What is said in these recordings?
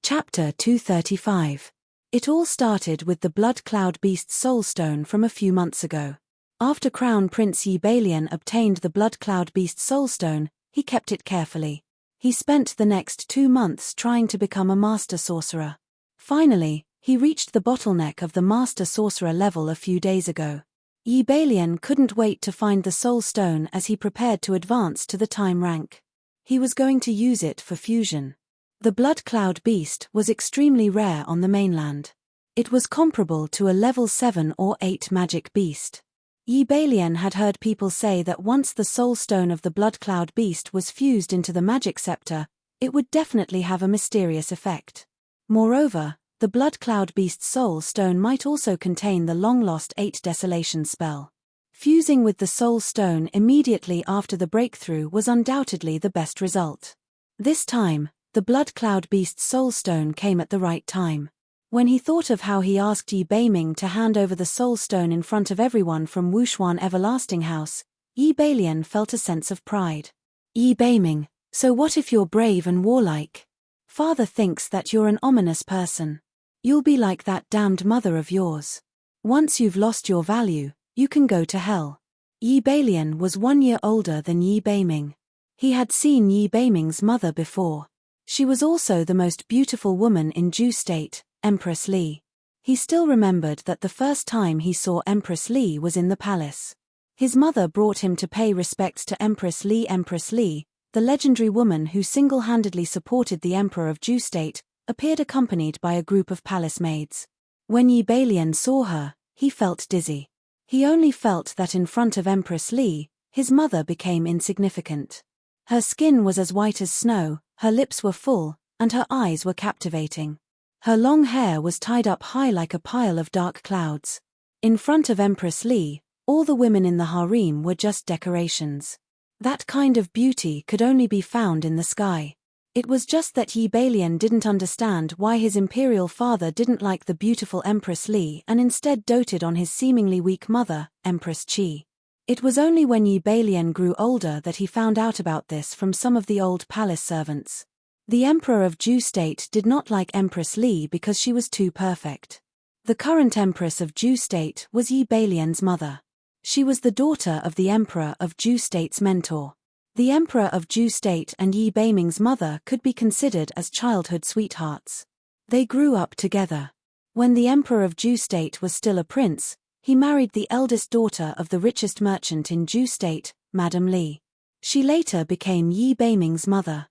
Chapter 235. It all started with the Blood Cloud Beast's soul stone from a few months ago. After Crown Prince Ybalion obtained the Blood Cloud Beast's soul stone, he kept it carefully. He spent the next 2 months trying to become a master sorcerer. Finally, he reached the bottleneck of the master sorcerer level a few days ago. Ybalion couldn't wait to find the soul stone as he prepared to advance to the time rank. He was going to use it for fusion. The Blood Cloud Beast was extremely rare on the mainland. It was comparable to a level 7 or 8 magic beast. Ybalion had heard people say that once the soul stone of the Blood Cloud Beast was fused into the magic scepter, it would definitely have a mysterious effect. Moreover, the Blood Cloud Beast's soul stone might also contain the long-lost 8 Desolation spell. Fusing with the soul stone immediately after the breakthrough was undoubtedly the best result. This time, the Blood Cloud Beast's soul stone came at the right time. When he thought of how he asked Ybalion to hand over the soul stone in front of everyone from Wushuan Everlasting House, Ybalion felt a sense of pride. Ybalion, so what if you're brave and warlike? Father thinks that you're an ominous person. You'll be like that damned mother of yours. Once you've lost your value, you can go to hell. Ybalion was 1 year older than Ybalion. He had seen Ybalion's mother before. She was also the most beautiful woman in Ju State, Empress Li. He still remembered that the first time he saw Empress Li was in the palace. His mother brought him to pay respects to Empress Li. Empress Li, the legendary woman who single-handedly supported the Emperor of Ju State, appeared accompanied by a group of palace maids. When Ybalion saw her, he felt dizzy. He only felt that in front of Empress Li, his mother became insignificant. Her skin was as white as snow, her lips were full, and her eyes were captivating. Her long hair was tied up high like a pile of dark clouds. In front of Empress Li, all the women in the harem were just decorations. That kind of beauty could only be found in the sky. It was just that Ybalion didn't understand why his imperial father didn't like the beautiful Empress Li and instead doted on his seemingly weak mother, Empress Qi. It was only when Ybalion grew older that he found out about this from some of the old palace servants. The Emperor of Ju State did not like Empress Li because she was too perfect. The current Empress of Ju State was Ybalion's mother. She was the daughter of the Emperor of Ju State's mentor. The Emperor of Ju State and Ybalion's mother could be considered as childhood sweethearts. They grew up together. When the Emperor of Ju State was still a prince, he married the eldest daughter of the richest merchant in Ju State, Madame Li. She later became Ybalion's mother.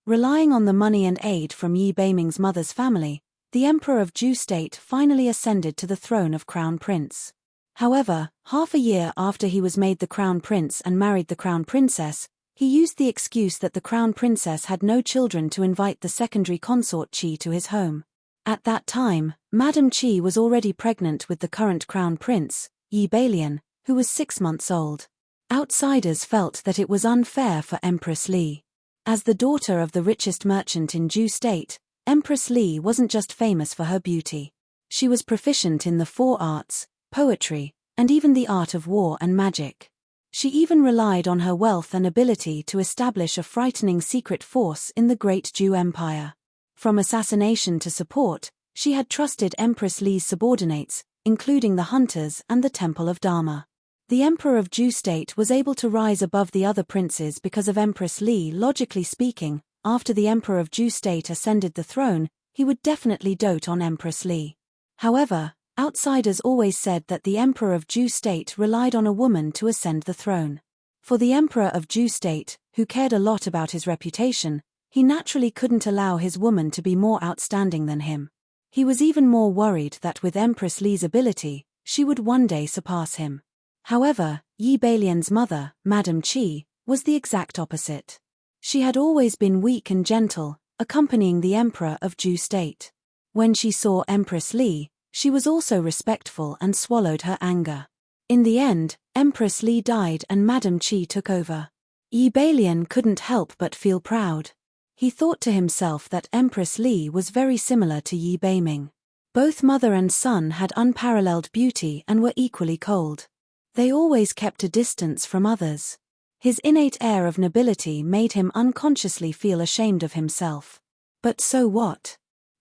Relying on the money and aid from Ybalion's mother's family, the Emperor of Ju State finally ascended to the throne of Crown Prince. However, half a year after he was made the Crown Prince and married the Crown Princess, he used the excuse that the Crown Princess had no children to invite the secondary consort Qi to his home. At that time, Madame Qi was already pregnant with the current Crown Prince, Ybalion, who was 6 months old. Outsiders felt that it was unfair for Empress Li. As the daughter of the richest merchant in Ju State, Empress Li wasn't just famous for her beauty. She was proficient in the 4 arts, poetry, and even the art of war and magic. She even relied on her wealth and ability to establish a frightening secret force in the Great Ju Empire. From assassination to support, she had trusted Empress Li's subordinates, including the Hunters and the Temple of Dharma. The Emperor of Ju State was able to rise above the other princes because of Empress Li. Logically speaking, after the Emperor of Ju State ascended the throne, he would definitely dote on Empress Li. However, outsiders always said that the Emperor of Ju State relied on a woman to ascend the throne. For the Emperor of Ju State, who cared a lot about his reputation, he naturally couldn't allow his woman to be more outstanding than him. He was even more worried that with Empress Li's ability, she would one day surpass him. However, Ybalion's mother, Madame Qi, was the exact opposite. She had always been weak and gentle, accompanying the Emperor of Ju State. When she saw Empress Li, she was also respectful and swallowed her anger. In the end, Empress Li died and Madame Qi took over. Ybalion couldn't help but feel proud. He thought to himself that Empress Li was very similar to Ybalion. Both mother and son had unparalleled beauty and were equally cold. They always kept a distance from others. His innate air of nobility made him unconsciously feel ashamed of himself. But so what?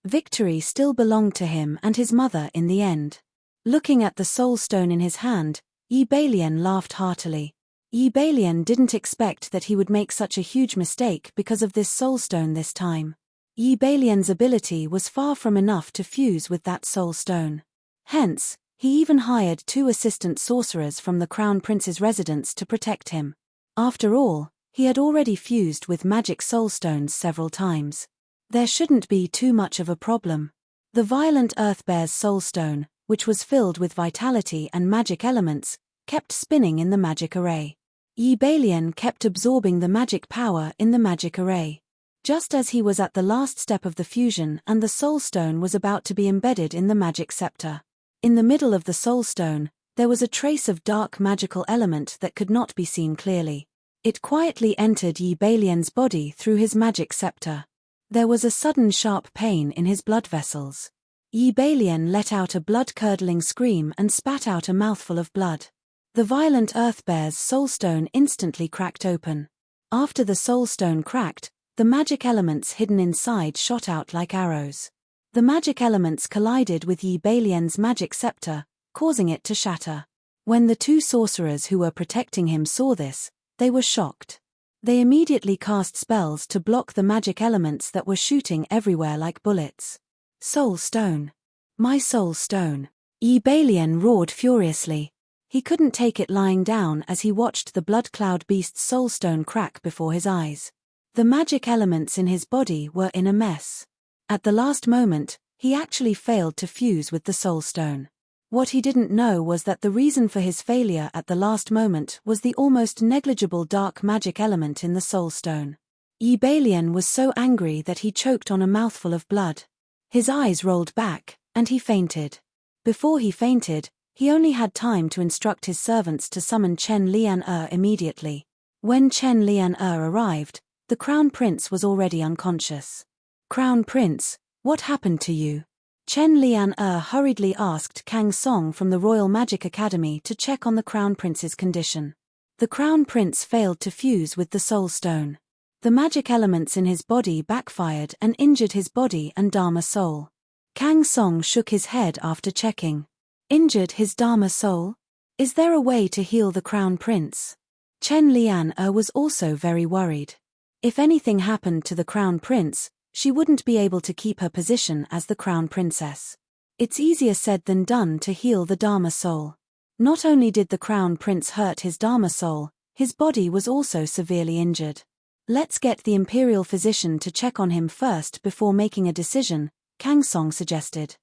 Victory still belonged to him and his mother in the end. Looking at the soul stone in his hand, Balian laughed heartily. Balian didn't expect that he would make such a huge mistake because of this soul stone this time. Balian's ability was far from enough to fuse with that soul stone. Hence, he even hired 2 assistant sorcerers from the Crown Prince's residence to protect him. After all, he had already fused with magic soul stones several times. There shouldn't be too much of a problem. The violent Earth Bear's soul stone, which was filled with vitality and magic elements, kept spinning in the magic array. Balian kept absorbing the magic power in the magic array. Just as he was at the last step of the fusion and the soul stone was about to be embedded in the magic scepter. In the middle of the soul stone, there was a trace of dark magical element that could not be seen clearly. It quietly entered Balian's body through his magic scepter. There was a sudden sharp pain in his blood vessels. Balian let out a blood-curdling scream and spat out a mouthful of blood. The violent Earth Bear's soul stone instantly cracked open. After the soul stone cracked, the magic elements hidden inside shot out like arrows. The magic elements collided with Balian's magic scepter, causing it to shatter. When the 2 sorcerers who were protecting him saw this, they were shocked. They immediately cast spells to block the magic elements that were shooting everywhere like bullets. Soul stone. My soul stone. Balian roared furiously. He couldn't take it lying down as he watched the blood cloud beast's soul stone crack before his eyes. The magic elements in his body were in a mess. At the last moment, he actually failed to fuse with the soul stone. What he didn't know was that the reason for his failure at the last moment was the almost negligible dark magic element in the soul stone. Balian was so angry that he choked on a mouthful of blood. His eyes rolled back, and he fainted. Before he fainted, he only had time to instruct his servants to summon Chen Lian immediately. When Chen Lian arrived, the Crown Prince was already unconscious. "Crown Prince, what happened to you?" Chen Lian hurriedly asked Kang Song from the Royal Magic Academy to check on the Crown Prince's condition. The Crown Prince failed to fuse with the Soul Stone. The magic elements in his body backfired and injured his body and Dharma soul. Kang Song shook his head after checking. Injured his Dharma soul? Is there a way to heal the Crown Prince? Chen Lian was also very worried. If anything happened to the Crown Prince, she wouldn't be able to keep her position as the Crown Princess. It's easier said than done to heal the Dharma soul. Not only did the Crown Prince hurt his Dharma soul, his body was also severely injured. Let's get the Imperial physician to check on him first before making a decision, Kang Song suggested.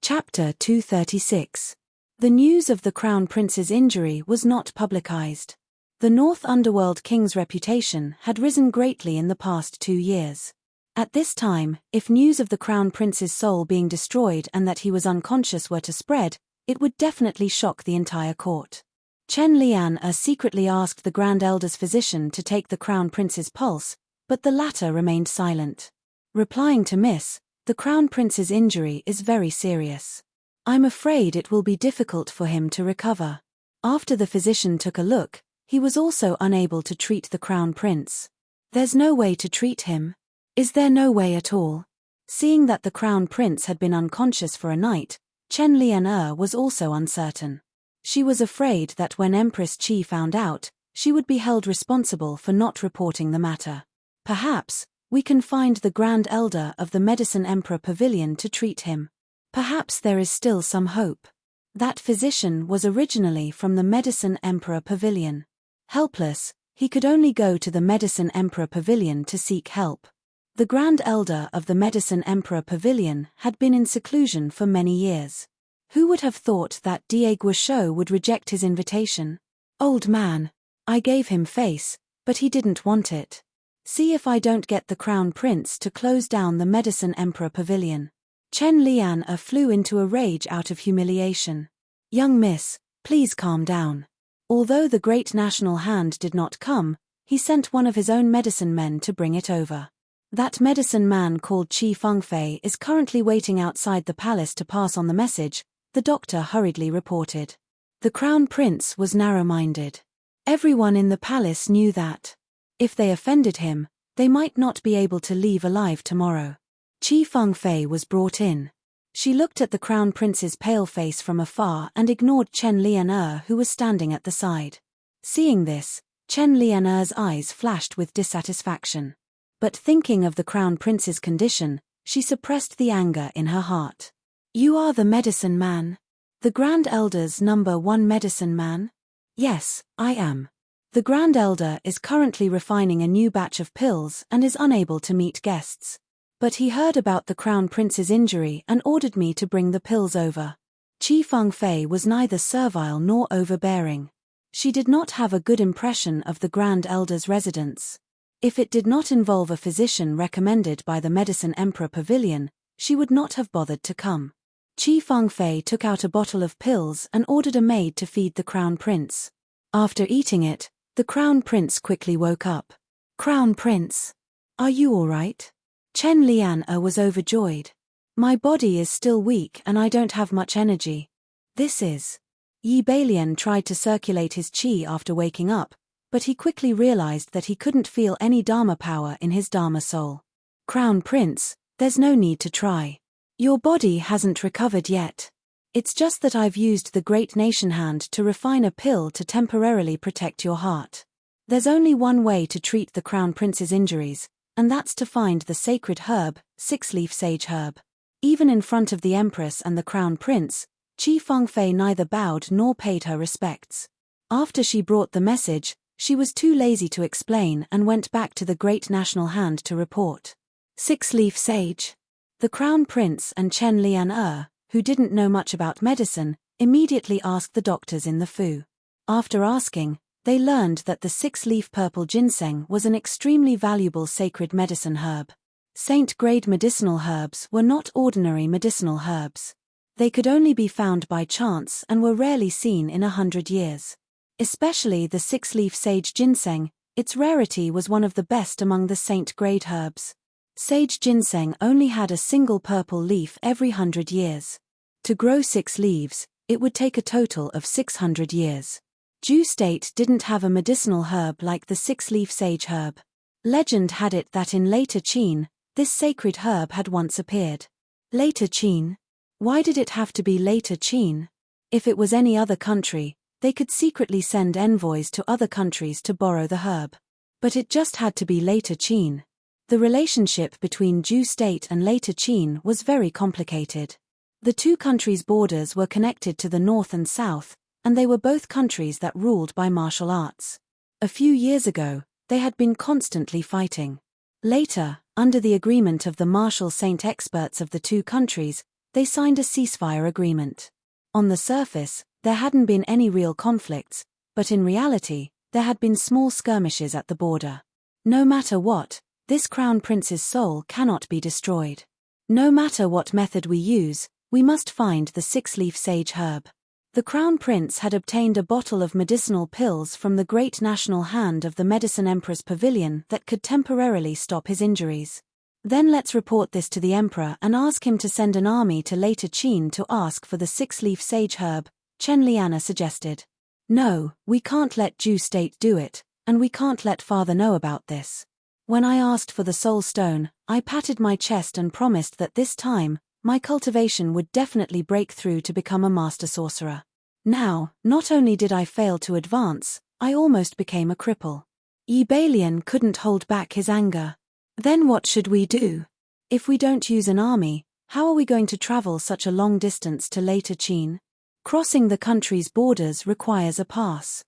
Chapter 236. The news of the Crown Prince's injury was not publicized. The North Underworld King's reputation had risen greatly in the past 2 years. At this time, if news of the Crown Prince's soul being destroyed and that he was unconscious were to spread, it would definitely shock the entire court. Chen Lian secretly asked the Grand Elder's physician to take the Crown Prince's pulse, but the latter remained silent. Replying to Miss, the Crown Prince's injury is very serious. I'm afraid it will be difficult for him to recover. After the physician took a look, he was also unable to treat the Crown Prince. There's no way to treat him. Is there no way at all? Seeing that the Crown Prince had been unconscious for a night, Chen Lian was also uncertain. She was afraid that when Empress Qi found out, she would be held responsible for not reporting the matter. Perhaps, we can find the Grand Elder of the Medicine Emperor Pavilion to treat him. Perhaps there is still some hope. That physician was originally from the Medicine Emperor Pavilion. Helpless, he could only go to the Medicine Emperor Pavilion to seek help. The Grand Elder of the Medicine Emperor Pavilion had been in seclusion for many years. Who would have thought that Die Guoshou would reject his invitation? Old man. I gave him face, but he didn't want it. See if I don't get the Crown Prince to close down the Medicine Emperor Pavilion. Chen Lian flew into a rage out of humiliation. Young miss, please calm down. Although the great national hand did not come, he sent one of his own medicine men to bring it over. That medicine man called Qi Fengfei is currently waiting outside the palace to pass on the message, the doctor hurriedly reported. The Crown Prince was narrow-minded. Everyone in the palace knew that. If they offended him, They might not be able to leave alive tomorrow. Qi Fengfei was brought in. She looked at the crown prince's pale face from afar and ignored Chen Lianer, who was standing at the side. Seeing this, Chen Lianer's eyes flashed with dissatisfaction. But thinking of the crown prince's condition, she suppressed the anger in her heart. You are the medicine man? The Grand Elder's #1 medicine man? Yes, I am. The Grand Elder is currently refining a new batch of pills and is unable to meet guests. But he heard about the Crown Prince's injury and ordered me to bring the pills over. Qi Fengfei was neither servile nor overbearing. She did not have a good impression of the Grand Elder's residence. If it did not involve a physician recommended by the Medicine Emperor Pavilion, she would not have bothered to come. Qi Fengfei took out a bottle of pills and ordered a maid to feed the Crown Prince. After eating it, the Crown Prince quickly woke up. Crown Prince, are you all right? Chen Lianer was overjoyed. My body is still weak and I don't have much energy. This is. Yi Balian tried to circulate his qi after waking up, but he quickly realized that he couldn't feel any Dharma power in his Dharma soul. Crown Prince, there's no need to try. Your body hasn't recovered yet. It's just that I've used the Great Nation Hand to refine a pill to temporarily protect your heart. There's only one way to treat the Crown Prince's injuries, and that's to find the sacred herb, 6-leaf sage herb. Even in front of the Empress and the Crown Prince, Qi Fengfei neither bowed nor paid her respects. After she brought the message, she was too lazy to explain and went back to the Great National Hand to report. 6-leaf sage. The Crown Prince and Chen Lianer, who didn't know much about medicine, immediately asked the doctors in the Fu. After asking, they learned that the 6-leaf purple ginseng was an extremely valuable sacred medicine herb. Saint-grade medicinal herbs were not ordinary medicinal herbs. They could only be found by chance and were rarely seen in 100 years. Especially the 6-leaf sage ginseng, its rarity was one of the best among the saint-grade herbs. Sage ginseng only had a single purple leaf every 100 years. To grow 6 leaves, it would take a total of 600 years. Ju State didn't have a medicinal herb like the 6-leaf sage herb. Legend had it that in later Qin, this sacred herb had once appeared. Later Qin? Why did it have to be later Qin? If it was any other country, they could secretly send envoys to other countries to borrow the herb. But it just had to be later Qin. The relationship between Ju State and later Qin was very complicated. The two countries' borders were connected to the north and south, and they were both countries that ruled by martial arts. A few years ago, they had been constantly fighting. Later, under the agreement of the martial saint experts of the two countries, they signed a ceasefire agreement. On the surface, there hadn't been any real conflicts, but in reality, there had been small skirmishes at the border. No matter what, this Crown Prince's soul cannot be destroyed. No matter what method we use, we must find the 6-leaf sage herb. The Crown Prince had obtained a bottle of medicinal pills from the Great National Hand of the Medicine Emperor's Pavilion that could temporarily stop his injuries. Then let's report this to the Emperor and ask him to send an army to later Qin to ask for the 6-leaf sage herb, Chen Lianer suggested. No, we can't let Ju State do it, and we can't let Father know about this. When I asked for the soul stone, I patted my chest and promised that this time, my cultivation would definitely break through to become a master sorcerer. Now, not only did I fail to advance, I almost became a cripple. Yi Balian couldn't hold back his anger. Then what should we do? If we don't use an army, how are we going to travel such a long distance to later Qin? Crossing the country's borders requires a pass.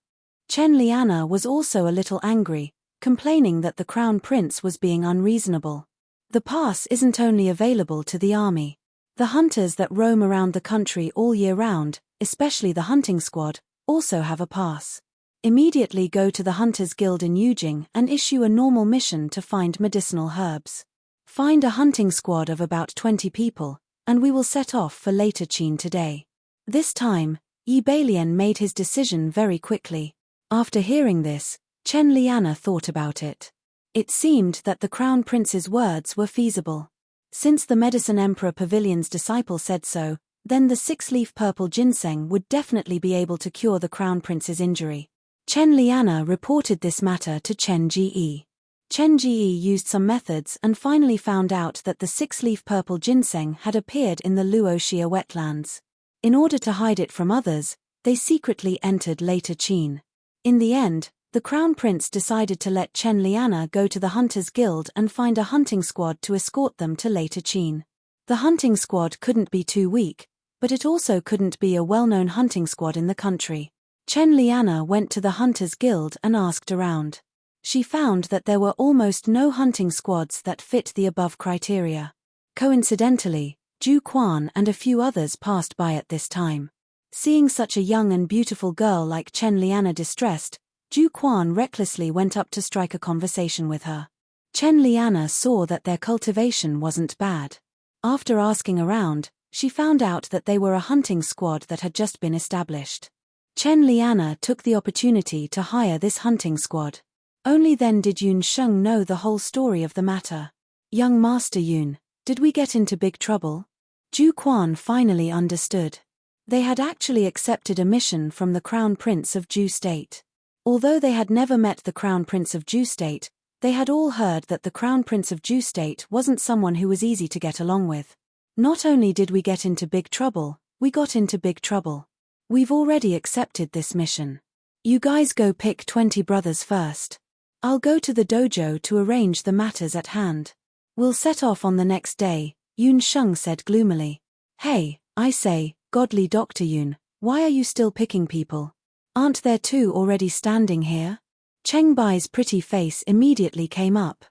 Chen Lianer was also a little angry, complaining that the Crown Prince was being unreasonable. The pass isn't only available to the army. The hunters that roam around the country all year round, especially the hunting squad, also have a pass. Immediately go to the Hunters Guild in Yujing and issue a normal mission to find medicinal herbs. Find a hunting squad of about 20 people, and we will set off for later Qin today. This time, Yi Balian made his decision very quickly. After hearing this, Chen Lianer thought about it. It seemed that the Crown Prince's words were feasible. Since the Medicine Emperor Pavilion's disciple said so, then the 6-leaf purple ginseng would definitely be able to cure the Crown Prince's injury. Chen Lianer reported this matter to Chen Ji. Chen Ji used some methods and finally found out that the six-leaf purple ginseng had appeared in the Luoxia wetlands. In order to hide it from others, they secretly entered later Qin. In the end, the Crown Prince decided to let Chen Liana go to the Hunters Guild and find a hunting squad to escort them to later Qin. The hunting squad couldn't be too weak, but it also couldn't be a well-known hunting squad in the country. Chen Liana went to the Hunters Guild and asked around. She found that there were almost no hunting squads that fit the above criteria. Coincidentally, Ju Quan and a few others passed by at this time. Seeing such a young and beautiful girl like Chen Liana distressed, Ju Quan recklessly went up to strike a conversation with her. Chen Liana saw that their cultivation wasn't bad. After asking around, she found out that they were a hunting squad that had just been established. Chen Liana took the opportunity to hire this hunting squad. Only then did Yun Sheng know the whole story of the matter. Young Master Yun, did we get into big trouble? Ju Quan finally understood. They had actually accepted a mission from the Crown Prince of Ju State. Although they had never met the Crown Prince of Ju State, they had all heard that the Crown Prince of Ju State wasn't someone who was easy to get along with. Not only did we get into big trouble, we got into big trouble. We've already accepted this mission. You guys go pick 20 brothers first. I'll go to the dojo to arrange the matters at hand. We'll set off on the next day, Yun Sheng said gloomily. Hey, I say, godly Dr. Yun, why are you still picking people? Aren't there two already standing here? Cheng Bai's pretty face immediately came up.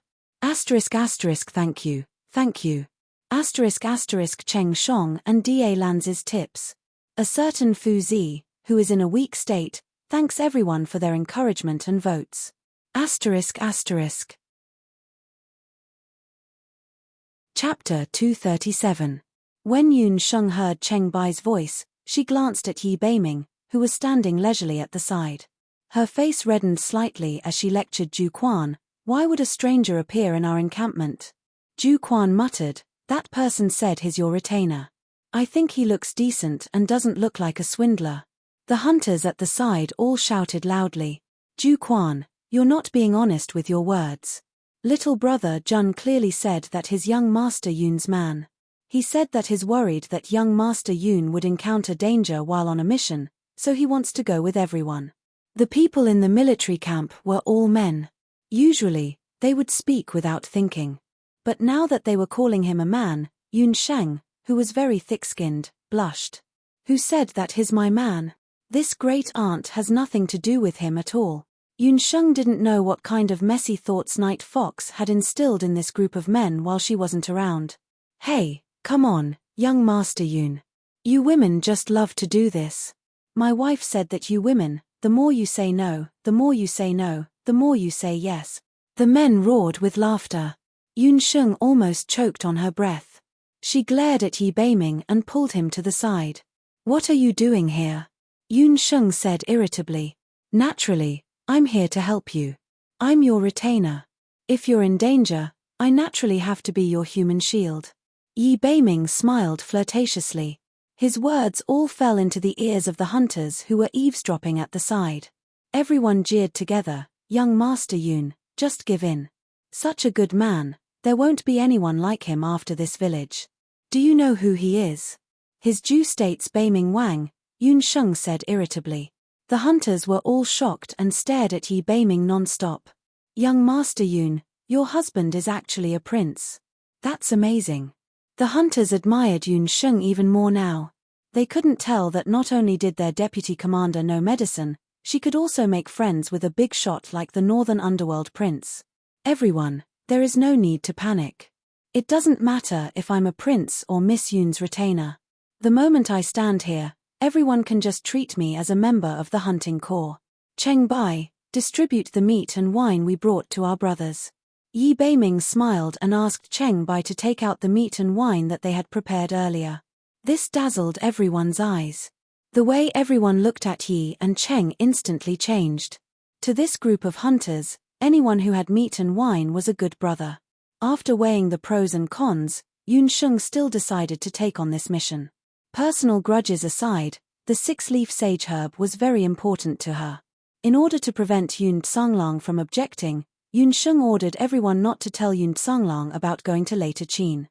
Thank you, thank you. Cheng Shong and Da Lanz's tips. A certain Fu Zi, who is in a weak state, thanks everyone for their encouragement and votes. Chapter 237. When Yun Sheng heard Cheng Bai's voice, she glanced at Yi Beiming, who was standing leisurely at the side. Her face reddened slightly as she lectured Ju Quan, why would a stranger appear in our encampment? Ju Quan muttered, that person said he's your retainer. I think he looks decent and doesn't look like a swindler. The hunters at the side all shouted loudly. Ju Quan, you're not being honest with your words. Little brother Jun clearly said that his young master Yun's man. He said that he's worried that young master Yun would encounter danger while on a mission, so he wants to go with everyone. The people in the military camp were all men. Usually, they would speak without thinking. But now that they were calling him a man, Yun Sheng, who was very thick-skinned, blushed. Who said that he's my man? This great aunt has nothing to do with him at all. Yun Sheng didn't know what kind of messy thoughts Night Fox had instilled in this group of men while she wasn't around. Hey, come on, young Master Yun. You women just love to do this. My wife said that you women, the more you say no, the more you say no, the more you say yes. The men roared with laughter. Yun Sheng almost choked on her breath. She glared at Yi Beiming and pulled him to the side. What are you doing here? Yun Sheng said irritably. Naturally, I'm here to help you. I'm your retainer. If you're in danger, I naturally have to be your human shield. Yi Beiming smiled flirtatiously. His words all fell into the ears of the hunters who were eavesdropping at the side. Everyone jeered together, young Master Yun, just give in. Such a good man, there won't be anyone like him after this village. Do you know who he is? His Ju State's Beiming Wang, Yun Sheng said irritably. The hunters were all shocked and stared at Yi Beiming non-stop. Young Master Yun, your husband is actually a prince. That's amazing. The hunters admired Yun Sheng even more now. They couldn't tell that not only did their deputy commander know medicine, she could also make friends with a big shot like the Northern Underworld prince. Everyone, there is no need to panic. It doesn't matter if I'm a prince or Miss Yun's retainer. The moment I stand here, everyone can just treat me as a member of the hunting corps. Cheng Bai, distribute the meat and wine we brought to our brothers. Yi Beiming smiled and asked Cheng Bai to take out the meat and wine that they had prepared earlier. This dazzled everyone's eyes. The way everyone looked at Yi and Cheng instantly changed. To this group of hunters, anyone who had meat and wine was a good brother. After weighing the pros and cons, Yun Sheng still decided to take on this mission. Personal grudges aside, the six-leaf sage herb was very important to her. In order to prevent Yun Tsanglang from objecting, Yun Sheng ordered everyone not to tell Yun Songlong about going to later Qin.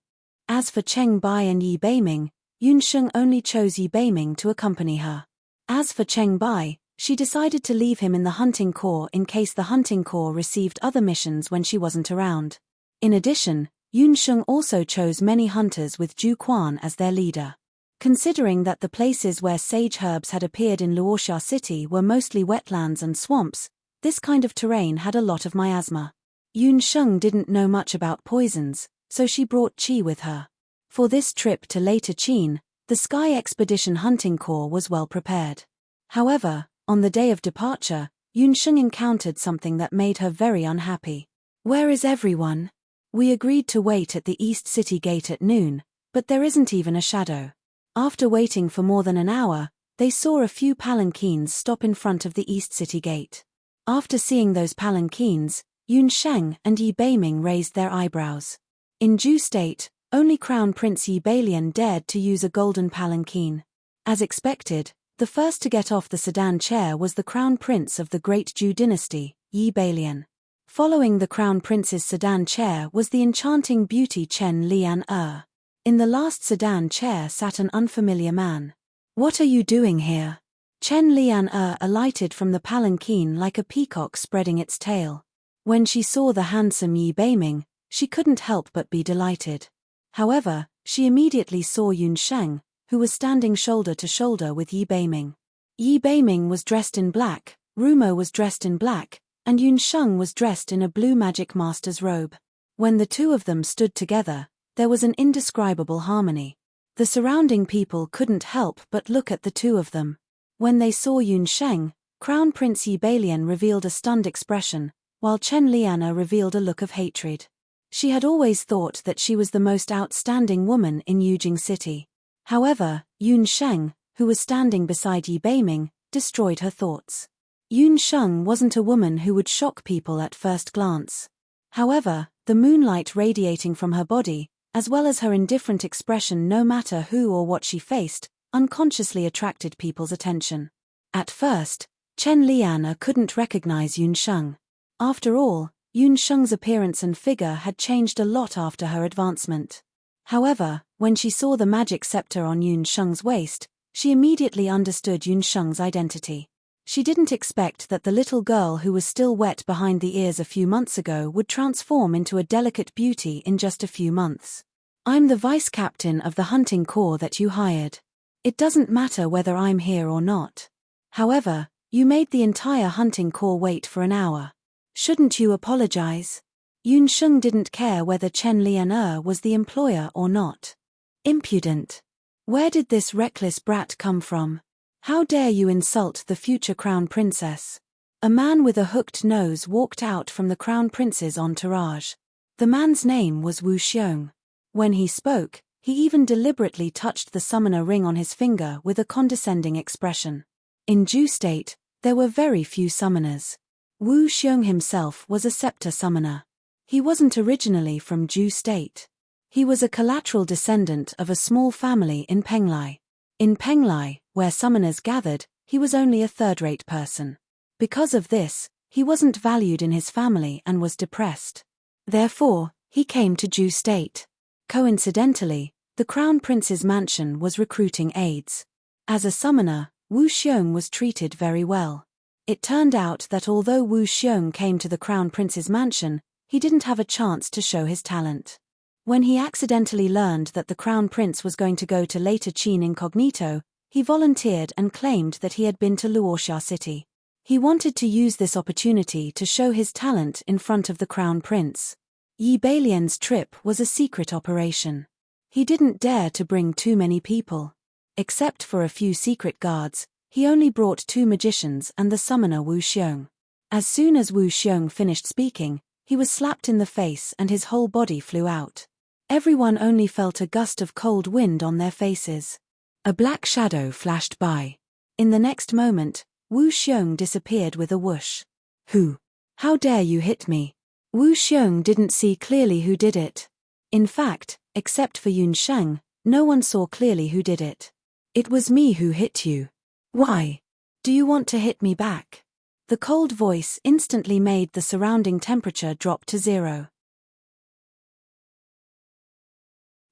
As for Cheng Bai and Yi Beiming, Yun Sheng only chose Yi Beiming to accompany her. As for Cheng Bai, she decided to leave him in the hunting corps in case the hunting corps received other missions when she wasn't around. In addition, Yun Sheng also chose many hunters with Zhu Quan as their leader. Considering that the places where sage herbs had appeared in Luoxia City were mostly wetlands and swamps, this kind of terrain had a lot of miasma. Yun Sheng didn't know much about poisons, so she brought Qi with her. For this trip to later Qin, the Sky Expedition Hunting Corps was well prepared. However, on the day of departure, Yun Sheng encountered something that made her very unhappy. "Where is everyone? We agreed to wait at the East City Gate at noon, but there isn't even a shadow." After waiting for more than an hour, they saw a few palanquins stop in front of the East City Gate. After seeing those palanquins, Yun Sheng and Yi Beiming raised their eyebrows. In Zhu State, only Crown Prince Yi Beilian dared to use a golden palanquin. As expected, the first to get off the sedan chair was the Crown Prince of the Great Zhu Dynasty, Yi Beilian. Following the Crown Prince's sedan chair was the enchanting beauty Chen Lian-er. In the last sedan chair sat an unfamiliar man. "What are you doing here?" Chen Lian-er alighted from the palanquin like a peacock spreading its tail. When she saw the handsome Yi Beiming, she couldn't help but be delighted. However, she immediately saw Yun Sheng, who was standing shoulder to shoulder with Yi Beiming. Yi Beiming was dressed in black, Rumo was dressed in black, and Yun Sheng was dressed in a blue magic master's robe. When the two of them stood together, there was an indescribable harmony. The surrounding people couldn't help but look at the two of them. When they saw Yun Sheng, Crown Prince Yi Beilian revealed a stunned expression, while Chen Liana revealed a look of hatred. She had always thought that she was the most outstanding woman in Yujing City. However, Yun Sheng, who was standing beside Yi Beiming, destroyed her thoughts. Yun Sheng wasn't a woman who would shock people at first glance. However, the moonlight radiating from her body, as well as her indifferent expression no matter who or what she faced, unconsciously attracted people's attention. At first, Chen Liana couldn't recognize Yun Sheng. After all, Yun Sheng's appearance and figure had changed a lot after her advancement. However, when she saw the magic scepter on Yun Sheng's waist, she immediately understood Yun Sheng's identity. She didn't expect that the little girl who was still wet behind the ears a few months ago would transform into a delicate beauty in just a few months. "I'm the vice captain of the hunting corps that you hired. It doesn't matter whether I'm here or not. However, you made the entire hunting corps wait for an hour. Shouldn't you apologize?" Yun Sheng didn't care whether Chen Lian-er was the employer or not. "Impudent. Where did this reckless brat come from? How dare you insult the future crown princess?" A man with a hooked nose walked out from the crown prince's entourage. The man's name was Wu Xiong. When he spoke, he even deliberately touched the summoner ring on his finger with a condescending expression. In Zhu State, there were very few summoners. Wu Xiong himself was a scepter summoner. He wasn't originally from Zhu State. He was a collateral descendant of a small family in Penglai. In Penglai, where summoners gathered, he was only a third-rate person. Because of this, he wasn't valued in his family and was depressed. Therefore, he came to Zhu State. Coincidentally, the Crown Prince's mansion was recruiting aides. As a summoner, Wu Xiong was treated very well. It turned out that although Wu Xiong came to the Crown Prince's mansion, he didn't have a chance to show his talent. When he accidentally learned that the Crown Prince was going to go to later Qin incognito, he volunteered and claimed that he had been to Luoxia City. He wanted to use this opportunity to show his talent in front of the Crown Prince. Yi Beilian's trip was a secret operation. He didn't dare to bring too many people. Except for a few secret guards, he only brought 2 magicians and the summoner Wu Xiong. As soon as Wu Xiong finished speaking, he was slapped in the face and his whole body flew out. Everyone only felt a gust of cold wind on their faces. A black shadow flashed by. In the next moment, Wu Xiong disappeared with a whoosh. "Who? How dare you hit me?" Wu Xiong didn't see clearly who did it. In fact, except for Yun Sheng, no one saw clearly who did it. "It was me who hit you. Why? Do you want to hit me back?" The cold voice instantly made the surrounding temperature drop to 0.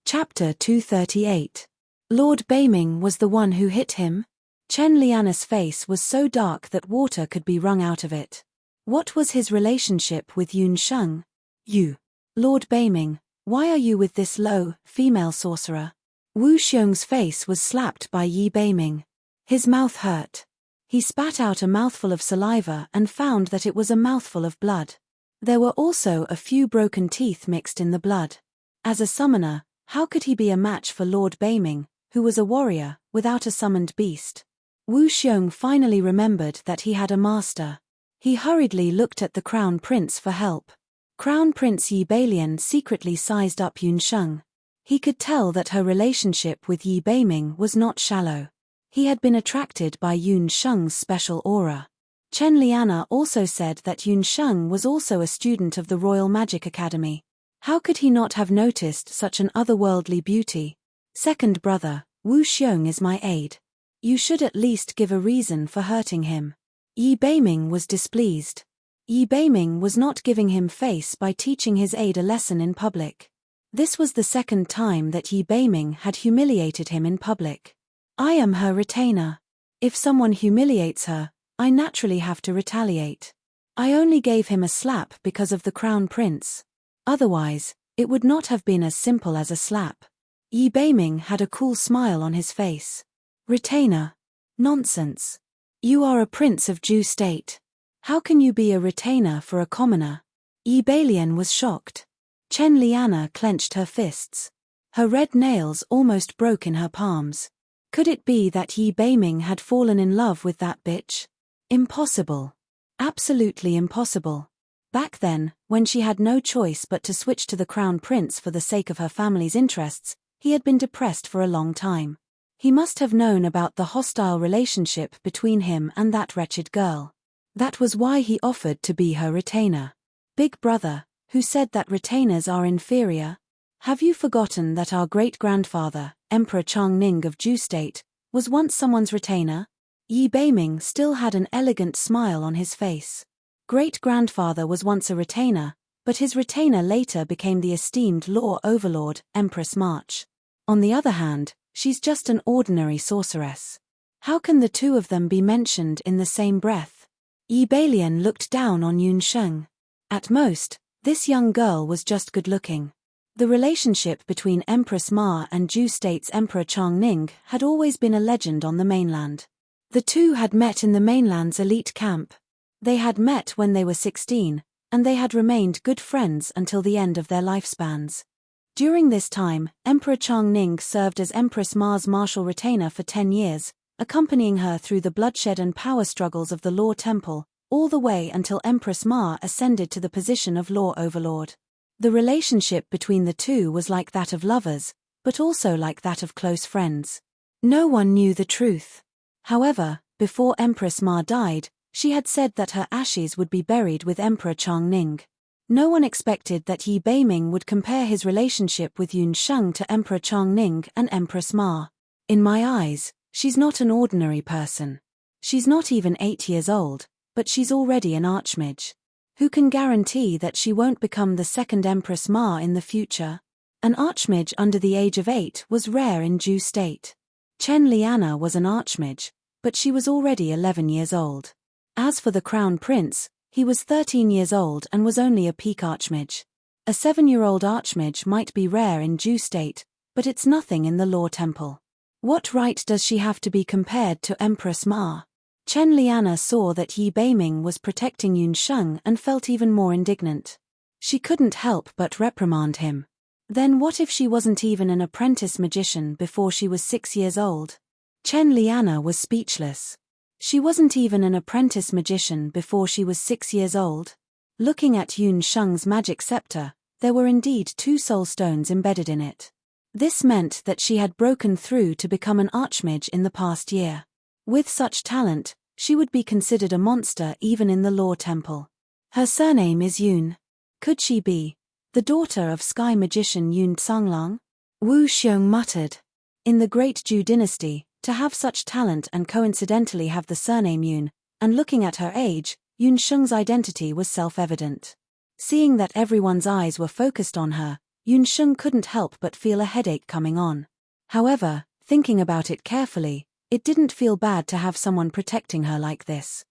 Chapter 238. Lord Beiming was the one who hit him? Chen Liana's face was so dark that water could be wrung out of it. What was his relationship with Yun Sheng? You. Lord Beiming, why are you with this low, female sorcerer? Wu Xiong's face was slapped by Yi Beiming. His mouth hurt. He spat out a mouthful of saliva and found that it was a mouthful of blood. There were also a few broken teeth mixed in the blood. As a summoner, how could he be a match for Lord Beiming, who was a warrior, without a summoned beast? Wu Xiong finally remembered that he had a master. He hurriedly looked at the Crown Prince for help. Crown Prince Yi Beilian secretly sized up Yun Sheng. He could tell that her relationship with Yi Beiming was not shallow. He had been attracted by Yun Sheng's special aura. Chen Liana also said that Yun Sheng was also a student of the Royal Magic Academy. How could he not have noticed such an otherworldly beauty? Second brother, Wu Xiong is my aide. You should at least give a reason for hurting him. Yi Beiming was displeased. Yi Beiming was not giving him face by teaching his aide a lesson in public. This was the second time that Yi Beiming had humiliated him in public. I am her retainer. If someone humiliates her, I naturally have to retaliate. I only gave him a slap because of the Crown Prince. Otherwise, it would not have been as simple as a slap. Yi Beiming had a cool smile on his face. Retainer? Nonsense. You are a prince of Zhu state. How can you be a retainer for a commoner? Yi Beilian was shocked. Chen Liana clenched her fists. Her red nails almost broke in her palms. Could it be that Yi Beiming had fallen in love with that bitch? Impossible. Absolutely impossible. Back then, when she had no choice but to switch to the Crown Prince for the sake of her family's interests, he had been depressed for a long time. He must have known about the hostile relationship between him and that wretched girl. That was why he offered to be her retainer. Big brother, who said that retainers are inferior? Have you forgotten that our great-grandfather, Emperor Changning of Zhu State, was once someone's retainer? Yi Beiming still had an elegant smile on his face. Great-grandfather was once a retainer, but his retainer later became the esteemed law overlord, Empress March. On the other hand, she's just an ordinary sorceress. How can the two of them be mentioned in the same breath? Yi Beilian looked down on Yun Sheng. At most, this young girl was just good-looking. The relationship between Empress Ma and Zhu State's Emperor Changning had always been a legend on the mainland. The two had met in the mainland's elite camp. They had met when they were 16, and they had remained good friends until the end of their lifespans. During this time, Emperor Changning served as Empress Ma's martial retainer for 10 years, accompanying her through the bloodshed and power struggles of the Law Temple, all the way until Empress Ma ascended to the position of Law Overlord. The relationship between the two was like that of lovers, but also like that of close friends. No one knew the truth. However, before Empress Ma died, she had said that her ashes would be buried with Emperor Changning. No one expected that Yi Beiming would compare his relationship with Yun Sheng to Emperor Changning and Empress Ma. In my eyes, she's not an ordinary person. She's not even 8 years old, but she's already an archmage. Who can guarantee that she won't become the second Empress Ma in the future? An archmage under the age of 8 was rare in Zhu State. Chen Liana was an archmage, but she was already 11 years old. As for the Crown Prince, he was 13 years old and was only a peak archmage. A 7-year-old archmage might be rare in Zhu State, but it's nothing in the Law Temple. What right does she have to be compared to Empress Ma? Chen Liana saw that Yi Beiming was protecting Yun Sheng and felt even more indignant. She couldn't help but reprimand him. Then what if she wasn't even an apprentice magician before she was 6 years old? Chen Liana was speechless. She wasn't even an apprentice magician before she was 6 years old. Looking at Yun Sheng's magic scepter, there were indeed 2 soul stones embedded in it. This meant that she had broken through to become an archmage in the past year. With such talent, she would be considered a monster even in the Law Temple. Her surname is Yun. Could she be the daughter of sky magician Yun Tsanglang? Wu Xiong muttered. In the Great Zhu dynasty, to have such talent and coincidentally have the surname Yun, and looking at her age, Yunsheng's identity was self-evident. Seeing that everyone's eyes were focused on her, Yunsheng couldn't help but feel a headache coming on. However, thinking about it carefully, it didn't feel bad to have someone protecting her like this.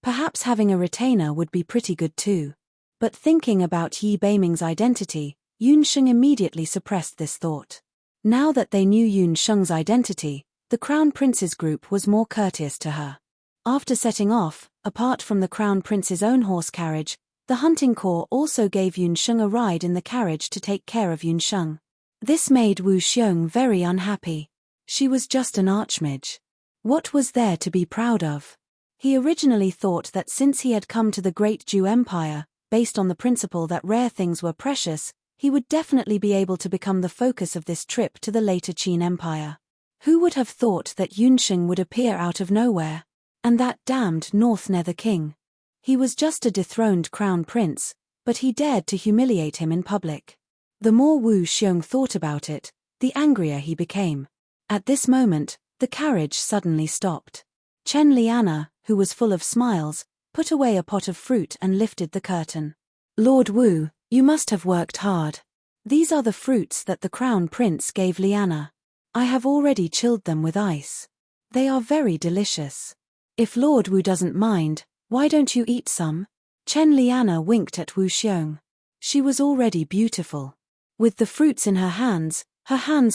Perhaps having a retainer would be pretty good too. But thinking about Yi Beiming's identity, Yunsheng immediately suppressed this thought. Now that they knew Yunsheng's identity, the Crown Prince's group was more courteous to her. After setting off, apart from the Crown Prince's own horse carriage, the hunting corps also gave Yunsheng a ride in the carriage to take care of Yunsheng. This made Wu Xiong very unhappy. She was just an archmage. What was there to be proud of? He originally thought that since he had come to the Great Zhou Empire, based on the principle that rare things were precious, he would definitely be able to become the focus of this trip to the later Qin Empire. Who would have thought that Yunsheng would appear out of nowhere? And that damned North Nether King. He was just a dethroned crown prince, but he dared to humiliate him in public. The more Wu Xiong thought about it, the angrier he became. At this moment, the carriage suddenly stopped. Chen Liana, who was full of smiles, put away a pot of fruit and lifted the curtain. Lord Wu, you must have worked hard. These are the fruits that the crown prince gave Liana. I have already chilled them with ice. They are very delicious. If Lord Wu doesn't mind, why don't you eat some? Chen Liana winked at Wu Xiong. She was already beautiful. With the fruits in her hands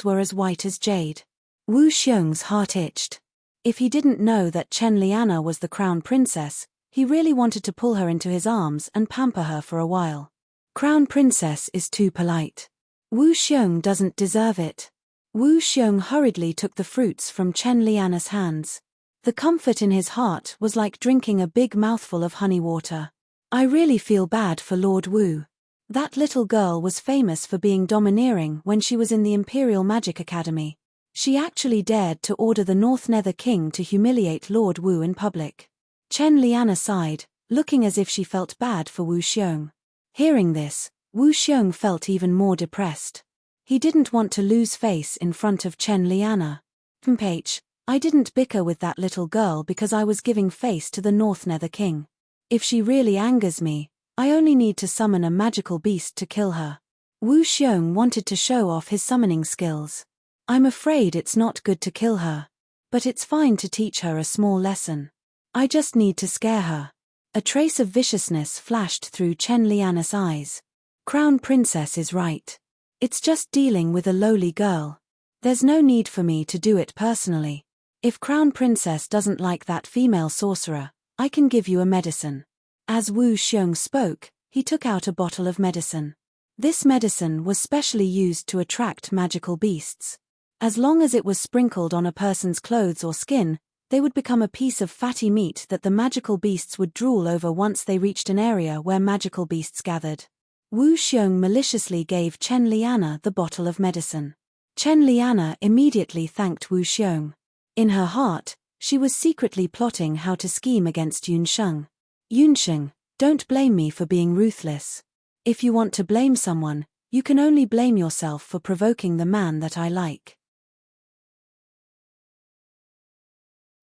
were as white as jade. Wu Xiong's heart itched. If he didn't know that Chen Liana was the crown princess, he really wanted to pull her into his arms and pamper her for a while. Crown princess is too polite. Wu Xiong doesn't deserve it. Wu Xiong hurriedly took the fruits from Chen Liana's hands. The comfort in his heart was like drinking a big mouthful of honey water. I really feel bad for Lord Wu. That little girl was famous for being domineering when she was in the Imperial Magic Academy. She actually dared to order the North Nether King to humiliate Lord Wu in public. Chen Liana sighed, looking as if she felt bad for Wu Xiong. Hearing this, Wu Xiong felt even more depressed. He didn't want to lose face in front of Chen Liana. I didn't bicker with that little girl because I was giving face to the North Nether King. If she really angers me, I only need to summon a magical beast to kill her. Wu Xiong wanted to show off his summoning skills. I'm afraid it's not good to kill her. But it's fine to teach her a small lesson. I just need to scare her. A trace of viciousness flashed through Chen Liana's eyes. Crown Princess is right. It's just dealing with a lowly girl. There's no need for me to do it personally. If Crown Princess doesn't like that female sorcerer, I can give you a medicine. As Wu Xiong spoke, he took out a bottle of medicine. This medicine was specially used to attract magical beasts. As long as it was sprinkled on a person's clothes or skin, they would become a piece of fatty meat that the magical beasts would drool over once they reached an area where magical beasts gathered. Wu Xiong maliciously gave Chen Liana the bottle of medicine. Chen Liana immediately thanked Wu Xiong. In her heart, she was secretly plotting how to scheme against Yunsheng. Yunsheng, don't blame me for being ruthless. If you want to blame someone, you can only blame yourself for provoking the man that I like.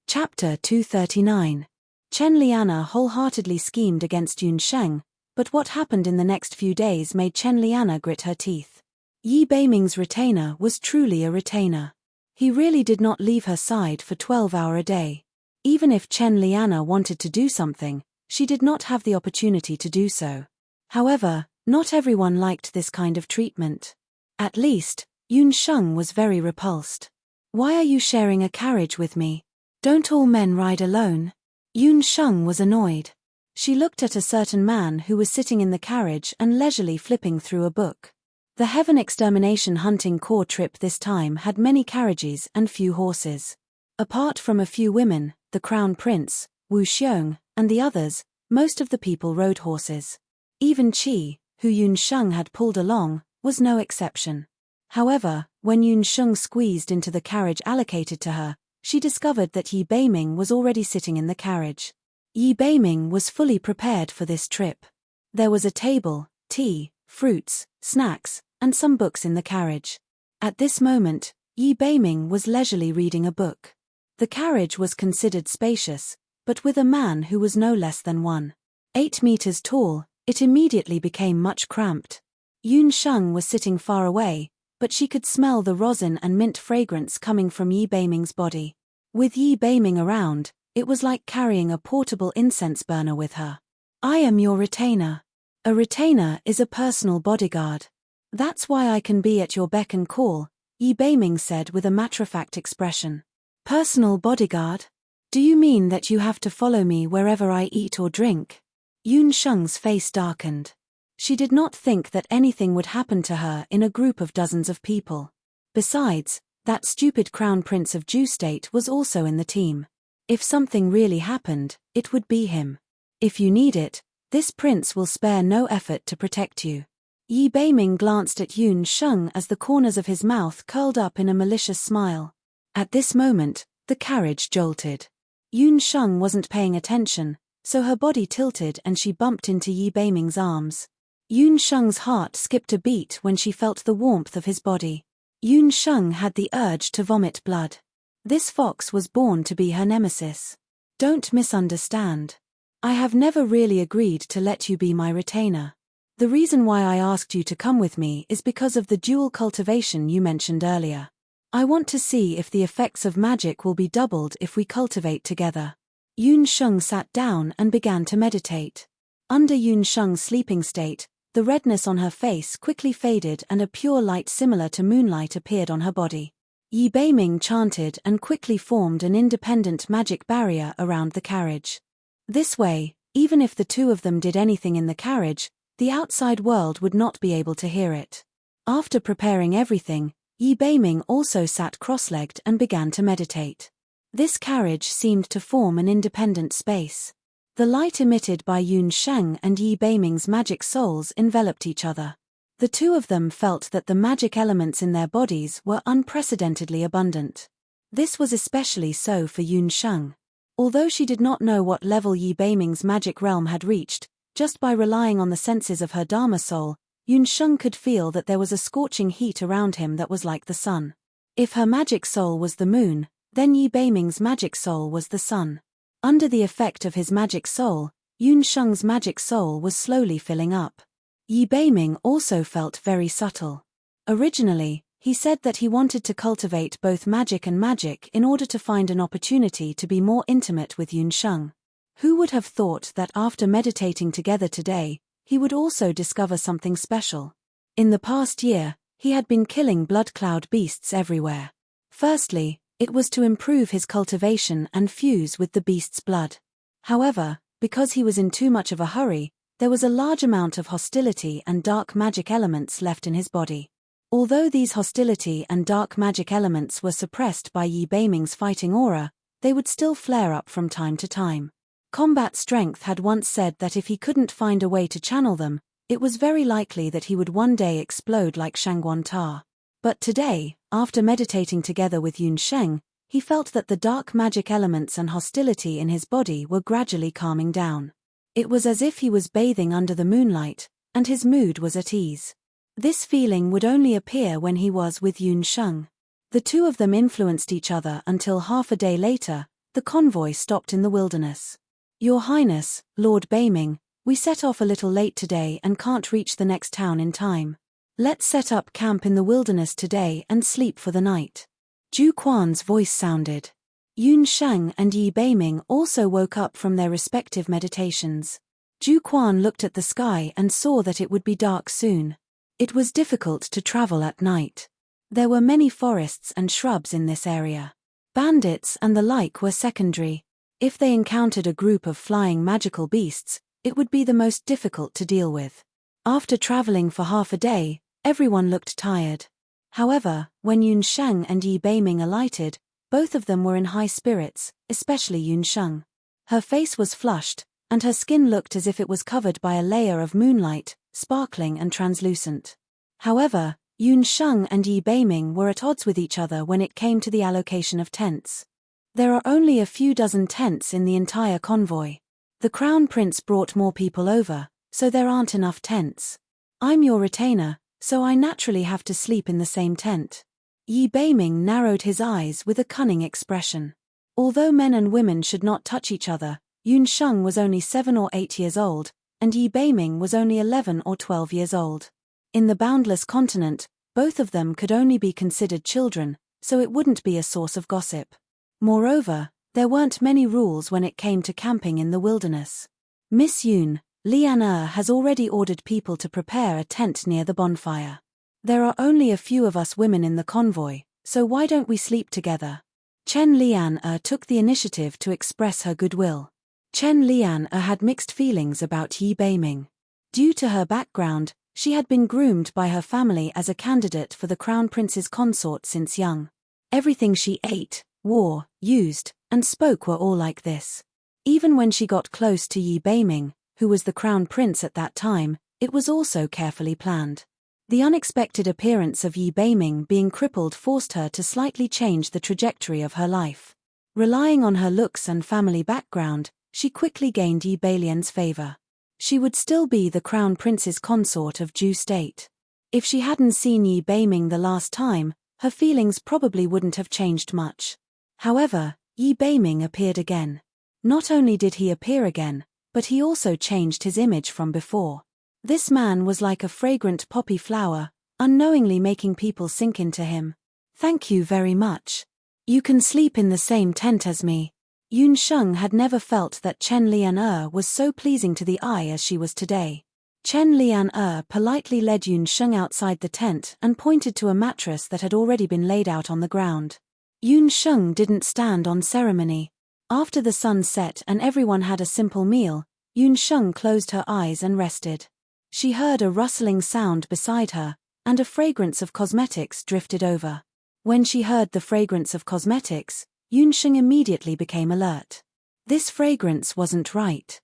Chapter 239. Chen Liana wholeheartedly schemed against Yunsheng, but what happened in the next few days made Chen Liana grit her teeth. Yi Beiming's retainer was truly a retainer. He really did not leave her side for 12 hours a day. Even if Chen Liana wanted to do something, she did not have the opportunity to do so. However, not everyone liked this kind of treatment. At least, Yunsheng was very repulsed. Why are you sharing a carriage with me? Don't all men ride alone? Yunsheng was annoyed. She looked at a certain man who was sitting in the carriage and leisurely flipping through a book. The Heaven Extermination Hunting Corps trip this time had many carriages and few horses. Apart from a few women, the Crown Prince, Wu Xiong, and the others, most of the people rode horses. Even Qi, who Yunsheng had pulled along, was no exception. However, when Yunsheng squeezed into the carriage allocated to her, she discovered that Yi Beiming was already sitting in the carriage. Yi Beiming was fully prepared for this trip. There was a table, tea, fruits, snacks, and some books in the carriage. At this moment, Yi Beiming was leisurely reading a book. The carriage was considered spacious, but with a man who was no less than 1.8 meters tall, it immediately became much cramped. Yun Sheng was sitting far away, but she could smell the rosin and mint fragrance coming from Yi Beiming's body. With Yi Beiming around, it was like carrying a portable incense burner with her. I am your retainer. A retainer is a personal bodyguard. That's why I can be at your beck and call, Yi Beiming said with a matter-of-fact expression. Personal bodyguard? Do you mean that you have to follow me wherever I eat or drink? Yun Sheng's face darkened. She did not think that anything would happen to her in a group of dozens of people. Besides, that stupid crown prince of Ju State was also in the team. If something really happened, it would be him. If you need it, this prince will spare no effort to protect you. Yi Beiming glanced at Yun Sheng as the corners of his mouth curled up in a malicious smile. At this moment, the carriage jolted. Yun Sheng wasn't paying attention, so her body tilted and she bumped into Yi Beiming's arms. Yun Sheng's heart skipped a beat when she felt the warmth of his body. Yun Sheng had the urge to vomit blood. This fox was born to be her nemesis. Don't misunderstand. I have never really agreed to let you be my retainer. The reason why I asked you to come with me is because of the dual cultivation you mentioned earlier. I want to see if the effects of magic will be doubled if we cultivate together. Yun Sheng sat down and began to meditate. Under Yun Sheng's sleeping state, the redness on her face quickly faded and a pure light similar to moonlight appeared on her body. Yi Beiming chanted and quickly formed an independent magic barrier around the carriage. This way, even if the two of them did anything in the carriage, the outside world would not be able to hear it. After preparing everything, Yi Beiming also sat cross-legged and began to meditate. This carriage seemed to form an independent space. The light emitted by Yun Sheng and Yi Beiming's magic souls enveloped each other. The two of them felt that the magic elements in their bodies were unprecedentedly abundant. This was especially so for Yun Sheng. Although she did not know what level Yi Beiming's magic realm had reached, just by relying on the senses of her Dharma soul, Yun Sheng could feel that there was a scorching heat around him that was like the sun. If her magic soul was the moon, then Yi Beiming's magic soul was the sun. Under the effect of his magic soul, Yun Sheng's magic soul was slowly filling up. Yi Beiming also felt very subtle. Originally, he said that he wanted to cultivate both magic and magic in order to find an opportunity to be more intimate with Yun Sheng. Who would have thought that after meditating together today, he would also discover something special? In the past year, he had been killing blood cloud beasts everywhere. Firstly, it was to improve his cultivation and fuse with the beast's blood. However, because he was in too much of a hurry, there was a large amount of hostility and dark magic elements left in his body. Although these hostility and dark magic elements were suppressed by Yi Beiming's fighting aura, they would still flare up from time to time. Combat Strength had once said that if he couldn't find a way to channel them, it was very likely that he would one day explode like Shangguan Ta. But today, after meditating together with Yun Sheng, he felt that the dark magic elements and hostility in his body were gradually calming down. It was as if he was bathing under the moonlight, and his mood was at ease. This feeling would only appear when he was with Yun Sheng. The two of them influenced each other until half a day later, the convoy stopped in the wilderness. Your Highness, Lord Beiming, we set off a little late today and can't reach the next town in time. Let's set up camp in the wilderness today and sleep for the night. Ju Quan's voice sounded. Yun Sheng and Yi Beiming also woke up from their respective meditations. Ju Quan looked at the sky and saw that it would be dark soon. It was difficult to travel at night. There were many forests and shrubs in this area. Bandits and the like were secondary. If they encountered a group of flying magical beasts, it would be the most difficult to deal with. After traveling for half a day, everyone looked tired. However, when Yun Sheng and Yi Beiming alighted, both of them were in high spirits, especially Yun Sheng. Her face was flushed, and her skin looked as if it was covered by a layer of moonlight, sparkling and translucent. However, Yun Sheng and Yi Beiming were at odds with each other when it came to the allocation of tents. There are only a few dozen tents in the entire convoy. The Crown Prince brought more people over, so there aren't enough tents. I'm your retainer, so I naturally have to sleep in the same tent. Yi Beiming narrowed his eyes with a cunning expression. Although men and women should not touch each other, Yun Sheng was only 7 or 8 years old, and Yi Beiming was only 11 or 12 years old. In the boundless continent, both of them could only be considered children, so it wouldn't be a source of gossip. Moreover, there weren't many rules when it came to camping in the wilderness. Miss Yun, Lian has already ordered people to prepare a tent near the bonfire. There are only a few of us women in the convoy, so why don't we sleep together? Chen Lian took the initiative to express her goodwill. Chen Lian had mixed feelings about Yi Beiming. Due to her background, she had been groomed by her family as a candidate for the crown prince's consort since young. Everything she ate, wore, used, and spoke were all like this. Even when she got close to Yi Beiming, who was the crown prince at that time, it was also carefully planned. The unexpected appearance of Yi Beiming being crippled forced her to slightly change the trajectory of her life. Relying on her looks and family background, she quickly gained Yi Beilian's favor. She would still be the crown prince's consort of Ju state. If she hadn't seen Yi Beiming the last time, her feelings probably wouldn't have changed much. However, Yi Beiming appeared again. Not only did he appear again, but he also changed his image from before. This man was like a fragrant poppy flower, unknowingly making people sink into him. Thank you very much. You can sleep in the same tent as me. Yun Sheng had never felt that Chen Lian was so pleasing to the eye as she was today. Chen Lian politely led Yun Sheng outside the tent and pointed to a mattress that had already been laid out on the ground. Yun Sheng didn't stand on ceremony. After the sun set and everyone had a simple meal, Yun Sheng closed her eyes and rested. She heard a rustling sound beside her, and a fragrance of cosmetics drifted over. When she heard the fragrance of cosmetics, Yun Sheng immediately became alert. This fragrance wasn't right.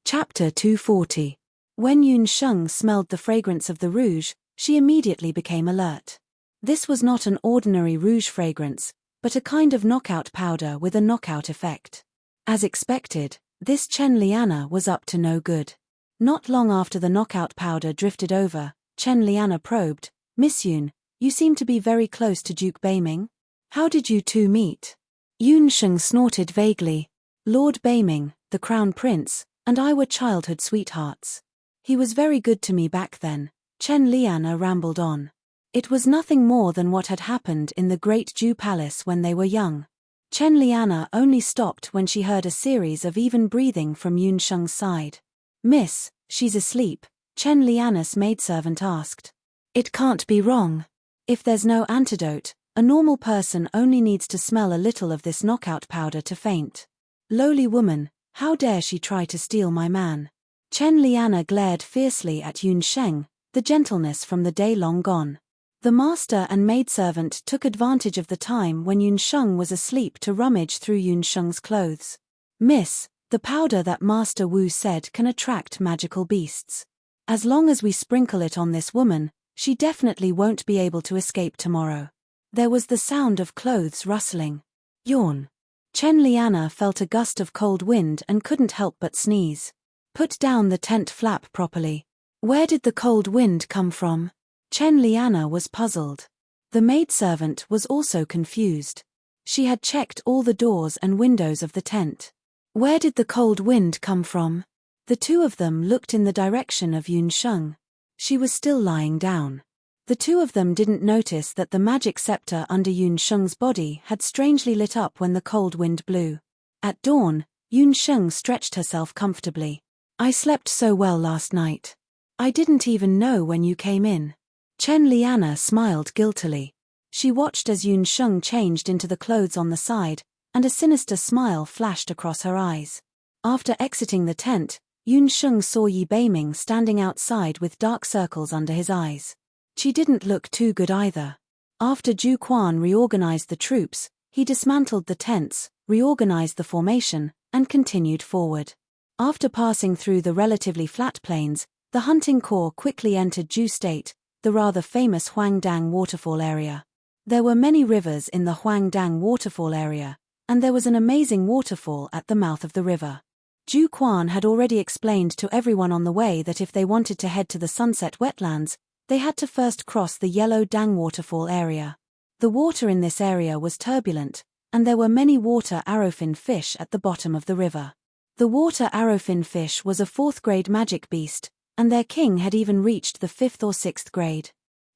Chapter 240. When Yun Sheng smelled the fragrance of the rouge, she immediately became alert. This was not an ordinary rouge fragrance, but a kind of knockout powder with a knockout effect. As expected, this Chen Liana was up to no good. Not long after the knockout powder drifted over, Chen Liana probed, "Miss Yun, you seem to be very close to Duke Beiming. How did you two meet?" Yun Sheng snorted vaguely. "Lord Beiming, the crown prince, and I were childhood sweethearts. He was very good to me back then," Chen Liana rambled on. It was nothing more than what had happened in the Great Ju Palace when they were young. Chen Liana only stopped when she heard a series of even breathing from Yun Sheng's side. "Miss, she's asleep," Chen Liana's maidservant asked. "It can't be wrong. If there's no antidote, a normal person only needs to smell a little of this knockout powder to faint. Lowly woman, how dare she try to steal my man?" Chen Liana glared fiercely at Yun Sheng, the gentleness from the day long gone. The master and maidservant took advantage of the time when Yun Sheng was asleep to rummage through Yun Sheng's clothes. "Miss, the powder that Master Wu said can attract magical beasts. As long as we sprinkle it on this woman, she definitely won't be able to escape tomorrow." There was the sound of clothes rustling. Yawn. Chen Liana felt a gust of cold wind and couldn't help but sneeze. "Put down the tent flap properly. Where did the cold wind come from?" Chen Liana was puzzled. The maidservant was also confused. She had checked all the doors and windows of the tent. Where did the cold wind come from? The two of them looked in the direction of Yun Sheng. She was still lying down. The two of them didn't notice that the magic scepter under Yun Sheng's body had strangely lit up when the cold wind blew. At dawn, Yun Sheng stretched herself comfortably. "I slept so well last night. I didn't even know when you came in." Chen Liana smiled guiltily. She watched as Yun Sheng changed into the clothes on the side, and a sinister smile flashed across her eyes. After exiting the tent, Yun Sheng saw Yi Beiming standing outside with dark circles under his eyes. She didn't look too good either. After Zhu Quan reorganized the troops, he dismantled the tents, reorganized the formation, and continued forward. After passing through the relatively flat plains, the hunting corps quickly entered Ju State, the rather famous Huangdang waterfall area. There were many rivers in the Huangdang waterfall area, and there was an amazing waterfall at the mouth of the river. Zhu Quan had already explained to everyone on the way that if they wanted to head to the sunset wetlands, they had to first cross the Yellow Dang waterfall area. The water in this area was turbulent, and there were many water arrowfin fish at the bottom of the river. The water arrowfin fish was a 4th grade magic beast, and their king had even reached the 5th or 6th grade.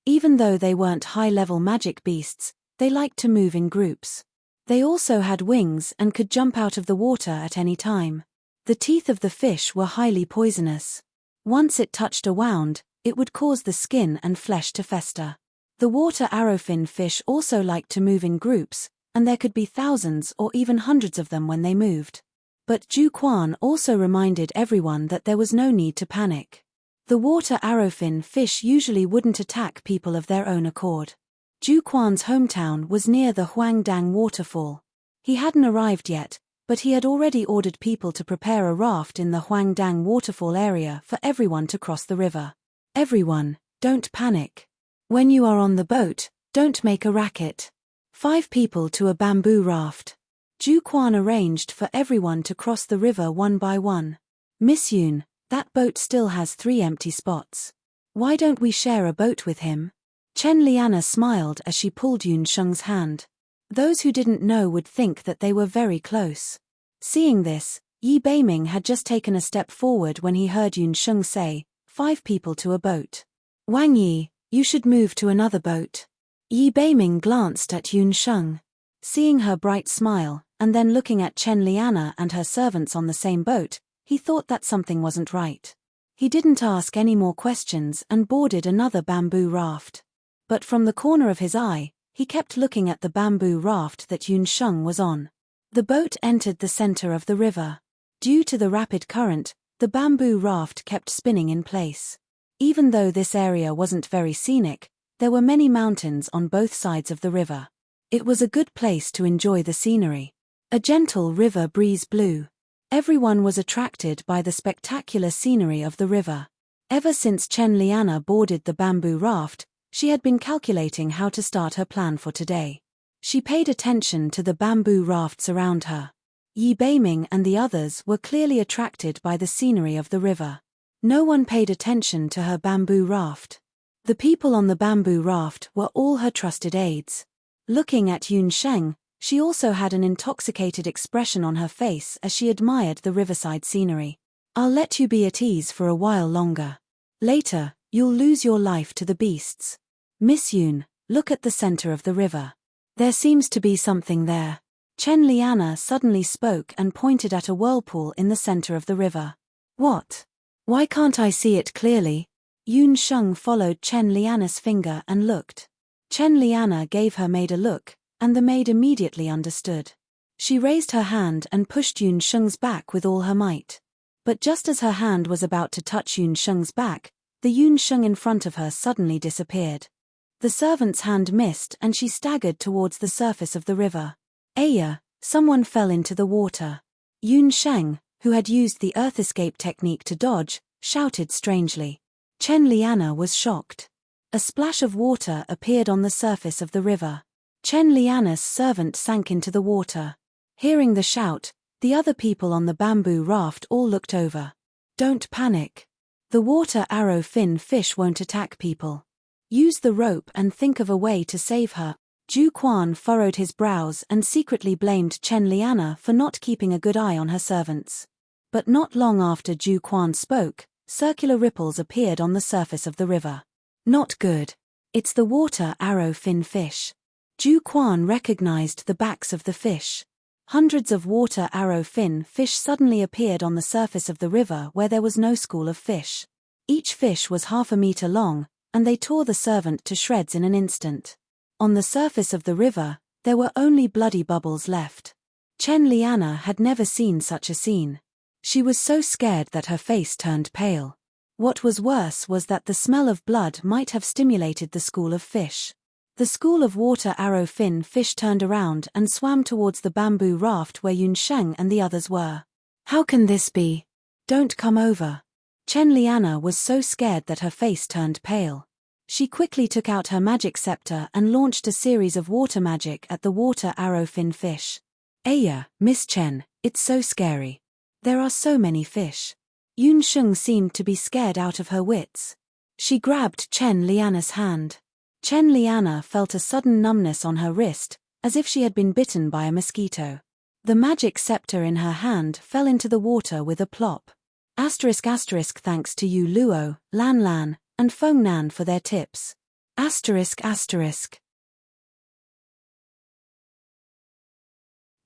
Even though they weren't high-level magic beasts, they liked to move in groups. They also had wings and could jump out of the water at any time. The teeth of the fish were highly poisonous. Once it touched a wound, it would cause the skin and flesh to fester. The water arrowfin fish also liked to move in groups, and there could be thousands or even hundreds of them when they moved. But Ju Quan also reminded everyone that there was no need to panic. The water arrowfin fish usually wouldn't attack people of their own accord. Ju Quan's hometown was near the Huangdang waterfall. He hadn't arrived yet, but he had already ordered people to prepare a raft in the Huangdang waterfall area for everyone to cross the river. Everyone, don't panic. When you are on the boat, don't make a racket. 5 people to a bamboo raft. Ju Quan arranged for everyone to cross the river one by one. Miss Yoon, that boat still has 3 empty spots. Why don't we share a boat with him? Chen Liana smiled as she pulled Yun Sheng's hand. Those who didn't know would think that they were very close. Seeing this, Yi Beiming had just taken a step forward when he heard Yun Sheng say, 5 people to a boat. Wang Yi, you should move to another boat. Yi Beiming glanced at Yun Sheng. Seeing her bright smile, and then looking at Chen Liana and her servants on the same boat, he thought that something wasn't right. He didn't ask any more questions and boarded another bamboo raft. But from the corner of his eye, he kept looking at the bamboo raft that Yun Sheng was on. The boat entered the center of the river. Due to the rapid current, the bamboo raft kept spinning in place. Even though this area wasn't very scenic, there were many mountains on both sides of the river. It was a good place to enjoy the scenery. A gentle river breeze blew. Everyone was attracted by the spectacular scenery of the river. Ever since Chen Liana boarded the bamboo raft, she had been calculating how to start her plan for today. She paid attention to the bamboo rafts around her. Yi Beiming and the others were clearly attracted by the scenery of the river. No one paid attention to her bamboo raft. The people on the bamboo raft were all her trusted aides. Looking at Yun Sheng, she also had an intoxicated expression on her face as she admired the riverside scenery. I'll let you be at ease for a while longer. Later, you'll lose your life to the beasts. Miss Yun, look at the center of the river. There seems to be something there. Chen Liana suddenly spoke and pointed at a whirlpool in the center of the river. What? Why can't I see it clearly? Yun Sheng followed Chen Liana's finger and looked. Chen Liana gave her maid a look, and the maid immediately understood. She raised her hand and pushed Yun Sheng's back with all her might. But just as her hand was about to touch Yun Sheng's back, the Yun Sheng in front of her suddenly disappeared. The servant's hand missed and she staggered towards the surface of the river. Aya, someone fell into the water. Yun Sheng, who had used the earth escape technique to dodge, shouted strangely. Chen Liana was shocked. A splash of water appeared on the surface of the river. Chen Liana's servant sank into the water. Hearing the shout, the other people on the bamboo raft all looked over. Don't panic. The water arrow fin fish won't attack people. Use the rope and think of a way to save her. Ju Quan furrowed his brows and secretly blamed Chen Liana for not keeping a good eye on her servants. But not long after Ju Quan spoke, circular ripples appeared on the surface of the river. Not good. It's the water arrow fin fish. Ju Quan recognized the backs of the fish. Hundreds of water arrow fin fish suddenly appeared on the surface of the river where there was no school of fish. Each fish was 1/2 meter long, and they tore the servant to shreds in an instant. On the surface of the river, there were only bloody bubbles left. Chen Liana had never seen such a scene. She was so scared that her face turned pale. What was worse was that the smell of blood might have stimulated the school of fish. The school of water arrow fin fish turned around and swam towards the bamboo raft where Yun Sheng and the others were. How can this be? Don't come over. Chen Liana was so scared that her face turned pale. She quickly took out her magic scepter and launched a series of water magic at the water arrow fin fish. Aya, Miss Chen, it's so scary. There are so many fish. Yun Sheng seemed to be scared out of her wits. She grabbed Chen Liana's hand. Chen Liana felt a sudden numbness on her wrist, as if she had been bitten by a mosquito. The magic scepter in her hand fell into the water with a plop. ***, thanks to you Luo, Lan Lan, and Feng Nan for their tips. ***.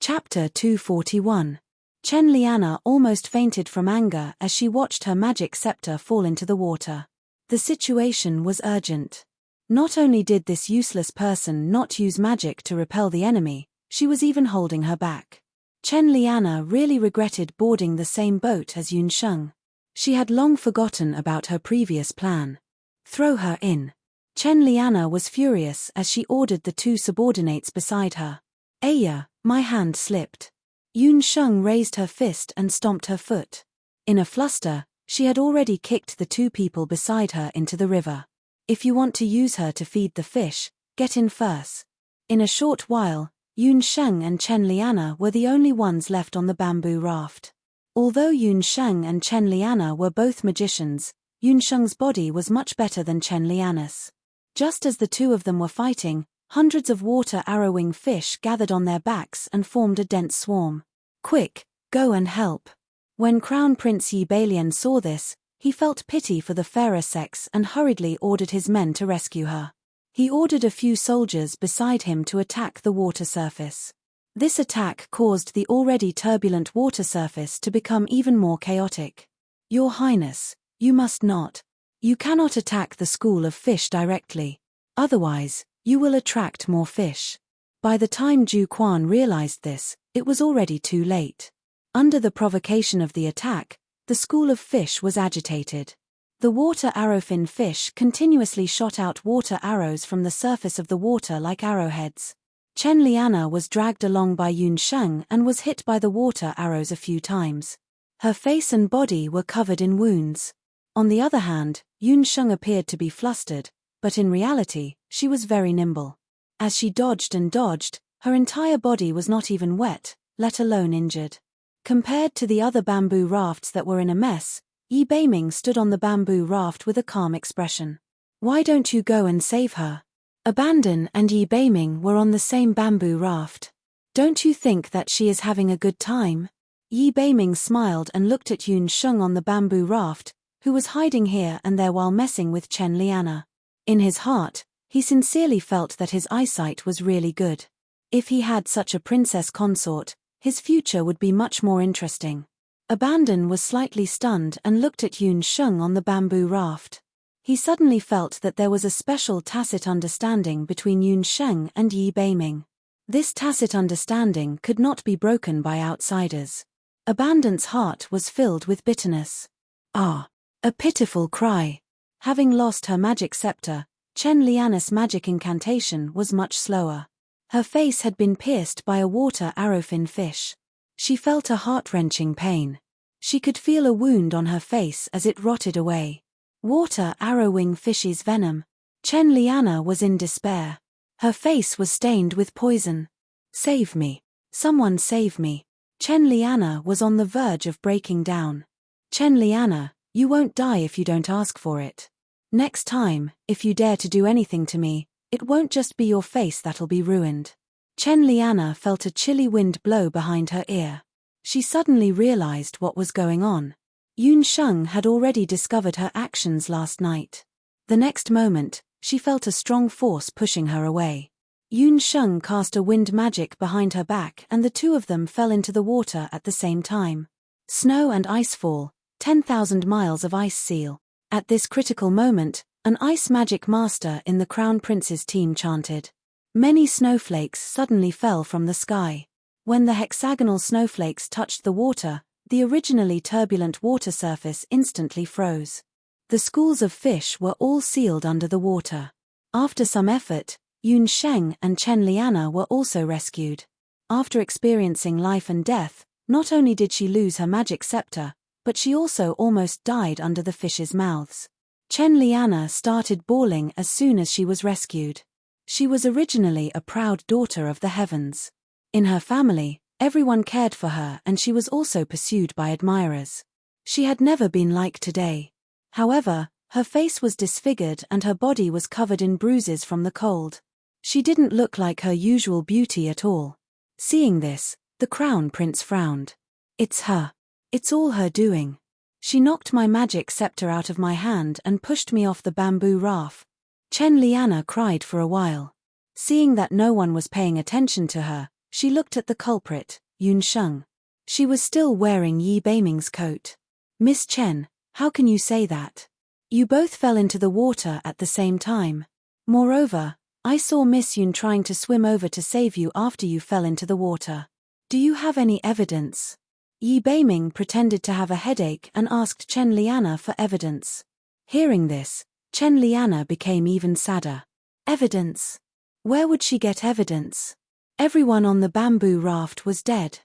Chapter 241. Chen Liana almost fainted from anger as she watched her magic scepter fall into the water. The situation was urgent. Not only did this useless person not use magic to repel the enemy, she was even holding her back. Chen Liana really regretted boarding the same boat as Yun Sheng. She had long forgotten about her previous plan. Throw her in. Chen Liana was furious as she ordered the two subordinates beside her. Aya, my hand slipped. Yun Sheng raised her fist and stomped her foot. In a fluster, she had already kicked the two people beside her into the river. If you want to use her to feed the fish, get in first. In a short while, Yun Sheng and Chen Liana were the only ones left on the bamboo raft. Although Yun Sheng and Chen Liana were both magicians, Yun Sheng's body was much better than Chen Liana's. Just as the two of them were fighting, hundreds of water arrowing fish gathered on their backs and formed a dense swarm. Quick, go and help. When Crown Prince Yi Balian saw this, he felt pity for the fairer sex and hurriedly ordered his men to rescue her. He ordered a few soldiers beside him to attack the water surface. This attack caused the already turbulent water surface to become even more chaotic. Your Highness, you must not. You cannot attack the school of fish directly. Otherwise, you will attract more fish. By the time Ju Quan realized this, it was already too late. Under the provocation of the attack, the school of fish was agitated. The water arrowfin fish continuously shot out water arrows from the surface of the water like arrowheads. Chen Liana was dragged along by Yun Sheng and was hit by the water arrows a few times. Her face and body were covered in wounds. On the other hand, Yun Sheng appeared to be flustered, but in reality, she was very nimble. As she dodged and dodged, her entire body was not even wet, let alone injured. Compared to the other bamboo rafts that were in a mess, Yi Beiming stood on the bamboo raft with a calm expression. Why don't you go and save her? Abandon and Yi Beiming were on the same bamboo raft. Don't you think that she is having a good time? Yi Beiming smiled and looked at Yun Sheng on the bamboo raft, who was hiding here and there while messing with Chen Liana. In his heart, he sincerely felt that his eyesight was really good. If he had such a princess consort, his future would be much more interesting. Abandon was slightly stunned and looked at Yun Sheng on the bamboo raft. He suddenly felt that there was a special tacit understanding between Yun Sheng and Yi Beiming. This tacit understanding could not be broken by outsiders. Abandon's heart was filled with bitterness. Ah! A pitiful cry. Having lost her magic scepter, Chen Liana's magic incantation was much slower. Her face had been pierced by a water arrowfin fish. She felt a heart-wrenching pain. She could feel a wound on her face as it rotted away. Water arrowing fish's venom. Chen Liana was in despair. Her face was stained with poison. Save me. Someone save me. Chen Liana was on the verge of breaking down. Chen Liana, you won't die if you don't ask for it. Next time, if you dare to do anything to me, it won't just be your face that'll be ruined. Chen Liana felt a chilly wind blow behind her ear. She suddenly realized what was going on. Yun Sheng had already discovered her actions last night. The next moment, she felt a strong force pushing her away. Yun Sheng cast a wind magic behind her back and the two of them fell into the water at the same time. Snow and ice fall, 10,000 miles of ice seal. At this critical moment, an ice magic master in the Crown Prince's team chanted. Many snowflakes suddenly fell from the sky. When the hexagonal snowflakes touched the water, the originally turbulent water surface instantly froze. The schools of fish were all sealed under the water. After some effort, Yun Sheng and Chen Liana were also rescued. After experiencing life and death, not only did she lose her magic scepter, but she also almost died under the fish's mouths. Chen Liana started bawling as soon as she was rescued. She was originally a proud daughter of the heavens. In her family, everyone cared for her and she was also pursued by admirers. She had never been like today. However, Her face was disfigured and her body was covered in bruises from the cold. She didn't look like her usual beauty at all. Seeing this, the crown prince frowned. It's her. It's all her doing. She knocked my magic scepter out of my hand and pushed me off the bamboo raft. Chen Liana cried for a while. Seeing that no one was paying attention to her, she looked at the culprit, Yun Sheng. She was still wearing Yi Beiming's coat. Miss Chen, how can you say that? You both fell into the water at the same time. Moreover, I saw Miss Yun trying to swim over to save you after you fell into the water. Do you have any evidence? Yi Beiming pretended to have a headache and asked Chen Liana for evidence. Hearing this, Chen Liana became even sadder. Evidence? Where would she get evidence? Everyone on the bamboo raft was dead.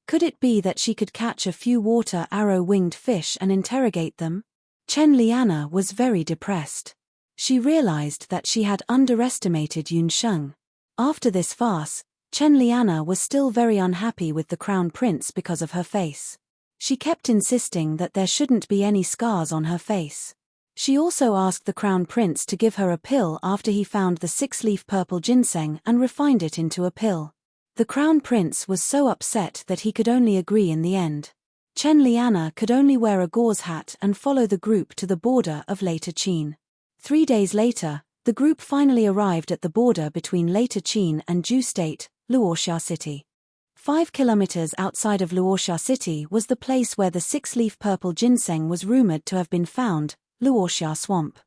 Could it be that she could catch a few water arrow-winged fish and interrogate them? Chen Liana was very depressed. She realized that she had underestimated Yun Sheng. After this farce, Chen Liana was still very unhappy with the crown prince because of her face. She kept insisting that there shouldn't be any scars on her face. She also asked the crown prince to give her a pill after he found the 6-leaf purple ginseng and refined it into a pill. The crown prince was so upset that he could only agree in the end. Chen Liana could only wear a gauze hat and follow the group to the border of Lake Qin. 3 days later, the group finally arrived at the border between Lake Qin and Ju State, Luoxia City. 5 kilometers outside of Luoxia City was the place where the 6-leaf purple ginseng was rumored to have been found, Luoxia Swamp.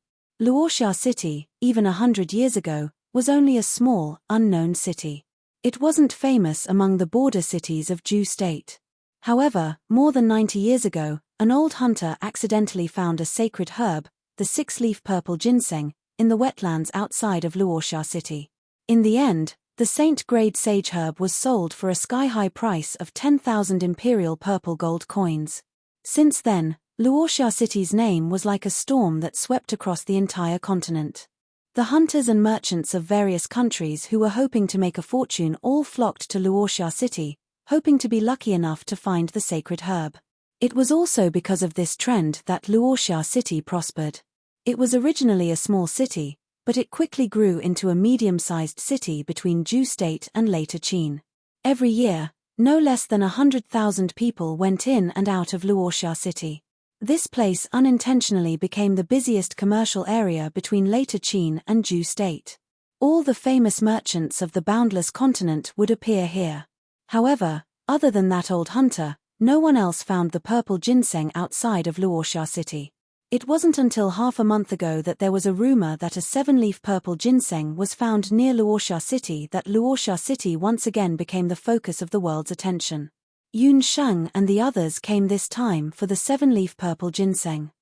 Luoxia City, even 100 years ago, was only a small, unknown city. It wasn't famous among the border cities of Ju State. However, more than 90 years ago, an old hunter accidentally found a sacred herb, the 6-leaf purple ginseng, in the wetlands outside of Luoxia City. In the end, the saint-grade sage herb was sold for a sky-high price of 10,000 imperial purple gold coins. Since then, Luoxia City's name was like a storm that swept across the entire continent. The hunters and merchants of various countries who were hoping to make a fortune all flocked to Luoxia City, hoping to be lucky enough to find the sacred herb. It was also because of this trend that Luoxia City prospered. It was originally a small city, but it quickly grew into a medium-sized city between Ju State and Lake Qin. Every year, no less than 100,000 people went in and out of Luoxia City. This place unintentionally became the busiest commercial area between Lake Qin and Ju State. All the famous merchants of the boundless continent would appear here. However, other than that old hunter, no one else found the purple ginseng outside of Luoxia City. It wasn't until half a month ago that there was a rumor that a 7-leaf purple ginseng was found near Luoxia City that Luoxia City once again became the focus of the world's attention. Yun Sheng and the others came this time for the 7-leaf purple ginseng.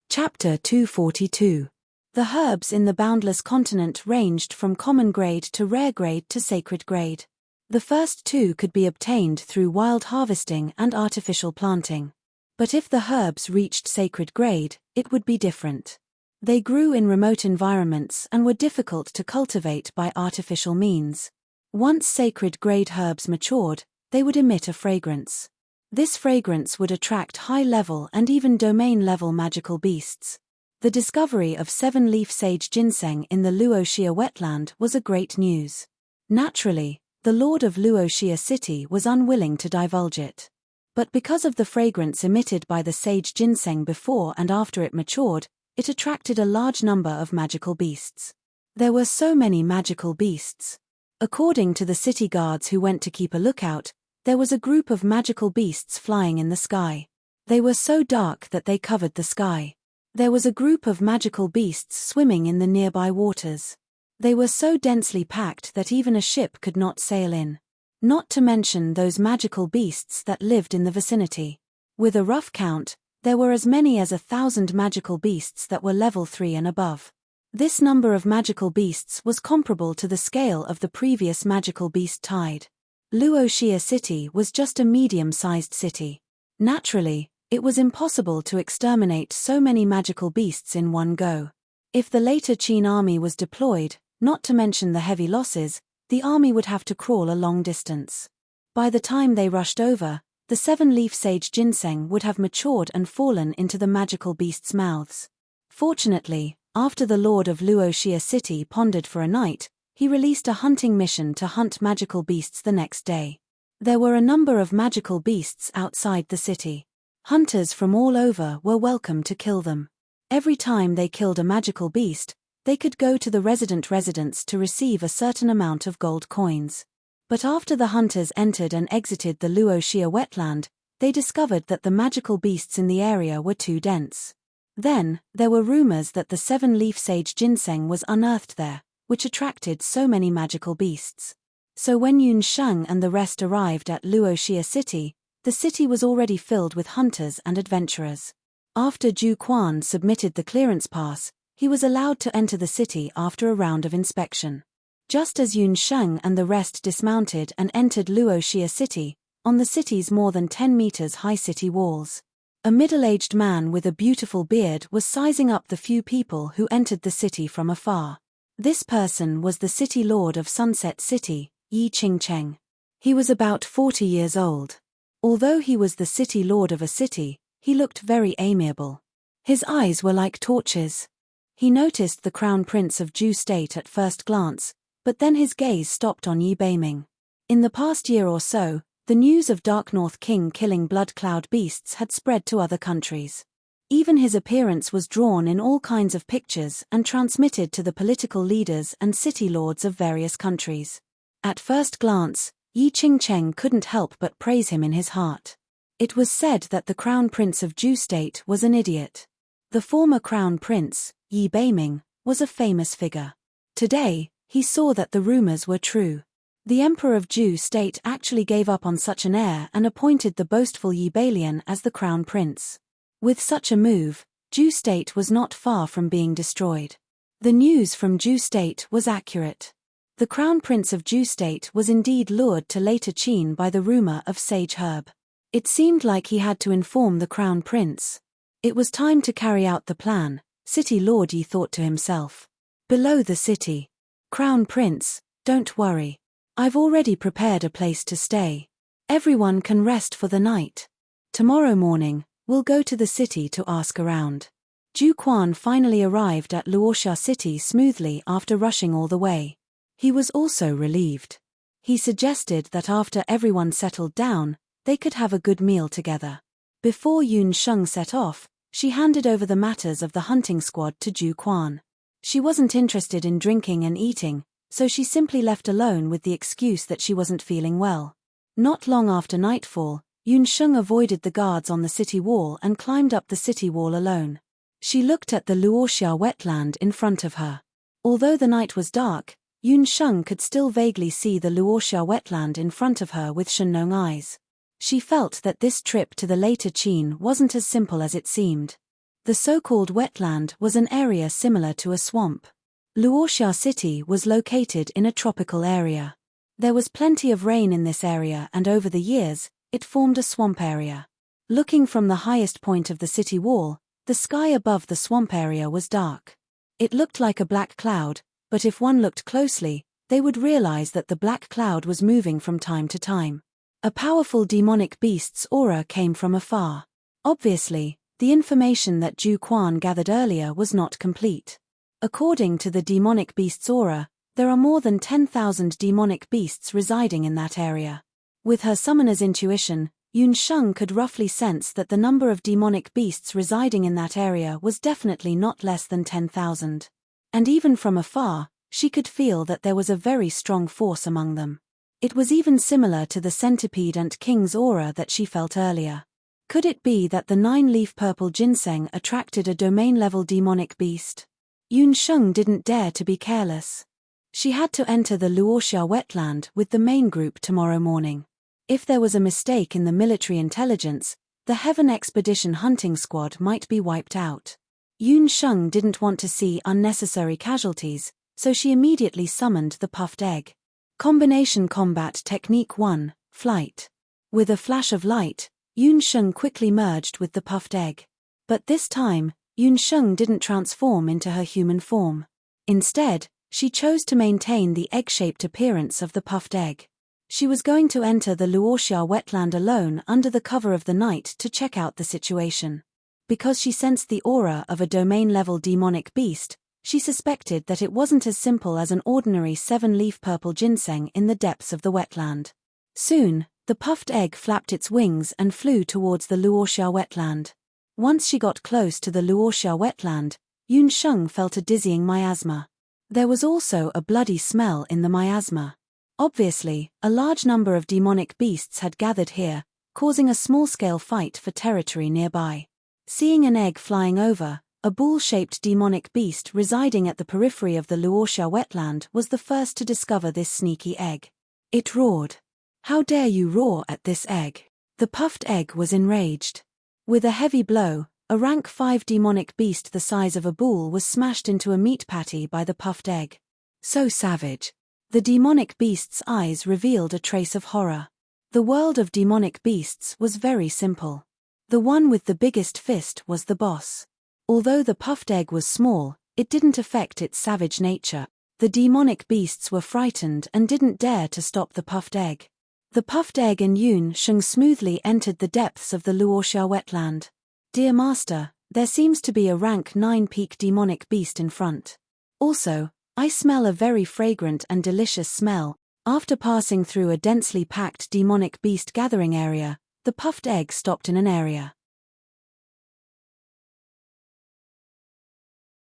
Chapter 242. The herbs in the boundless continent ranged from common grade to rare grade to sacred grade. The first two could be obtained through wild harvesting and artificial planting. But if the herbs reached sacred grade, it would be different. They grew in remote environments and were difficult to cultivate by artificial means. Once sacred grade herbs matured, they would emit a fragrance. This fragrance would attract high-level and even domain-level magical beasts. The discovery of 7-leaf sage ginseng in the Luoxia wetland was a great news. Naturally, the lord of Luoxia City was unwilling to divulge it. But because of the fragrance emitted by the sage ginseng before and after it matured, it attracted a large number of magical beasts. There were so many magical beasts. According to the city guards who went to keep a lookout, there was a group of magical beasts flying in the sky. They were so dark that they covered the sky. There was a group of magical beasts swimming in the nearby waters. They were so densely packed that even a ship could not sail in. Not to mention those magical beasts that lived in the vicinity. With a rough count, there were as many as 1,000 magical beasts that were level 3 and above. This number of magical beasts was comparable to the scale of the previous magical beast tide. Luoxia City was just a medium-sized city. Naturally, it was impossible to exterminate so many magical beasts in one go. If the later Qin army was deployed, not to mention the heavy losses, the army would have to crawl a long distance. By the time they rushed over, the 7-leaf sage ginseng would have matured and fallen into the magical beasts' mouths. Fortunately, after the lord of Luoxia City pondered for a night, he released a hunting mission to hunt magical beasts the next day. There were a number of magical beasts outside the city. Hunters from all over were welcome to kill them. Every time they killed a magical beast, they could go to the residents to receive a certain amount of gold coins. But after the hunters entered and exited the Luoxia wetland, they discovered that the magical beasts in the area were too dense. Then, there were rumors that the 7-leaf sage ginseng was unearthed there, which attracted so many magical beasts. So when Yun Sheng and the rest arrived at Luoxia City, the city was already filled with hunters and adventurers. After Zhu Quan submitted the clearance pass, he was allowed to enter the city after a round of inspection. Just as Yun Sheng and the rest dismounted and entered Luoxia City, on the city's more than 10 meters high city walls, a middle-aged man with a beautiful beard was sizing up the few people who entered the city from afar. This person was the city lord of Sunset City, Yi Qingcheng. He was about 40 years old. Although he was the city lord of a city, he looked very amiable. His eyes were like torches. He noticed the crown prince of Zhu State at first glance, but then his gaze stopped on Yi Beiming. In the past year or so, the news of Dark North King killing blood cloud beasts had spread to other countries. Even his appearance was drawn in all kinds of pictures and transmitted to the political leaders and city lords of various countries. At first glance, Yi Qingcheng couldn't help but praise him in his heart. It was said that the crown prince of Zhu State was an idiot. The former crown prince, Yi Beiming, was a famous figure. Today, he saw that the rumors were true. The emperor of Zhu State actually gave up on such an heir and appointed the boastful Yi Beilian as the crown prince. With such a move, Zhu State was not far from being destroyed. The news from Zhu State was accurate. The crown prince of Zhu State was indeed lured to later Qin by the rumor of sage herb. It seemed like he had to inform the crown prince. It was time to carry out the plan, City Lord Yi thought to himself. Below the city. Crown Prince, don't worry. I've already prepared a place to stay. Everyone can rest for the night. Tomorrow morning, we'll go to the city to ask around. Zhu Quan finally arrived at Luoxia City smoothly after rushing all the way. He was also relieved. He suggested that after everyone settled down, they could have a good meal together. Before Yun Sheng set off, she handed over the matters of the hunting squad to Zhu Quan. She wasn't interested in drinking and eating, so she simply left alone with the excuse that she wasn't feeling well. Not long after nightfall, Yun Sheng avoided the guards on the city wall and climbed up the city wall alone. She looked at the Luoxia wetland in front of her. Although the night was dark, Yun Sheng could still vaguely see the Luoxia wetland in front of her with Shenlong eyes. She felt that this trip to the later Qin wasn't as simple as it seemed. The so-called wetland was an area similar to a swamp. Luoxia City was located in a tropical area. There was plenty of rain in this area and over the years, it formed a swamp area. Looking from the highest point of the city wall, the sky above the swamp area was dark. It looked like a black cloud, but if one looked closely, they would realize that the black cloud was moving from time to time. A powerful demonic beast's aura came from afar. Obviously, the information that Zhu Quan gathered earlier was not complete. According to the demonic beast's aura, there are more than 10,000 demonic beasts residing in that area. With her summoner's intuition, Yun Sheng could roughly sense that the number of demonic beasts residing in that area was definitely not less than 10,000. And even from afar, she could feel that there was a very strong force among them. It was even similar to the centipede ant king's aura that she felt earlier. Could it be that the 9-leaf purple ginseng attracted a domain-level demonic beast? Yun Sheng didn't dare to be careless. She had to enter the Luoxia wetland with the main group tomorrow morning. If there was a mistake in the military intelligence, the Heaven Expedition hunting squad might be wiped out. Yun Sheng didn't want to see unnecessary casualties, so she immediately summoned the puffed egg. Combination Combat Technique 1, Flight. With a flash of light, Yun Sheng quickly merged with the puffed egg. But this time, Yun Sheng didn't transform into her human form. Instead, she chose to maintain the egg-shaped appearance of the puffed egg. She was going to enter the Luoxia wetland alone under the cover of the night to check out the situation. Because she sensed the aura of a domain-level demonic beast, she suspected that it wasn't as simple as an ordinary 7-leaf purple ginseng in the depths of the wetland. Soon, the puffed egg flapped its wings and flew towards the Luoxia wetland. Once she got close to the Luoxia wetland, Yun Sheng felt a dizzying miasma. There was also a bloody smell in the miasma. Obviously, a large number of demonic beasts had gathered here, causing a small-scale fight for territory nearby. Seeing an egg flying over, a bull-shaped demonic beast residing at the periphery of the Luoxia wetland was the first to discover this sneaky egg. It roared. "How dare you roar at this egg?" The puffed egg was enraged. With a heavy blow, a rank 5 demonic beast the size of a bull was smashed into a meat patty by the puffed egg. So savage. The demonic beast's eyes revealed a trace of horror. The world of demonic beasts was very simple. The one with the biggest fist was the boss. Although the puffed egg was small, it didn't affect its savage nature. The demonic beasts were frightened and didn't dare to stop the puffed egg. The puffed egg and Yun Sheng smoothly entered the depths of the Luoxia wetland. "Dear Master, there seems to be a rank 9 peak demonic beast in front. Also, I smell a very fragrant and delicious smell." After passing through a densely packed demonic beast gathering area, the puffed egg stopped in an area.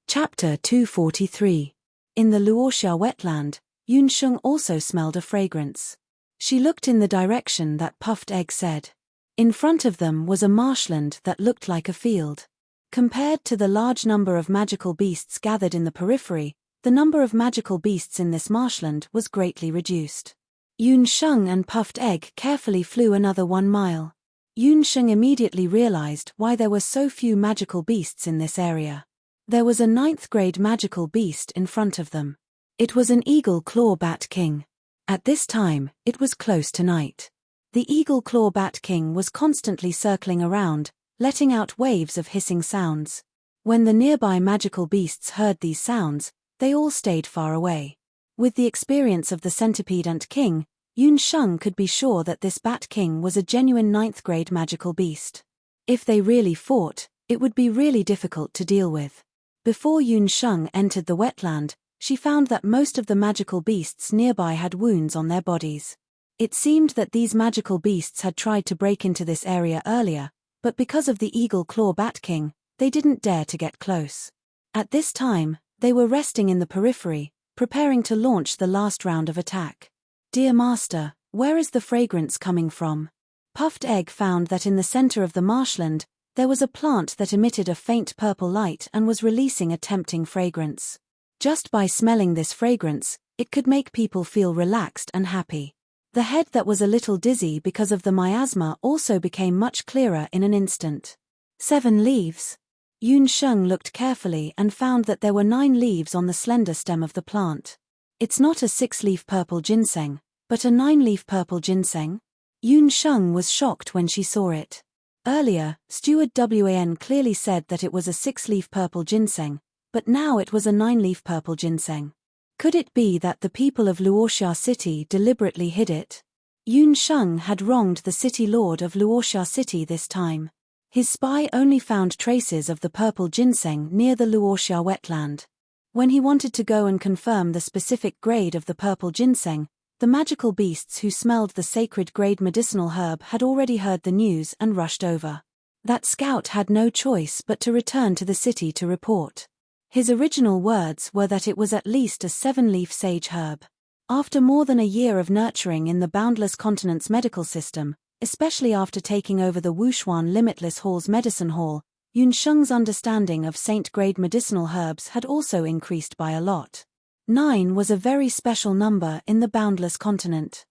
Chapter 243. In the Luoxia wetland, Yun Sheng also smelled a fragrance. She looked in the direction that puffed egg said. In front of them was a marshland that looked like a field. Compared to the large number of magical beasts gathered in the periphery, the number of magical beasts in this marshland was greatly reduced. Yun Sheng and puffed egg carefully flew another 1 mile. Yun Sheng immediately realized why there were so few magical beasts in this area. There was a 9th-grade magical beast in front of them. It was an eagle claw bat king. At this time, it was close to night. The eagle claw bat king was constantly circling around, letting out waves of hissing sounds. When the nearby magical beasts heard these sounds, they all stayed far away. With the experience of the centipede ant king, Yun Sheng could be sure that this bat king was a genuine 9th-grade magical beast. If they really fought, it would be really difficult to deal with. Before Yun Sheng entered the wetland, she found that most of the magical beasts nearby had wounds on their bodies. It seemed that these magical beasts had tried to break into this area earlier, but because of the eagle claw bat king, they didn't dare to get close. At this time, they were resting in the periphery, preparing to launch the last round of attack. "Dear Master, where is the fragrance coming from?" Puffed egg found that in the center of the marshland, there was a plant that emitted a faint purple light and was releasing a tempting fragrance. Just by smelling this fragrance, it could make people feel relaxed and happy. The head that was a little dizzy because of the miasma also became much clearer in an instant. 7 leaves. Yun Sheng looked carefully and found that there were 9 leaves on the slender stem of the plant. It's not a 6-leaf purple ginseng, but a 9-leaf purple ginseng? Yun Sheng was shocked when she saw it. Earlier, Steward Wan clearly said that it was a 6-leaf purple ginseng, but now it was a 9-leaf purple ginseng. Could it be that the people of Luoxia City deliberately hid it? Yun Sheng had wronged the city lord of Luoxia City this time. His spy only found traces of the purple ginseng near the Luoxia wetland. When he wanted to go and confirm the specific grade of the purple ginseng, the magical beasts who smelled the sacred grade medicinal herb had already heard the news and rushed over. That scout had no choice but to return to the city to report. His original words were that it was at least a 7-leaf sage herb. After more than a year of nurturing in the Boundless Continent's medical system, especially after taking over the Wushuan Limitless Hall's medicine hall, Yun Sheng's understanding of saint-grade medicinal herbs had also increased by a lot. 9 was a very special number in the Boundless Continent.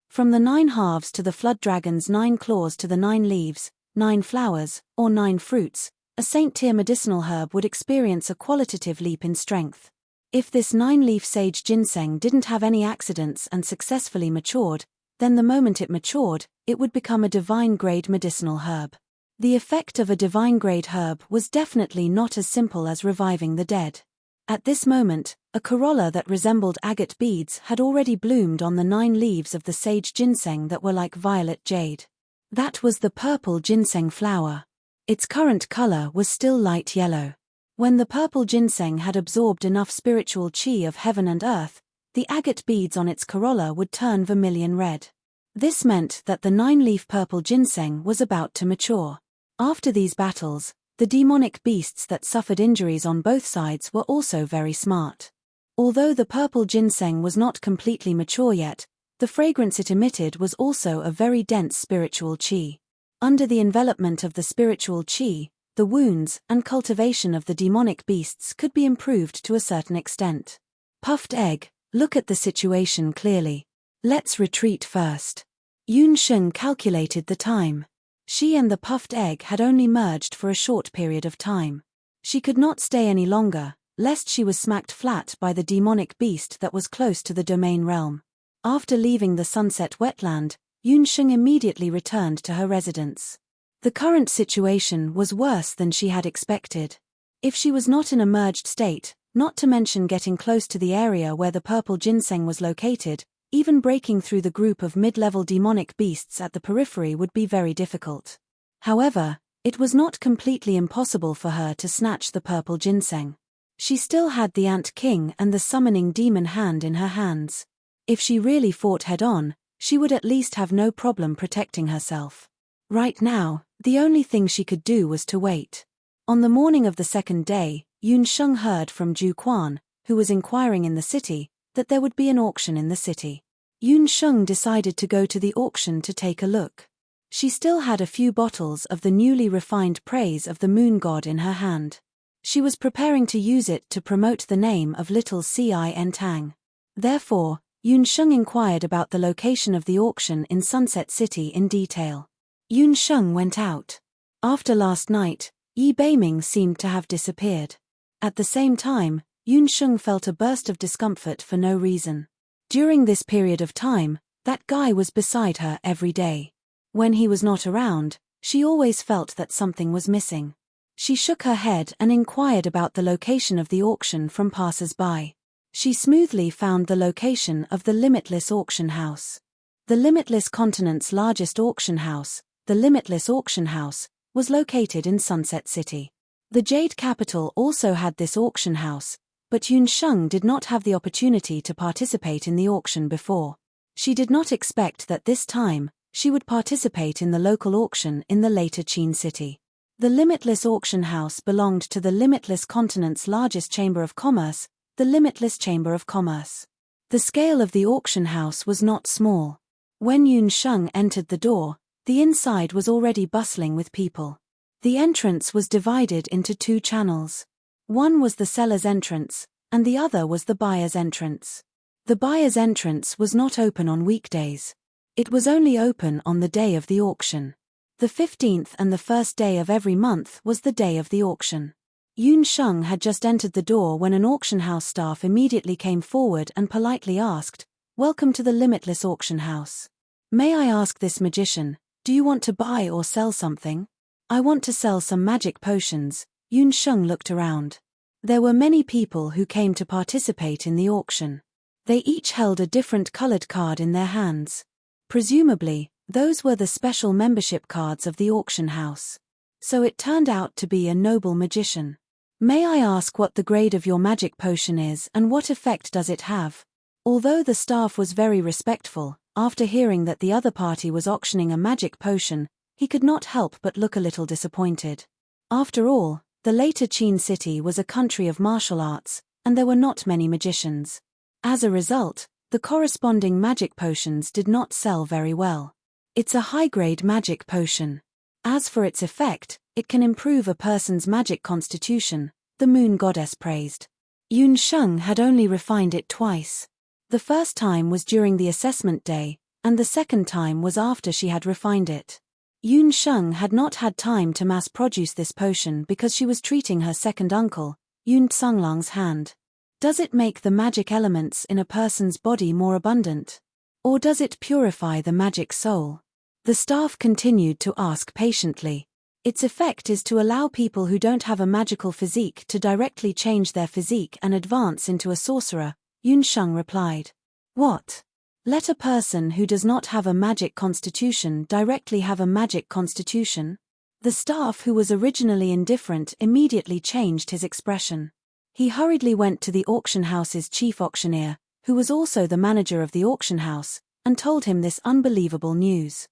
From the 9 halves to the flood dragon's 9 claws to the 9 leaves, 9 flowers, or 9 fruits, a saint-tier medicinal herb would experience a qualitative leap in strength. If this 9-leaf sage ginseng didn't have any accidents and successfully matured, then the moment it matured, it would become a divine-grade medicinal herb. The effect of a divine-grade herb was definitely not as simple as reviving the dead. At this moment, a corolla that resembled agate beads had already bloomed on the 9 leaves of the sage ginseng that were like violet jade. That was the purple ginseng flower. Its current color was still light yellow. When the purple ginseng had absorbed enough spiritual chi of heaven and earth, the agate beads on its corolla would turn vermilion red. This meant that the 9-leaf purple ginseng was about to mature. After these battles, the demonic beasts that suffered injuries on both sides were also very smart. Although the purple ginseng was not completely mature yet, the fragrance it emitted was also a very dense spiritual chi. Under the envelopment of the spiritual chi, the wounds and cultivation of the demonic beasts could be improved to a certain extent. Puffed egg, look at the situation clearly. Let's retreat first. Yun Sheng calculated the time. She and the puffed egg had only merged for a short period of time. She could not stay any longer, lest she was smacked flat by the demonic beast that was close to the domain realm. After leaving the sunset wetland, Yun Sheng immediately returned to her residence. The current situation was worse than she had expected. If she was not in a merged state, not to mention getting close to the area where the purple ginseng was located, even breaking through the group of mid-level demonic beasts at the periphery would be very difficult. However, it was not completely impossible for her to snatch the purple ginseng. She still had the Ant King and the summoning demon hand in her hands. If she really fought head-on, she would at least have no problem protecting herself. Right now, the only thing she could do was to wait. On the morning of the second day, Yun Sheng heard from Ju Quan, who was inquiring in the city, that there would be an auction in the city. Yun Sheng decided to go to the auction to take a look. She still had a few bottles of the newly refined praise of the moon god in her hand. She was preparing to use it to promote the name of little Enchanting. Therefore, Yun Sheng inquired about the location of the auction in Sunset City in detail. Yun Sheng went out. After last night, Yi Beiming seemed to have disappeared. At the same time, Yun Sheng felt a burst of discomfort for no reason. During this period of time, that guy was beside her every day. When he was not around, she always felt that something was missing. She shook her head and inquired about the location of the auction from passers-by. She smoothly found the location of the Limitless Auction House. The Limitless Continent's largest auction house, the Limitless Auction House, was located in Sunset City. The Jade Capital also had this auction house, but Yun Sheng did not have the opportunity to participate in the auction before. She did not expect that this time, she would participate in the local auction in the later Qin city. The Limitless Auction House belonged to the Limitless Continent's largest chamber of commerce, the Limitless Chamber of Commerce. The scale of the auction house was not small. When Yun Sheng entered the door, the inside was already bustling with people. The entrance was divided into 2 channels. One was the seller's entrance, and the other was the buyer's entrance. The buyer's entrance was not open on weekdays. It was only open on the day of the auction. The 15th and the first day of every month was the day of the auction. Yun Sheng had just entered the door when an auction house staff immediately came forward and politely asked, "Welcome to the Limitless Auction House. May I ask this magician, do you want to buy or sell something?" "I want to sell some magic potions." Yun Sheng looked around. There were many people who came to participate in the auction. They each held a different colored card in their hands. Presumably, those were the special membership cards of the auction house. So it turned out to be a noble magician. "May I ask what the grade of your magic potion is and what effect does it have?" Although the staff was very respectful, after hearing that the other party was auctioning a magic potion, he could not help but look a little disappointed. After all, the later Qin city was a country of martial arts, and there were not many magicians. As a result, the corresponding magic potions did not sell very well. It's a high-grade magic potion. As for its effect, it can improve a person's magic constitution, the moon goddess praised. Yun Sheng had only refined it twice. The first time was during the assessment day, and the second time was after she had refined it. Yun Sheng had not had time to mass-produce this potion because she was treating her second uncle, Yun Tsunglang's hand. Does it make the magic elements in a person's body more abundant? Or does it purify the magic soul? The staff continued to ask patiently. Its effect is to allow people who don't have a magical physique to directly change their physique and advance into a sorcerer, Yunsheng replied. What? Let a person who does not have a magic constitution directly have a magic constitution? The staff, who was originally indifferent, immediately changed his expression. He hurriedly went to the auction house's chief auctioneer, who was also the manager of the auction house, and told him this unbelievable news.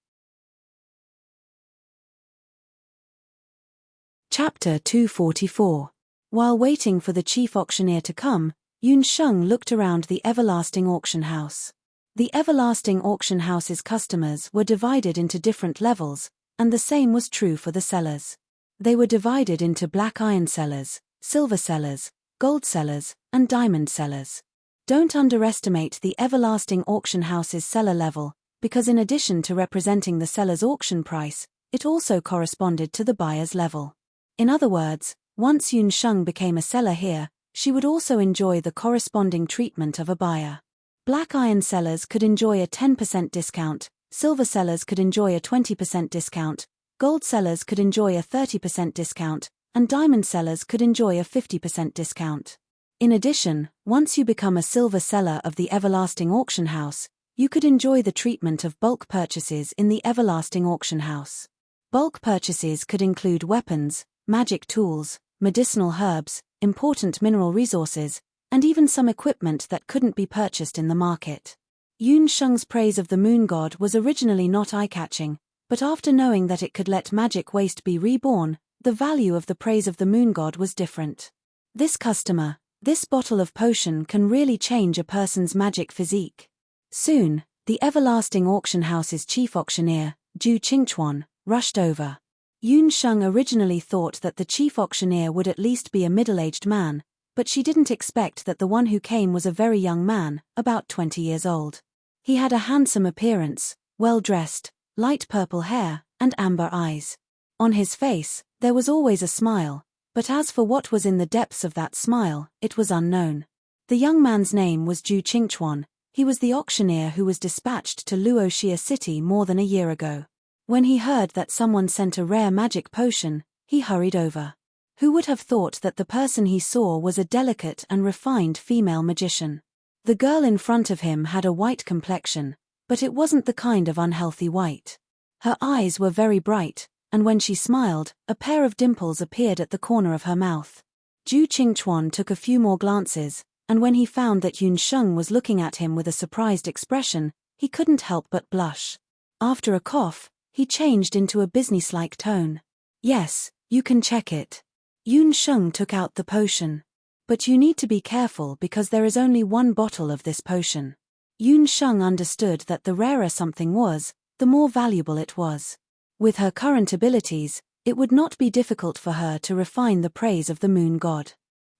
Chapter 244. While waiting for the chief auctioneer to come, Yunsheng looked around the everlasting auction house. The everlasting auction house's customers were divided into different levels, and the same was true for the sellers. They were divided into black iron sellers, silver sellers, gold sellers, and diamond sellers. Don't underestimate the everlasting auction house's seller level, because in addition to representing the seller's auction price, it also corresponded to the buyer's level. In other words, once Yunsheng became a seller here, she would also enjoy the corresponding treatment of a buyer. Black iron sellers could enjoy a 10% discount, silver sellers could enjoy a 20% discount, gold sellers could enjoy a 30% discount, and diamond sellers could enjoy a 50% discount. In addition, once you become a silver seller of the everlasting auction house, you could enjoy the treatment of bulk purchases in the everlasting auction house. Bulk purchases could include weapons, magic tools, medicinal herbs, important mineral resources, and even some equipment that couldn't be purchased in the market. Yunsheng's praise of the moon god was originally not eye-catching, but after knowing that it could let magic waste be reborn, the value of the praise of the moon god was different. This customer, this bottle of potion can really change a person's magic physique. Soon, the everlasting auction house's chief auctioneer, Zhu Qingchuan, rushed over. Yunsheng originally thought that the chief auctioneer would at least be a middle-aged man, but she didn't expect that the one who came was a very young man, about 20 years old. He had a handsome appearance, well-dressed, light purple hair, and amber eyes. On his face, there was always a smile, but as for what was in the depths of that smile, it was unknown. The young man's name was Zhu Qingchuan. He was the auctioneer who was dispatched to Luoxia City more than a year ago. When he heard that someone sent a rare magic potion, he hurried over. Who would have thought that the person he saw was a delicate and refined female magician? The girl in front of him had a white complexion, but it wasn't the kind of unhealthy white. Her eyes were very bright, and when she smiled, a pair of dimples appeared at the corner of her mouth. Zhu Qingchuan took a few more glances, and when he found that Yunsheng was looking at him with a surprised expression, he couldn't help but blush. After a cough, he changed into a businesslike tone. Yes, you can check it. Yunsheng took out the potion. But you need to be careful because there is only one bottle of this potion. Yunsheng understood that the rarer something was, the more valuable it was. With her current abilities, it would not be difficult for her to refine the praise of the moon god.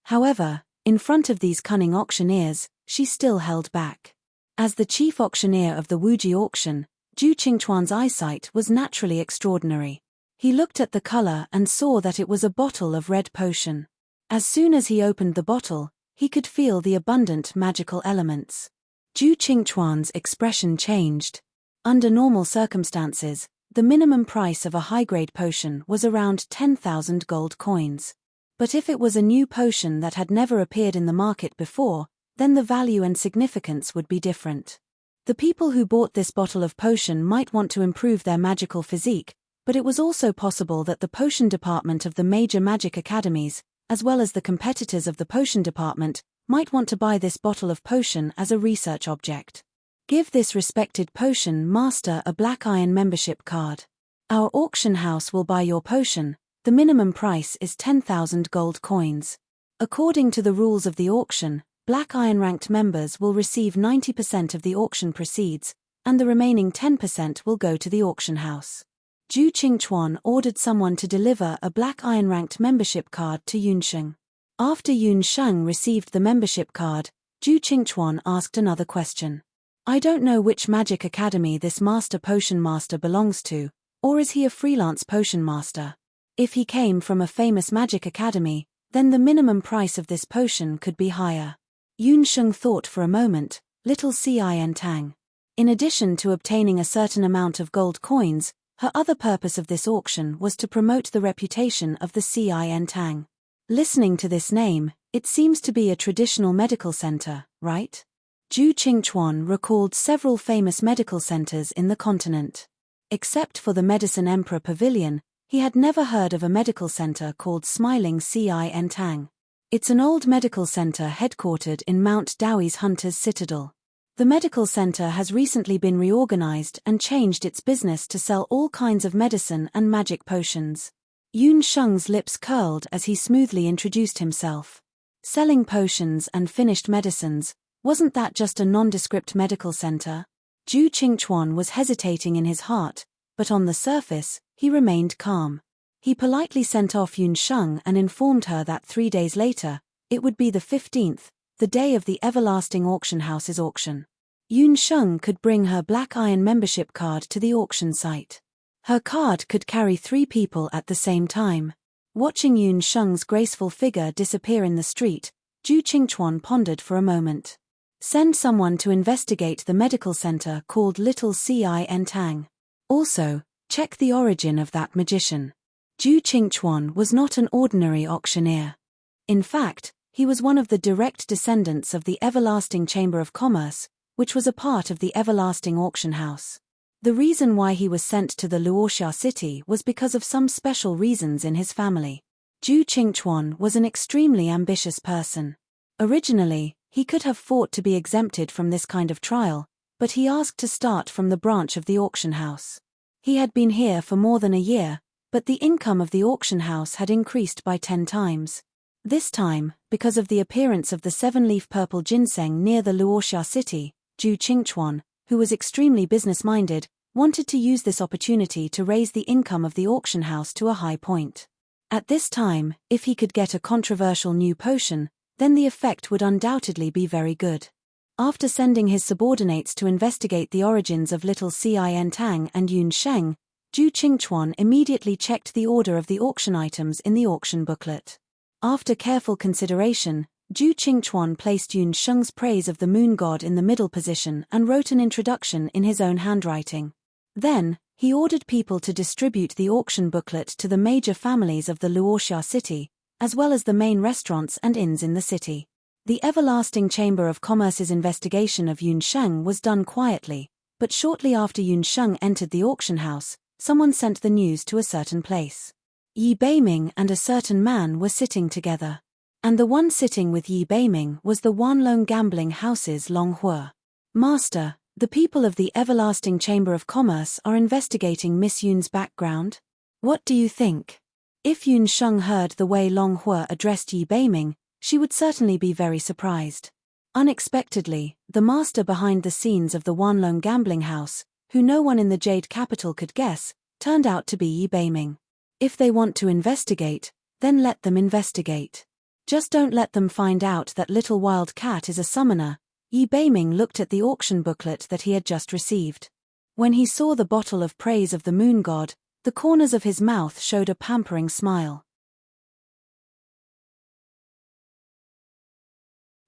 However, in front of these cunning auctioneers, she still held back. As the chief auctioneer of the Wuji auction, Zhu Qingchuan's eyesight was naturally extraordinary. He looked at the color and saw that it was a bottle of red potion. As soon as he opened the bottle, he could feel the abundant magical elements. Zhu Qingchuan's expression changed. Under normal circumstances, the minimum price of a high-grade potion was around 10,000 gold coins. But if it was a new potion that had never appeared in the market before, then the value and significance would be different. The people who bought this bottle of potion might want to improve their magical physique, but it was also possible that the potion department of the major magic academies, as well as the competitors of the potion department, might want to buy this bottle of potion as a research object. Give this respected potion master a black iron membership card. Our auction house will buy your potion. The minimum price is 10,000 gold coins. According to the rules of the auction, black iron ranked members will receive 90% of the auction proceeds, and the remaining 10% will go to the auction house. Zhu Qingchuan ordered someone to deliver a black iron ranked membership card to Yunsheng. After Yunsheng received the membership card, Zhu Qingchuan asked another question. I don't know which magic academy this master potion master belongs to, or is he a freelance potion master? If he came from a famous magic academy, then the minimum price of this potion could be higher. Yunsheng thought for a moment, little Enchanting. In addition to obtaining a certain amount of gold coins, Her other purpose of this auction was to promote the reputation of the Enchanting. Listening to this name, it seems to be a traditional medical center, right? Zhu Qingchuan recalled several famous medical centers in the continent. Except for the Medicine Emperor Pavilion, he had never heard of a medical center called Smiling Enchanting. It's an old medical center headquartered in Mount Dowie's Hunter's Citadel. The medical center has recently been reorganized and changed its business to sell all kinds of medicine and magic potions. Yun Sheng's lips curled as he smoothly introduced himself. Selling potions and finished medicines, wasn't that just a nondescript medical center? Zhu Qingchuan was hesitating in his heart, but on the surface, he remained calm. He politely sent off Yun Sheng and informed her that 3 days later, it would be the 15th, the day of the Everlasting Auction House's auction. Yun Sheng could bring her Black Iron membership card to the auction site. Her card could carry 3 people at the same time. Watching Yun Sheng's graceful figure disappear in the street, Zhu Qingchuan pondered for a moment. Send someone to investigate the medical center called Little Enchanting. Also, check the origin of that magician. Zhu Qingchuan was not an ordinary auctioneer. In fact, he was one of the direct descendants of the Everlasting Chamber of Commerce, which was a part of the Everlasting Auction House. The reason why he was sent to the Luoxia city was because of some special reasons in his family. Zhu Qingchuan was an extremely ambitious person. Originally, he could have fought to be exempted from this kind of trial, but he asked to start from the branch of the auction house. He had been here for more than a year, but the income of the auction house had increased by 10 times. This time, because of the appearance of the 7-leaf purple ginseng near the Luoxia city, Zhu Qingchuan, who was extremely business-minded, wanted to use this opportunity to raise the income of the auction house to a high point. At this time, if he could get a controversial new potion, then the effect would undoubtedly be very good. After sending his subordinates to investigate the origins of Little Enchanting and Yun Sheng, Zhu Qingchuan immediately checked the order of the auction items in the auction booklet. After careful consideration, Zhu Qingchuan placed Yun Sheng's praise of the moon god in the middle position and wrote an introduction in his own handwriting. Then, he ordered people to distribute the auction booklet to the major families of the Luoxia city, as well as the main restaurants and inns in the city. The Everlasting Chamber of Commerce's investigation of Yun Sheng was done quietly, but shortly after Yun Sheng entered the auction house, someone sent the news to a certain place. Yi Beiming and a certain man were sitting together. And the one sitting with Yi Beiming was the Wanlong Gambling House's Long Hua. Master, the people of the Everlasting Chamber of Commerce are investigating Miss Yun's background. What do you think? If Yun Sheng heard the way Long Hua addressed Yi Beiming, she would certainly be very surprised. Unexpectedly, the master behind the scenes of the Wanlong Gambling House, who no one in the Jade Capital could guess, turned out to be Yi Beiming. If they want to investigate, then let them investigate. Just don't let them find out that Little Wild Cat is a summoner. Yi Beiming looked at the auction booklet that he had just received. When he saw the bottle of praise of the moon god, the corners of his mouth showed a pampering smile.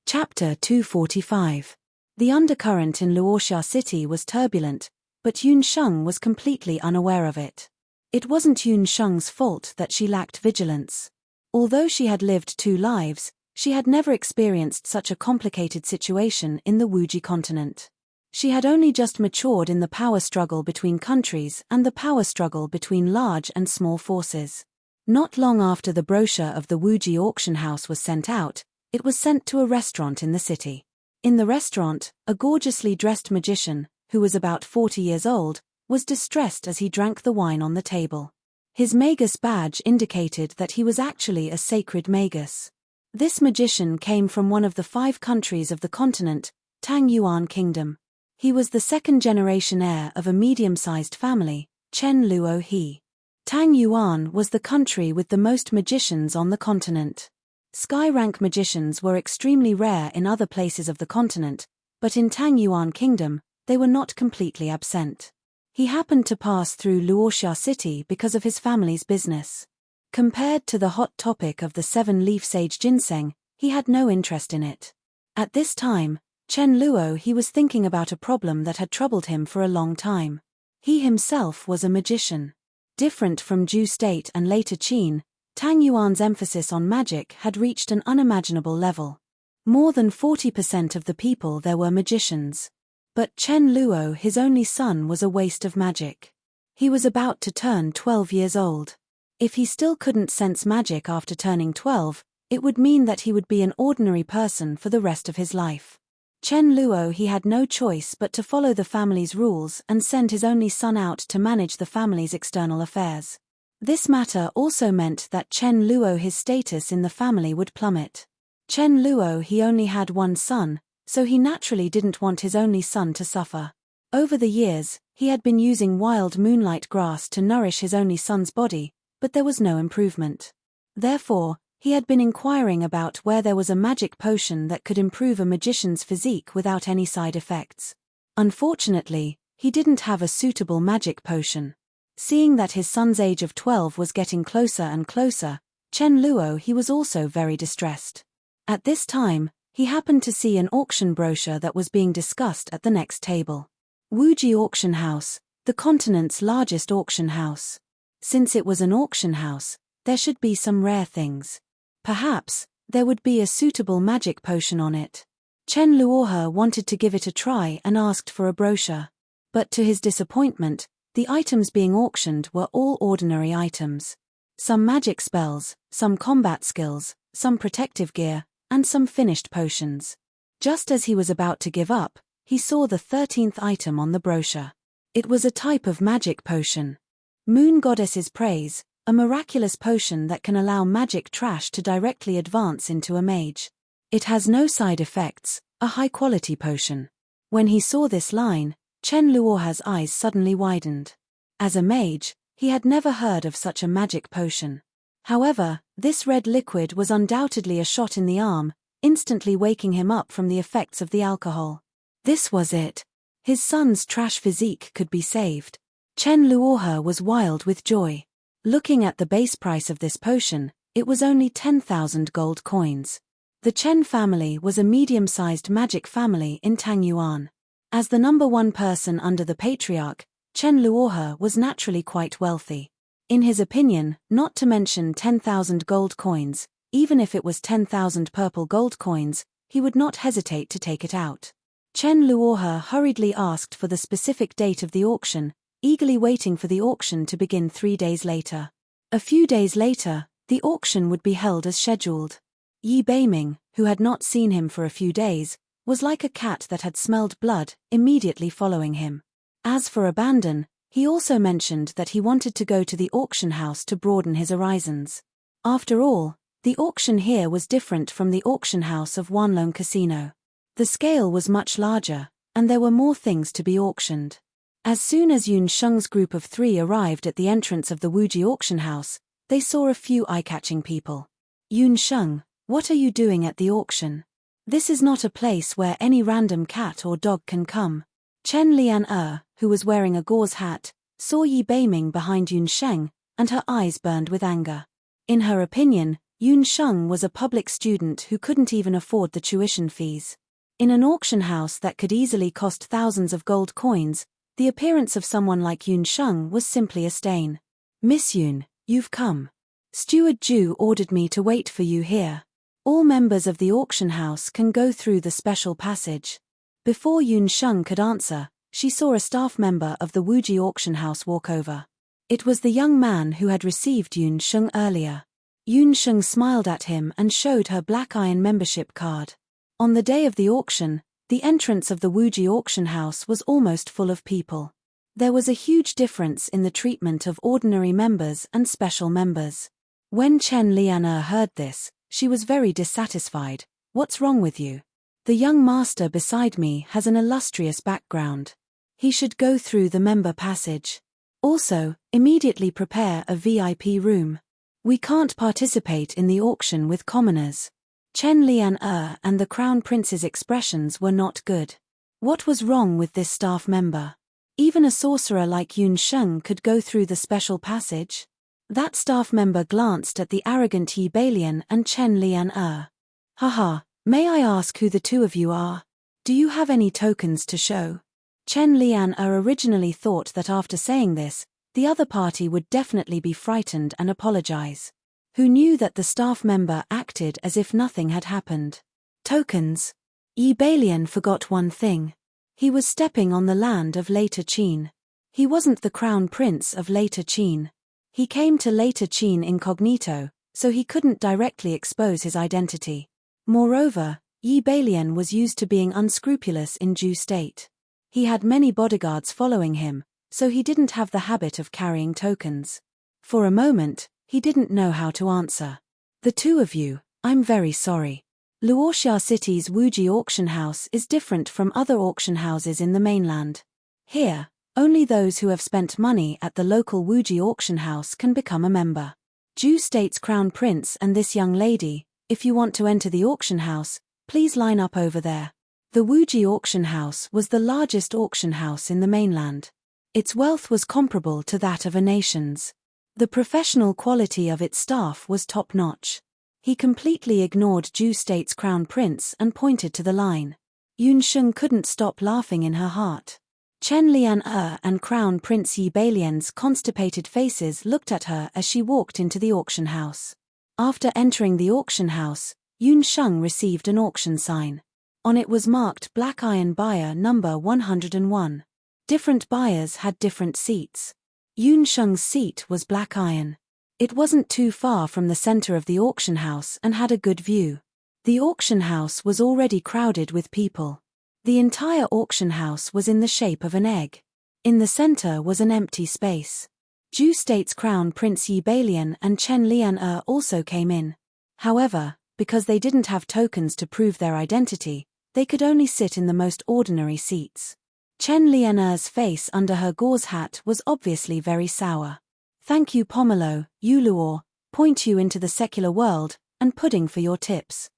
Chapter 245. The undercurrent in Luoxia city was turbulent, but Yun Sheng was completely unaware of it. It wasn't Yun Sheng's fault that she lacked vigilance. Although she had lived 2 lives, she had never experienced such a complicated situation in the Wuji continent. She had only just matured in the power struggle between countries and the power struggle between large and small forces. Not long after the brochure of the Wuji auction house was sent out, it was sent to a restaurant in the city. In the restaurant, a gorgeously dressed magician, who was about 40 years old, was distressed as he drank the wine on the table. His magus badge indicated that he was actually a sacred magus. This magician came from one of the 5 countries of the continent, Tang Yuan Kingdom. He was the 2nd-generation heir of a medium-sized family, Chen Luo He. Tang Yuan was the country with the most magicians on the continent. Sky-rank magicians were extremely rare in other places of the continent, but in Tang Yuan Kingdom, they were not completely absent. He happened to pass through Luoxia city because of his family's business. Compared to the hot topic of the 7-leaf sage ginseng, he had no interest in it. At this time, Chen Luo he was thinking about a problem that had troubled him for a long time. He himself was a magician. Different from Ju State and later Qin, Tang Yuan's emphasis on magic had reached an unimaginable level. More than 40% of the people there were magicians. But Chen Luo, his only son, was a waste of magic. He was about to turn 12 years old. If he still couldn't sense magic after turning 12, it would mean that he would be an ordinary person for the rest of his life. Chen Luo, he had no choice but to follow the family's rules and send his only son out to manage the family's external affairs. This matter also meant that Chen Luo, his status in the family would plummet. Chen Luo, he only had one son, so he naturally didn't want his only son to suffer. Over the years, he had been using wild moonlight grass to nourish his only son's body, but there was no improvement. Therefore, he had been inquiring about where there was a magic potion that could improve a magician's physique without any side effects. Unfortunately, he didn't have a suitable magic potion. Seeing that his son's age of 12 was getting closer and closer, Chen Luo, he was also very distressed. At this time, he happened to see an auction brochure that was being discussed at the next table. Wuji Auction House, the continent's largest auction house. Since it was an auction house, there should be some rare things. Perhaps, there would be a suitable magic potion on it. Chen Luohe wanted to give it a try and asked for a brochure. But to his disappointment, the items being auctioned were all ordinary items. Some magic spells, some combat skills, some protective gear, and some finished potions. Just as he was about to give up, he saw the 13th item on the brochure. It was a type of magic potion. Moon Goddess's Praise, a miraculous potion that can allow magic trash to directly advance into a mage. It has no side effects, a high-quality potion. When he saw this line, Chen Luohe's eyes suddenly widened. As a mage, he had never heard of such a magic potion. However, this red liquid was undoubtedly a shot in the arm, instantly waking him up from the effects of the alcohol. This was it. His son's trash physique could be saved. Chen Luohe was wild with joy. Looking at the base price of this potion, it was only 10,000 gold coins. The Chen family was a medium-sized magic family in Tangyuan. As the number one person under the patriarch, Chen Luohe was naturally quite wealthy. In his opinion, not to mention 10,000 gold coins, even if it was 10,000 purple gold coins, he would not hesitate to take it out. Chen Luohe hurriedly asked for the specific date of the auction, eagerly waiting for the auction to begin 3 days later. A few days later, the auction would be held as scheduled. Yi Beiming, who had not seen him for a few days, was like a cat that had smelled blood, immediately following him. As for Abandon, he also mentioned that he wanted to go to the auction house to broaden his horizons. After all, the auction here was different from the auction house of Wanlong Casino. The scale was much larger, and there were more things to be auctioned. As soon as Yun Sheng's group of 3 arrived at the entrance of the Wuji auction house, they saw a few eye-catching people. Yun Sheng, what are you doing at the auction? This is not a place where any random cat or dog can come. Chen Lian who was wearing a gauze hat, saw Yi Beiming behind Yun Sheng, and her eyes burned with anger. In her opinion, Yun Sheng was a public student who couldn't even afford the tuition fees. In an auction house that could easily cost thousands of gold coins, the appearance of someone like Yun Sheng was simply a stain. Miss Yun, you've come. Steward Ju ordered me to wait for you here. All members of the auction house can go through the special passage. Before Yun Sheng could answer, she saw a staff member of the Wuji auction house walk over. It was the young man who had received Yun Sheng earlier. Yun Sheng smiled at him and showed her Black Iron membership card. On the day of the auction, the entrance of the Wuji auction house was almost full of people. There was a huge difference in the treatment of ordinary members and special members. When Chen Lianer heard this, she was very dissatisfied. What's wrong with you? The young master beside me has an illustrious background. He should go through the member passage. Also, immediately prepare a VIP room. We can't participate in the auction with commoners. Chen Lianer and the Crown Prince's expressions were not good. What was wrong with this staff member? Even a sorcerer like Yun Sheng could go through the special passage? That staff member glanced at the arrogant Yi Beilian and Chen Lianer. Haha, may I ask who the two of you are? Do you have any tokens to show? Chen Lian-er originally thought that after saying this, the other party would definitely be frightened and apologize. Who knew that the staff member acted as if nothing had happened? Tokens. Yi Balian forgot one thing. He was stepping on the land of Later Qin. He wasn't the crown prince of Later Qin. He came to Later Qin incognito, so he couldn't directly expose his identity. Moreover, Yi Balian was used to being unscrupulous in Ju state. He had many bodyguards following him, so he didn't have the habit of carrying tokens. For a moment, he didn't know how to answer. The two of you, I'm very sorry. Luoxia City's Wuji auction house is different from other auction houses in the mainland. Here, only those who have spent money at the local Wuji auction house can become a member. Ju State's Crown Prince and this young lady, if you want to enter the auction house, please line up over there. The Wuji auction house was the largest auction house in the mainland. Its wealth was comparable to that of a nation's. The professional quality of its staff was top-notch. He completely ignored Ju State's Crown Prince and pointed to the line. Yun Sheng couldn't stop laughing in her heart. Chen Lian-er and Crown Prince Yi Balian's constipated faces looked at her as she walked into the auction house. After entering the auction house, Yun Sheng received an auction sign. On it was marked Black Iron Buyer number 101. Different buyers had different seats. Yun Sheng's seat was Black Iron. It wasn't too far from the center of the auction house and had a good view. The auction house was already crowded with people. The entire auction house was in the shape of an egg. In the center was an empty space. Ju State's Crown Prince Yi Balian and Chen Lian-er also came in. However, because they didn't have tokens to prove their identity, they could only sit in the most ordinary seats. Chen Lian-er's face under her gauze hat was obviously very sour. Thank you Pomelo, you Luo, point you into the secular world, and pudding for your tips.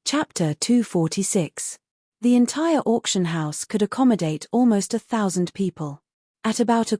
Chapter 246. The entire auction house could accommodate almost 1,000 people. At about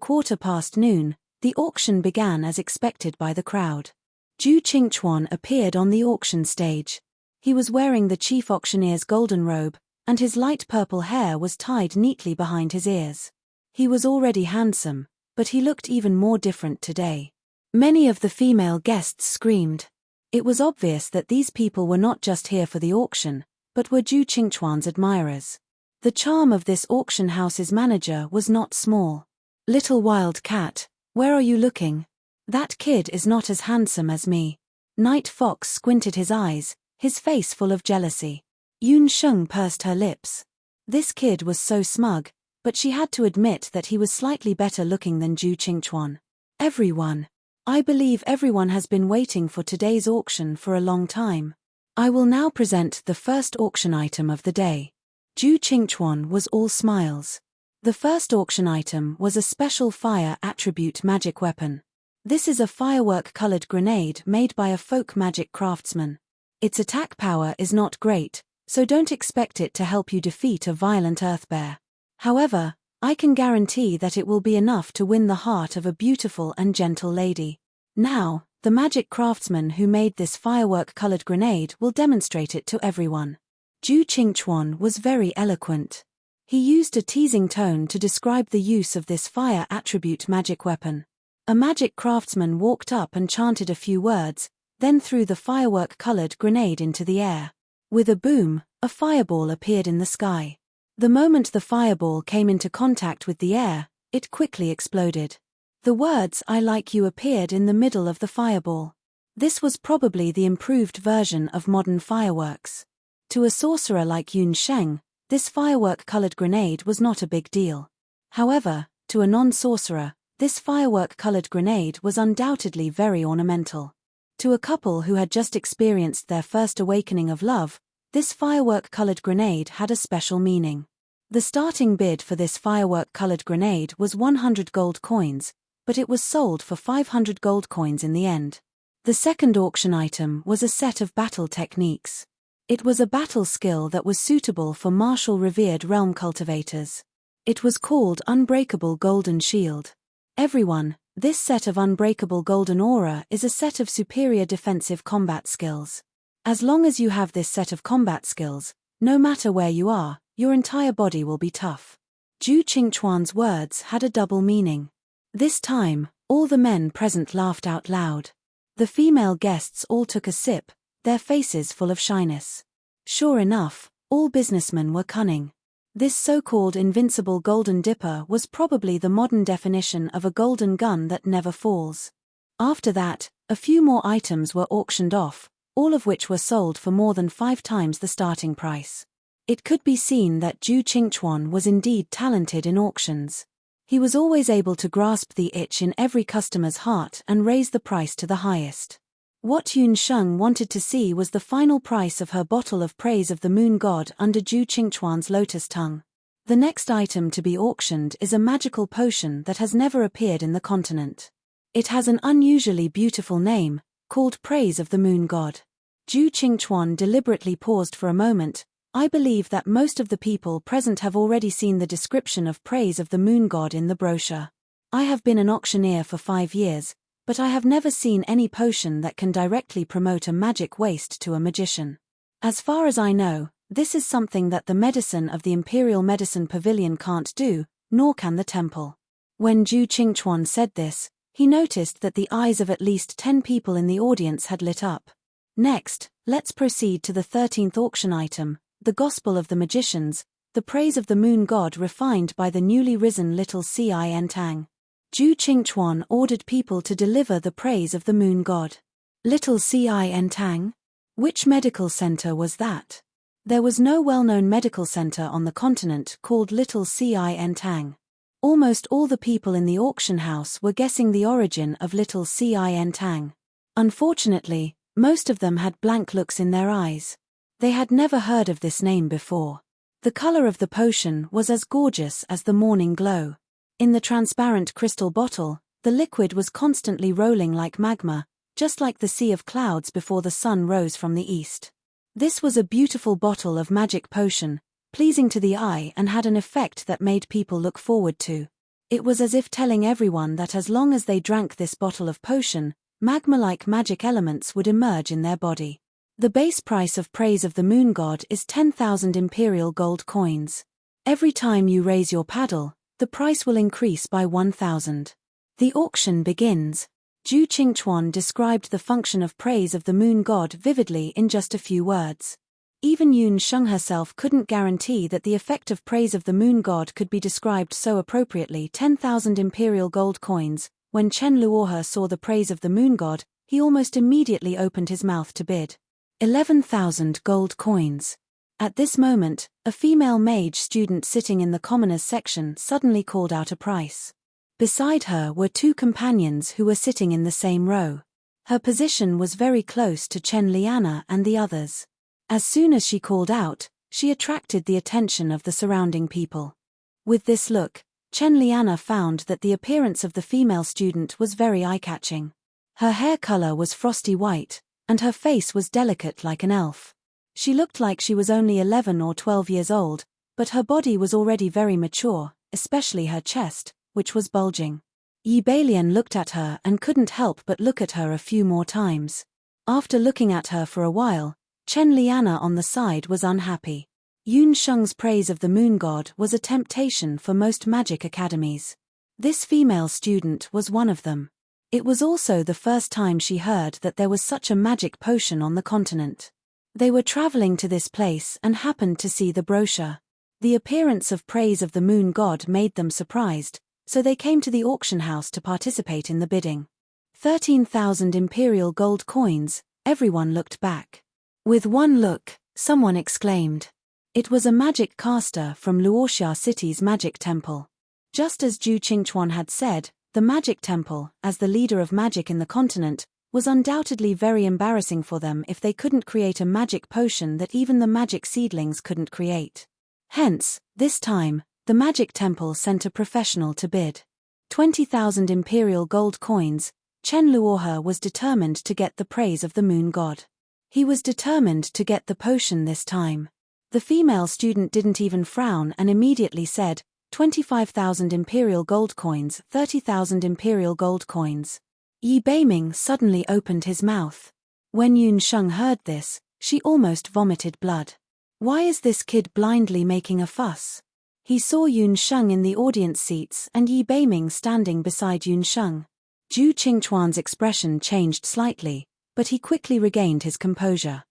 noon, the auction began as expected by the crowd. Ju Qingchuan appeared on the auction stage. He was wearing the chief auctioneer's golden robe, and his light purple hair was tied neatly behind his ears. He was already handsome, but he looked even more different today. Many of the female guests screamed. It was obvious that these people were not just here for the auction, but were Ju Qingchuan's admirers. The charm of this auction house's manager was not small. Little wild cat, where are you looking? That kid is not as handsome as me. Night Fox squinted his eyes, his face full of jealousy. Yun Sheng pursed her lips. This kid was so smug, but she had to admit that he was slightly better looking than Ju Qingchuan. Everyone. I believe everyone has been waiting for today's auction for a long time. I will now present the first auction item of the day. Ju Qingchuan was all smiles. The first auction item was a special fire attribute magic weapon. This is a firework-colored grenade made by a folk magic craftsman. Its attack power is not great, so don't expect it to help you defeat a violent earthbear. However, I can guarantee that it will be enough to win the heart of a beautiful and gentle lady. Now, the magic craftsman who made this firework-colored grenade will demonstrate it to everyone. Ju Qingchuan was very eloquent. He used a teasing tone to describe the use of this fire attribute magic weapon. A magic craftsman walked up and chanted a few words, then threw the firework-colored grenade into the air. With a boom, a fireball appeared in the sky. The moment the fireball came into contact with the air, it quickly exploded. The words "I like you" appeared in the middle of the fireball. This was probably the improved version of modern fireworks. To a sorcerer like Yun Sheng, this firework-colored grenade was not a big deal. However, to a non-sorcerer, this firework-colored grenade was undoubtedly very ornamental. To a couple who had just experienced their first awakening of love, this firework-colored grenade had a special meaning. The starting bid for this firework-colored grenade was 100 gold coins, but it was sold for 500 gold coins in the end. The second auction item was a set of battle techniques. It was a battle skill that was suitable for martial revered realm cultivators. It was called Unbreakable Golden Shield. Everyone, this set of Unbreakable Golden Aura is a set of superior defensive combat skills. As long as you have this set of combat skills, no matter where you are, your entire body will be tough. Zhu Qingchuan's words had a double meaning. This time, all the men present laughed out loud. The female guests all took a sip, their faces full of shyness. Sure enough, all businessmen were cunning. This so-called invincible golden dipper was probably the modern definition of a golden gun that never falls. After that, a few more items were auctioned off, all of which were sold for more than 5 times the starting price. It could be seen that Zhu Qingchuan was indeed talented in auctions. He was always able to grasp the itch in every customer's heart and raise the price to the highest. What Yun Sheng wanted to see was the final price of her bottle of praise of the moon god under Zhu Qingchuan's lotus tongue. The next item to be auctioned is a magical potion that has never appeared in the continent. It has an unusually beautiful name, called Praise of the Moon God. Zhu Qingchuan deliberately paused for a moment. I believe that most of the people present have already seen the description of Praise of the Moon God in the brochure. I have been an auctioneer for 5 years, but I have never seen any potion that can directly promote a magic waste to a magician. As far as I know, this is something that the medicine of the Imperial Medicine Pavilion can't do, nor can the temple. When Zhu Qingchuan said this, he noticed that the eyes of at least 10 people in the audience had lit up. Next, let's proceed to the 13th auction item, the Gospel of the Magicians, the praise of the moon god refined by the newly risen little Enchanting. Zhu Qingchuan ordered people to deliver the praise of the moon god. Little Enchanting? Which medical center was that? There was no well-known medical center on the continent called Little Enchanting. Almost all the people in the auction house were guessing the origin of Little Enchanting. Unfortunately, most of them had blank looks in their eyes. They had never heard of this name before. The color of the potion was as gorgeous as the morning glow. In the transparent crystal bottle, the liquid was constantly rolling like magma, just like the sea of clouds before the sun rose from the east. This was a beautiful bottle of magic potion, pleasing to the eye and had an effect that made people look forward to. It was as if telling everyone that as long as they drank this bottle of potion, magma-like magic elements would emerge in their body. The base price of Praise of the Moon God is 10,000 imperial gold coins. Every time you raise your paddle, the price will increase by 1,000. The auction begins. Zhu Qingchuan described the function of Praise of the Moon God vividly in just a few words. Even Yun Sheng herself couldn't guarantee that the effect of Praise of the Moon God could be described so appropriately. 10,000 imperial gold coins. When Chen Luohe saw the Praise of the Moon God, he almost immediately opened his mouth to bid. 11,000 gold coins. At this moment, a female mage student sitting in the commoners section suddenly called out a price. Beside her were 2 companions who were sitting in the same row. Her position was very close to Chen Liana and the others. As soon as she called out, she attracted the attention of the surrounding people. With this look, Chen Liana found that the appearance of the female student was very eye-catching. Her hair color was frosty white, and her face was delicate like an elf. She looked like she was only 11 or 12 years old, but her body was already very mature, especially her chest, which was bulging. Yi Balian looked at her and couldn't help but look at her a few more times. After looking at her for a while, Chen Liana on the side was unhappy. Yun Sheng's Praise of the Moon God was a temptation for most magic academies. This female student was one of them. It was also the first time she heard that there was such a magic potion on the continent. They were traveling to this place and happened to see the brochure. The appearance of Praise of the Moon God made them surprised, so they came to the auction house to participate in the bidding. 13,000 imperial gold coins. Everyone looked back. With one look, someone exclaimed. It was a magic caster from Luoxia City's magic temple. Just as Zhu Qingchuan had said, the magic temple, as the leader of magic in the continent, was undoubtedly very embarrassing for them if they couldn't create a magic potion that even the magic seedlings couldn't create. Hence, this time, the magic temple sent a professional to bid. 20,000 imperial gold coins. Chen Luohe was determined to get the praise of the moon god. He was determined to get the potion this time. The female student didn't even frown and immediately said, 25,000 imperial gold coins, 30,000 imperial gold coins. Yi Beiming suddenly opened his mouth. When Yun Sheng heard this, She almost vomited blood. Why is this kid blindly making a fuss? He saw Yun Sheng in the audience seats and Yi Beiming standing beside Yun Sheng. Zhu Qingchuan's expression changed slightly, but he quickly regained his composure.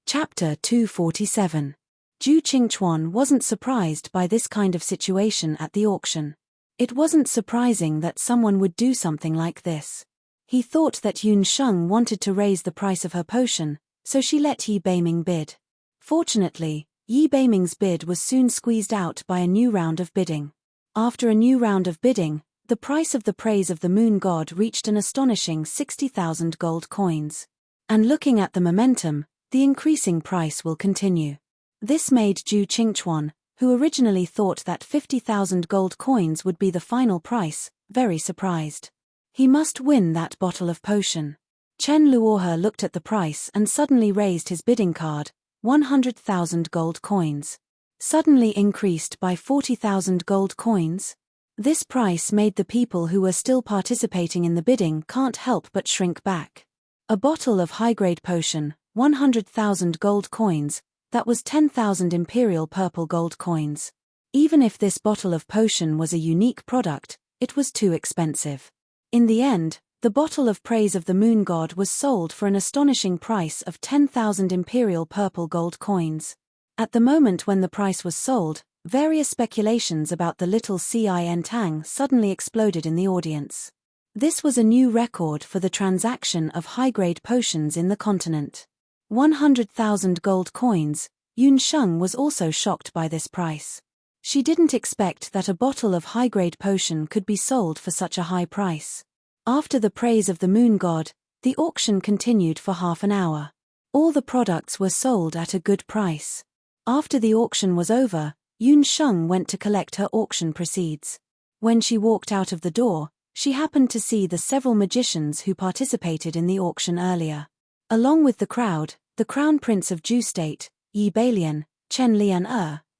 Chapter 247. Zhu Qingchuan wasn't surprised by this kind of situation at the auction. It wasn't surprising that someone would do something like this. He thought that Yun Sheng wanted to raise the price of her potion, so she let Yi Beiming bid. Fortunately, Yi Beiming's bid was soon squeezed out by a new round of bidding. After a new round of bidding, the price of the praise of the moon god reached an astonishing 60,000 gold coins. And looking at the momentum, the increasing price will continue. This made Zhu Qingchuan, who originally thought that 50,000 gold coins would be the final price, very surprised. He must win that bottle of potion. Chen Luohe looked at the price and suddenly raised his bidding card, 100,000 gold coins. Suddenly increased by 40,000 gold coins? This price made the people who were still participating in the bidding can't help but shrink back. A bottle of high-grade potion, 100,000 gold coins, that was 10,000 imperial purple gold coins. Even if this bottle of potion was a unique product, it was too expensive. In the end, the bottle of praise of the moon god was sold for an astonishing price of 10,000 imperial purple gold coins. At the moment when the price was sold, various speculations about the little Enchanting suddenly exploded in the audience. This was a new record for the transaction of high-grade potions in the continent. 100,000 gold coins. Yun Sheng was also shocked by this price. She didn't expect that a bottle of high-grade potion could be sold for such a high price. After the praise of the moon god, the auction continued for half an hour. All the products were sold at a good price. After the auction was over, Yun Sheng went to collect her auction proceeds. When she walked out of the door, she happened to see the several magicians who participated in the auction earlier. Along with the crowd, the Crown Prince of Zhu State, Yi Beilian, Chen Lian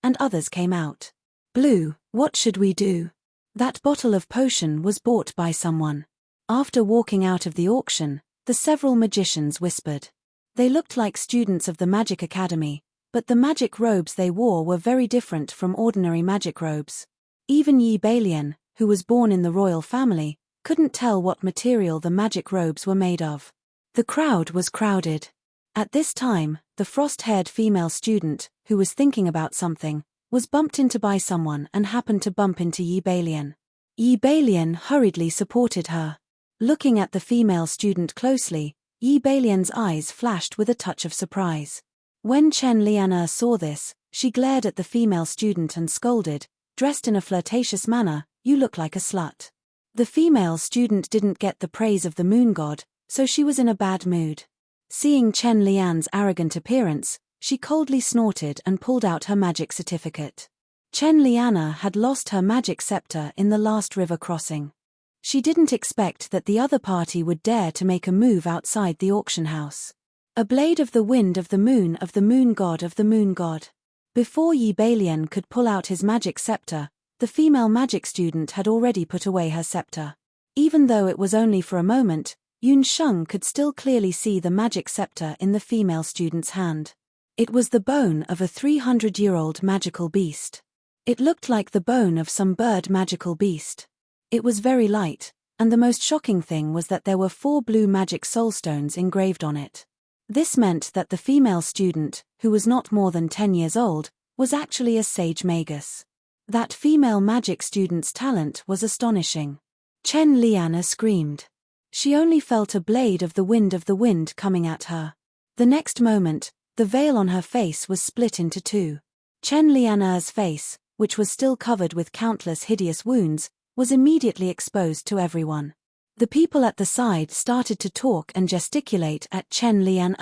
and others came out. Blue, what should we do? That bottle of potion was bought by someone. After walking out of the auction, the several magicians whispered. They looked like students of the Magic Academy, but the magic robes they wore were very different from ordinary magic robes. Even Yi Beilian, who was born in the royal family, couldn't tell what material the magic robes were made of. The crowd was crowded. At this time, the frost-haired female student, who was thinking about something, was bumped into by someone and happened to bump into Yi Beilian. Yi Beilian hurriedly supported her. Looking at the female student closely, Yi Beilian's eyes flashed with a touch of surprise. When Chen Lian saw this, she glared at the female student and scolded, dressed in a flirtatious manner, "You look like a slut." The female student didn't get the praise of the moon god, so she was in a bad mood. Seeing Chen Lian's arrogant appearance, she coldly snorted and pulled out her magic certificate. Chen Lian had lost her magic scepter in the last river crossing. She didn't expect that the other party would dare to make a move outside the auction house. A blade of the wind of the moon god of the moon god. Before Yi Beilian could pull out his magic scepter, the female magic student had already put away her scepter. Even though it was only for a moment, Yun Sheng could still clearly see the magic scepter in the female student's hand. It was the bone of a 300-year-old magical beast. It looked like the bone of some bird magical beast. It was very light, and the most shocking thing was that there were 4 blue magic soulstones engraved on it. This meant that the female student, who was not more than 10 years old, was actually a sage magus. That female magic student's talent was astonishing. Chen Lian screamed. She only felt a blade of the wind coming at her. The next moment, the veil on her face was split into 2. Chen Lian's face, which was still covered with countless hideous wounds, was immediately exposed to everyone. The people at the side started to talk and gesticulate at Chen Lian.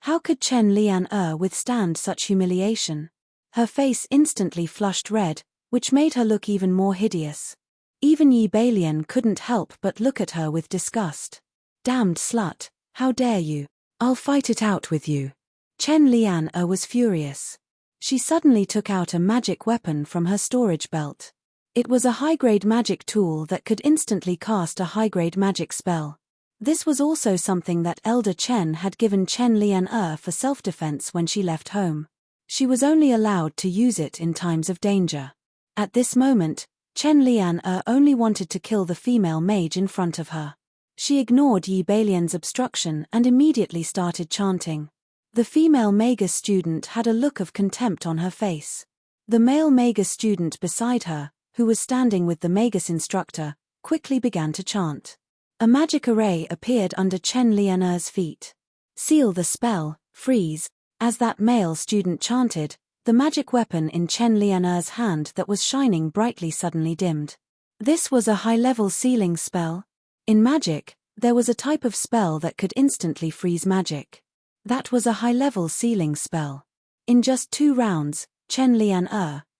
How could Chen Lian withstand such humiliation? Her face instantly flushed red, which made her look even more hideous. Even Yi Beilian couldn't help but look at her with disgust. "Damned slut, how dare you? I'll fight it out with you." Chen Lian was furious. She suddenly took out a magic weapon from her storage belt. It was a high-grade magic tool that could instantly cast a high-grade magic spell. This was also something that Elder Chen had given Chen Lian for self-defense when she left home. She was only allowed to use it in times of danger. At this moment, Chen Lian only wanted to kill the female mage in front of her. She ignored Yi Balian's obstruction and immediately started chanting. The female magus student had a look of contempt on her face. The male magus student beside her, who was standing with the magus instructor, quickly began to chant. A magic array appeared under Chen Lian's feet. Seal the spell, freeze. As that male student chanted, the magic weapon in Chen Lian's hand that was shining brightly suddenly dimmed. This was a high-level sealing spell. In magic, there was a type of spell that could instantly freeze magic. That was a high-level sealing spell. In just 2 rounds, Chen Lian,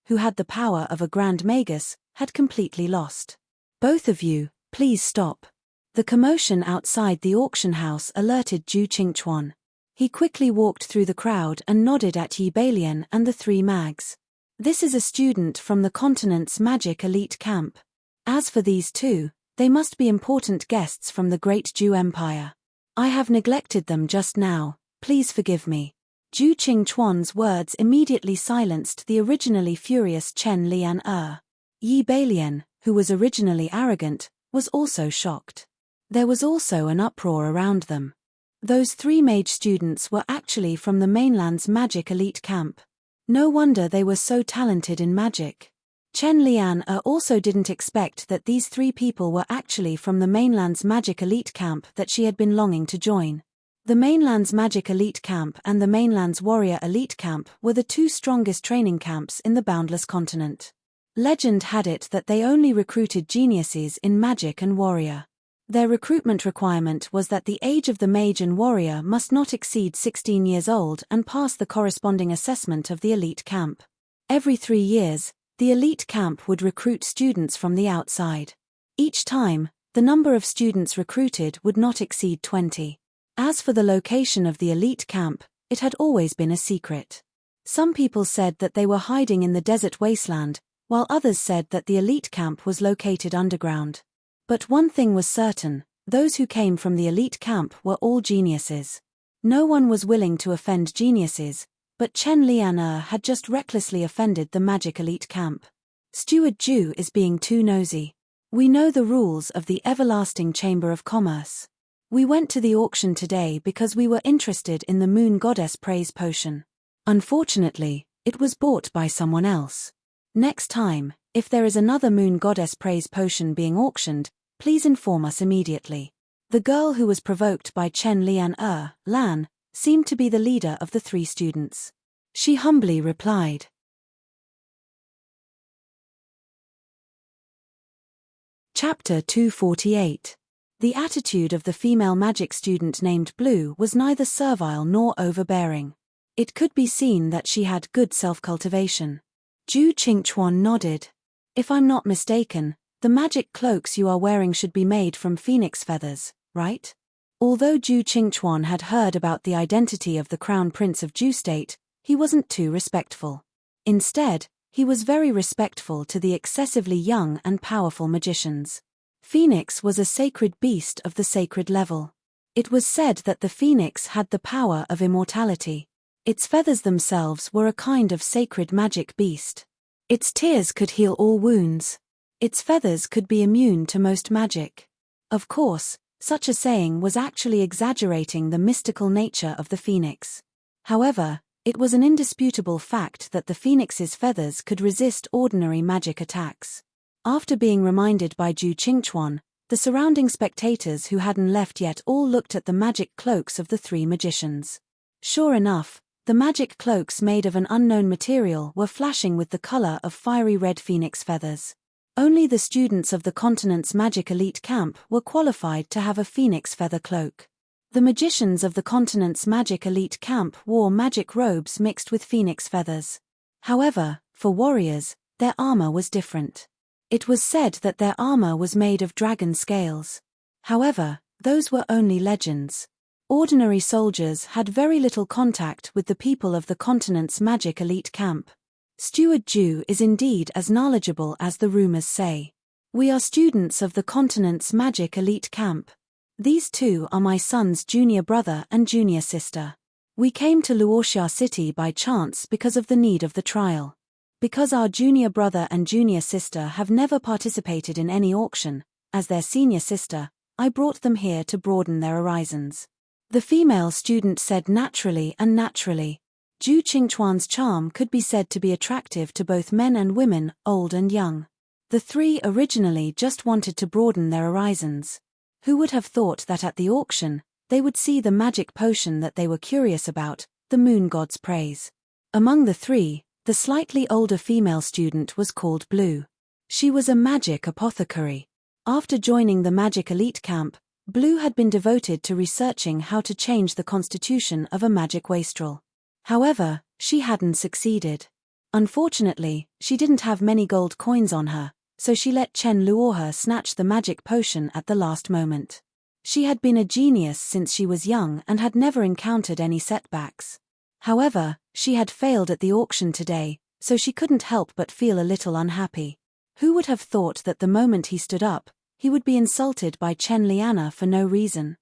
who had the power of a Grand Magus, had completely lost. Both of you, please stop. The commotion outside the auction house alerted Zhu Qingchuan. He quickly walked through the crowd and nodded at Yi Balian and the 3 mags. This is a student from the continent's magic elite camp. As for these 2, they must be important guests from the Great Zhu Empire. I have neglected them just now, please forgive me. Zhu Qingchuan's words immediately silenced the originally furious Chen Lian. Yi Balian, who was originally arrogant, was also shocked. There was also an uproar around them. Those 3 mage students were actually from the mainland's magic elite camp. No wonder they were so talented in magic. Chen Lian also didn't expect that these 3 people were actually from the mainland's magic elite camp that she had been longing to join. The mainland's magic elite camp and the mainland's warrior elite camp were the 2 strongest training camps in the boundless continent. Legend had it that they only recruited geniuses in magic and warrior. Their recruitment requirement was that the age of the mage and warrior must not exceed 16 years old and pass the corresponding assessment of the elite camp. Every 3 years, the elite camp would recruit students from the outside. Each time, the number of students recruited would not exceed 20. As for the location of the elite camp, it had always been a secret. Some people said that they were hiding in the desert wasteland, while others said that the elite camp was located underground. But one thing was certain, those who came from the elite camp were all geniuses. No one was willing to offend geniuses, but Chen Lian had just recklessly offended the magic elite camp. Steward Zhu is being too nosy. We know the rules of the everlasting Chamber of Commerce. We went to the auction today because we were interested in the Moon Goddess Praise Potion. Unfortunately, it was bought by someone else. Next time, if there is another Moon Goddess Praise Potion being auctioned, please inform us immediately. The girl who was provoked by Chen Lian, Lan, seemed to be the leader of the 3 students. She humbly replied. Chapter 248. The attitude of the female magic student named Blue was neither servile nor overbearing. It could be seen that she had good self-cultivation. Zhu Qingchuan nodded. If I'm not mistaken, the magic cloaks you are wearing should be made from phoenix feathers, right? Although Zhu Qingchuan had heard about the identity of the Crown Prince of Zhu State, he wasn't too respectful. Instead, he was very respectful to the excessively young and powerful magicians. Phoenix was a sacred beast of the sacred level. It was said that the phoenix had the power of immortality. Its feathers themselves were a kind of sacred magic beast. Its tears could heal all wounds. Its feathers could be immune to most magic. Of course, such a saying was actually exaggerating the mystical nature of the phoenix. However, it was an indisputable fact that the phoenix's feathers could resist ordinary magic attacks. After being reminded by Zhu Qingchuan, the surrounding spectators who hadn't left yet all looked at the magic cloaks of the 3 magicians. Sure enough, the magic cloaks made of an unknown material were flashing with the color of fiery red phoenix feathers. Only the students of the continent's magic elite camp were qualified to have a phoenix feather cloak. The magicians of the continent's magic elite camp wore magic robes mixed with phoenix feathers. However, for warriors, their armor was different. It was said that their armor was made of dragon scales. However, those were only legends. Ordinary soldiers had very little contact with the people of the continent's magic elite camp. Steward Zhu is indeed as knowledgeable as the rumors say. We are students of the continent's magic elite camp. These two are my son's junior brother and junior sister. We came to Luoxia City by chance because of the need of the trial. Because our junior brother and junior sister have never participated in any auction, as their senior sister, I brought them here to broaden their horizons. The female student said naturally. Zhu Qingchuan's charm could be said to be attractive to both men and women, old and young. The three originally just wanted to broaden their horizons. Who would have thought that at the auction, they would see the magic potion that they were curious about, the moon god's praise. Among the three, the slightly older female student was called Blue. She was a magic apothecary. After joining the magic elite camp, Blue had been devoted to researching how to change the constitution of a magic wastrel. However, she hadn't succeeded. Unfortunately, she didn't have many gold coins on her, so she let Chen Luohe snatch the magic potion at the last moment. She had been a genius since she was young and had never encountered any setbacks. However, she had failed at the auction today, so she couldn't help but feel a little unhappy. Who would have thought that the moment he stood up, he would be insulted by Chen Liana for no reason?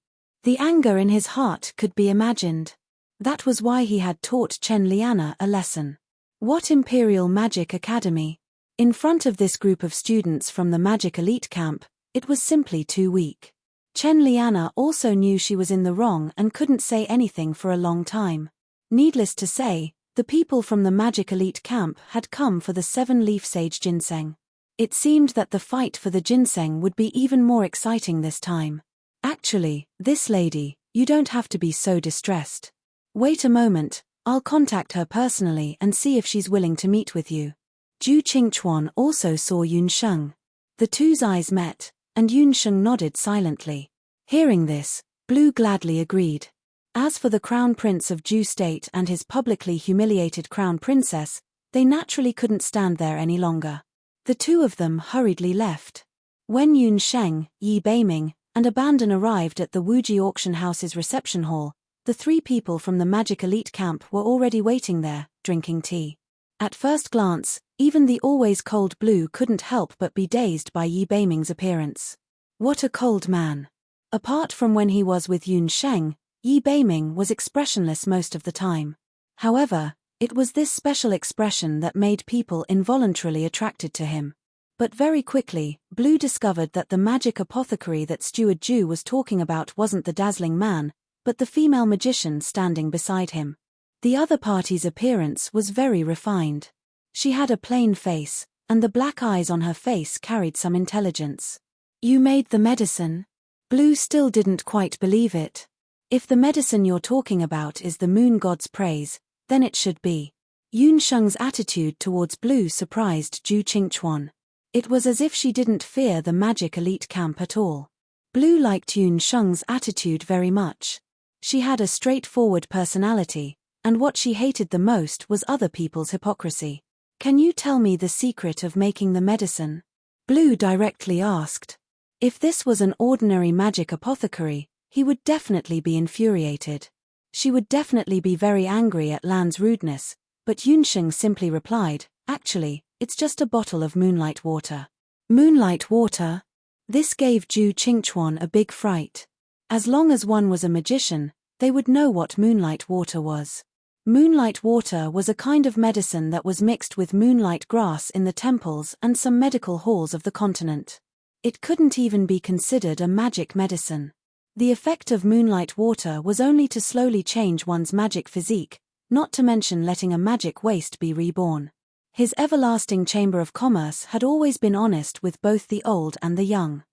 The anger in his heart could be imagined. That was why he had taught Chen Liana a lesson. What Imperial Magic Academy? In front of this group of students from the Magic Elite Camp, it was simply too weak. Chen Liana also knew she was in the wrong and couldn't say anything for a long time. Needless to say, the people from the Magic Elite Camp had come for the 7-leaf sage ginseng. It seemed that the fight for the ginseng would be even more exciting this time. Actually, this lady, you don't have to be so distressed. Wait a moment, I'll contact her personally and see if she's willing to meet with you. Zhu Qingchuan also saw Yun Sheng. The two's eyes met, and Yun Sheng nodded silently. Hearing this, Blue gladly agreed. As for the Crown Prince of Zhu State and his publicly humiliated Crown Princess, they naturally couldn't stand there any longer. The two of them hurriedly left. When Yun Sheng, Yi Beiming, and Abandon arrived at the Wuji Auction House's reception hall, the three people from the Magic Elite Camp were already waiting there, drinking tea. At first glance, even the always cold Blue couldn't help but be dazed by Yi Beiming's appearance. What a cold man. Apart from when he was with Yun Sheng, Yi Beiming was expressionless most of the time. However, it was this special expression that made people involuntarily attracted to him. But very quickly, Blue discovered that the magic apothecary that Steward Zhu was talking about wasn't the dazzling man, but the female magician standing beside him. The other party's appearance was very refined. She had a plain face, and the black eyes on her face carried some intelligence. You made the medicine? Blue still didn't quite believe it. If the medicine you're talking about is the moon god's praise, then it should be. Yun Sheng's attitude towards Blue surprised Zhu Qingchuan. It was as if she didn't fear the Magic Elite Camp at all. Blue liked Yun Sheng's attitude very much. She had a straightforward personality, and what she hated the most was other people's hypocrisy. Can you tell me the secret of making the medicine? Blue directly asked. If this was an ordinary magic apothecary, he would definitely be infuriated. She would definitely be very angry at Lan's rudeness, but Yun Sheng simply replied, actually, it's just a bottle of moonlight water. Moonlight water? This gave Zhu Qingchuan a big fright. As long as one was a magician, they would know what moonlight water was. Moonlight water was a kind of medicine that was mixed with moonlight grass in the temples and some medical halls of the continent. It couldn't even be considered a magic medicine. The effect of moonlight water was only to slowly change one's magic physique, not to mention letting a magic waste be reborn. His everlasting Chamber of Commerce had always been honest with both the old and the young.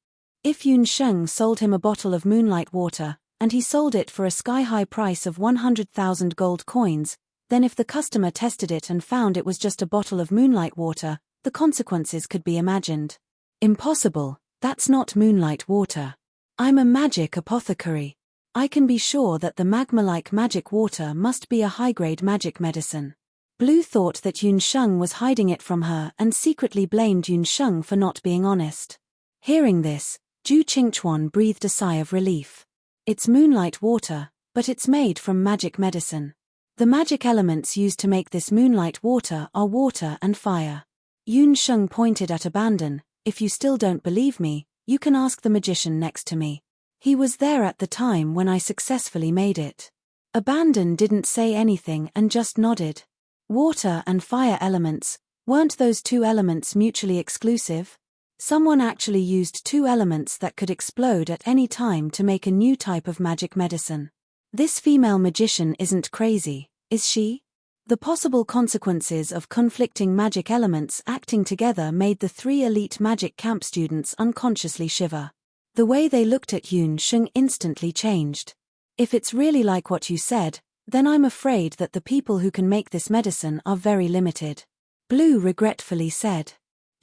If Yun Sheng sold him a bottle of moonlight water, and he sold it for a sky-high price of 100,000 gold coins, then if the customer tested it and found it was just a bottle of moonlight water, the consequences could be imagined. Impossible, that's not moonlight water. I'm a magic apothecary. I can be sure that the magma-like magic water must be a high-grade magic medicine. Blue thought that Yun Sheng was hiding it from her and secretly blamed Yun Sheng for not being honest. Hearing this, Zhu Qingchuan breathed a sigh of relief. It's moonlight water, but it's made from magic medicine. The magic elements used to make this moonlight water are water and fire. Yun Sheng pointed at Abandon. If you still don't believe me, you can ask the magician next to me. He was there at the time when I successfully made it. Abandon didn't say anything and just nodded. Water and fire elements, weren't those two elements mutually exclusive? Someone actually used two elements that could explode at any time to make a new type of magic medicine. This female magician isn't crazy, is she? The possible consequences of conflicting magic elements acting together made the three elite magic camp students unconsciously shiver. The way they looked at Yun Sheng instantly changed. If it's really like what you said, then I'm afraid that the people who can make this medicine are very limited. Blue regretfully said.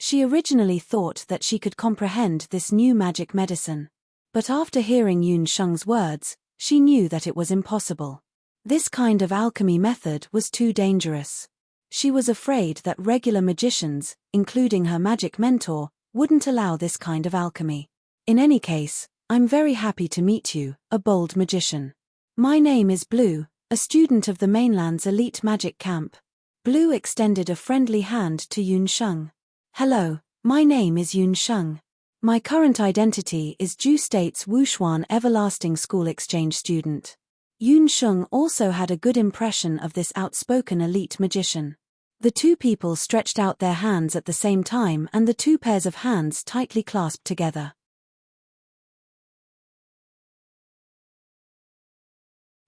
She originally thought that she could comprehend this new magic medicine. But after hearing Yun Sheng's words, she knew that it was impossible. This kind of alchemy method was too dangerous. She was afraid that regular magicians, including her magic mentor, wouldn't allow this kind of alchemy. In any case, I'm very happy to meet you, a bold magician. My name is Blue, a student of the mainland's elite magic camp. Blue extended a friendly hand to Yun Sheng. Hello, my name is Yun Sheng. My current identity is Ju State's Wushuan Everlasting School exchange student. Yun Sheng also had a good impression of this outspoken elite magician. The two people stretched out their hands at the same time and the two pairs of hands tightly clasped together.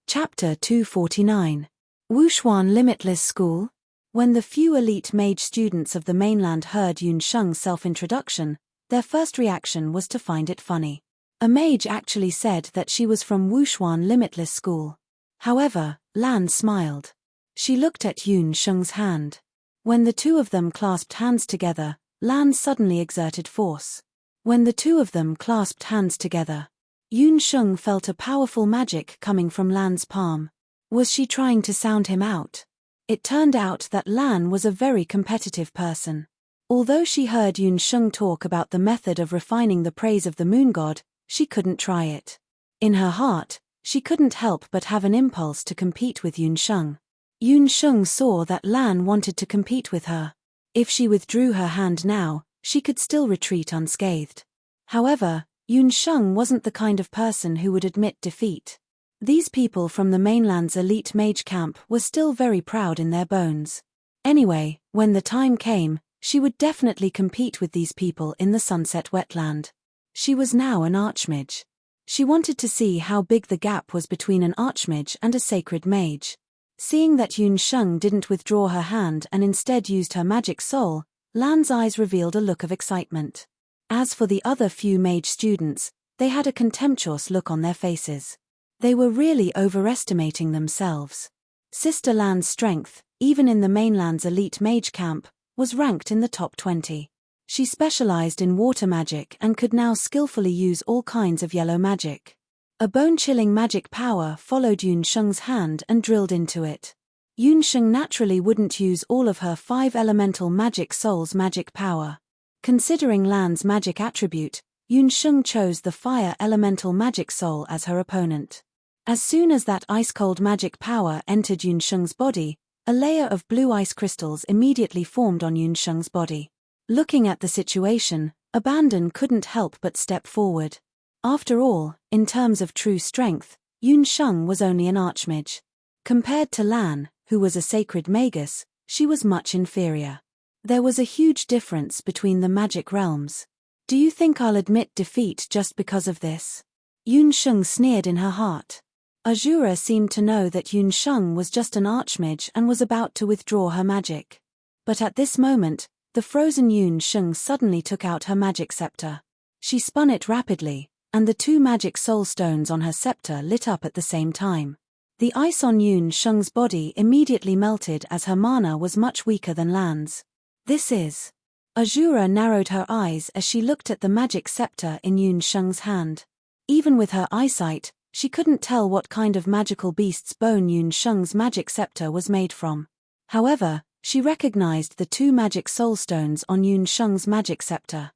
Chapter 249. Wushuan Limitless School. When the few elite mage students of the mainland heard Yun Sheng's self-introduction, their first reaction was to find it funny. A mage actually said that she was from Wushuan Limitless School. However, Lan smiled. She looked at Yun Sheng's hand. When the two of them clasped hands together, Lan suddenly exerted force. When the two of them clasped hands together, Yun Sheng felt a powerful magic coming from Lan's palm. Was she trying to sound him out? It turned out that Lan was a very competitive person. Although she heard Yun Sheng talk about the method of refining the praise of the moon god, she couldn't try it. In her heart, she couldn't help but have an impulse to compete with Yun Sheng. Yun Sheng saw that Lan wanted to compete with her. If she withdrew her hand now, she could still retreat unscathed. However, Yun Sheng wasn't the kind of person who would admit defeat. These people from the mainland's elite mage camp were still very proud in their bones. Anyway, when the time came, she would definitely compete with these people in the Sunset Wetland. She was now an archmage. She wanted to see how big the gap was between an archmage and a sacred mage. Seeing that Yun Sheng didn't withdraw her hand and instead used her magic soul, Lan's eyes revealed a look of excitement. As for the other few mage students, they had a contemptuous look on their faces. They were really overestimating themselves. Sister Lan's strength, even in the mainland's elite mage camp, was ranked in the top 20. She specialized in water magic and could now skillfully use all kinds of yellow magic. A bone-chilling magic power followed Yun Sheng's hand and drilled into it. Yun Sheng naturally wouldn't use all of her 5 elemental magic soul's magic power. Considering Lan's magic attribute, Yun Sheng chose the fire elemental magic soul as her opponent. As soon as that ice-cold magic power entered Yun Sheng's body, a layer of blue ice crystals immediately formed on Yun Sheng's body. Looking at the situation, Abandon couldn't help but step forward. After all, in terms of true strength, Yun Sheng was only an archmage. Compared to Lan, who was a sacred magus, she was much inferior. There was a huge difference between the magic realms. Do you think I'll admit defeat just because of this? Yun Sheng sneered in her heart. Azura seemed to know that Yun Sheng was just an archmage and was about to withdraw her magic. But at this moment, the frozen Yun Sheng suddenly took out her magic scepter. She spun it rapidly, and the 2 magic soul stones on her scepter lit up at the same time. The ice on Yun Sheng's body immediately melted as her mana was much weaker than Lan's. This is... Azura narrowed her eyes as she looked at the magic scepter in Yun Sheng's hand. Even with her eyesight, she couldn't tell what kind of magical beast's bone Yun Sheng's magic scepter was made from. However, she recognized the 2 magic soul stones on Yun Sheng's magic scepter.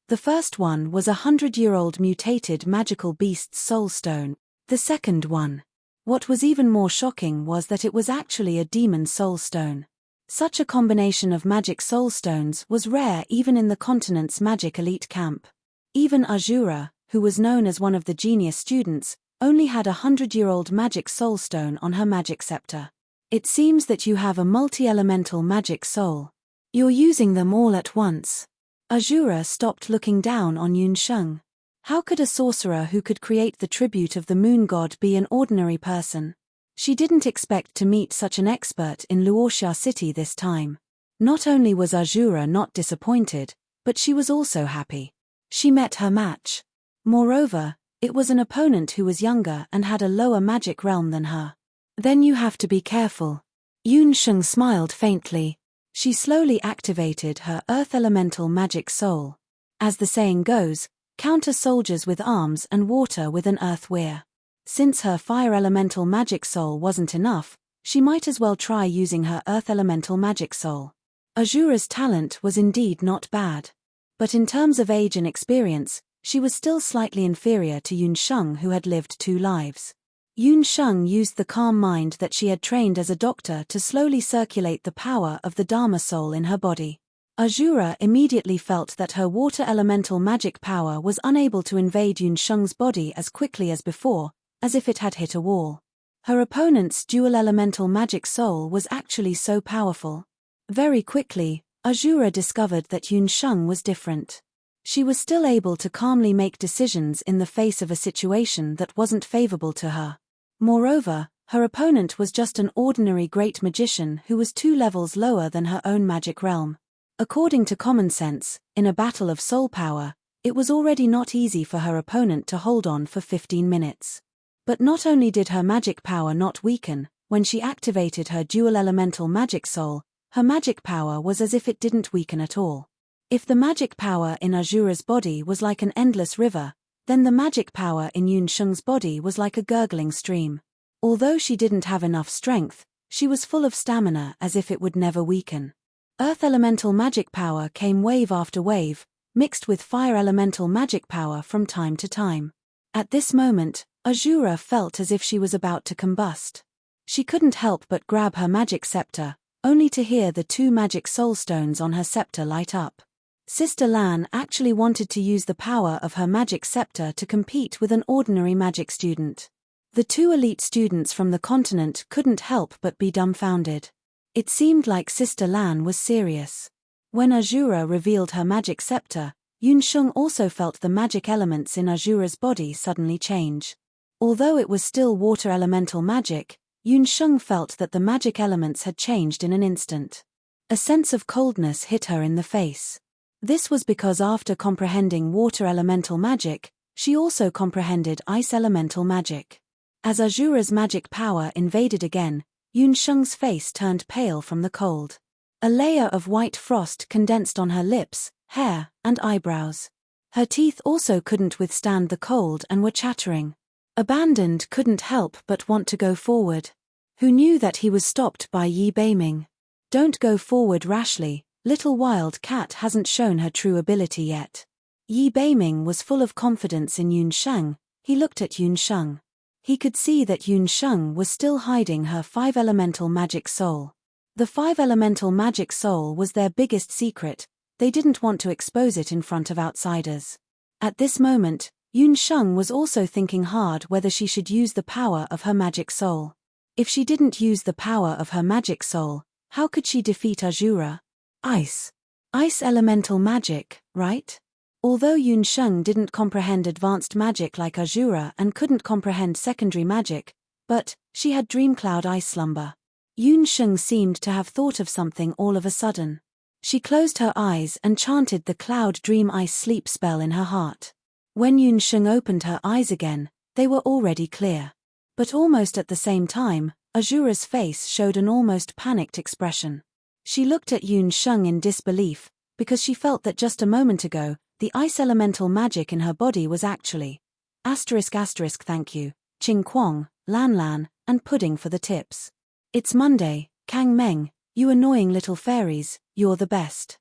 The first one was a 100-year-old mutated magical beast's soul stone. The second one. What was even more shocking was that it was actually a demon soul stone. Such a combination of magic soul stones was rare even in the continent's magic elite camp. Even Azura, who was known as one of the genius students, only had a 100-year-old magic soul stone on her magic scepter. It seems that you have a multi-elemental magic soul. You're using them all at once. Azura stopped looking down on Yunsheng. How could a sorcerer who could create the tribute of the moon god be an ordinary person? She didn't expect to meet such an expert in Luoxia City this time. Not only was Azura not disappointed, but she was also happy. She met her match. Moreover, it was an opponent who was younger and had a lower magic realm than her. Then you have to be careful. Yunsheng smiled faintly. She slowly activated her earth elemental magic soul. As the saying goes, counter soldiers with arms and water with an earth weir. Since her fire elemental magic soul wasn't enough, she might as well try using her earth elemental magic soul. Azura's talent was indeed not bad. But in terms of age and experience, she was still slightly inferior to Yunsheng, who had lived 2 lives. Yunsheng used the calm mind that she had trained as a doctor to slowly circulate the power of the Dharma soul in her body. Azura immediately felt that her water elemental magic power was unable to invade Yunsheng's body as quickly as before, as if it had hit a wall. Her opponent's dual elemental magic soul was actually so powerful. Very quickly, Azura discovered that Yunsheng was different. She was still able to calmly make decisions in the face of a situation that wasn't favorable to her. Moreover, her opponent was just an ordinary great magician who was 2 levels lower than her own magic realm. According to common sense, in a battle of soul power, it was already not easy for her opponent to hold on for 15 minutes. But not only did her magic power not weaken, when she activated her dual elemental magic soul, her magic power was as if it didn't weaken at all. If the magic power in Azura's body was like an endless river, then the magic power in Yunsheng's body was like a gurgling stream. Although she didn't have enough strength, she was full of stamina as if it would never weaken. Earth elemental magic power came wave after wave, mixed with fire elemental magic power from time to time. At this moment, Azura felt as if she was about to combust. She couldn't help but grab her magic scepter, only to hear the 2 magic soul stones on her scepter light up. Sister Lan actually wanted to use the power of her magic scepter to compete with an ordinary magic student. The 2 elite students from the continent couldn't help but be dumbfounded. It seemed like Sister Lan was serious. When Azura revealed her magic scepter, Yunsheng also felt the magic elements in Azura's body suddenly change. Although it was still water elemental magic, Yunsheng felt that the magic elements had changed in an instant. A sense of coldness hit her in the face. This was because after comprehending water elemental magic, she also comprehended ice elemental magic. As Azura's magic power invaded again, Yunsheng's face turned pale from the cold. A layer of white frost condensed on her lips, hair, and eyebrows. Her teeth also couldn't withstand the cold and were chattering. Abandoned couldn't help but want to go forward. Who knew that he was stopped by Yi Beiming? Don't go forward rashly. Little wild cat hasn't shown her true ability yet. Yi Beiming was full of confidence in Yunsheng. He looked at Yunsheng. He could see that Yunsheng was still hiding her 5 elemental magic soul. The 5 elemental magic soul was their biggest secret. They didn't want to expose it in front of outsiders. At this moment, Yunsheng was also thinking hard whether she should use the power of her magic soul. If she didn't use the power of her magic soul, how could she defeat Azura? Ice. Ice elemental magic, right? Although Yunsheng didn't comprehend advanced magic like Azura and couldn't comprehend secondary magic, but she had dream cloud ice slumber. Yunsheng seemed to have thought of something all of a sudden. She closed her eyes and chanted the cloud dream ice sleep spell in her heart. When Yunsheng opened her eyes again, they were already clear. But almost at the same time, Azura's face showed an almost panicked expression. She looked at Yunsheng in disbelief, because she felt that just a moment ago, the ice elemental magic in her body was actually thank you, Qing Kwong, Lan Lan, and pudding for the tips. It's Monday, Kang Meng, you annoying little fairies, you're the best.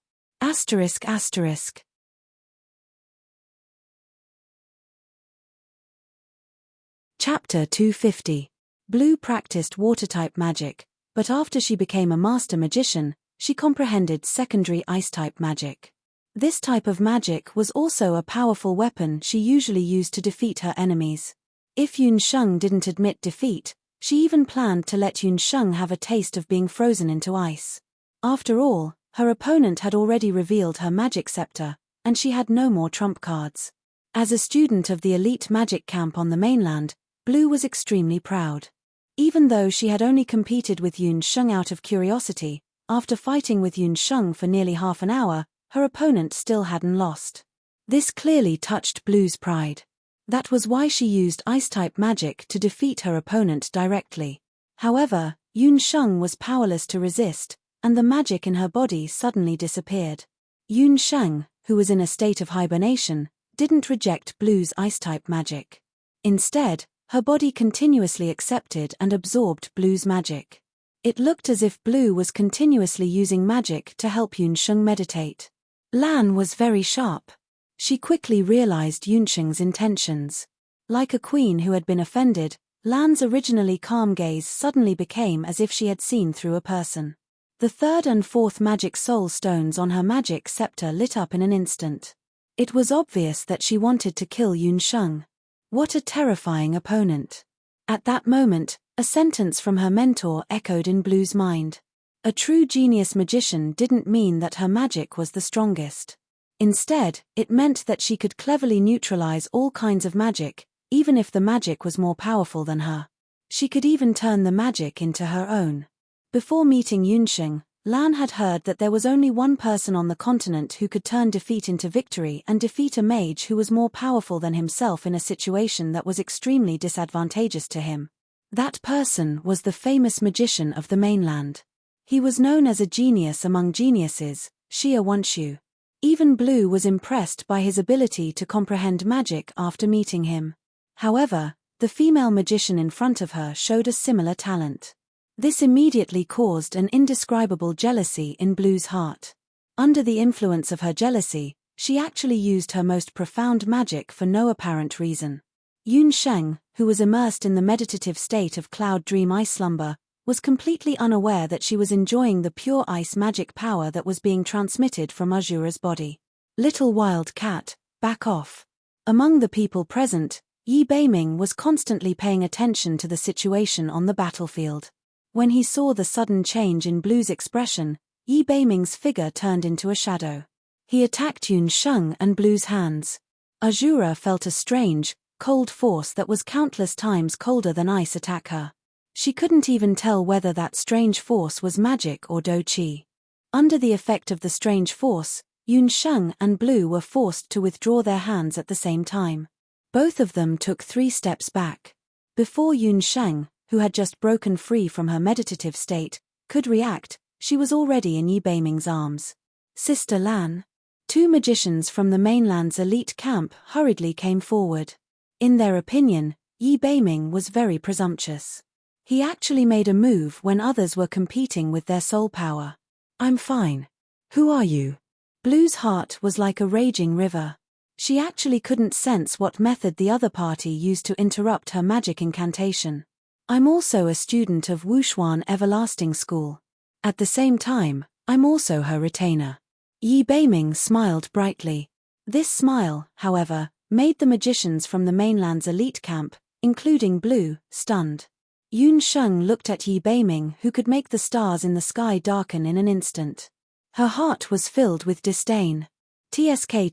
Chapter 250. Blue practiced water-type magic, but after she became a master magician, she comprehended secondary ice-type magic. This type of magic was also a powerful weapon she usually used to defeat her enemies. If Yunsheng didn't admit defeat, she even planned to let Yunsheng have a taste of being frozen into ice. After all, her opponent had already revealed her magic scepter, and she had no more trump cards. As a student of the elite magic camp on the mainland, Blue was extremely proud. Even though she had only competed with Yunsheng out of curiosity, after fighting with Yunsheng for nearly half an hour, her opponent still hadn't lost. This clearly touched Blue's pride. That was why she used ice-type magic to defeat her opponent directly. However, Yunsheng was powerless to resist, and the magic in her body suddenly disappeared. Yunsheng, who was in a state of hibernation, didn't reject Blue's ice-type magic. Instead, her body continuously accepted and absorbed Blue's magic. It looked as if Blue was continuously using magic to help Yunsheng meditate. Lan was very sharp. She quickly realized Yunsheng's intentions. Like a queen who had been offended, Lan's originally calm gaze suddenly became as if she had seen through a person. The third and fourth magic soul stones on her magic scepter lit up in an instant. It was obvious that she wanted to kill Yunsheng. What a terrifying opponent. At that moment, a sentence from her mentor echoed in Blue's mind. A true genius magician didn't mean that her magic was the strongest. Instead, it meant that she could cleverly neutralize all kinds of magic, even if the magic was more powerful than her. She could even turn the magic into her own. Before meeting Yunsheng, Lan had heard that there was only one person on the continent who could turn defeat into victory and defeat a mage who was more powerful than himself in a situation that was extremely disadvantageous to him. That person was the famous magician of the mainland. He was known as a genius among geniuses, Xia Wanshu. Even Blue was impressed by his ability to comprehend magic after meeting him. However, the female magician in front of her showed a similar talent. This immediately caused an indescribable jealousy in Blue's heart. Under the influence of her jealousy, she actually used her most profound magic for no apparent reason. Yunsheng, who was immersed in the meditative state of cloud dream ice slumber, was completely unaware that she was enjoying the pure ice magic power that was being transmitted from Azura's body. Little wild cat, back off. Among the people present, Yi Beiming was constantly paying attention to the situation on the battlefield. When he saw the sudden change in Blue's expression, Yi Beiming's figure turned into a shadow. He attacked Yunsheng and Blue's hands. Azura felt a strange, cold force that was countless times colder than ice attack her. She couldn't even tell whether that strange force was magic or do qi. Under the effect of the strange force, Yunsheng and Blue were forced to withdraw their hands at the same time. Both of them took 3 steps back. Before Yunsheng, who had just broken free from her meditative state, could react, she was already in Yi Beiming's arms. Sister Lan. 2 magicians from the mainland's elite camp hurriedly came forward. In their opinion, Yi Beiming was very presumptuous. He actually made a move when others were competing with their soul power. I'm fine. Who are you? Blue's heart was like a raging river. She actually couldn't sense what method the other party used to interrupt her magic incantation. I'm also a student of Wushuan Everlasting School. At the same time, I'm also her retainer. Yi Beiming smiled brightly. This smile, however, made the magicians from the mainland's elite camp, including Blue, stunned. Yunsheng looked at Yi Beiming, who could make the stars in the sky darken in an instant. Her heart was filled with disdain. TSK,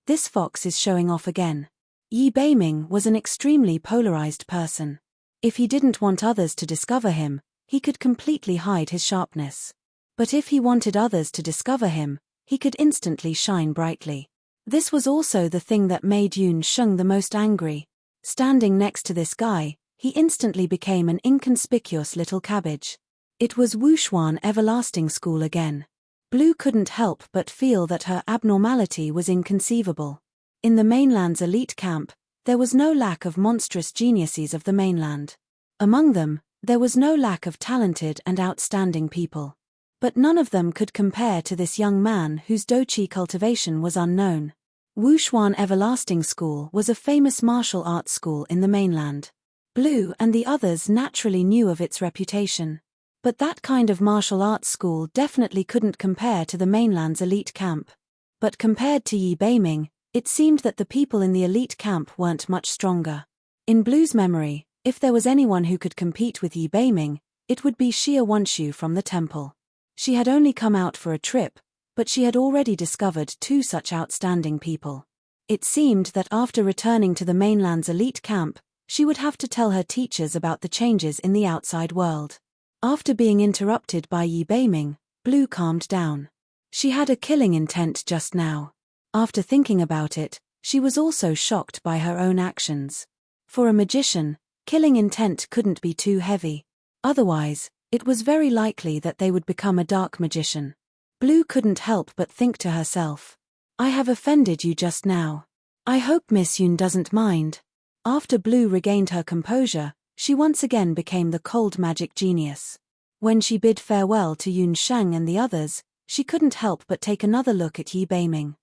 this fox is showing off again. Yi Beiming was an extremely polarized person. If he didn't want others to discover him, he could completely hide his sharpness. But if he wanted others to discover him, he could instantly shine brightly. This was also the thing that made Yunsheng the most angry. Standing next to this guy, he instantly became an inconspicuous little cabbage. It was Wushuan Everlasting School again. Blue couldn't help but feel that her abnormality was inconceivable. In the mainland's elite camp, there was no lack of monstrous geniuses of the mainland. Among them, there was no lack of talented and outstanding people. But none of them could compare to this young man whose doqi cultivation was unknown. Wushuan Everlasting School was a famous martial arts school in the mainland. Blue and the others naturally knew of its reputation. But that kind of martial arts school definitely couldn't compare to the mainland's elite camp. But compared to Yi Beiming, it seemed that the people in the elite camp weren't much stronger. In Blue's memory, if there was anyone who could compete with Yi Beiming, it would be Xia Wanshu from the temple. She had only come out for a trip, but she had already discovered two such outstanding people. It seemed that after returning to the mainland's elite camp, she would have to tell her teachers about the changes in the outside world. After being interrupted by Yi Beiming, Blue calmed down. She had a killing intent just now. After thinking about it, she was also shocked by her own actions. For a magician, killing intent couldn't be too heavy. Otherwise, it was very likely that they would become a dark magician. Blue couldn't help but think to herself, I have offended you just now. I hope Miss Yun doesn't mind. After Blue regained her composure, she once again became the cold magic genius. When she bid farewell to Yun Sheng and the others, she couldn't help but take another look at Yi Beiming.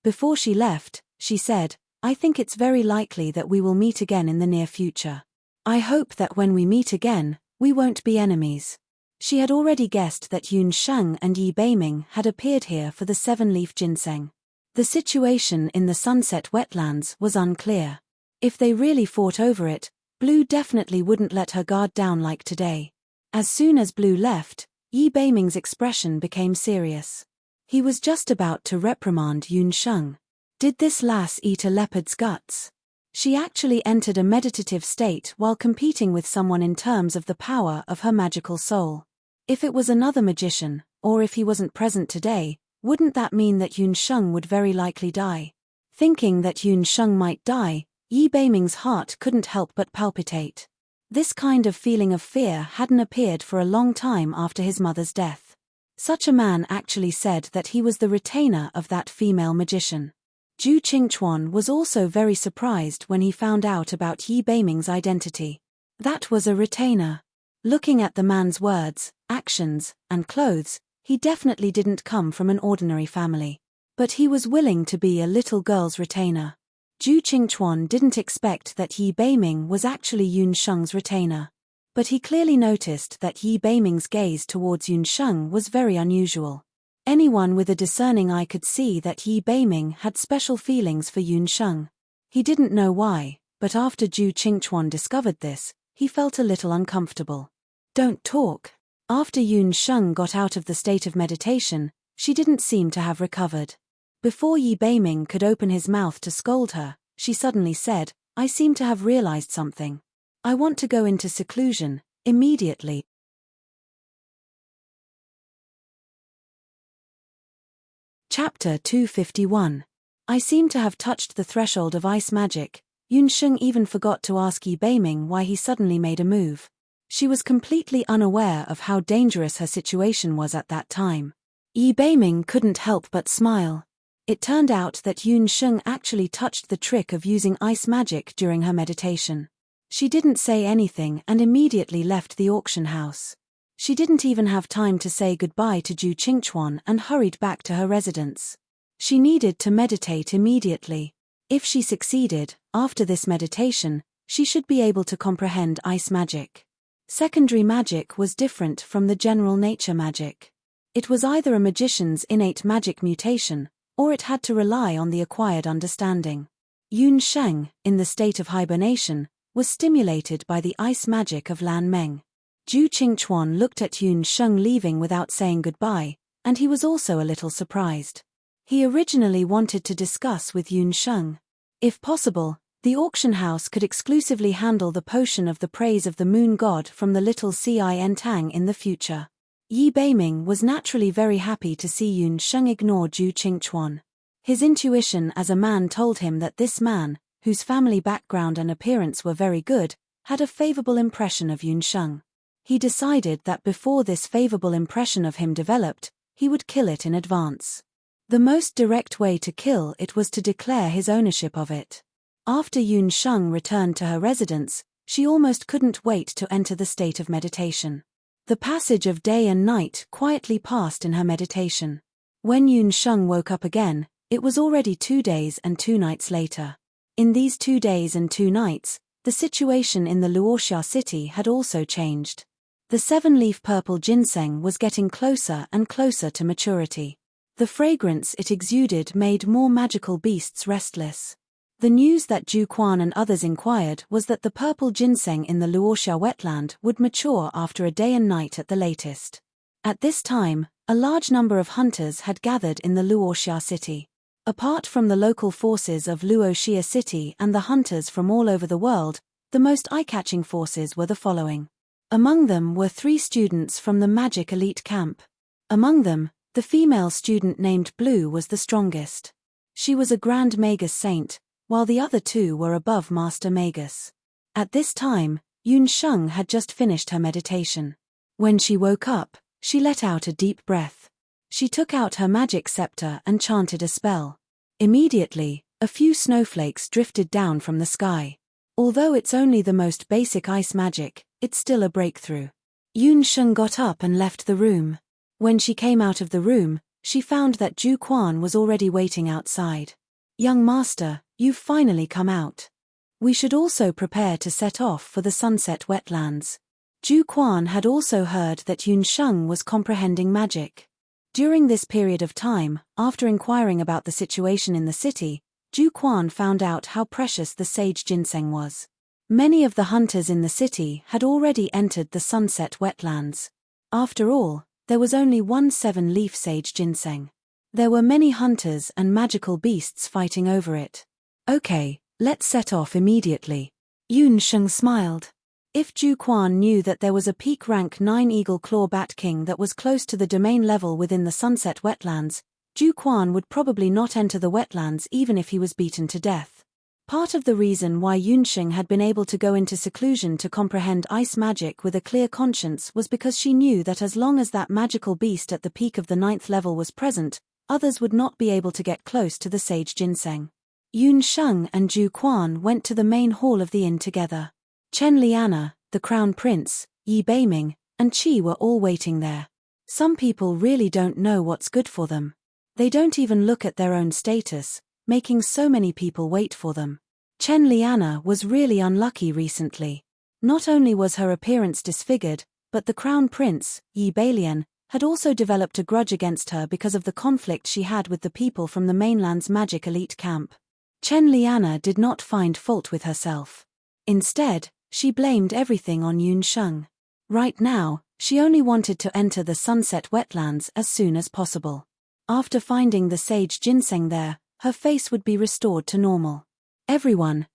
Before she left, she said, I think it's very likely that we will meet again in the near future. I hope that when we meet again, we won't be enemies. She had already guessed that Yun Sheng and Yi Beiming had appeared here for the 7-leaf ginseng. The situation in the Sunset Wetlands was unclear. If they really fought over it, Blue definitely wouldn't let her guard down like today. As soon as Blue left, Yi Beiming's expression became serious. He was just about to reprimand Yun Sheng. Did this lass eat a leopard's guts? She actually entered a meditative state while competing with someone in terms of the power of her magical soul. If it was another magician, or if he wasn't present today, wouldn't that mean that Yun Sheng would very likely die? Thinking that Yun Sheng might die, Yi Beiming's heart couldn't help but palpitate. This kind of feeling of fear hadn't appeared for a long time after his mother's death. Such a man actually said that he was the retainer of that female magician. Zhu Qingchuan was also very surprised when he found out about Yi Beiming's identity. That was a retainer. Looking at the man's words, actions, and clothes, he definitely didn't come from an ordinary family. But he was willing to be a little girl's retainer. Zhu Qingchuan didn't expect that Yi Beiming was actually Yun Sheng's retainer. But he clearly noticed that Yi Beiming's gaze towards Yun Sheng was very unusual. Anyone with a discerning eye could see that Yi Beiming had special feelings for Yun Sheng. He didn't know why, but after Zhu Qingchuan discovered this, he felt a little uncomfortable. Don't talk. After Yun Sheng got out of the state of meditation, she didn't seem to have recovered. Before Yi Beiming could open his mouth to scold her, she suddenly said, I seem to have realized something. I want to go into seclusion, immediately. Chapter 251. I seem to have touched the threshold of ice magic. Yun Sheng even forgot to ask Yi Beiming why he suddenly made a move. She was completely unaware of how dangerous her situation was at that time. Yi Beiming couldn't help but smile. It turned out that Yun Sheng actually touched the trick of using ice magic during her meditation. She didn't say anything and immediately left the auction house. She didn't even have time to say goodbye to Zhu Qingchuan and hurried back to her residence. She needed to meditate immediately. If she succeeded, after this meditation, she should be able to comprehend ice magic. Secondary magic was different from the general nature magic. It was either a magician's innate magic mutation, or it had to rely on the acquired understanding. Yun Sheng, in the state of hibernation, was stimulated by the ice magic of Lan Meng. Zhu Qingchuan looked at Yun Sheng leaving without saying goodbye, and he was also a little surprised. He originally wanted to discuss with Yun Sheng. If possible, the auction house could exclusively handle the potion of the praise of the moon god from the little Enchanting in the future. Yi Beiming was naturally very happy to see Yun Sheng ignore Zhu Qingchuan. His intuition as a man told him that this man, whose family background and appearance were very good, had a favorable impression of Yun Sheng. He decided that before this favorable impression of him developed, he would kill it in advance. The most direct way to kill it was to declare his ownership of it. After Yun Sheng returned to her residence, she almost couldn't wait to enter the state of meditation. The passage of day and night quietly passed in her meditation. When Yun Sheng woke up again, it was already 2 days and 2 nights later. In these 2 days and 2 nights, the situation in the Luoxia city had also changed. The 7-leaf purple ginseng was getting closer and closer to maturity. The fragrance it exuded made more magical beasts restless. The news that Ju Quan and others inquired was that the purple ginseng in the Luoxia wetland would mature after a day and night at the latest. At this time, a large number of hunters had gathered in the Luoxia city. Apart from the local forces of Luoxia city and the hunters from all over the world, the most eye-catching forces were the following. Among them were 3 students from the magic elite camp. Among them, the female student named Blue was the strongest. She was a Grand Magus Saint, while the other 2 were above Master Magus. At this time, Yun Sheng had just finished her meditation. When she woke up, she let out a deep breath. She took out her magic scepter and chanted a spell. Immediately, a few snowflakes drifted down from the sky. Although it's only the most basic ice magic, it's still a breakthrough. Yun Sheng got up and left the room. When she came out of the room, she found that Ju Quan was already waiting outside. "Young master, you've finally come out. We should also prepare to set off for the sunset wetlands." Ju Quan had also heard that Yun Sheng was comprehending magic. During this period of time, after inquiring about the situation in the city, Ju Quan found out how precious the sage ginseng was. Many of the hunters in the city had already entered the sunset wetlands. After all, there was only one 7-leaf sage ginseng. There were many hunters and magical beasts fighting over it. "Okay, let's set off immediately." Yun Sheng smiled. If Ju Quan knew that there was a peak rank 9 Eagle Claw Bat King that was close to the domain level within the sunset wetlands, Ju Quan would probably not enter the wetlands even if he was beaten to death. Part of the reason why Yun Sheng had been able to go into seclusion to comprehend ice magic with a clear conscience was because she knew that as long as that magical beast at the peak of the 9th level was present, others would not be able to get close to the sage ginseng. Yun Sheng and Ju Quan went to the main hall of the inn together. Chen Liana, the crown prince, Yi Beiming, and Qi were all waiting there. Some people really don't know what's good for them. They don't even look at their own status, making so many people wait for them. Chen Liana was really unlucky recently. Not only was her appearance disfigured, but the crown prince, Yi Beilian, had also developed a grudge against her because of the conflict she had with the people from the mainland's magic elite camp. Chen Liana did not find fault with herself. Instead, she blamed everything on Yun Sheng. Right now, she only wanted to enter the sunset wetlands as soon as possible. After finding the sage ginseng there, her face would be restored to normal. Everyone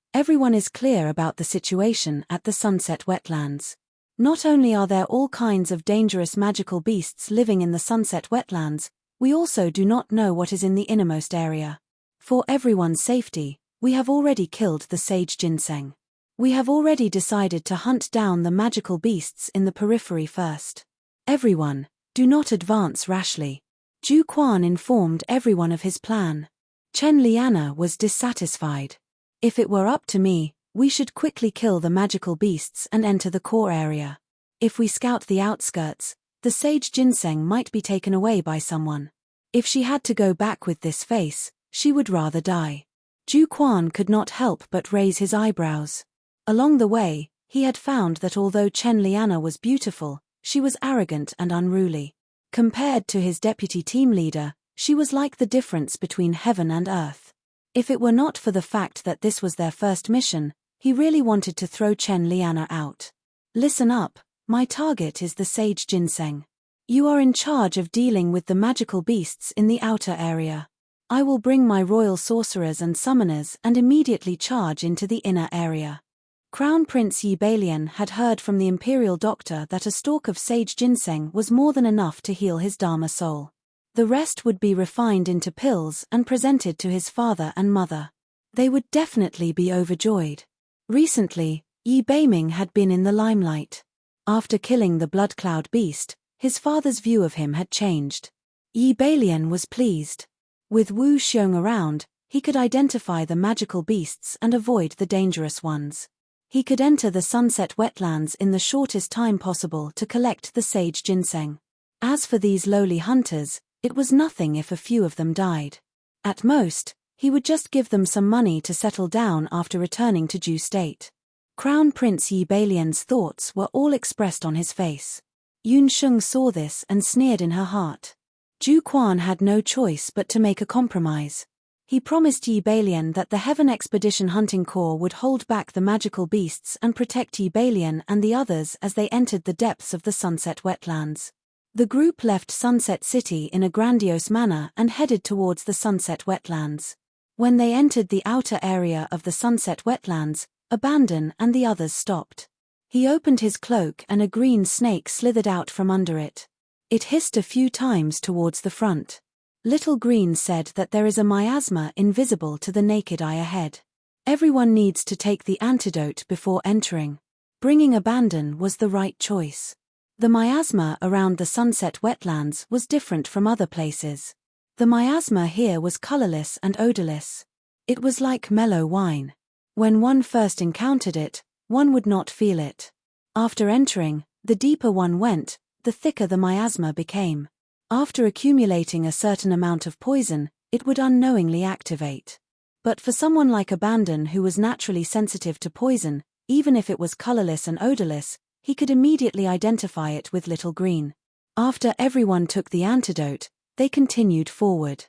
is clear about the situation at the sunset wetlands. Not only are there all kinds of dangerous magical beasts living in the sunset wetlands, we also do not know what is in the innermost area. For everyone's safety, we have already killed the sage ginseng. We have already decided to hunt down the magical beasts in the periphery first. Everyone, do not advance rashly. Ju Quan informed everyone of his plan. Chen Liana was dissatisfied. If it were up to me, we should quickly kill the magical beasts and enter the core area. If we scout the outskirts, the sage ginseng might be taken away by someone. If she had to go back with this face, she would rather die. Ju Quan could not help but raise his eyebrows. Along the way, he had found that although Chen Liana was beautiful, she was arrogant and unruly. Compared to his deputy team leader, she was like the difference between heaven and earth. If it were not for the fact that this was their first mission, he really wanted to throw Chen Liana out. "Listen up, my target is the sage ginseng. You are in charge of dealing with the magical beasts in the outer area. I will bring my royal sorcerers and summoners and immediately charge into the inner area." Crown Prince Yi Beilian had heard from the imperial doctor that a stalk of sage ginseng was more than enough to heal his Dharma soul. The rest would be refined into pills and presented to his father and mother. They would definitely be overjoyed. Recently, Yi Beiming had been in the limelight. After killing the blood cloud beast, his father's view of him had changed. Yi Beilian was pleased. With Wu Xiong around, he could identify the magical beasts and avoid the dangerous ones. He could enter the sunset wetlands in the shortest time possible to collect the sage ginseng. As for these lowly hunters, it was nothing if a few of them died. At most, he would just give them some money to settle down after returning to Ju state. Crown Prince Yi Beilian's thoughts were all expressed on his face. Yun Sheng saw this and sneered in her heart. Ju Quan had no choice but to make a compromise. He promised Yi Balian that the Heaven Expedition Hunting Corps would hold back the magical beasts and protect Yi Balian and the others as they entered the depths of the Sunset Wetlands. The group left Sunset City in a grandiose manner and headed towards the Sunset Wetlands. When they entered the outer area of the Sunset Wetlands, Abandon and the others stopped. He opened his cloak and a green snake slithered out from under it. It hissed a few times towards the front. Little Green said that there is a miasma invisible to the naked eye ahead. Everyone needs to take the antidote before entering. Bringing Abandon was the right choice. The miasma around the Sunset Wetlands was different from other places. The miasma here was colorless and odorless. It was like mellow wine. When one first encountered it, one would not feel it. After entering, the deeper one went, the thicker the miasma became. After accumulating a certain amount of poison, it would unknowingly activate. But for someone like Abandon who was naturally sensitive to poison, even if it was colorless and odorless, he could immediately identify it with Little Green. After everyone took the antidote, they continued forward.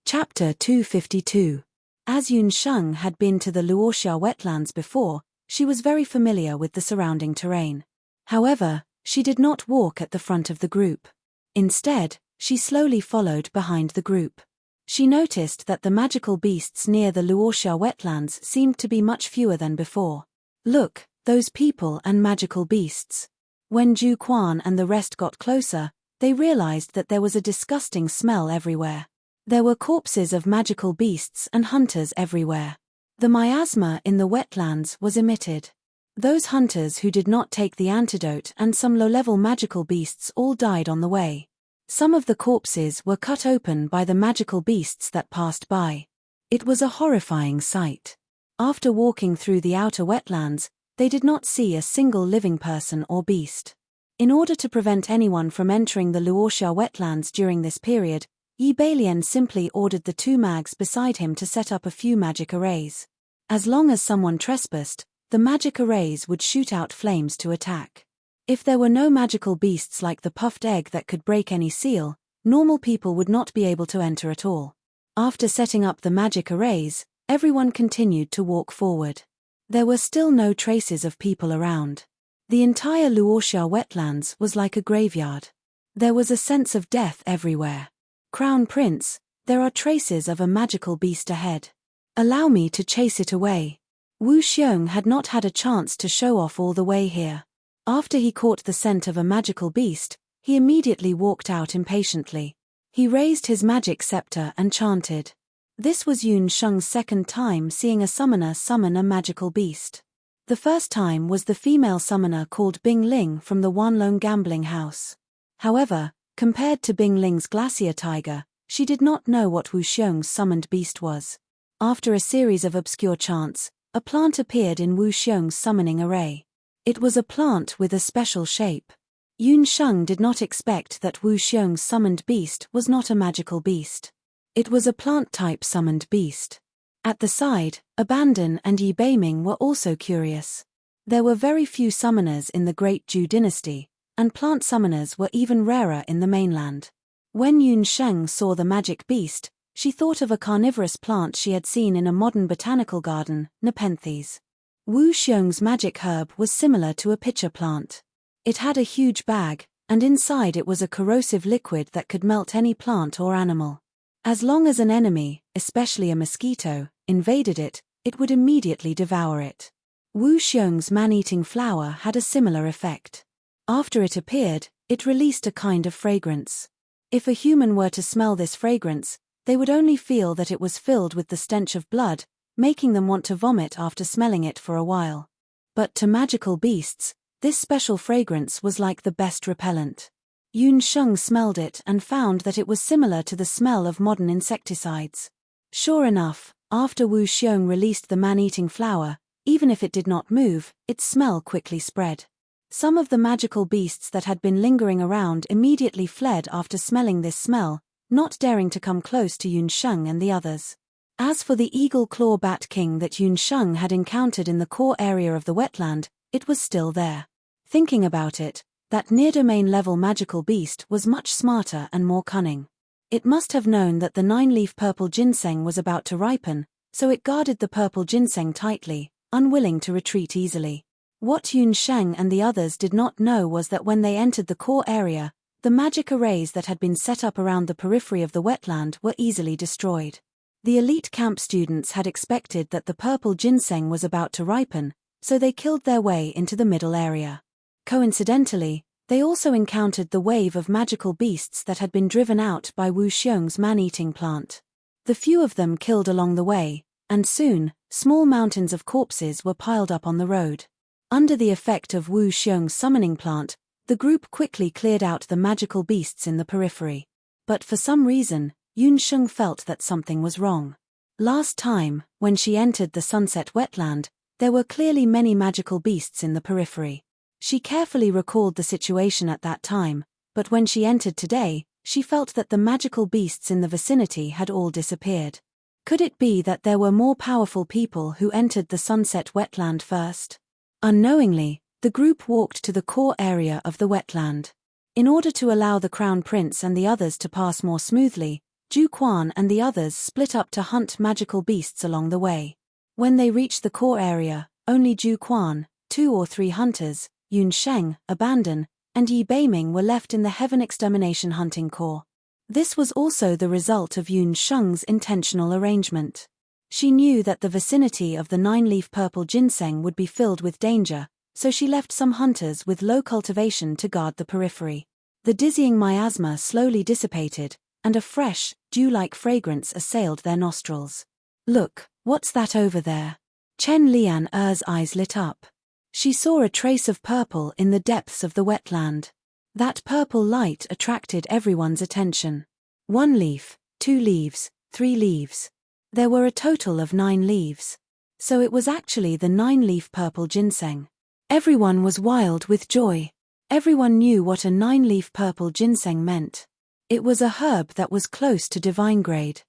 Chapter 252. As Yun Sheng had been to the Luoxia wetlands before, she was very familiar with the surrounding terrain. However, she did not walk at the front of the group. Instead, she slowly followed behind the group. She noticed that the magical beasts near the Luoxia wetlands seemed to be much fewer than before. Look, those people and magical beasts. When Ju Quan and the rest got closer, they realized that there was a disgusting smell everywhere. There were corpses of magical beasts and hunters everywhere. The miasma in the wetlands was emitted. Those hunters who did not take the antidote and some low-level magical beasts all died on the way. Some of the corpses were cut open by the magical beasts that passed by. It was a horrifying sight. After walking through the outer wetlands, they did not see a single living person or beast. In order to prevent anyone from entering the Luoxia wetlands during this period, Yi Balian simply ordered the two mags beside him to set up a few magic arrays. As long as someone trespassed, the magic arrays would shoot out flames to attack. If there were no magical beasts like the puffed egg that could break any seal, normal people would not be able to enter at all. After setting up the magic arrays, everyone continued to walk forward. There were still no traces of people around. The entire Luoxia wetlands was like a graveyard. There was a sense of death everywhere. Crown Prince, there are traces of a magical beast ahead. Allow me to chase it away. Wu Xiong had not had a chance to show off all the way here. After he caught the scent of a magical beast, he immediately walked out impatiently. He raised his magic scepter and chanted. This was Yun Sheng's second time seeing a summoner summon a magical beast. The first time was the female summoner called Bing Ling from the Wanlong gambling house. However, compared to Bing Ling's glacier tiger, she did not know what Wu Xiong's summoned beast was. After a series of obscure chants, a plant appeared in Wu Xiong's summoning array. It was a plant with a special shape. Yun Sheng did not expect that Wu Xiong's summoned beast was not a magical beast. It was a plant-type summoned beast. At the side, Abandon and Yi Beiming were also curious. There were very few summoners in the Great Zhou dynasty, and plant summoners were even rarer in the mainland. When Yun Sheng saw the magic beast, she thought of a carnivorous plant she had seen in a modern botanical garden, Nepenthes. Wu Xiong's magic herb was similar to a pitcher plant. It had a huge bag, and inside it was a corrosive liquid that could melt any plant or animal. As long as an enemy, especially a mosquito, invaded it, it would immediately devour it. Wu Xiong's man-eating flower had a similar effect. After it appeared, it released a kind of fragrance. If a human were to smell this fragrance, they would only feel that it was filled with the stench of blood, making them want to vomit after smelling it for a while. But to magical beasts, this special fragrance was like the best repellent. Yun Sheng smelled it and found that it was similar to the smell of modern insecticides. Sure enough, after Wu Xiong released the man-eating flower, even if it did not move, its smell quickly spread. Some of the magical beasts that had been lingering around immediately fled after smelling this smell, not daring to come close to Yun Sheng and the others. As for the eagle claw bat king that Yun Sheng had encountered in the core area of the wetland, it was still there. Thinking about it, that near-domain level magical beast was much smarter and more cunning. It must have known that the 9-leaf purple ginseng was about to ripen, so it guarded the purple ginseng tightly, unwilling to retreat easily. What Yun Sheng and the others did not know was that when they entered the core area, the magic arrays that had been set up around the periphery of the wetland were easily destroyed. The elite camp students had expected that the purple ginseng was about to ripen, so they killed their way into the middle area. Coincidentally, they also encountered the wave of magical beasts that had been driven out by Wu Xiong's man-eating plant. The few of them killed along the way, and soon, small mountains of corpses were piled up on the road. Under the effect of Wu Xiong's summoning plant, the group quickly cleared out the magical beasts in the periphery. But for some reason, Yun Sheng felt that something was wrong. Last time, when she entered the sunset wetland, there were clearly many magical beasts in the periphery. She carefully recalled the situation at that time, but when she entered today, she felt that the magical beasts in the vicinity had all disappeared. Could it be that there were more powerful people who entered the sunset wetland first? Unknowingly, the group walked to the core area of the wetland. In order to allow the Crown Prince and the others to pass more smoothly, Ju Quan and the others split up to hunt magical beasts along the way. When they reached the core area, only Ju Quan, 2 or 3 hunters, Yun Sheng, Abandon, and Yi Beiming were left in the Heaven Extermination Hunting Corps. This was also the result of Yun Sheng's intentional arrangement. She knew that the vicinity of the 9-leaf purple ginseng would be filled with danger, so she left some hunters with low cultivation to guard the periphery. The dizzying miasma slowly dissipated, and a fresh, dew-like fragrance assailed their nostrils. "Look, what's that over there?" Chen Lian Er's eyes lit up. She saw a trace of purple in the depths of the wetland. That purple light attracted everyone's attention. 1 leaf, 2 leaves, 3 leaves. There were a total of 9 leaves. So it was actually the 9-leaf purple ginseng. Everyone was wild with joy. Everyone knew what a 9-leaf purple ginseng meant. It was a herb that was close to divine grade.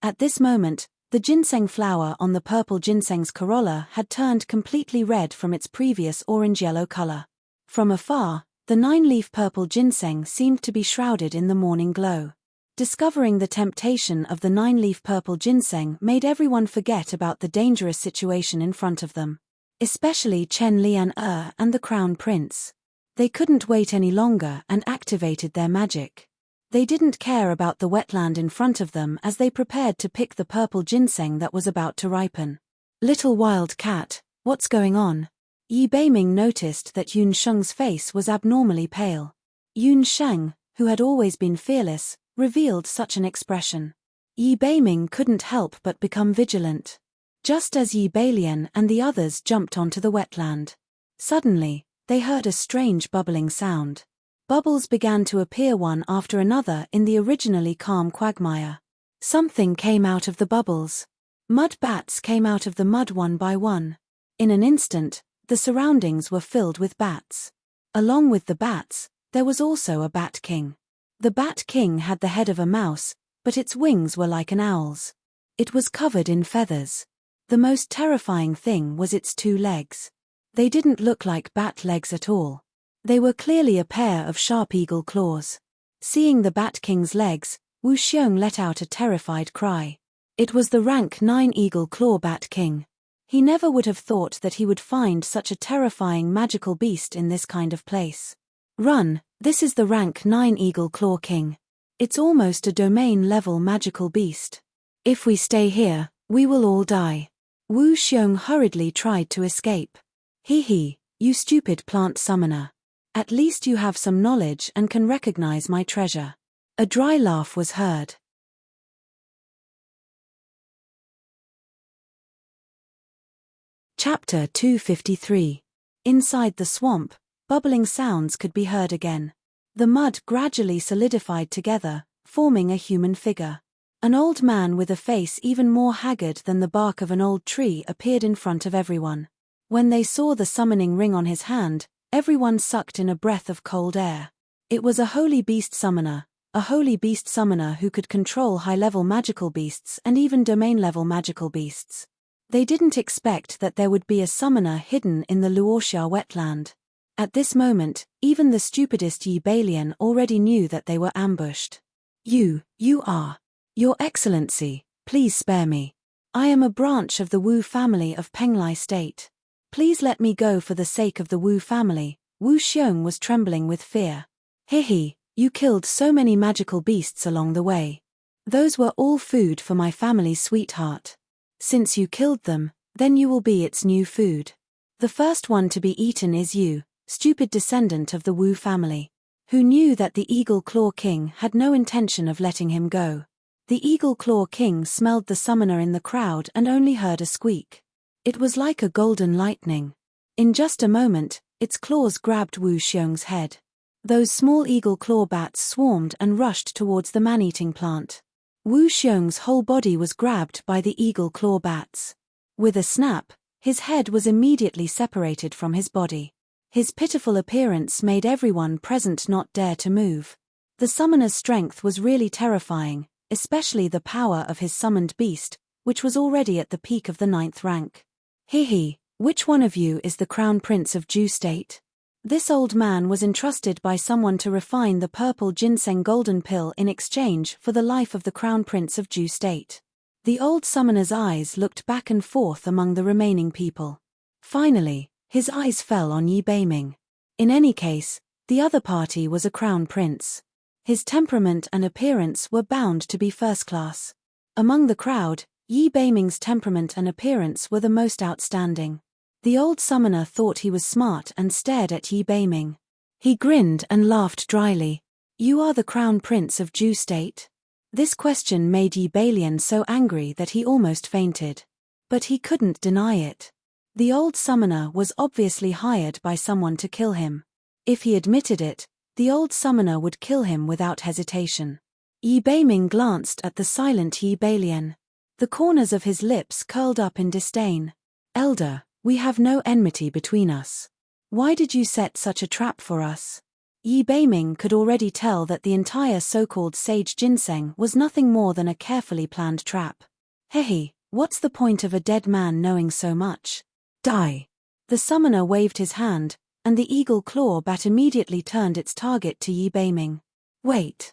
At this moment, the ginseng flower on the purple ginseng's corolla had turned completely red from its previous orange-yellow color. From afar, the 9-leaf purple ginseng seemed to be shrouded in the morning glow. Discovering the temptation of the 9-leaf purple ginseng made everyone forget about the dangerous situation in front of them. Especially Chen Lian and the Crown Prince. They couldn't wait any longer and activated their magic. They didn't care about the wetland in front of them as they prepared to pick the purple ginseng that was about to ripen. "Little wild cat, what's going on?" Yi Beiming noticed that Yun Sheng's face was abnormally pale. Yun Sheng, who had always been fearless, revealed such an expression. Yi Beiming couldn't help but become vigilant. Just as Yi Beilian and the others jumped onto the wetland. Suddenly, they heard a strange bubbling sound. Bubbles began to appear one after another in the originally calm quagmire. Something came out of the bubbles. Mud bats came out of the mud one by one. In an instant, the surroundings were filled with bats. Along with the bats, there was also a Bat King. The Bat King had the head of a mouse, but its wings were like an owl's. It was covered in feathers. The most terrifying thing was its 2 legs. They didn't look like bat legs at all. They were clearly a pair of sharp eagle claws. Seeing the Bat King's legs, Wu Xiong let out a terrified cry. It was the rank 9 Eagle Claw Bat King. He never would have thought that he would find such a terrifying magical beast in this kind of place. "Run, this is the rank 9 Eagle Claw King. It's almost a domain-level magical beast. If we stay here, we will all die." Wu Xiong hurriedly tried to escape. "Hee, you stupid plant summoner. At least you have some knowledge and can recognize my treasure." A dry laugh was heard. Chapter 253. Inside the swamp, bubbling sounds could be heard again. The mud gradually solidified together, forming a human figure. An old man with a face even more haggard than the bark of an old tree appeared in front of everyone. When they saw the summoning ring on his hand, everyone sucked in a breath of cold air. It was a holy beast summoner who could control high-level magical beasts and even domain-level magical beasts. They didn't expect that there would be a summoner hidden in the Luoxia wetland. At this moment, even the stupidest Yi Balian already knew that they were ambushed. You are. Your Excellency, please spare me. I am a branch of the Wu family of Penglai State. Please let me go for the sake of the Wu family. Wu Xiong was trembling with fear. Hihi, you killed so many magical beasts along the way. Those were all food for my family's sweetheart. Since you killed them, then you will be its new food. The first one to be eaten is you, stupid descendant of the Wu family. Who knew that the Eagle Claw King had no intention of letting him go. The Eagle Claw King smelled the summoner in the crowd and only heard a squeak. It was like a golden lightning. In just a moment, its claws grabbed Wu Xiong's head. Those small eagle claw bats swarmed and rushed towards the man-eating plant. Wu Xiong's whole body was grabbed by the eagle claw bats. With a snap, his head was immediately separated from his body. His pitiful appearance made everyone present not dare to move. The summoner's strength was really terrifying, especially the power of his summoned beast, which was already at the peak of the 9th rank. Hihi, which one of you is the Crown Prince of Ju State? This old man was entrusted by someone to refine the purple ginseng golden pill in exchange for the life of the Crown Prince of Ju State. The old summoner's eyes looked back and forth among the remaining people. Finally, his eyes fell on Yi Beiming. In any case, the other party was a crown prince. His temperament and appearance were bound to be first class. Among the crowd, Yi Beiming's temperament and appearance were the most outstanding. The old summoner thought he was smart and stared at Yi Beiming. He grinned and laughed dryly. You are the Crown Prince of Ju State? This question made Yi Balian so angry that he almost fainted. But he couldn't deny it. The old summoner was obviously hired by someone to kill him. If he admitted it, the old summoner would kill him without hesitation. Yi Beiming glanced at the silent Yi Balian. The corners of his lips curled up in disdain. Elder, we have no enmity between us. Why did you set such a trap for us? Yi Beiming could already tell that the entire so-called sage ginseng was nothing more than a carefully planned trap. Hehe, what's the point of a dead man knowing so much? Die! The summoner waved his hand, and the eagle claw bat immediately turned its target to Yi Beiming. Wait!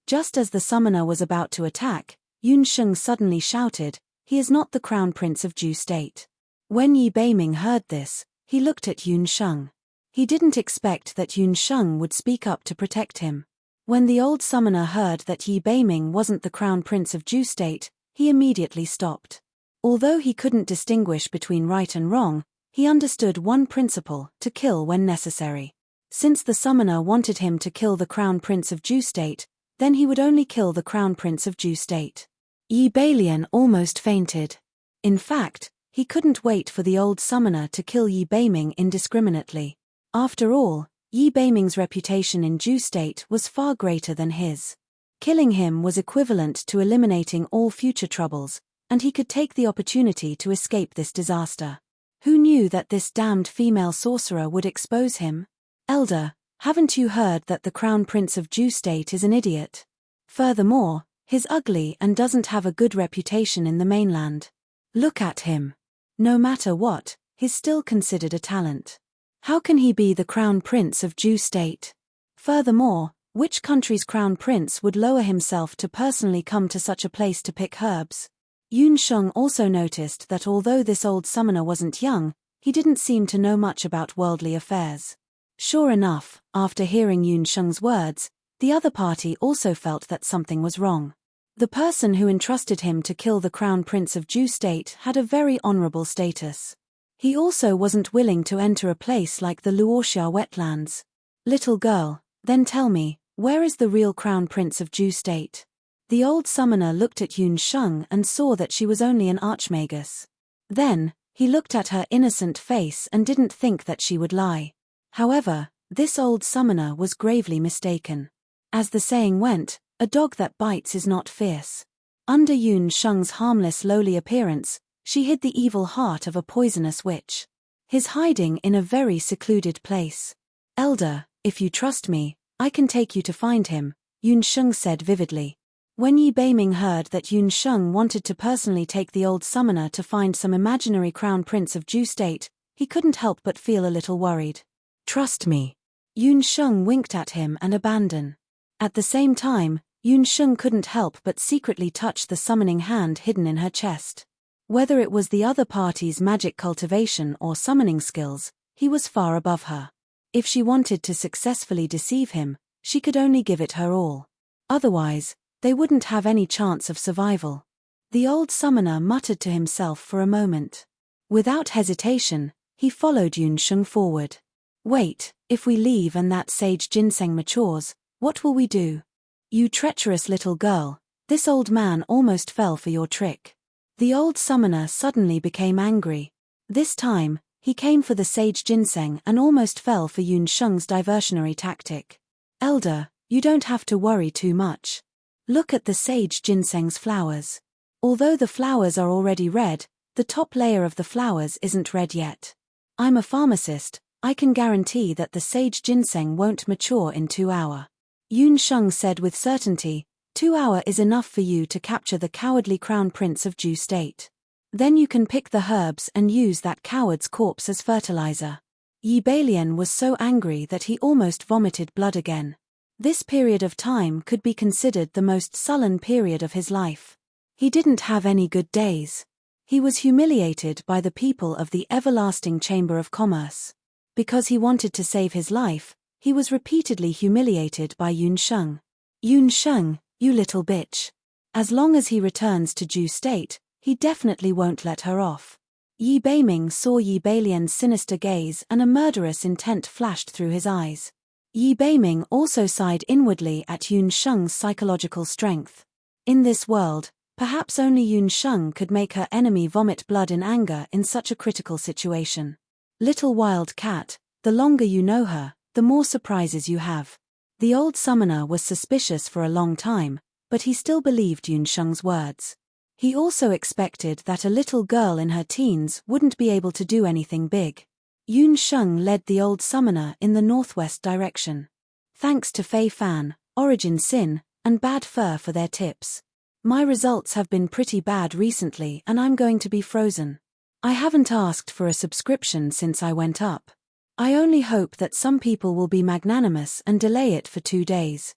Just as the summoner was about to attack, Yun Sheng suddenly shouted, he is not the Crown Prince of Ju State. When Yi Beiming heard this, he looked at Yun Sheng. He didn't expect that Yun Sheng would speak up to protect him. When the old summoner heard that Yi Beiming wasn't the Crown Prince of Ju State, he immediately stopped. Although he couldn't distinguish between right and wrong, he understood one principle, to kill when necessary. Since the summoner wanted him to kill the Crown Prince of Ju State, then he would only kill the Crown Prince of Ju State. Yi Balian almost fainted. In fact, he couldn't wait for the old summoner to kill Yi Beiming indiscriminately. After all, Yi Beiming's reputation in Ju State was far greater than his. Killing him was equivalent to eliminating all future troubles, and he could take the opportunity to escape this disaster. Who knew that this damned female sorcerer would expose him? Elder, haven't you heard that the Crown Prince of Ju State is an idiot? Furthermore, he's ugly and doesn't have a good reputation in the mainland. Look at him. No matter what, he's still considered a talent. How can he be the Crown Prince of Ju State? Furthermore, which country's Crown Prince would lower himself to personally come to such a place to pick herbs? Yun Sheng also noticed that although this old summoner wasn't young, he didn't seem to know much about worldly affairs. Sure enough, after hearing Yun Sheng's words, the other party also felt that something was wrong. The person who entrusted him to kill the Crown Prince of Ju State had a very honorable status. He also wasn't willing to enter a place like the Luoxia wetlands. Little girl, then tell me, where is the real Crown Prince of Ju State? The old summoner looked at Yun Sheng and saw that she was only an archmagus. Then, he looked at her innocent face and didn't think that she would lie. However, this old summoner was gravely mistaken. As the saying went, a dog that bites is not fierce. Under Yun Sheng's harmless lowly appearance, she hid the evil heart of a poisonous witch. He's hiding in a very secluded place. Elder, if you trust me, I can take you to find him, Yun Sheng said vividly. When Yi Beiming heard that Yun Sheng wanted to personally take the old summoner to find some imaginary Crown Prince of Ju State, he couldn't help but feel a little worried. Trust me. Yun Sheng winked at him and abandoned. At the same time, Yun Sheng couldn't help but secretly touch the summoning hand hidden in her chest. Whether it was the other party's magic cultivation or summoning skills, he was far above her. If she wanted to successfully deceive him, she could only give it her all. Otherwise, they wouldn't have any chance of survival. The old summoner muttered to himself for a moment. Without hesitation, he followed Yun Sheng forward. Wait, if we leave and that sage ginseng matures, what will we do? You treacherous little girl, this old man almost fell for your trick. The old summoner suddenly became angry. This time, he came for the sage ginseng and almost fell for Yun Sheng's diversionary tactic. Elder, you don't have to worry too much. Look at the sage ginseng's flowers. Although the flowers are already red, the top layer of the flowers isn't red yet. I'm a pharmacist, I can guarantee that the sage ginseng won't mature in 2 hours. Yun Sheng said with certainty, 2 hours is enough for you to capture the cowardly crown prince of Ju State. Then you can pick the herbs and use that coward's corpse as fertilizer. Yi Balian was so angry that he almost vomited blood again. This period of time could be considered the most sullen period of his life. He didn't have any good days. He was humiliated by the people of the everlasting Chamber of Commerce. Because he wanted to save his life, he was repeatedly humiliated by Yun Sheng. Yun Sheng, you little bitch. As long as he returns to Ju State, he definitely won't let her off. Yi Beiming saw Yi Balian's sinister gaze and a murderous intent flashed through his eyes. Yi Beiming also sighed inwardly at Yun Sheng's psychological strength. In this world, perhaps only Yun Sheng could make her enemy vomit blood in anger in such a critical situation. Little wild cat, the longer you know her, the more surprises you have. The old summoner was suspicious for a long time, but he still believed Yun Sheng's words. He also expected that a little girl in her teens wouldn't be able to do anything big. Yun Sheng led the old summoner in the northwest direction. Thanks to Fei Fan, Origin Sin, and Bad Fur for their tips. My results have been pretty bad recently and I'm going to be frozen. I haven't asked for a subscription since I went up. I only hope that some people will be magnanimous and delay it for 2 days.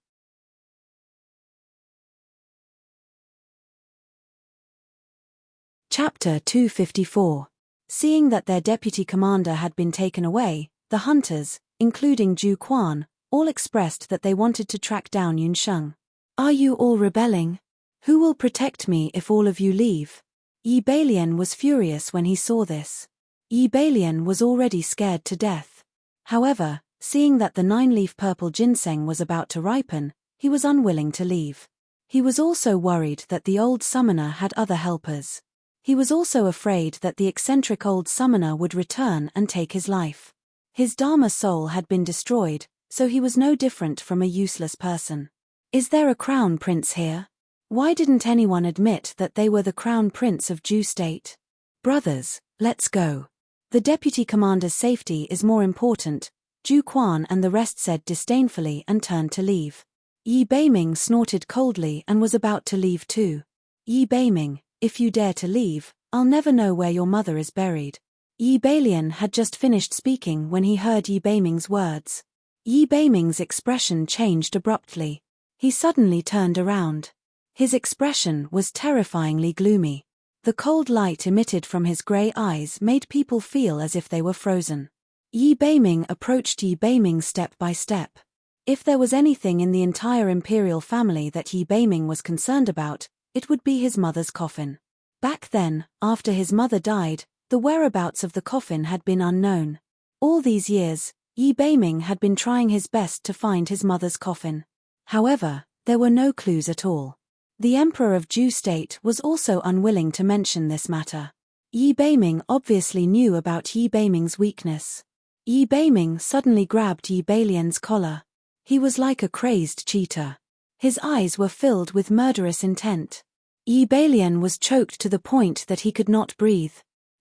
Chapter 254. Seeing that their deputy commander had been taken away, the hunters, including Ju Quan, all expressed that they wanted to track down Yun Sheng. Are you all rebelling? Who will protect me if all of you leave? Yi Balian was furious when he saw this. Yi Balian was already scared to death. However, seeing that the 9-leaf purple ginseng was about to ripen, he was unwilling to leave. He was also worried that the old summoner had other helpers. He was also afraid that the eccentric old summoner would return and take his life. His Dharma soul had been destroyed, so he was no different from a useless person. Is there a crown prince here? Why didn't anyone admit that they were the crown prince of Ju State? Brothers, let's go. The deputy commander's safety is more important, Ju Quan and the rest said disdainfully and turned to leave. Yi Beiming snorted coldly and was about to leave too. Yi Beiming, if you dare to leave, I'll never know where your mother is buried. Yi Balian had just finished speaking when he heard Yi Beiming's words. Yi Beiming's expression changed abruptly. He suddenly turned around. His expression was terrifyingly gloomy. The cold light emitted from his grey eyes made people feel as if they were frozen. Yi Beiming approached Yi Beiming step by step. If there was anything in the entire imperial family that Yi Beiming was concerned about, it would be his mother's coffin. Back then, after his mother died, the whereabouts of the coffin had been unknown. All these years, Yi Beiming had been trying his best to find his mother's coffin. However, there were no clues at all. The Emperor of Ju State was also unwilling to mention this matter. Yi Beiming obviously knew about Yi Beiming's weakness. Yi Beiming suddenly grabbed Yi Balian's collar. He was like a crazed cheetah. His eyes were filled with murderous intent. Yi Balian was choked to the point that he could not breathe.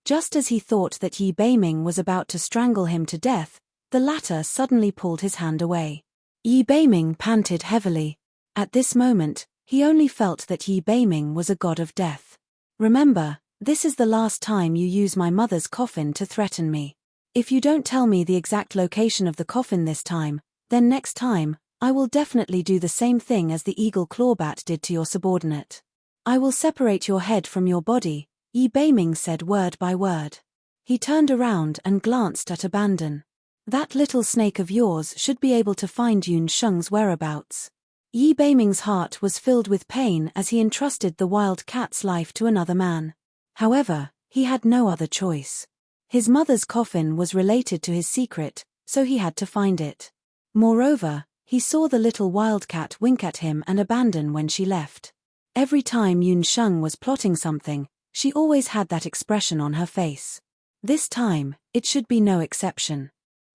Just as he thought that Yi Beiming was about to strangle him to death, the latter suddenly pulled his hand away. Yi Beiming panted heavily. At this moment, he only felt that Yi Beiming was a god of death. Remember, this is the last time you use my mother's coffin to threaten me. If you don't tell me the exact location of the coffin this time, then next time, I will definitely do the same thing as the eagle clawbat did to your subordinate. I will separate your head from your body, Yi Beiming said word by word. He turned around and glanced at Abandon. That little snake of yours should be able to find Yun Sheng's whereabouts. Yi Beiming's heart was filled with pain as he entrusted the wild cat's life to another man. However, he had no other choice. His mother's coffin was related to his secret, so he had to find it. Moreover, he saw the little wildcat wink at him and Abandon when she left. Every time Yun Sheng was plotting something, she always had that expression on her face. This time, it should be no exception.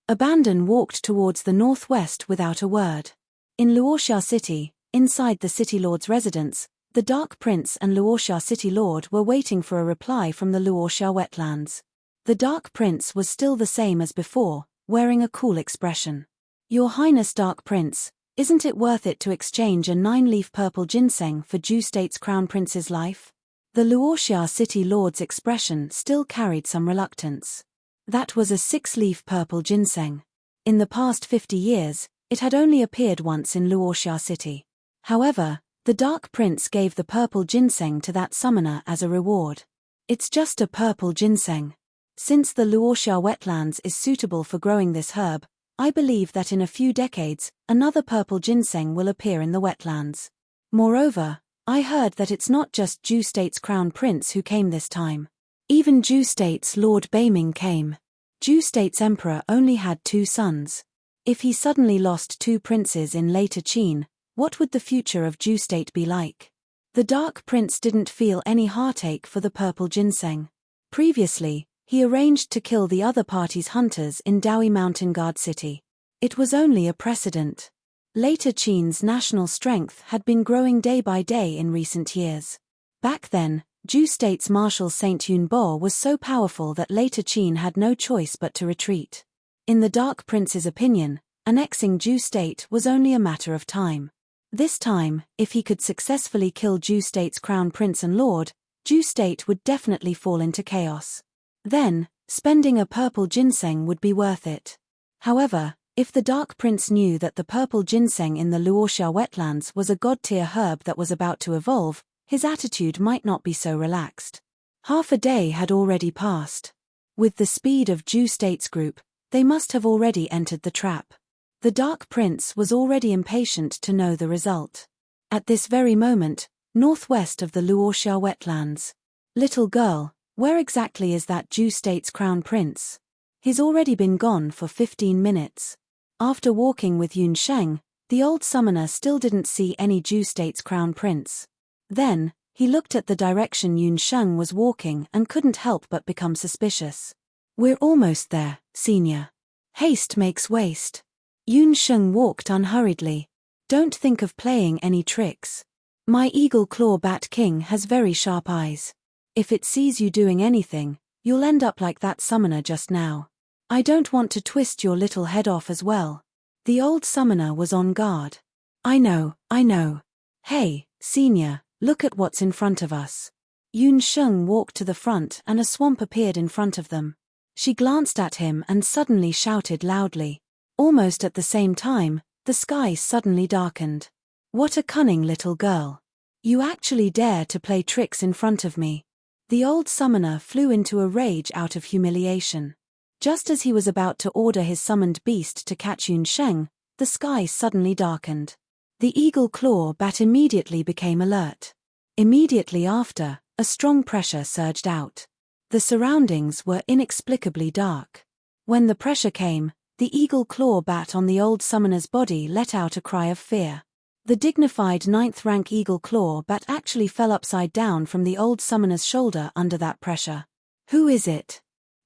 Abandon walked towards the northwest without a word. In Luoxia City, inside the City Lord's residence, the Dark Prince and Luoxia City Lord were waiting for a reply from the Luoxia wetlands. The Dark Prince was still the same as before, wearing a cool expression. Your Highness Dark Prince, isn't it worth it to exchange a 9-leaf purple ginseng for Ju State's Crown Prince's life? The Luoxia City Lord's expression still carried some reluctance. That was a 6-leaf purple ginseng. In the past 50 years, it had only appeared once in Luoxia City. However, the Dark Prince gave the purple ginseng to that summoner as a reward. It's just a purple ginseng. Since the Luoxia wetlands is suitable for growing this herb, I believe that in a few decades, another purple ginseng will appear in the wetlands. Moreover, I heard that it's not just Ju State's Crown Prince who came this time. Even Ju State's Lord Beiming came. Ju State's Emperor only had 2 sons. If he suddenly lost 2 princes in later Qin, what would the future of Ju State be like? The Dark Prince didn't feel any heartache for the purple ginseng. Previously, he arranged to kill the other party's hunters in Daoi Mountain Guard City. It was only a precedent. Later Qin's national strength had been growing day by day in recent years. Back then, Ju State's Marshal Saint Yun Bo was so powerful that later Qin had no choice but to retreat. In the Dark Prince's opinion, annexing Ju State was only a matter of time. This time, if he could successfully kill Ju State's Crown Prince and Lord, Ju State would definitely fall into chaos. Then, spending a purple ginseng would be worth it. However, if the Dark Prince knew that the purple ginseng in the Luoxia wetlands was a god-tier herb that was about to evolve, his attitude might not be so relaxed. Half a day had already passed. With the speed of Ju State's group, they must have already entered the trap. The Dark Prince was already impatient to know the result. At this very moment, northwest of the Luoxia wetlands. Little girl, where exactly is that Ju State's Crown Prince? He's already been gone for 15 minutes. After walking with Yun Sheng, the old summoner still didn't see any Ju State's Crown Prince. Then, he looked at the direction Yun Sheng was walking and couldn't help but become suspicious. We're almost there, senior. Haste makes waste. Yun Sheng walked unhurriedly. Don't think of playing any tricks. My eagle claw bat king has very sharp eyes. If it sees you doing anything, you'll end up like that summoner just now. I don't want to twist your little head off as well. The old summoner was on guard. I know. Hey, senior. Look at what's in front of us. Yun Sheng walked to the front and a swamp appeared in front of them. She glanced at him and suddenly shouted loudly. Almost at the same time, the sky suddenly darkened. What a cunning little girl. You actually dare to play tricks in front of me. The old summoner flew into a rage out of humiliation. Just as he was about to order his summoned beast to catch Yun Sheng, the sky suddenly darkened. The eagle claw bat immediately became alert. Immediately after, a strong pressure surged out. The surroundings were inexplicably dark. When the pressure came, the eagle claw bat on the old summoner's body let out a cry of fear. The dignified 9th rank eagle claw bat actually fell upside down from the old summoner's shoulder under that pressure. Who is it?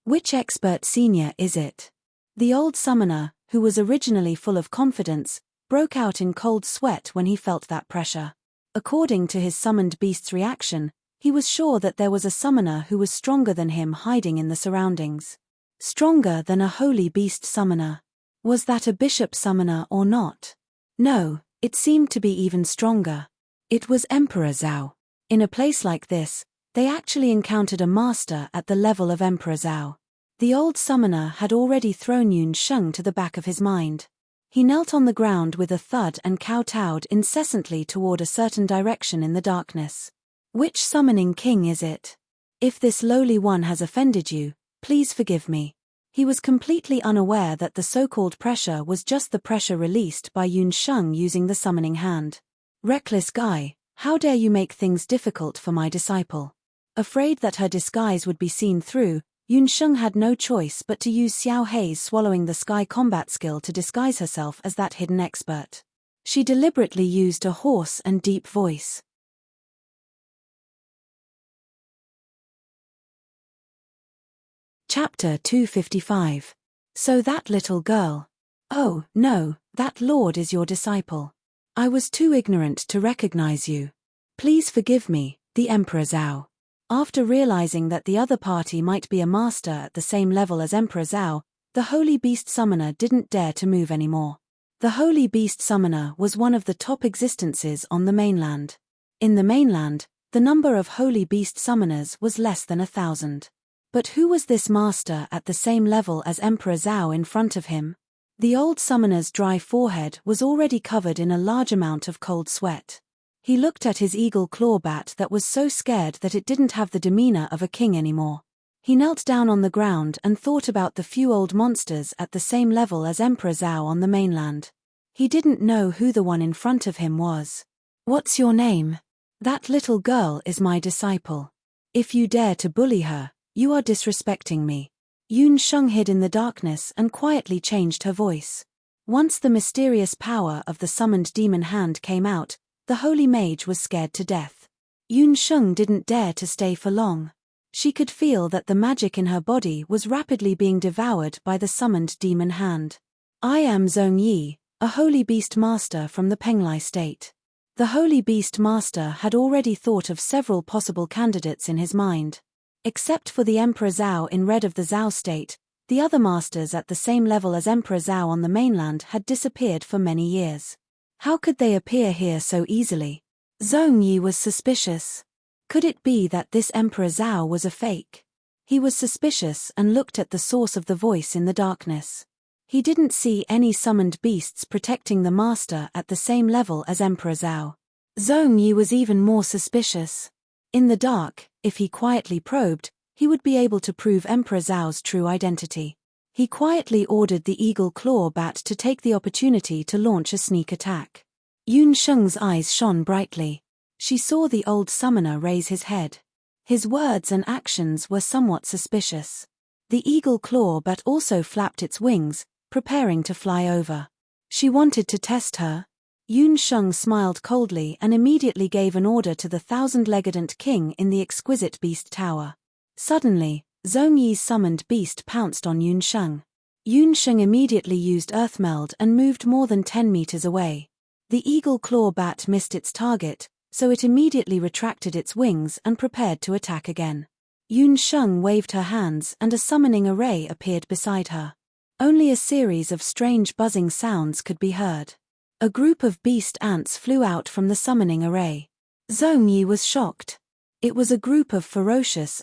Which expert senior is it? The old summoner, who was originally full of confidence, broke out in cold sweat when he felt that pressure. According to his summoned beast's reaction, he was sure that there was a summoner who was stronger than him hiding in the surroundings. Stronger than a holy beast summoner. Was that a bishop summoner or not? No, it seemed to be even stronger. It was Emperor Zhao. In a place like this, they actually encountered a master at the level of Emperor Zhao. The old summoner had already thrown Yun Sheng to the back of his mind. He knelt on the ground with a thud and kowtowed incessantly toward a certain direction in the darkness. Which summoning king is it? If this lowly one has offended you, please forgive me. He was completely unaware that the so-called pressure was just the pressure released by Yun Sheng using the summoning hand. Reckless guy, how dare you make things difficult for my disciple? Afraid that her disguise would be seen through, Yun Sheng had no choice but to use Xiao Hei's swallowing the sky combat skill to disguise herself as that hidden expert. She deliberately used a hoarse and deep voice. Chapter 255. So that little girl. Oh, no, that lord is your disciple. I was too ignorant to recognize you. Please forgive me, the Emperor Zhao. After realizing that the other party might be a master at the same level as Emperor Zhao, the Holy Beast Summoner didn't dare to move anymore. The Holy Beast Summoner was one of the top existences on the mainland. In the mainland, the number of Holy Beast Summoners was less than 1,000. But who was this master at the same level as Emperor Zhao in front of him? The old summoner's dry forehead was already covered in a large amount of cold sweat. He looked at his eagle claw bat that was so scared that it didn't have the demeanor of a king anymore. He knelt down on the ground and thought about the few old monsters at the same level as Emperor Zhao on the mainland. He didn't know who the one in front of him was. What's your name? That little girl is my disciple. If you dare to bully her, you are disrespecting me. Yun Sheng hid in the darkness and quietly changed her voice. Once the mysterious power of the summoned demon hand came out, the holy mage was scared to death. Yun Sheng didn't dare to stay for long. She could feel that the magic in her body was rapidly being devoured by the summoned demon hand. I am Zhong Yi, a holy beast master from the Penglai state. The holy beast master had already thought of several possible candidates in his mind. Except for the Emperor Zhao in red of the Zhao state, the other masters at the same level as Emperor Zhao on the mainland had disappeared for many years. How could they appear here so easily? Zhong Yi was suspicious. Could it be that this Emperor Zhao was a fake? He was suspicious and looked at the source of the voice in the darkness. He didn't see any summoned beasts protecting the master at the same level as Emperor Zhao. Zhong Yi was even more suspicious. In the dark, if he quietly probed, he would be able to prove Emperor Zhao's true identity. He quietly ordered the eagle claw bat to take the opportunity to launch a sneak attack. Yun Sheng's eyes shone brightly. She saw the old summoner raise his head. His words and actions were somewhat suspicious. The eagle claw bat also flapped its wings, preparing to fly over. She wanted to test her. Yun Sheng smiled coldly and immediately gave an order to the thousand-legged king in the exquisite beast tower. Suddenly, Zhong Yi's summoned beast pounced on Yun Sheng. Yun Sheng immediately used Earthmeld and moved more than 10 meters away. The eagle claw bat missed its target, so it immediately retracted its wings and prepared to attack again. Yun Sheng waved her hands and a summoning array appeared beside her. Only a series of strange buzzing sounds could be heard. A group of beast ants flew out from the summoning array. Zhong Yi was shocked. It was a group of ferocious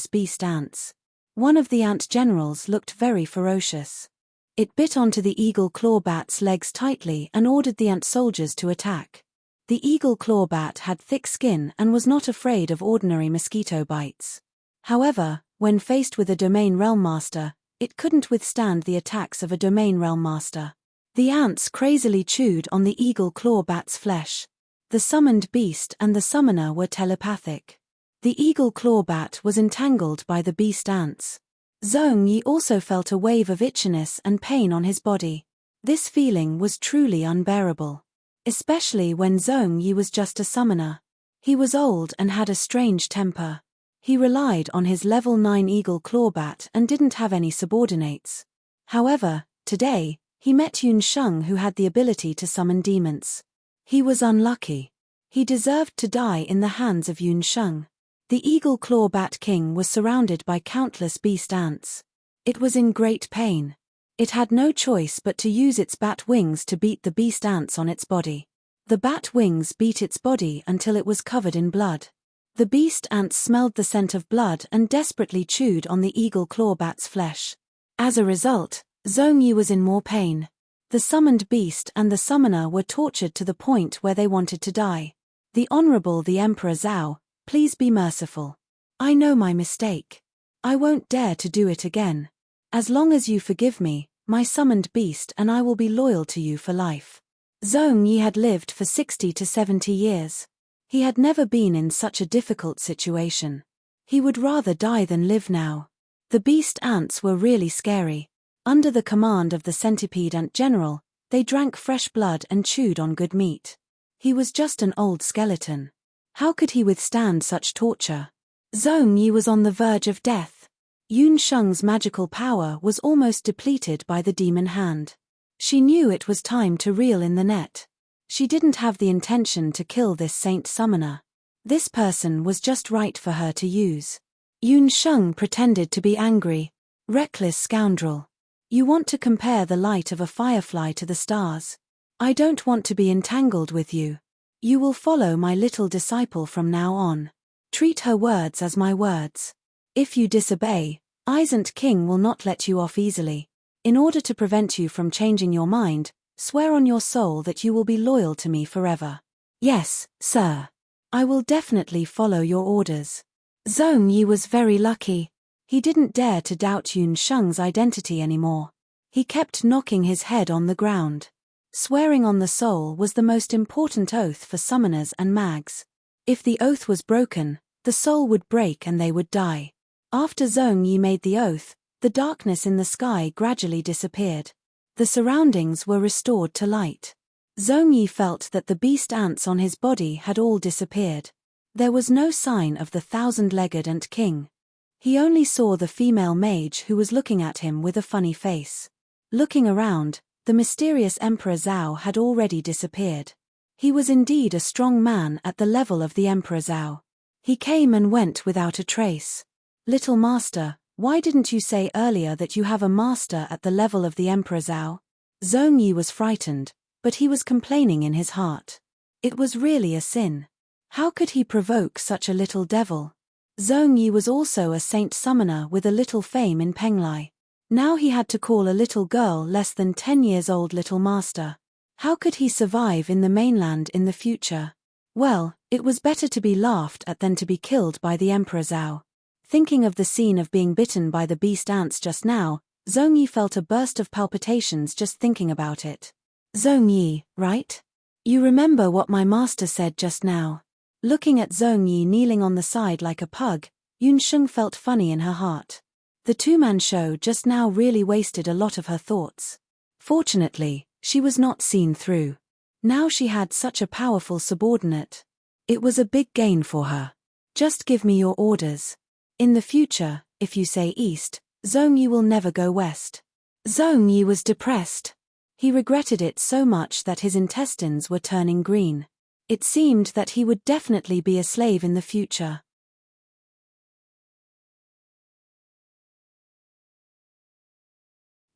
beast ants. One of the ant generals looked very ferocious. It bit onto the eagle claw bat's legs tightly and ordered the ant soldiers to attack. The eagle claw bat had thick skin and was not afraid of ordinary mosquito bites. However, when faced with a domain realm master, it couldn't withstand the attacks of a domain realm master. The ants crazily chewed on the eagle claw bat's flesh. The summoned beast and the summoner were telepathic. The eagle claw bat was entangled by the beast ants. Zhong Yi also felt a wave of itchiness and pain on his body. This feeling was truly unbearable. Especially when Zhong Yi was just a summoner. He was old and had a strange temper. He relied on his level 9 eagle claw bat and didn't have any subordinates. However, today, he met Yun Sheng who had the ability to summon demons. He was unlucky. He deserved to die in the hands of Yun Sheng. The eagle claw bat king was surrounded by countless beast ants. It was in great pain. It had no choice but to use its bat wings to beat the beast ants on its body. The bat wings beat its body until it was covered in blood. The beast ants smelled the scent of blood and desperately chewed on the eagle claw bat's flesh. As a result, Zhongyi was in more pain. The summoned beast and the summoner were tortured to the point where they wanted to die. The Honorable the Emperor Zhao, please be merciful. I know my mistake. I won't dare to do it again. As long as you forgive me, my summoned beast and I will be loyal to you for life. Zhongyi had lived for 60 to 70 years. He had never been in such a difficult situation. He would rather die than live now. The beast ants were really scary. Under the command of the centipede ant general, they drank fresh blood and chewed on good meat. He was just an old skeleton. How could he withstand such torture? Zhongyi was on the verge of death. Yun Sheng's magical power was almost depleted by the demon hand. She knew it was time to reel in the net. She didn't have the intention to kill this saint summoner. This person was just right for her to use. Yun Sheng pretended to be angry. Reckless scoundrel. You want to compare the light of a firefly to the stars. I don't want to be entangled with you. You will follow my little disciple from now on. Treat her words as my words. If you disobey, Isant King will not let you off easily. In order to prevent you from changing your mind, swear on your soul that you will be loyal to me forever. Yes, sir. I will definitely follow your orders. Zhongyi was very lucky. He didn't dare to doubt Yun Sheng's identity anymore. He kept knocking his head on the ground. Swearing on the soul was the most important oath for summoners and mags. If the oath was broken, the soul would break and they would die. After Zhongyi made the oath, the darkness in the sky gradually disappeared. The surroundings were restored to light. Zhongyi felt that the beast ants on his body had all disappeared. There was no sign of the thousand-legged ant king. He only saw the female mage who was looking at him with a funny face. Looking around, the mysterious Emperor Zhao had already disappeared. He was indeed a strong man at the level of the Emperor Zhao. He came and went without a trace. Little master, why didn't you say earlier that you have a master at the level of the Emperor Zhao? Zhongyi was frightened, but he was complaining in his heart. It was really a sin. How could he provoke such a little devil? Zhongyi was also a saint summoner with a little fame in Penglai. Now he had to call a little girl less than 10 years old little master. How could he survive in the mainland in the future? Well, it was better to be laughed at than to be killed by the Emperor Zhao. Thinking of the scene of being bitten by the beast ants just now, Zhongyi felt a burst of palpitations just thinking about it. Zhongyi, right? You remember what my master said just now? Looking at Zhongyi kneeling on the side like a pug, Yun Sheng felt funny in her heart. The two-man show just now really wasted a lot of her thoughts. Fortunately, she was not seen through. Now she had such a powerful subordinate. It was a big gain for her. Just give me your orders. In the future, if you say east, Zhongyi will never go west. Zhongyi was depressed. He regretted it so much that his intestines were turning green. It seemed that he would definitely be a slave in the future.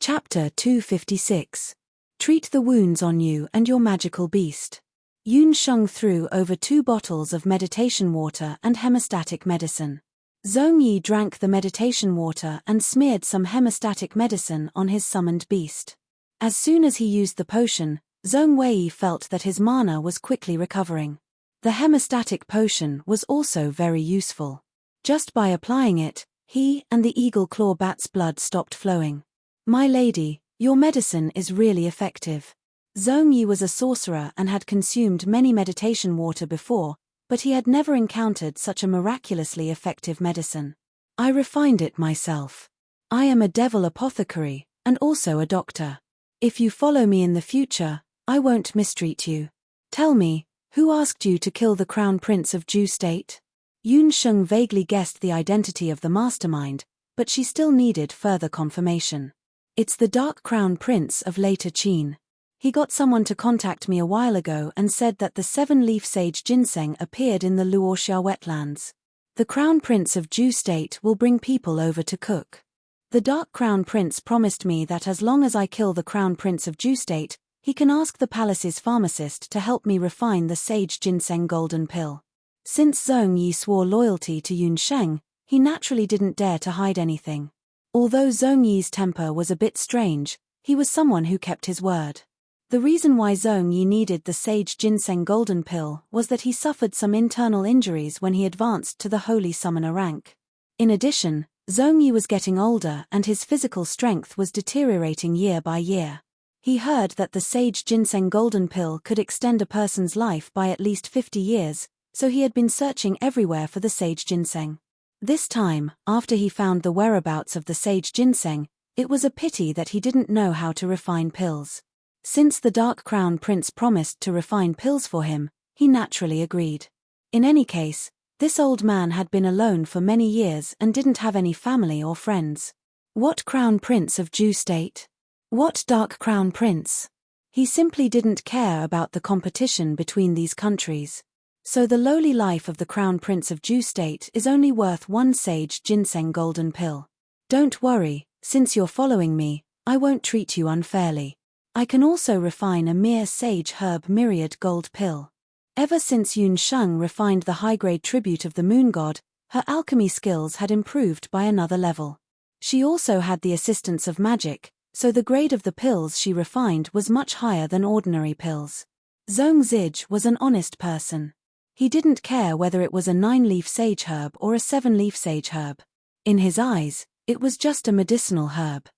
Chapter 256. Treat the wounds on you and your magical beast. Yun Sheng threw over 2 bottles of meditation water and hemostatic medicine. Zhongyi drank the meditation water and smeared some hemostatic medicine on his summoned beast. As soon as he used the potion, Zhongwei felt that his mana was quickly recovering. The hemostatic potion was also very useful. Just by applying it, he and the eagle claw bat's blood stopped flowing. My lady, your medicine is really effective. Zhongyi was a sorcerer and had consumed many meditation water before, but he had never encountered such a miraculously effective medicine. I refined it myself. I am a devil apothecary, and also a doctor. If you follow me in the future, I won't mistreat you. Tell me, who asked you to kill the Crown Prince of Ju State? Yun Sheng vaguely guessed the identity of the mastermind, but she still needed further confirmation. It's the Dark Crown Prince of Later Qin. He got someone to contact me a while ago and said that the 7-leaf sage ginseng appeared in the Luoxia wetlands. The Crown Prince of Ju State will bring people over to cook. The Dark Crown Prince promised me that as long as I kill the Crown Prince of Ju State, he can ask the palace's pharmacist to help me refine the sage ginseng golden pill. Since Zhong Yi swore loyalty to Yun Sheng, he naturally didn't dare to hide anything. Although Zhong Yi's temper was a bit strange, he was someone who kept his word. The reason why Zhong Yi needed the sage ginseng golden pill was that he suffered some internal injuries when he advanced to the holy summoner rank. In addition, Zhong Yi was getting older and his physical strength was deteriorating year by year. He heard that the sage ginseng golden pill could extend a person's life by at least 50 years, so he had been searching everywhere for the sage ginseng. This time, after he found the whereabouts of the sage ginseng, it was a pity that he didn't know how to refine pills. Since the Dark Crown Prince promised to refine pills for him, he naturally agreed. In any case, this old man had been alone for many years and didn't have any family or friends. What Crown Prince of Jew State? What Dark Crown Prince? He simply didn't care about the competition between these countries. So the lowly life of the Crown Prince of Jew State is only worth one sage ginseng golden pill. Don't worry, since you're following me, I won't treat you unfairly. I can also refine a mere sage herb myriad gold pill. Ever since Yun Sheng refined the high-grade tribute of the moon god, her alchemy skills had improved by another level. She also had the assistance of magic, so the grade of the pills she refined was much higher than ordinary pills. Zhong Zij was an honest person. He didn't care whether it was a 9-leaf sage herb or a 7-leaf sage herb. In his eyes, it was just a medicinal herb.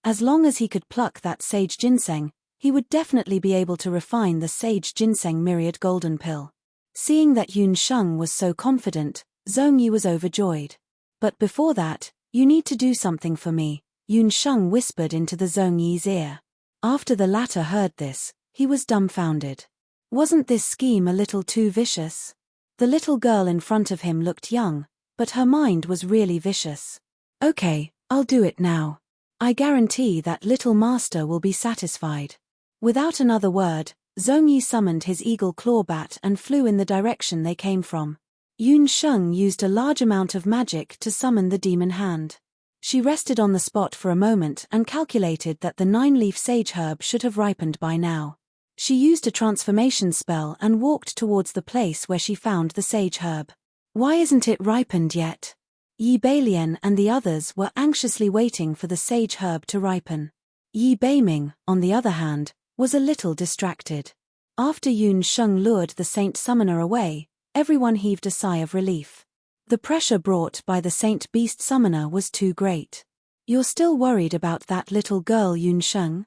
As long as he could pluck that sage ginseng, he would definitely be able to refine the sage ginseng myriad golden pill. Seeing that Yun Sheng was so confident, Zhong Yi was overjoyed. But before that, you need to do something for me, Yun Sheng whispered into the Zhong Yi's ear. After the latter heard this, he was dumbfounded. Wasn't this scheme a little too vicious? The little girl in front of him looked young, but her mind was really vicious. Okay, I'll do it now. I guarantee that little master will be satisfied. Without another word, Zhong Yi summoned his eagle claw bat and flew in the direction they came from. Yun Sheng used a large amount of magic to summon the demon hand. She rested on the spot for a moment and calculated that the 9-leaf sage herb should have ripened by now. She used a transformation spell and walked towards the place where she found the sage herb. Why isn't it ripened yet? Yi Beilian and the others were anxiously waiting for the sage herb to ripen. Yi Beiming, on the other hand, was a little distracted. After Yun Sheng lured the saint summoner away, everyone heaved a sigh of relief. The pressure brought by the saint beast summoner was too great. You're still worried about that little girl Yun Sheng?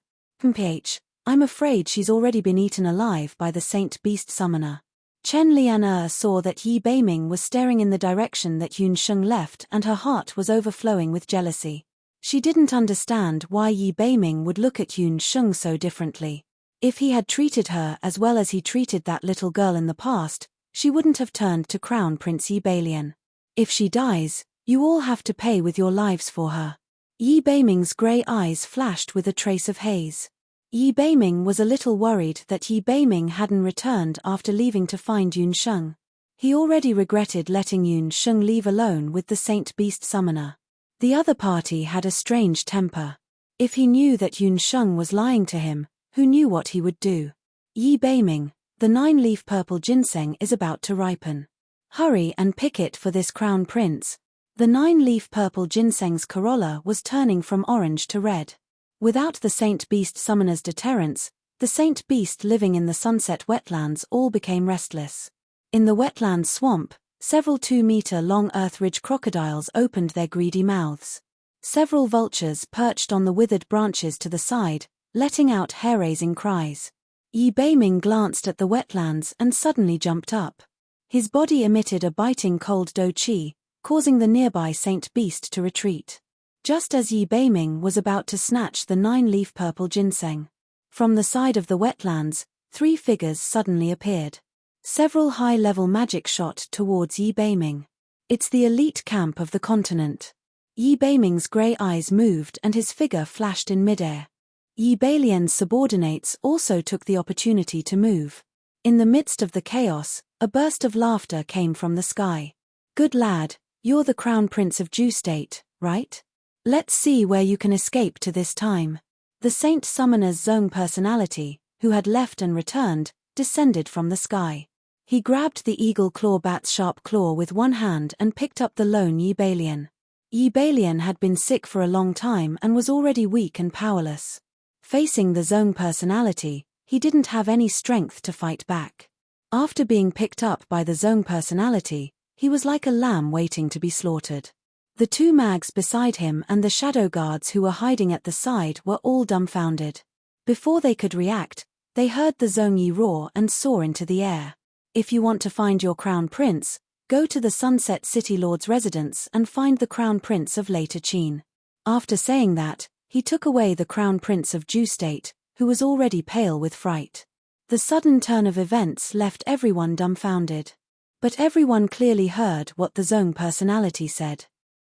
I'm afraid she's already been eaten alive by the saint beast summoner. Chen Lianer saw that Yi Beiming was staring in the direction that Yun Sheng left and her heart was overflowing with jealousy. She didn't understand why Yi Beiming would look at Yun Sheng so differently. If he had treated her as well as he treated that little girl in the past, she wouldn't have turned to Crown Prince Yi Beilian. If she dies, you all have to pay with your lives for her. Yi Beiming's grey eyes flashed with a trace of haze. Yi Beiming was a little worried that Yi Beiming hadn't returned after leaving to find Yun Sheng. He already regretted letting Yun Sheng leave alone with the Saint Beast Summoner. The other party had a strange temper. If he knew that Yun Sheng was lying to him, who knew what he would do? Yi Beiming, the 9-leaf purple ginseng is about to ripen. Hurry and pick it for this crown prince. The 9-leaf purple ginseng's corolla was turning from orange to red. Without the Saint Beast Summoner's deterrence, the Saint Beast living in the Sunset Wetlands all became restless. In the wetland swamp, several 2-meter-long earth-ridge crocodiles opened their greedy mouths. Several vultures perched on the withered branches to the side, letting out hair-raising cries. Yi Beiming glanced at the wetlands and suddenly jumped up. His body emitted a biting cold do qi, causing the nearby Saint Beast to retreat. Just as Yi Beiming was about to snatch the 9-leaf purple ginseng. From the side of the wetlands, 3 figures suddenly appeared. Several high-level magic shot towards Yi Beiming. It's the elite camp of the continent. Yi Beiming's grey eyes moved and his figure flashed in midair. Yi Beilian's subordinates also took the opportunity to move. In the midst of the chaos, a burst of laughter came from the sky. Good lad, you're the Crown Prince of Jew State, right? Let's see where you can escape to this time. The Saint Summoner's Zhong personality, who had left and returned, descended from the sky. He grabbed the eagle claw bat's sharp claw with one hand and picked up the lone Yi Balian. Yi Balian had been sick for a long time and was already weak and powerless. Facing the Zong personality, he didn't have any strength to fight back. After being picked up by the Zong personality, he was like a lamb waiting to be slaughtered. The two mags beside him and the shadow guards who were hiding at the side were all dumbfounded. Before they could react, they heard the Zong Yi roar and soar into the air. If you want to find your crown prince, go to the Sunset City Lord's residence and find the crown prince of later Qin. After saying that, he took away the crown prince of Ju State, who was already pale with fright. The sudden turn of events left everyone dumbfounded. But everyone clearly heard what the Zong personality said.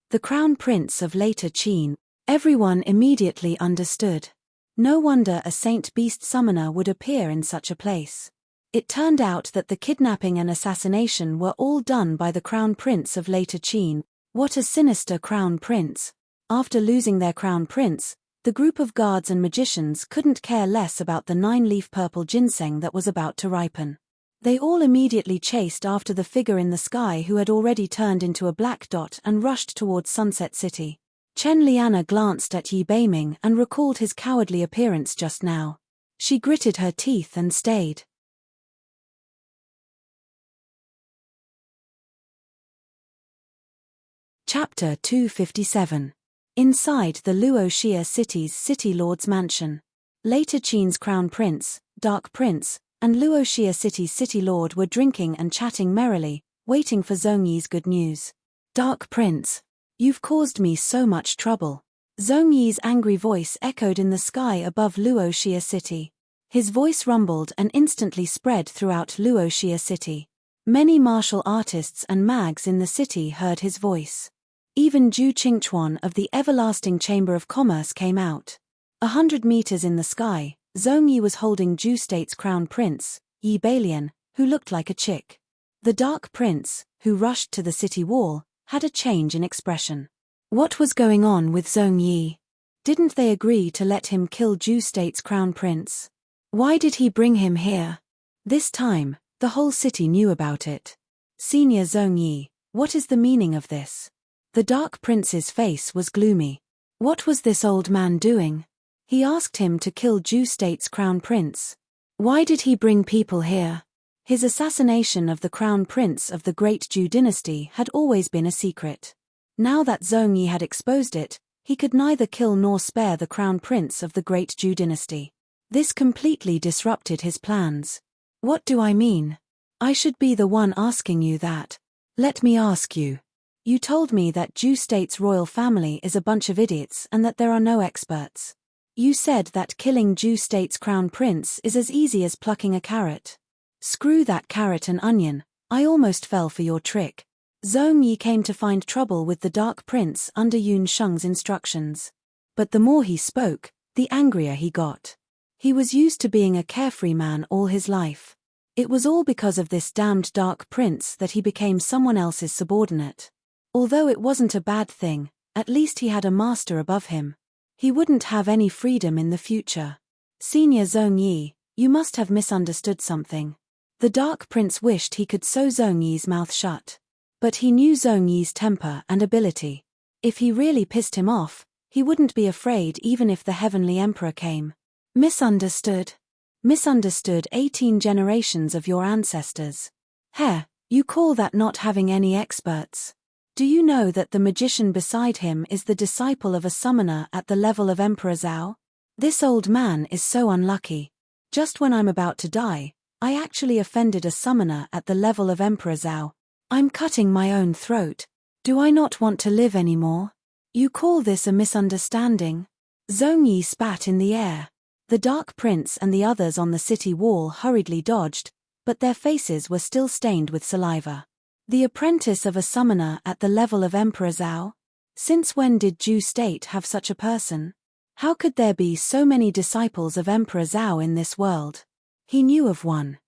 The crown prince of later Qin. Everyone immediately understood. No wonder a saint beast summoner would appear in such a place. It turned out that the kidnapping and assassination were all done by the crown prince of later Qin. What a sinister crown prince. After losing their crown prince, the group of guards and magicians couldn't care less about the 9-leaf purple ginseng that was about to ripen. They all immediately chased after the figure in the sky who had already turned into a black dot and rushed towards Sunset City. Chen Liana glanced at Yi Beiming and recalled his cowardly appearance just now. She gritted her teeth and stayed. Chapter 257. Inside the Luoxia City's City Lord's mansion. Later Qin's Crown Prince, Dark Prince, and Luoxia City's City Lord were drinking and chatting merrily, waiting for Zong Yi's good news. Dark Prince, you've caused me so much trouble. Zong Yi's angry voice echoed in the sky above Luoxia City. His voice rumbled and instantly spread throughout Luoxia City. Many martial artists and mags in the city heard his voice. Even Zhu Qingchuan of the Everlasting Chamber of Commerce came out. 100 meters in the sky, Zong Yi was holding Ju State's crown prince, Yi Balian, who looked like a chick. The Dark Prince, who rushed to the city wall, had a change in expression. What was going on with Zong Yi? Didn't they agree to let him kill Ju State's crown prince? Why did he bring him here? This time, the whole city knew about it. Senior Zong Yi, what is the meaning of this? The Dark Prince's face was gloomy. What was this old man doing? He asked him to kill Ju State's crown prince. Why did he bring people here? His assassination of the crown prince of the Great Ju dynasty had always been a secret. Now that Zong Yi had exposed it, he could neither kill nor spare the crown prince of the Great Ju dynasty. This completely disrupted his plans. What do I mean? I should be the one asking you that. Let me ask you. You told me that Ju State's royal family is a bunch of idiots and that there are no experts. You said that killing Ju State's crown prince is as easy as plucking a carrot. Screw that carrot and onion, I almost fell for your trick. Zong Yi came to find trouble with the Dark Prince under Yun Sheng's instructions. But the more he spoke, the angrier he got. He was used to being a carefree man all his life. It was all because of this damned Dark Prince that he became someone else's subordinate. Although it wasn't a bad thing, at least he had a master above him. He wouldn't have any freedom in the future. Senior Zong Yi, you must have misunderstood something. The Dark Prince wished he could sew Zong Yi's mouth shut. But he knew Zong Yi's temper and ability. If he really pissed him off, he wouldn't be afraid even if the Heavenly Emperor came. Misunderstood? Misunderstood 18 generations of your ancestors. Heh, you call that not having any experts? Do you know that the magician beside him is the disciple of a summoner at the level of Emperor Zhao? This old man is so unlucky. Just when I'm about to die, I actually offended a summoner at the level of Emperor Zhao. I'm cutting my own throat. Do I not want to live anymore? You call this a misunderstanding? Zong Yi spat in the air. The Dark Prince and the others on the city wall hurriedly dodged, but their faces were still stained with saliva. The apprentice of a summoner at the level of Emperor Zhao? Since when did Ju State have such a person? How could there be so many disciples of Emperor Zhao in this world? He knew of one.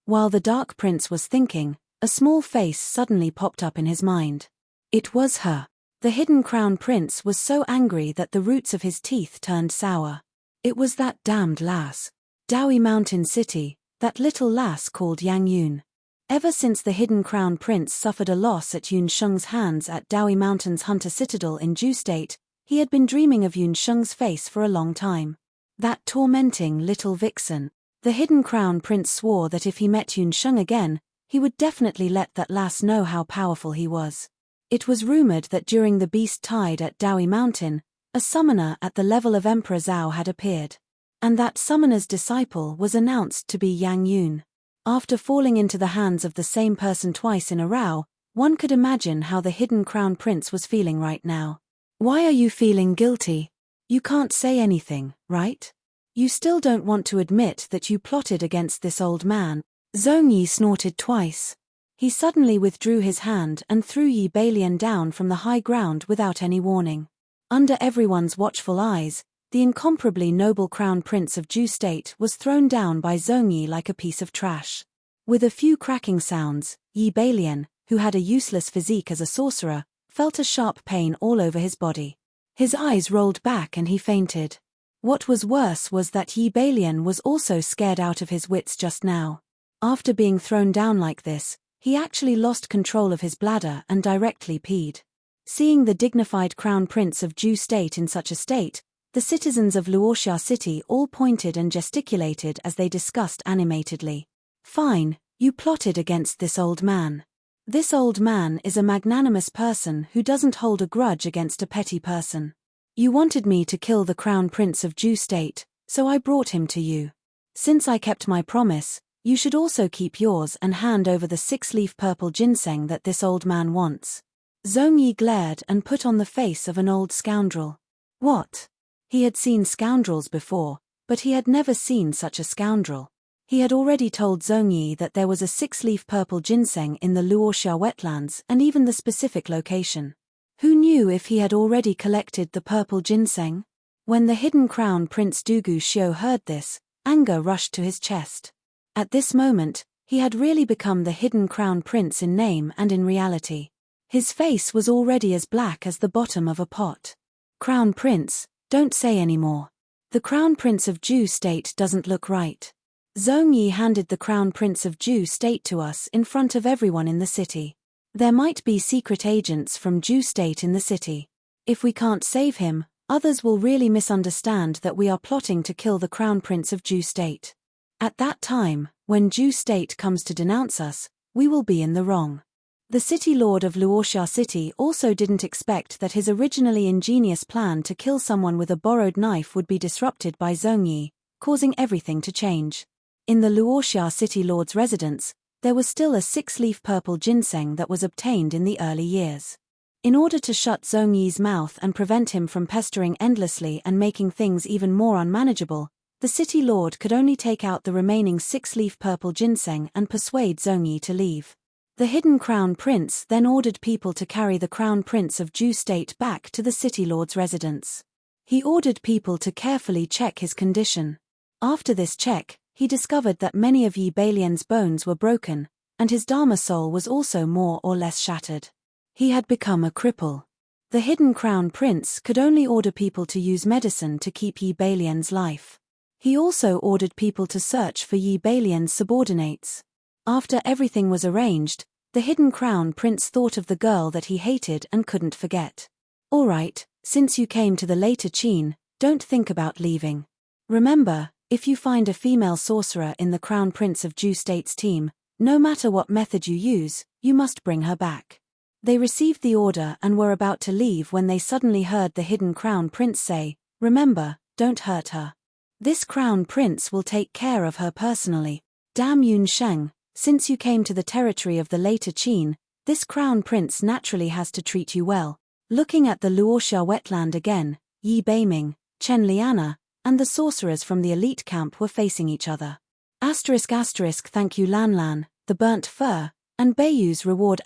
While the Dark Prince was thinking, a small face suddenly popped up in his mind. It was her. The hidden crown prince was so angry that the roots of his teeth turned sour. It was that damned lass. Daoi Mountain City, that little lass called Yang Yun. Ever since the hidden crown prince suffered a loss at Yun Sheng's hands at Daoi Mountain's Hunter Citadel in Ju State, he had been dreaming of Yun Sheng's face for a long time. That tormenting little vixen. The hidden crown prince swore that if he met Yun Sheng again, he would definitely let that lass know how powerful he was. It was rumored that during the beast tide at Daoi Mountain, a summoner at the level of Emperor Zhao had appeared. And that summoner's disciple was announced to be Yang Yun. After falling into the hands of the same person twice in a row, one could imagine how the hidden crown prince was feeling right now. Why are you feeling guilty? You can't say anything, right? You still don't want to admit that you plotted against this old man. Zhong Yi snorted twice. He suddenly withdrew his hand and threw Yi Balian down from the high ground without any warning. Under everyone's watchful eyes, the incomparably noble crown prince of Ju State was thrown down by Zhong Yi like a piece of trash. With a few cracking sounds, Yi Balian, who had a useless physique as a sorcerer, felt a sharp pain all over his body. His eyes rolled back and he fainted. What was worse was that Yi Balian was also scared out of his wits just now. After being thrown down like this, he actually lost control of his bladder and directly peed. Seeing the dignified crown prince of Ju State in such a state, the citizens of Luoxia City all pointed and gesticulated as they discussed animatedly. Fine, you plotted against this old man. This old man is a magnanimous person who doesn't hold a grudge against a petty person. You wanted me to kill the crown prince of Ju State, so I brought him to you. Since I kept my promise, you should also keep yours and hand over the 6-leaf purple ginseng that this old man wants. Zhong Yi glared and put on the face of an old scoundrel. What? He had seen scoundrels before, but he had never seen such a scoundrel. He had already told Zhong Yi that there was a 6-leaf purple ginseng in the Luoxia wetlands and even the specific location. Who knew if he had already collected the purple ginseng? When the hidden crown Prince Dugu Xiu heard this, anger rushed to his chest. At this moment, he had really become the hidden crown prince in name and in reality. His face was already as black as the bottom of a pot. Crown Prince, don't say any more. The crown prince of Ju State doesn't look right. Zhong Yi handed the crown prince of Ju State to us in front of everyone in the city. There might be secret agents from Ju State in the city. If we can't save him, others will really misunderstand that we are plotting to kill the crown prince of Ju State. At that time, when Ju State comes to denounce us, we will be in the wrong. The city lord of Luoxia City also didn't expect that his originally ingenious plan to kill someone with a borrowed knife would be disrupted by Zhong Yi, causing everything to change. In the Luoxia City lord's residence, there was still a 6-leaf purple ginseng that was obtained in the early years. In order to shut Zhong Yi's mouth and prevent him from pestering endlessly and making things even more unmanageable, the city lord could only take out the remaining 6-leaf purple ginseng and persuade Zhong Yi to leave. The hidden crown prince then ordered people to carry the crown prince of Ju State back to the city lord's residence. He ordered people to carefully check his condition. After this check, he discovered that many of Yi Balian's bones were broken, and his Dharma soul was also more or less shattered. He had become a cripple. The hidden crown prince could only order people to use medicine to keep Yi Balian's life. He also ordered people to search for Yi Balian's subordinates. After everything was arranged, the hidden crown prince thought of the girl that he hated and couldn't forget. All right, since you came to the later Qin, don't think about leaving. Remember, if you find a female sorcerer in the crown prince of Ju State's team, no matter what method you use, you must bring her back. They received the order and were about to leave when they suddenly heard the hidden crown prince say, "Remember, don't hurt her. This crown prince will take care of her personally. Damn Yun Sheng, since you came to the territory of the later Qin, this crown prince naturally has to treat you well." Looking at the Luoxia wetland again, Yi Beiming, Chen Liana, and the sorcerers from the elite camp were facing each other. Thank you Lan Lan, the burnt fur, and Beiyu's reward ***.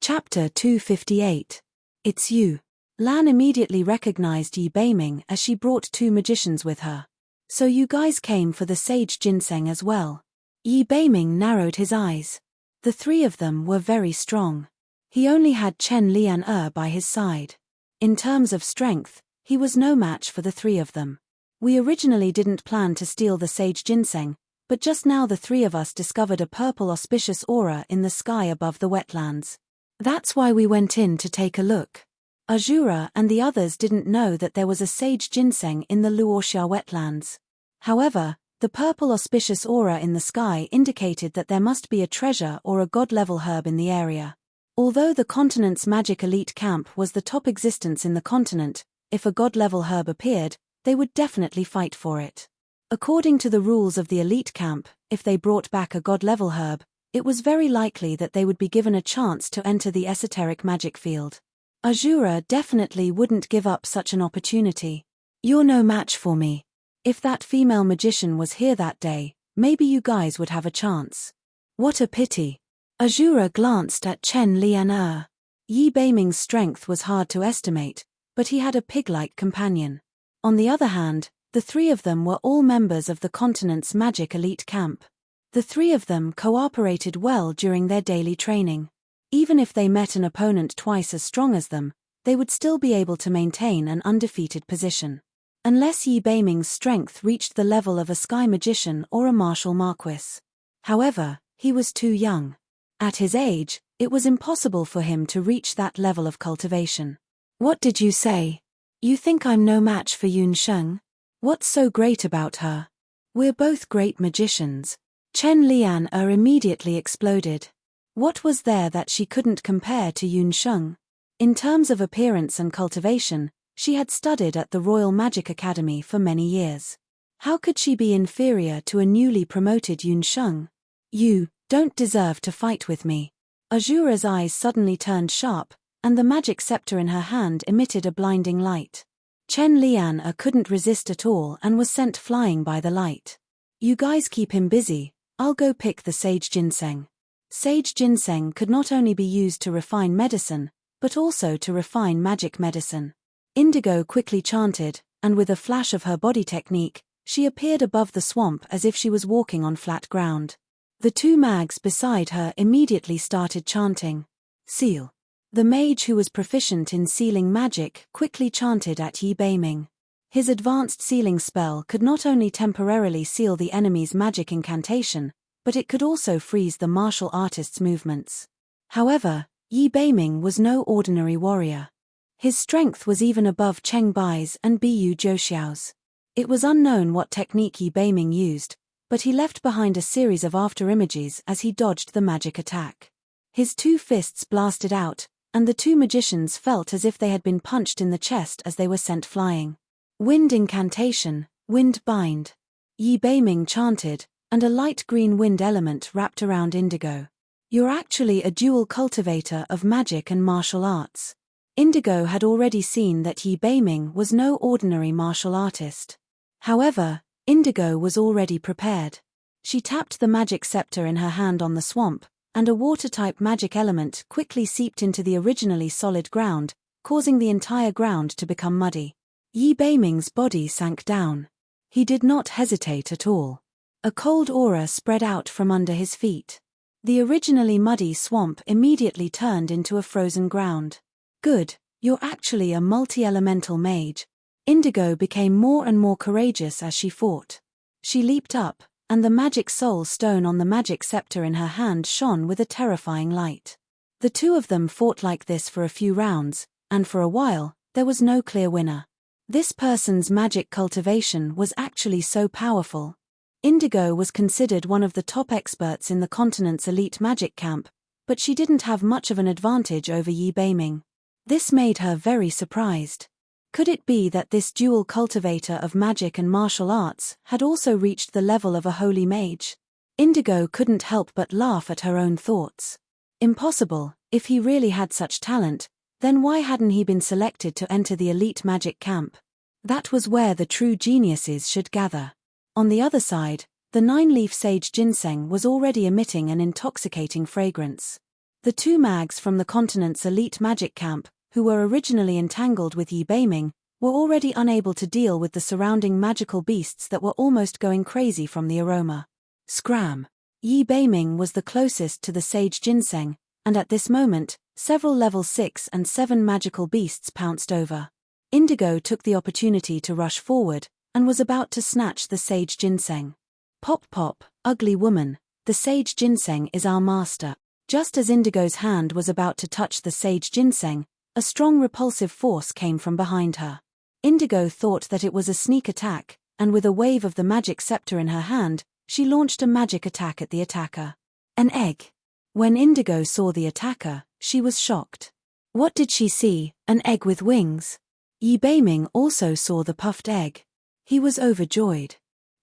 Chapter 258. It's you. Lan immediately recognized Yi Beiming as she brought 2 magicians with her. So you guys came for the sage ginseng as well. Yi Beiming narrowed his eyes. The 3 of them were very strong. He only had Chen Lian by his side. In terms of strength, He was no match for the three of them. We originally didn't plan to steal the sage ginseng, but just now the three of us discovered a purple auspicious aura in the sky above the wetlands. That's why we went in to take a look. Azura and the others didn't know that there was a sage ginseng in the Luoxia wetlands. However, the purple auspicious aura in the sky indicated that there must be a treasure or a god-level herb in the area. Although the continent's magic elite camp was the top existence in the continent, if a god-level herb appeared, they would definitely fight for it. According to the rules of the elite camp, if they brought back a god-level herb, it was very likely that they would be given a chance to enter the esoteric magic field. Azura definitely wouldn't give up such an opportunity. You're no match for me. If that female magician was here that day, maybe you guys would have a chance. What a pity. Azura glanced at Chen Lian. Yi Beiming's strength was hard to estimate, but he had a pig-like companion. On the other hand, the three of them were all members of the continent's magic elite camp. The three of them cooperated well during their daily training. Even if they met an opponent twice as strong as them, they would still be able to maintain an undefeated position. Unless Yi Beiming's strength reached the level of a sky magician or a martial marquis. However, he was too young. At his age, it was impossible for him to reach that level of cultivation. What did you say? You think I'm no match for Yun Sheng? What's so great about her? We're both great magicians. Chen Lian immediately exploded. What was there that she couldn't compare to Yun Sheng? In terms of appearance and cultivation, she had studied at the Royal Magic Academy for many years. How could she be inferior to a newly promoted Yun Sheng? You don't deserve to fight with me. Azura's eyes suddenly turned sharp, and the magic scepter in her hand emitted a blinding light. Chen Lian couldn't resist at all and was sent flying by the light. You guys keep him busy, I'll go pick the sage ginseng. Sage ginseng could not only be used to refine medicine, but also to refine magic medicine. Indigo quickly chanted, and with a flash of her body technique, she appeared above the swamp as if she was walking on flat ground. The two mags beside her immediately started chanting. Seal. The mage who was proficient in sealing magic quickly chanted at Yi Beiming. His advanced sealing spell could not only temporarily seal the enemy's magic incantation, but it could also freeze the martial artist's movements. However, Yi Beiming was no ordinary warrior. His strength was even above Cheng Bai's and Bu Zhouxiao's. It was unknown what technique Yi Beiming used, but he left behind a series of afterimages as he dodged the magic attack. His two fists blasted out, and the two magicians felt as if they had been punched in the chest as they were sent flying. Wind incantation, wind bind. Yi Beiming chanted, and a light green wind element wrapped around Indigo. You're actually a dual cultivator of magic and martial arts. Indigo had already seen that Yi Beiming was no ordinary martial artist. However, Indigo was already prepared. She tapped the magic scepter in her hand on the swamp, and a water-type magic element quickly seeped into the originally solid ground, causing the entire ground to become muddy. Yi Beiming's body sank down. He did not hesitate at all. A cold aura spread out from under his feet. The originally muddy swamp immediately turned into a frozen ground. Good, you're actually a multi-elemental mage. Indigo became more and more courageous as she fought. She leaped up, and the magic soul stone on the magic scepter in her hand shone with a terrifying light. The two of them fought like this for a few rounds, and for a while, there was no clear winner. This person's magic cultivation was actually so powerful. Indigo was considered one of the top experts in the continent's elite magic camp, but she didn't have much of an advantage over Yi Beiming. This made her very surprised. Could it be that this dual cultivator of magic and martial arts had also reached the level of a holy mage? Indigo couldn't help but laugh at her own thoughts. Impossible, if he really had such talent, then why hadn't he been selected to enter the elite magic camp? That was where the true geniuses should gather. On the other side, the 9-leaf sage ginseng was already emitting an intoxicating fragrance. The two mags from the continent's elite magic camp, who were originally entangled with Yi Beiming, were already unable to deal with the surrounding magical beasts that were almost going crazy from the aroma. Scram! Yi Beiming was the closest to the sage ginseng, and at this moment, several level 6 and 7 magical beasts pounced over. Indigo took the opportunity to rush forward, and was about to snatch the sage ginseng. Pop pop, ugly woman, the sage ginseng is our master. Just as Indigo's hand was about to touch the sage ginseng, a strong repulsive force came from behind her. Indigo thought that it was a sneak attack, and with a wave of the magic scepter in her hand, she launched a magic attack at the attacker. An egg. When Indigo saw the attacker, she was shocked. What did she see? An egg with wings? Yi Beiming also saw the puffed egg. He was overjoyed.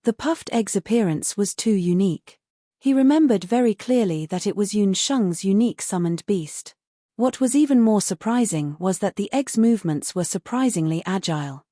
The puffed egg's appearance was too unique. He remembered very clearly that it was Yun Sheng's unique summoned beast. What was even more surprising was that the egg's movements were surprisingly agile.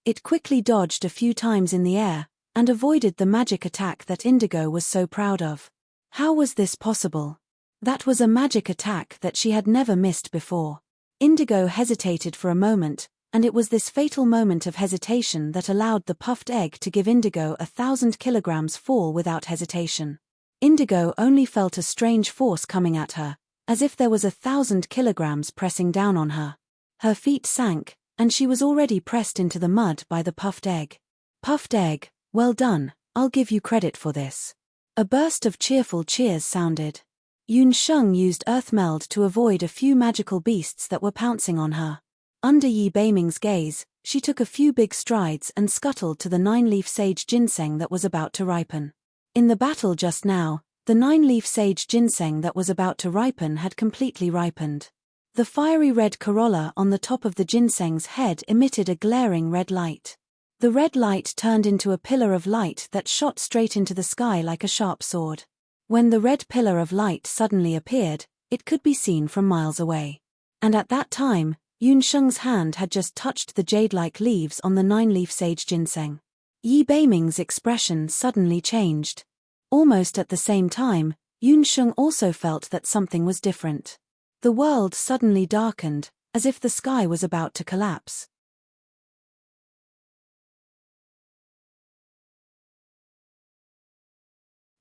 It quickly dodged a few times in the air, and avoided the magic attack that Indigo was so proud of. How was this possible? That was a magic attack that she had never missed before. Indigo hesitated for a moment, and it was this fatal moment of hesitation that allowed the puffed egg to give Indigo 1,000 kilograms fall without hesitation. Indigo only felt a strange force coming at her, as if there was 1,000 kilograms pressing down on her. Her feet sank, and she was already pressed into the mud by the puffed egg. Puffed egg, well done, I'll give you credit for this. A burst of cheerful cheers sounded. Yun Sheng used Earth Meld to avoid a few magical beasts that were pouncing on her. Under Yi Beiming's gaze, she took a few big strides and scuttled to the 9-leaf sage ginseng that was about to ripen. In the battle just now, the 9-leaf sage ginseng that was about to ripen had completely ripened. The fiery red corolla on the top of the ginseng's head emitted a glaring red light. The red light turned into a pillar of light that shot straight into the sky like a sharp sword. When the red pillar of light suddenly appeared, it could be seen from miles away. And at that time, Yun Sheng's hand had just touched the jade-like leaves on the 9-leaf sage ginseng. Yi Beiming's expression suddenly changed. Almost at the same time, Yun Sheng also felt that something was different. The world suddenly darkened, as if the sky was about to collapse.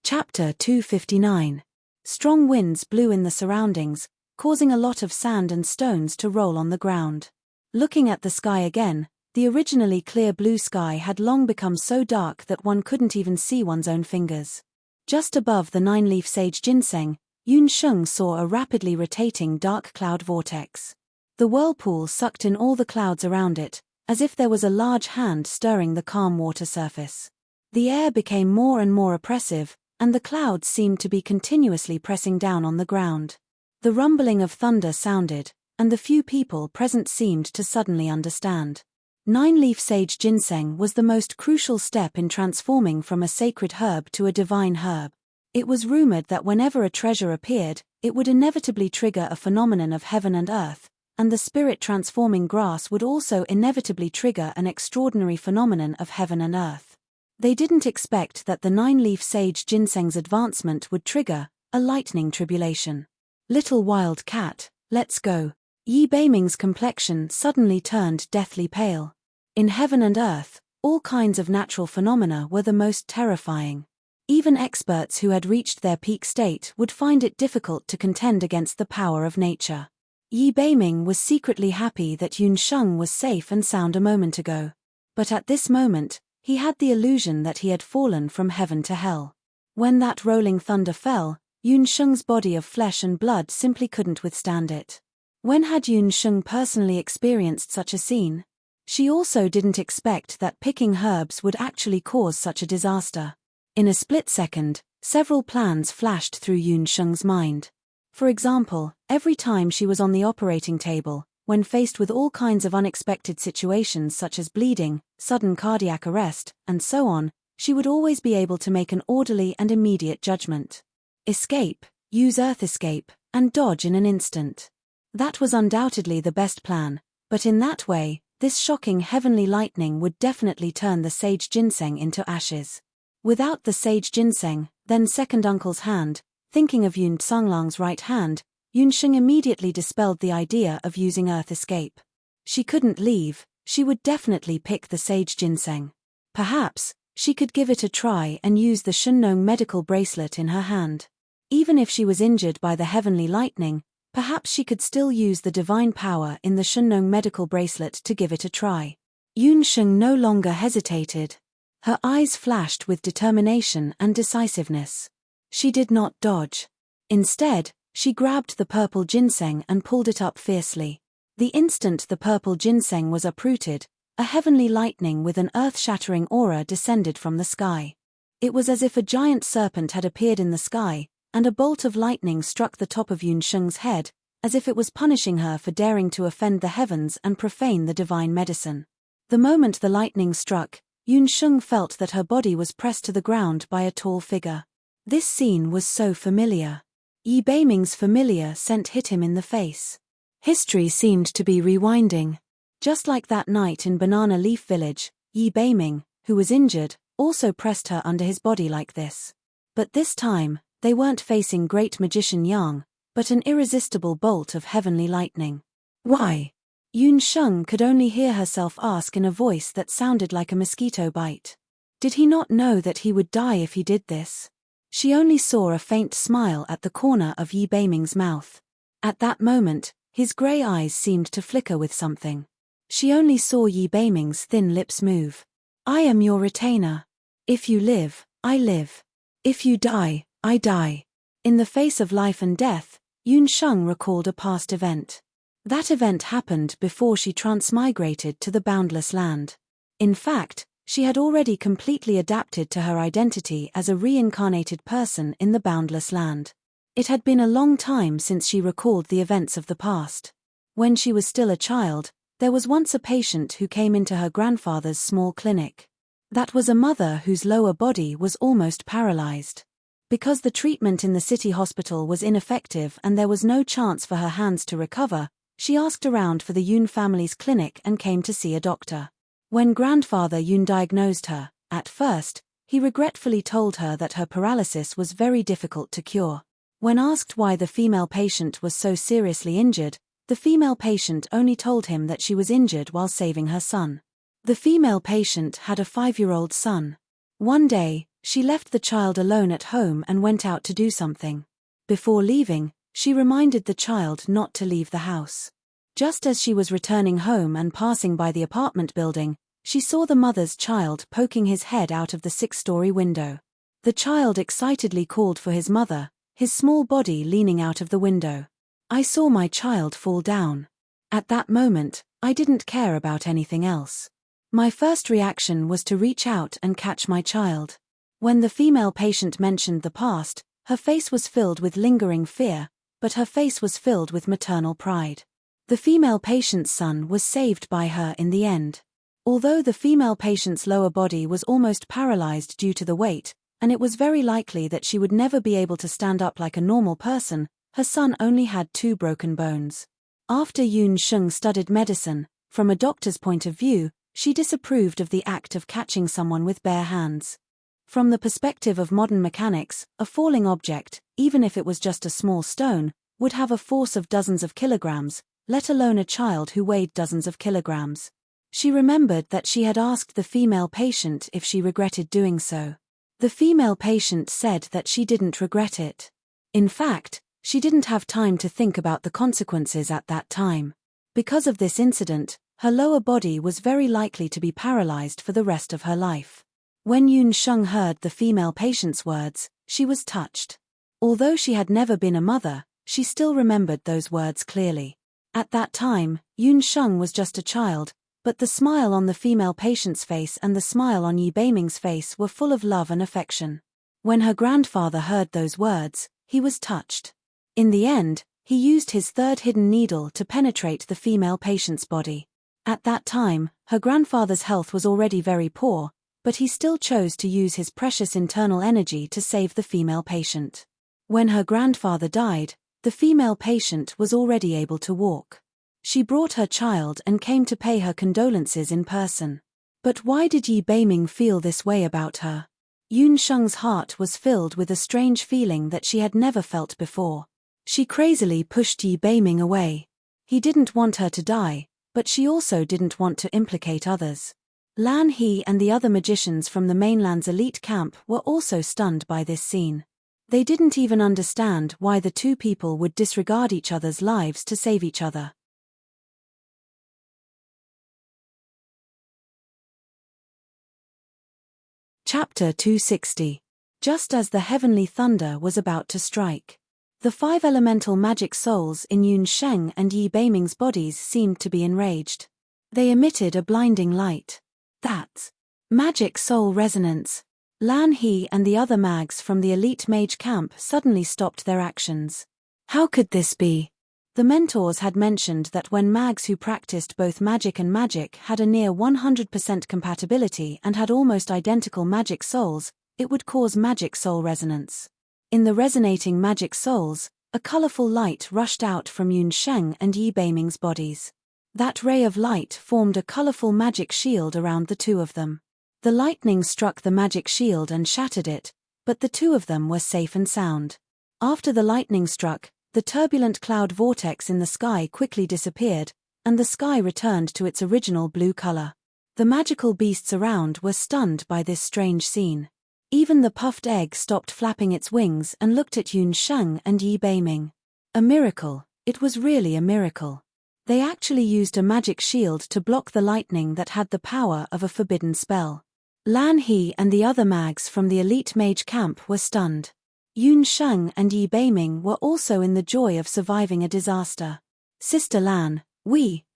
Chapter 259. Strong winds blew in the surroundings, causing a lot of sand and stones to roll on the ground. Looking at the sky again, the originally clear blue sky had long become so dark that one couldn't even see one's own fingers. Just above the 9-leaf sage ginseng, Yun Sheng saw a rapidly rotating dark cloud vortex. The whirlpool sucked in all the clouds around it, as if there was a large hand stirring the calm water surface. The air became more and more oppressive, and the clouds seemed to be continuously pressing down on the ground. The rumbling of thunder sounded, and the few people present seemed to suddenly understand. 9-leaf sage ginseng was the most crucial step in transforming from a sacred herb to a divine herb. It was rumored that whenever a treasure appeared, it would inevitably trigger a phenomenon of heaven and earth, and the spirit-transforming grass would also inevitably trigger an extraordinary phenomenon of heaven and earth. They didn't expect that the 9-leaf sage ginseng's advancement would trigger a lightning tribulation. Little wild cat, let's go. Yi Beiming's complexion suddenly turned deathly pale. In heaven and earth, all kinds of natural phenomena were the most terrifying. Even experts who had reached their peak state would find it difficult to contend against the power of nature. Yi Beiming was secretly happy that Yun Sheng was safe and sound a moment ago. But at this moment, he had the illusion that he had fallen from heaven to hell. When that rolling thunder fell, Yun Sheng's body of flesh and blood simply couldn't withstand it. When had Yun Sheng personally experienced such a scene? She also didn't expect that picking herbs would actually cause such a disaster. In a split second, several plans flashed through Yun Sheng's mind. For example, every time she was on the operating table, when faced with all kinds of unexpected situations such as bleeding, sudden cardiac arrest, and so on, she would always be able to make an orderly and immediate judgment. Escape, use earth escape, and dodge in an instant. That was undoubtedly the best plan, but in that way, this shocking heavenly lightning would definitely turn the sage ginseng into ashes. Without the sage ginseng, then second uncle's hand, thinking of Yun Tsunglang's right hand, Yun Sheng immediately dispelled the idea of using earth escape. She couldn't leave, she would definitely pick the sage ginseng. Perhaps, she could give it a try and use the Shunnong medical bracelet in her hand. Even if she was injured by the heavenly lightning, Perhaps she could still use the divine power in the Shennong medical bracelet to give it a try. Yun Sheng no longer hesitated. Her eyes flashed with determination and decisiveness. She did not dodge. Instead, she grabbed the purple ginseng and pulled it up fiercely. The instant the purple ginseng was uprooted, a heavenly lightning with an earth-shattering aura descended from the sky. It was as if a giant serpent had appeared in the sky, and a bolt of lightning struck the top of Yun Sheng's head, as if it was punishing her for daring to offend the heavens and profane the divine medicine. The moment the lightning struck, Yun Sheng felt that her body was pressed to the ground by a tall figure. This scene was so familiar. Yi Beiming's familiar scent hit him in the face. History seemed to be rewinding. Just like that night in Banana Leaf Village, Yi Beiming, who was injured, also pressed her under his body like this. But this time, they weren't facing great magician Yang, but an irresistible bolt of heavenly lightning. Why? Yun Sheng could only hear herself ask in a voice that sounded like a mosquito bite. Did he not know that he would die if he did this? She only saw a faint smile at the corner of Yi Beiming's mouth. At that moment, his grey eyes seemed to flicker with something. She only saw Yi Beiming's thin lips move. I am your retainer. If you live, I live. If you die, I die. In the face of life and death, Yun Sheng recalled a past event. That event happened before she transmigrated to the Boundless Land. In fact, she had already completely adapted to her identity as a reincarnated person in the Boundless Land. It had been a long time since she recalled the events of the past. When she was still a child, there was once a patient who came into her grandfather's small clinic. That was a mother whose lower body was almost paralyzed. Because the treatment in the city hospital was ineffective and there was no chance for her hands to recover, she asked around for the Yun family's clinic and came to see a doctor. When grandfather Yun diagnosed her, at first, he regretfully told her that her paralysis was very difficult to cure. When asked why the female patient was so seriously injured, the female patient only told him that she was injured while saving her son. The female patient had a 5-year-old son. One day, she left the child alone at home and went out to do something. Before leaving, she reminded the child not to leave the house. Just as she was returning home and passing by the apartment building, she saw the mother's child poking his head out of the 6-story window. The child excitedly called for his mother, his small body leaning out of the window. I saw my child fall down. At that moment, I didn't care about anything else. My first reaction was to reach out and catch my child. When the female patient mentioned the past, her face was filled with lingering fear, but her face was filled with maternal pride. The female patient's son was saved by her in the end. Although the female patient's lower body was almost paralyzed due to the weight, and it was very likely that she would never be able to stand up like a normal person, her son only had 2 broken bones. After Yun Sheng studied medicine, from a doctor's point of view, she disapproved of the act of catching someone with bare hands. From the perspective of modern mechanics, a falling object, even if it was just a small stone, would have a force of dozens of kilograms, let alone a child who weighed dozens of kilograms. She remembered that she had asked the female patient if she regretted doing so. The female patient said that she didn't regret it. In fact, she didn't have time to think about the consequences at that time. Because of this incident, her lower body was very likely to be paralyzed for the rest of her life. When Yun Sheng heard the female patient's words, she was touched. Although she had never been a mother, she still remembered those words clearly. At that time, Yun Sheng was just a child, but the smile on the female patient's face and the smile on Yi Beiming's face were full of love and affection. When her grandfather heard those words, he was touched. In the end, he used his 3rd hidden needle to penetrate the female patient's body. At that time, her grandfather's health was already very poor, but he still chose to use his precious internal energy to save the female patient. When her grandfather died, the female patient was already able to walk. She brought her child and came to pay her condolences in person. But why did Yi Beiming feel this way about her? Yun Sheng's heart was filled with a strange feeling that she had never felt before. She crazily pushed Yi Beiming away. He didn't want her to die, but she also didn't want to implicate others. Lan He and the other magicians from the mainland's elite camp were also stunned by this scene. They didn't even understand why the two people would disregard each other's lives to save each other. Chapter 260. Just as the heavenly thunder was about to strike. The 5 elemental magic souls in Yun Sheng and Yi Beiming's bodies seemed to be enraged. They emitted a blinding light. That's magic soul resonance. Lan He and the other mags from the elite mage camp suddenly stopped their actions. How could this be? The mentors had mentioned that when mags who practiced both magic and magic had a near 100% compatibility and had almost identical magic souls, it would cause magic soul resonance. In the resonating magic souls, a colorful light rushed out from Yun Sheng and Yi Beiming's bodies. That ray of light formed a colorful magic shield around the two of them. The lightning struck the magic shield and shattered it, but the two of them were safe and sound. After the lightning struck, the turbulent cloud vortex in the sky quickly disappeared, and the sky returned to its original blue color. The magical beasts around were stunned by this strange scene. Even the puffed egg stopped flapping its wings and looked at Yun Sheng and Yi Beiming. A miracle, it was really a miracle. They actually used a magic shield to block the lightning that had the power of a forbidden spell. Lan He and the other mags from the elite mage camp were stunned. Yun Sheng and Yi Beiming were also in the joy of surviving a disaster. Sister Lan,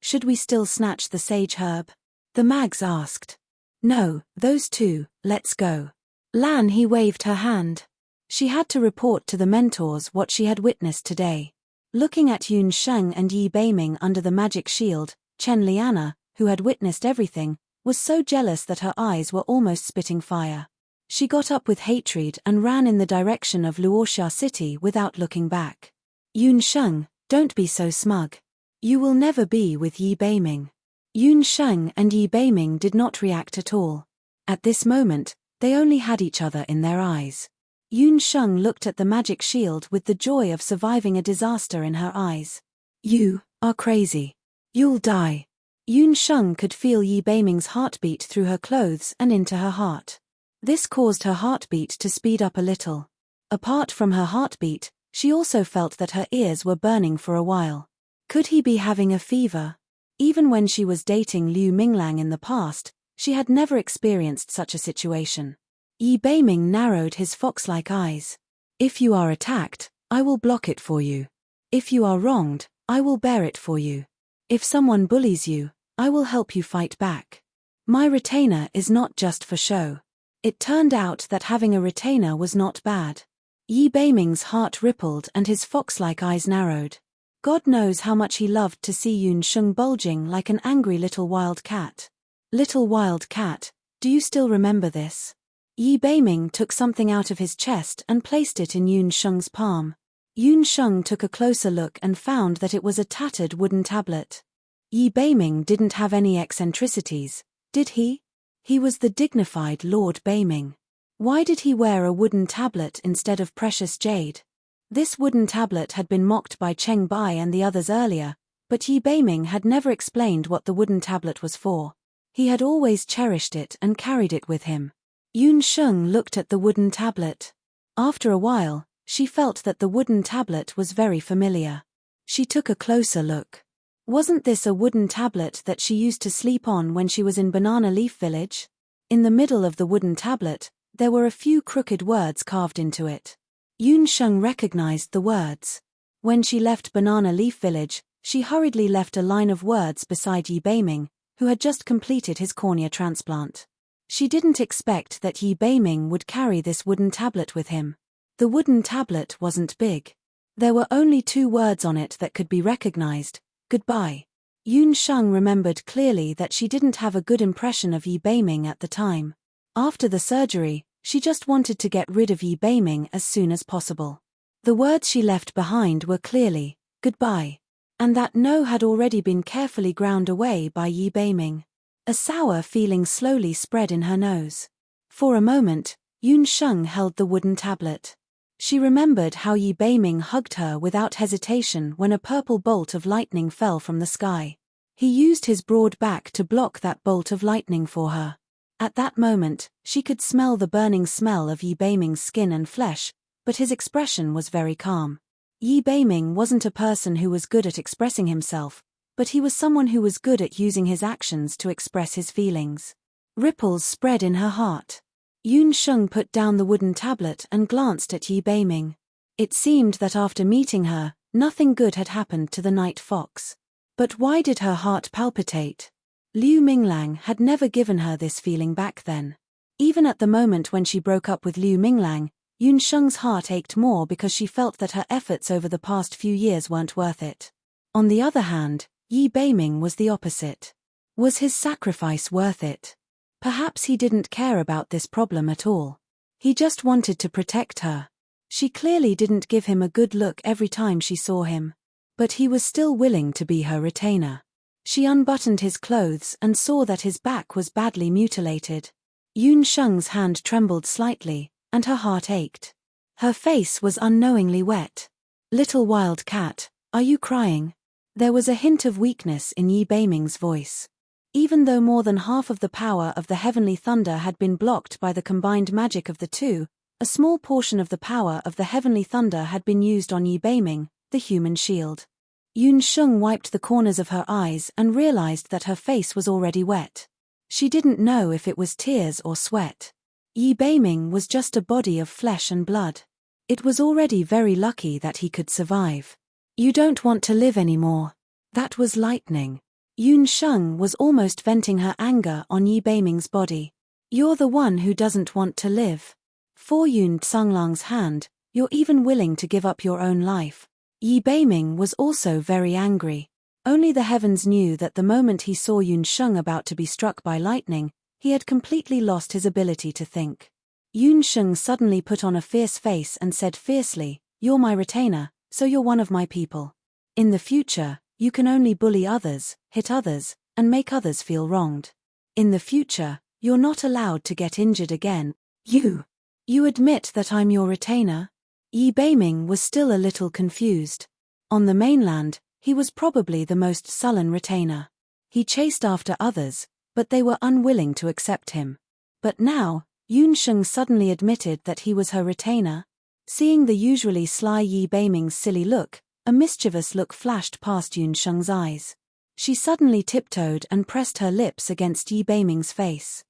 should we still snatch the sage herb? The mags asked. No, those two, let's go. Lan He waved her hand. She had to report to the mentors what she had witnessed today. Looking at Yun Sheng and Yi Beiming under the magic shield, Chen Liana, who had witnessed everything, was so jealous that her eyes were almost spitting fire. She got up with hatred and ran in the direction of Luoxia City without looking back. Yun Sheng, don't be so smug. You will never be with Yi Beiming. Yun Sheng and Yi Beiming did not react at all. At this moment, they only had each other in their eyes. Yun Sheng looked at the magic shield with the joy of surviving a disaster in her eyes. You are crazy. You'll die. Yun Sheng could feel Yi Beiming's heartbeat through her clothes and into her heart. This caused her heartbeat to speed up a little. Apart from her heartbeat, she also felt that her ears were burning for a while. Could he be having a fever? Even when she was dating Liu Minglang in the past, she had never experienced such a situation. Yi Beiming narrowed his fox-like eyes. If you are attacked, I will block it for you. If you are wronged, I will bear it for you. If someone bullies you, I will help you fight back. My retainer is not just for show. It turned out that having a retainer was not bad. Yi Beiming's heart rippled and his fox-like eyes narrowed. God knows how much he loved to see Yun Sheng bulging like an angry little wild cat. Little wild cat, do you still remember this? Yi Beiming took something out of his chest and placed it in Yun Sheng's palm. Yun Sheng took a closer look and found that it was a tattered wooden tablet. Yi Beiming didn't have any eccentricities, did he? He was the dignified Lord Beiming. Why did he wear a wooden tablet instead of precious jade? This wooden tablet had been mocked by Cheng Bai and the others earlier, but Yi Beiming had never explained what the wooden tablet was for. He had always cherished it and carried it with him. Yun Sheng looked at the wooden tablet. After a while, she felt that the wooden tablet was very familiar. She took a closer look. Wasn't this a wooden tablet that she used to sleep on when she was in Banana Leaf Village? In the middle of the wooden tablet, there were a few crooked words carved into it. Yun Sheng recognized the words. When she left Banana Leaf Village, she hurriedly left a line of words beside Yi Beiming, who had just completed his cornea transplant. She didn't expect that Yi Beiming would carry this wooden tablet with him. The wooden tablet wasn't big. There were only 2 words on it that could be recognized: goodbye. Yun Sheng remembered clearly that she didn't have a good impression of Yi Beiming at the time. After the surgery, she just wanted to get rid of Yi Beiming as soon as possible. The words she left behind were clearly, goodbye. And that no had already been carefully ground away by Yi Beiming. A sour feeling slowly spread in her nose. For a moment, Yun Sheng held the wooden tablet. She remembered how Yi Beiming hugged her without hesitation when a purple bolt of lightning fell from the sky. He used his broad back to block that bolt of lightning for her. At that moment, she could smell the burning smell of Yi Beiming's skin and flesh, but his expression was very calm. Yi Beiming wasn't a person who was good at expressing himself, but he was someone who was good at using his actions to express his feelings. Ripples spread in her heart. Yun Sheng put down the wooden tablet and glanced at Yi Beiming. It seemed that after meeting her, nothing good had happened to the night fox. But why did her heart palpitate? Liu Minglang had never given her this feeling back then. Even at the moment when she broke up with Liu Minglang, Yun Sheng's heart ached more because she felt that her efforts over the past few years weren't worth it. On the other hand, Yi Beiming was the opposite. Was his sacrifice worth it? Perhaps he didn't care about this problem at all. He just wanted to protect her. She clearly didn't give him a good look every time she saw him. But he was still willing to be her retainer. She unbuttoned his clothes and saw that his back was badly mutilated. Yun Sheng's hand trembled slightly, and her heart ached. Her face was unknowingly wet. "Little wild cat, are you crying?" There was a hint of weakness in Yi Beiming's voice. Even though more than half of the power of the heavenly thunder had been blocked by the combined magic of the two, a small portion of the power of the heavenly thunder had been used on Yi Beiming, the human shield. Yun Sheng wiped the corners of her eyes and realized that her face was already wet. She didn't know if it was tears or sweat. Yi Beiming was just a body of flesh and blood. It was already very lucky that he could survive. "You don't want to live anymore." That was lightning. Yun Sheng was almost venting her anger on Yi Beiming's body. "You're the one who doesn't want to live. For Yun Tsunglang's hand, you're even willing to give up your own life." Yi Beiming was also very angry. Only the heavens knew that the moment he saw Yun Sheng about to be struck by lightning, he had completely lost his ability to think. Yun Sheng suddenly put on a fierce face and said fiercely, "You're my retainer, so you're one of my people. In the future, you can only bully others, hit others, and make others feel wronged. In the future, you're not allowed to get injured again." You admit that I'm your retainer?" Yi Beiming was still a little confused. On the mainland, he was probably the most sullen retainer. He chased after others, but they were unwilling to accept him. But now, Yun Sheng suddenly admitted that he was her retainer. Seeing the usually sly Yi Beiming's silly look, a mischievous look flashed past Yun Sheng's eyes. She suddenly tiptoed and pressed her lips against Yi Beiming's face.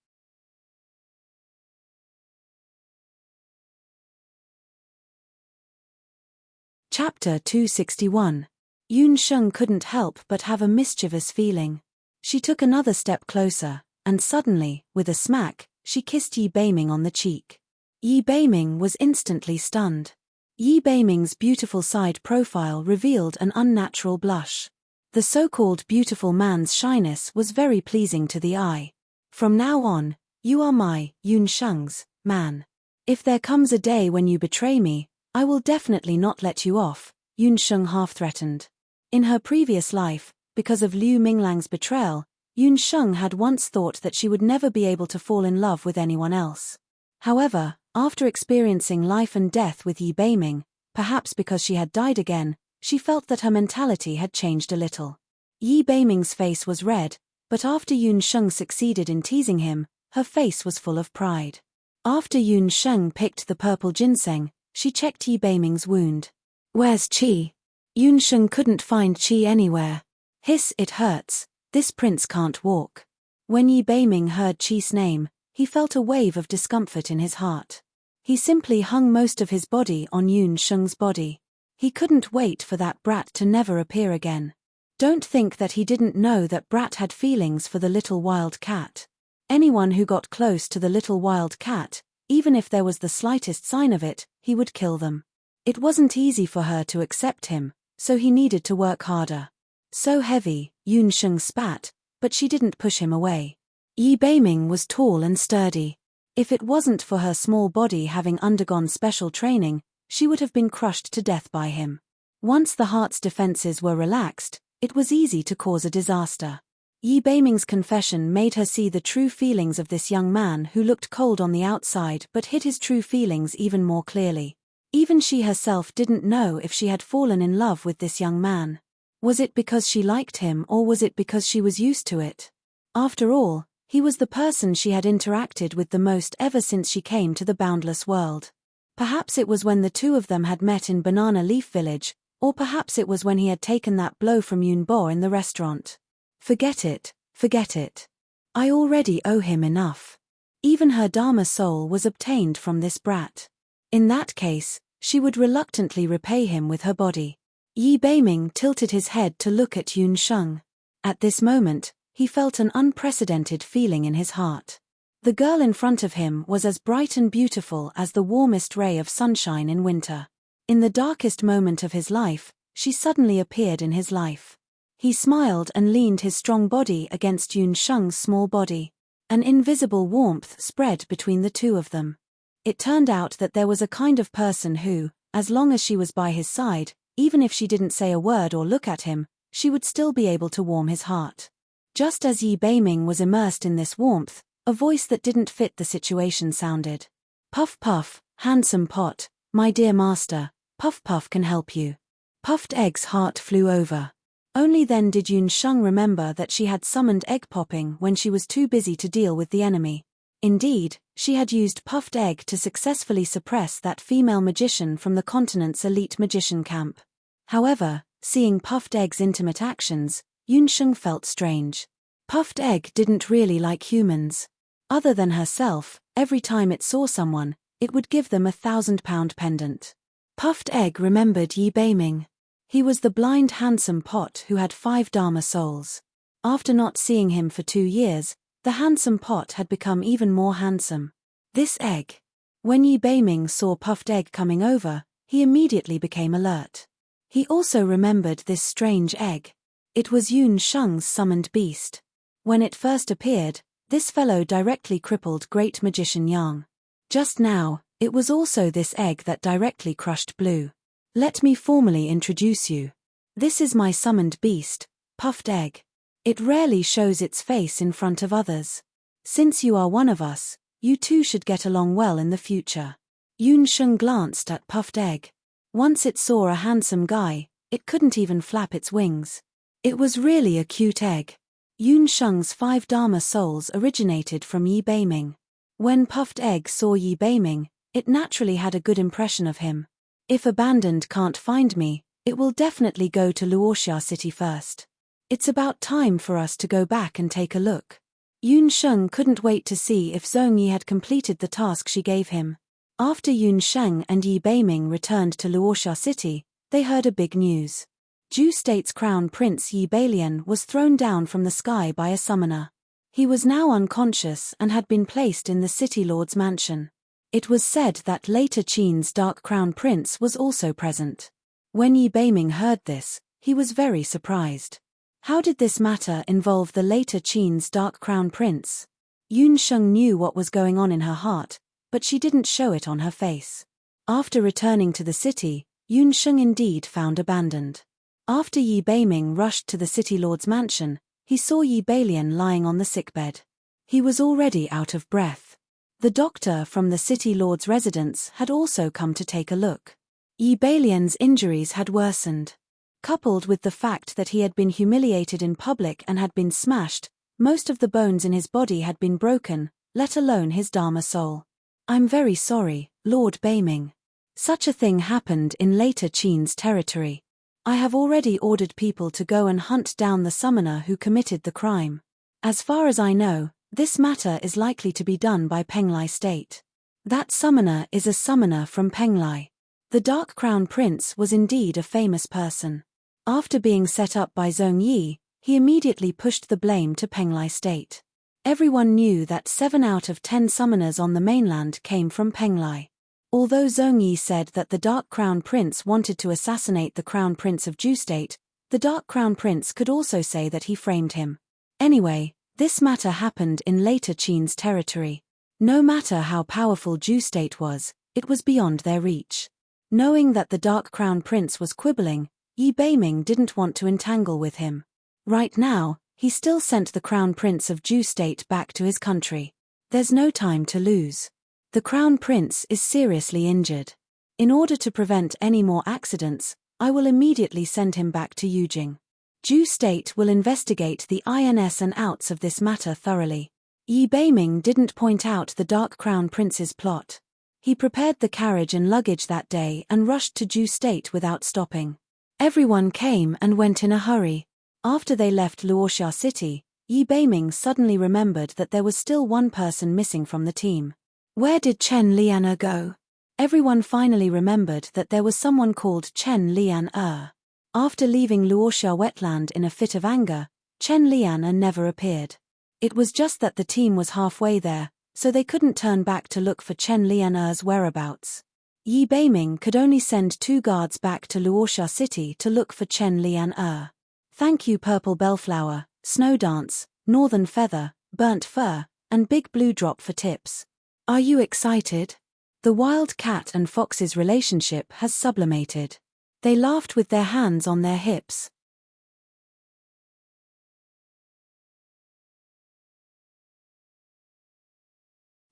Chapter 261. Yun Sheng couldn't help but have a mischievous feeling. She took another step closer, and suddenly, with a smack, she kissed Yi Beiming on the cheek. Yi Beiming was instantly stunned. Yi Beiming's beautiful side profile revealed an unnatural blush. The so-called beautiful man's shyness was very pleasing to the eye. "From now on, you are my, Yun Sheng's, man. If there comes a day when you betray me, I will definitely not let you off," Yun Sheng half-threatened. In her previous life, because of Liu Minglang's betrayal, Yun Sheng had once thought that she would never be able to fall in love with anyone else. However, after experiencing life and death with Yi Beiming, perhaps because she had died again, she felt that her mentality had changed a little. Yi Beiming's face was red, but after Yun Sheng succeeded in teasing him, her face was full of pride. After Yun Sheng picked the purple ginseng, she checked Yi Beiming's wound. "Where's Qi?" Yun Sheng couldn't find Qi anywhere. "Hiss, it hurts. This prince can't walk." When Yi Beiming heard Qi's name, he felt a wave of discomfort in his heart. He simply hung most of his body on Yun Sheng's body. He couldn't wait for that brat to never appear again. Don't think that he didn't know that Brat had feelings for the little wild cat. Anyone who got close to the little wild cat, even if there was the slightest sign of it, he would kill them. It wasn't easy for her to accept him, so he needed to work harder. "So heavy," Yun Sheng spat, but she didn't push him away. Yi Beiming was tall and sturdy. If it wasn't for her small body having undergone special training, she would have been crushed to death by him. Once the heart's defenses were relaxed, it was easy to cause a disaster. Yi Beiming's confession made her see the true feelings of this young man who looked cold on the outside but hid his true feelings even more clearly. Even she herself didn't know if she had fallen in love with this young man. Was it because she liked him or was it because she was used to it? After all, he was the person she had interacted with the most ever since she came to the boundless world. Perhaps it was when the two of them had met in Banana Leaf Village, or perhaps it was when he had taken that blow from Yunbo in the restaurant. Forget it, forget it. I already owe him enough. Even her Dharma soul was obtained from this brat. In that case, she would reluctantly repay him with her body. Yi Beiming tilted his head to look at Yun Sheng. At this moment, he felt an unprecedented feeling in his heart. The girl in front of him was as bright and beautiful as the warmest ray of sunshine in winter. In the darkest moment of his life, she suddenly appeared in his life. He smiled and leaned his strong body against Yun Sheng's small body. An invisible warmth spread between the two of them. It turned out that there was a kind of person who, as long as she was by his side, even if she didn't say a word or look at him, she would still be able to warm his heart. Just as Yi Beiming was immersed in this warmth, a voice that didn't fit the situation sounded. Puff Puff, handsome pot, my dear master, Puff Puff can help you. Puffed Egg's heart flew over. Only then did Yun Sheng remember that she had summoned egg popping when she was too busy to deal with the enemy. Indeed, she had used Puffed Egg to successfully suppress that female magician from the continent's elite magician camp. However, seeing Puffed Egg's intimate actions, Yun Sheng felt strange. Puffed Egg didn't really like humans. Other than herself, every time it saw someone, it would give them £1,000 pendant. Puffed Egg remembered Yi Beiming. He was the blind handsome pot who had 5 Dharma souls. After not seeing him for 2 years, the handsome pot had become even more handsome. This egg. When Yi Beiming saw Puffed Egg coming over, he immediately became alert. He also remembered this strange egg. It was Yun Sheng's summoned beast. When it first appeared, this fellow directly crippled Great Magician Yang. Just now, it was also this egg that directly crushed Blue. Let me formally introduce you. This is my summoned beast, Puffed Egg. It rarely shows its face in front of others. Since you are one of us, you two should get along well in the future. Yun Sheng glanced at Puffed Egg. Once it saw a handsome guy, it couldn't even flap its wings. It was really a cute egg. Yun Sheng's 5 Dharma souls originated from Yi Beiming. When Puffed Egg saw Yi Beiming, it naturally had a good impression of him. If Abandoned can't find me, it will definitely go to Luoxia City first. It's about time for us to go back and take a look. Yun Sheng couldn't wait to see if Zhong Yi had completed the task she gave him. After Yun Sheng and Yi Beiming returned to Luoxia City, they heard a big news. Ju State's Crown Prince Yi Beilian was thrown down from the sky by a summoner. He was now unconscious and had been placed in the City Lord's mansion. It was said that later Qin's Dark Crown Prince was also present. When Yi Beiming heard this, he was very surprised. How did this matter involve the later Qin's Dark Crown Prince? Yun Sheng knew what was going on in her heart, but she didn't show it on her face. After returning to the city, Yun Sheng indeed found Abandoned. After Yi Beiming rushed to the City Lord's mansion, he saw Yi Beilian lying on the sickbed. He was already out of breath. The doctor from the City Lord's residence had also come to take a look. Yi Beilian's injuries had worsened. Coupled with the fact that he had been humiliated in public and had been smashed, most of the bones in his body had been broken, let alone his Dharma soul. I'm very sorry, Lord Beiming. Such a thing happened in later Qin's territory. I have already ordered people to go and hunt down the summoner who committed the crime. As far as I know, this matter is likely to be done by Penglai State. That summoner is a summoner from Penglai. The Dark Crown Prince was indeed a famous person. After being set up by Zhong Yi, he immediately pushed the blame to Penglai State. Everyone knew that 7 out of 10 summoners on the mainland came from Penglai. Although Zhong Yi said that the Dark Crown Prince wanted to assassinate the Crown Prince of Ju State, the Dark Crown Prince could also say that he framed him. Anyway, this matter happened in later Qin's territory. No matter how powerful Ju State was, it was beyond their reach. Knowing that the Dark Crown Prince was quibbling, Yi Beiming didn't want to entangle with him. Right now, he still sent the Crown Prince of Ju State back to his country. There's no time to lose. The Crown Prince is seriously injured. In order to prevent any more accidents, I will immediately send him back to Yujing. Ju State will investigate the ins and outs of this matter thoroughly. Yi Beiming didn't point out the Dark Crown Prince's plot. He prepared the carriage and luggage that day and rushed to Ju State without stopping. Everyone came and went in a hurry. After they left Luoxia City, Yi Beiming suddenly remembered that there was still one person missing from the team. Where did Chen Lianer go? Everyone finally remembered that there was someone called Chen Lianer. After leaving Luoxia wetland in a fit of anger, Chen Lianer never appeared. It was just that the team was halfway there, so they couldn't turn back to look for Chen Lianer's whereabouts. Yi Beiming could only send 2 guards back to Luoxia City to look for Chen Lianer. Thank you Purple Bellflower, Snow Dance, Northern Feather, Burnt Fur, and Big Blue Drop for tips. Are you excited? The wild cat and fox's relationship has sublimated. They laughed with their hands on their hips.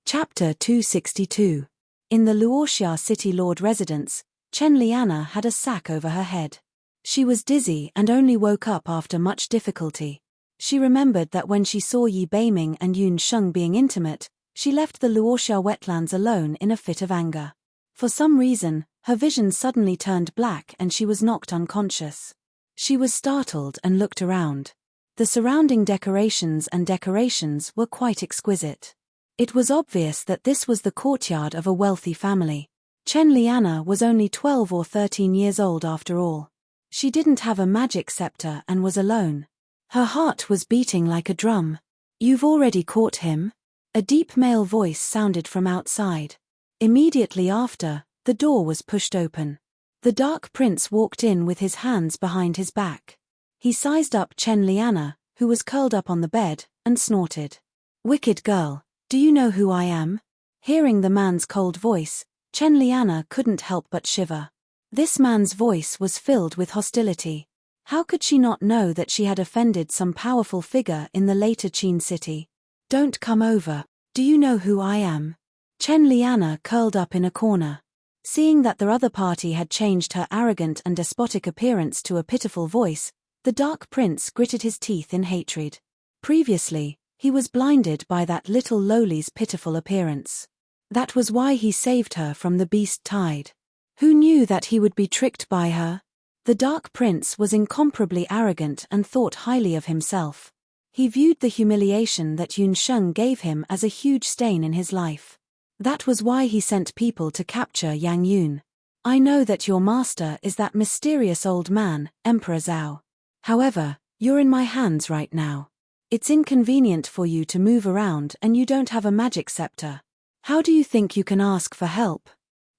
Chapter 262. In the Luoxia City Lord residence, Chen Lianer had a sack over her head. She was dizzy and only woke up after much difficulty. She remembered that when she saw Yi Beiming and Yun Sheng being intimate, she left the Luoxia wetlands alone in a fit of anger. For some reason, her vision suddenly turned black and she was knocked unconscious. She was startled and looked around. The surrounding decorations were quite exquisite. It was obvious that this was the courtyard of a wealthy family. Chen Lianer was only 12 or 13 years old after all. She didn't have a magic scepter and was alone. Her heart was beating like a drum. You've already caught him? A deep male voice sounded from outside. Immediately after, the door was pushed open. The Dark Prince walked in with his hands behind his back. He sized up Chen Lianer, who was curled up on the bed, and snorted. Wicked girl, do you know who I am? Hearing the man's cold voice, Chen Lianer couldn't help but shiver. This man's voice was filled with hostility. How could she not know that she had offended some powerful figure in the later Qin city? Don't come over. Do you know who I am? Chen Lianer curled up in a corner. Seeing that the other party had changed her arrogant and despotic appearance to a pitiful voice, the Dark Prince gritted his teeth in hatred. Previously, he was blinded by that little lowly's pitiful appearance. That was why he saved her from the beast tide. Who knew that he would be tricked by her? The Dark Prince was incomparably arrogant and thought highly of himself. He viewed the humiliation that Yun Sheng gave him as a huge stain in his life. That was why he sent people to capture Yang Yun. I know that your master is that mysterious old man, Emperor Zhao. However, you're in my hands right now. It's inconvenient for you to move around and you don't have a magic scepter. How do you think you can ask for help?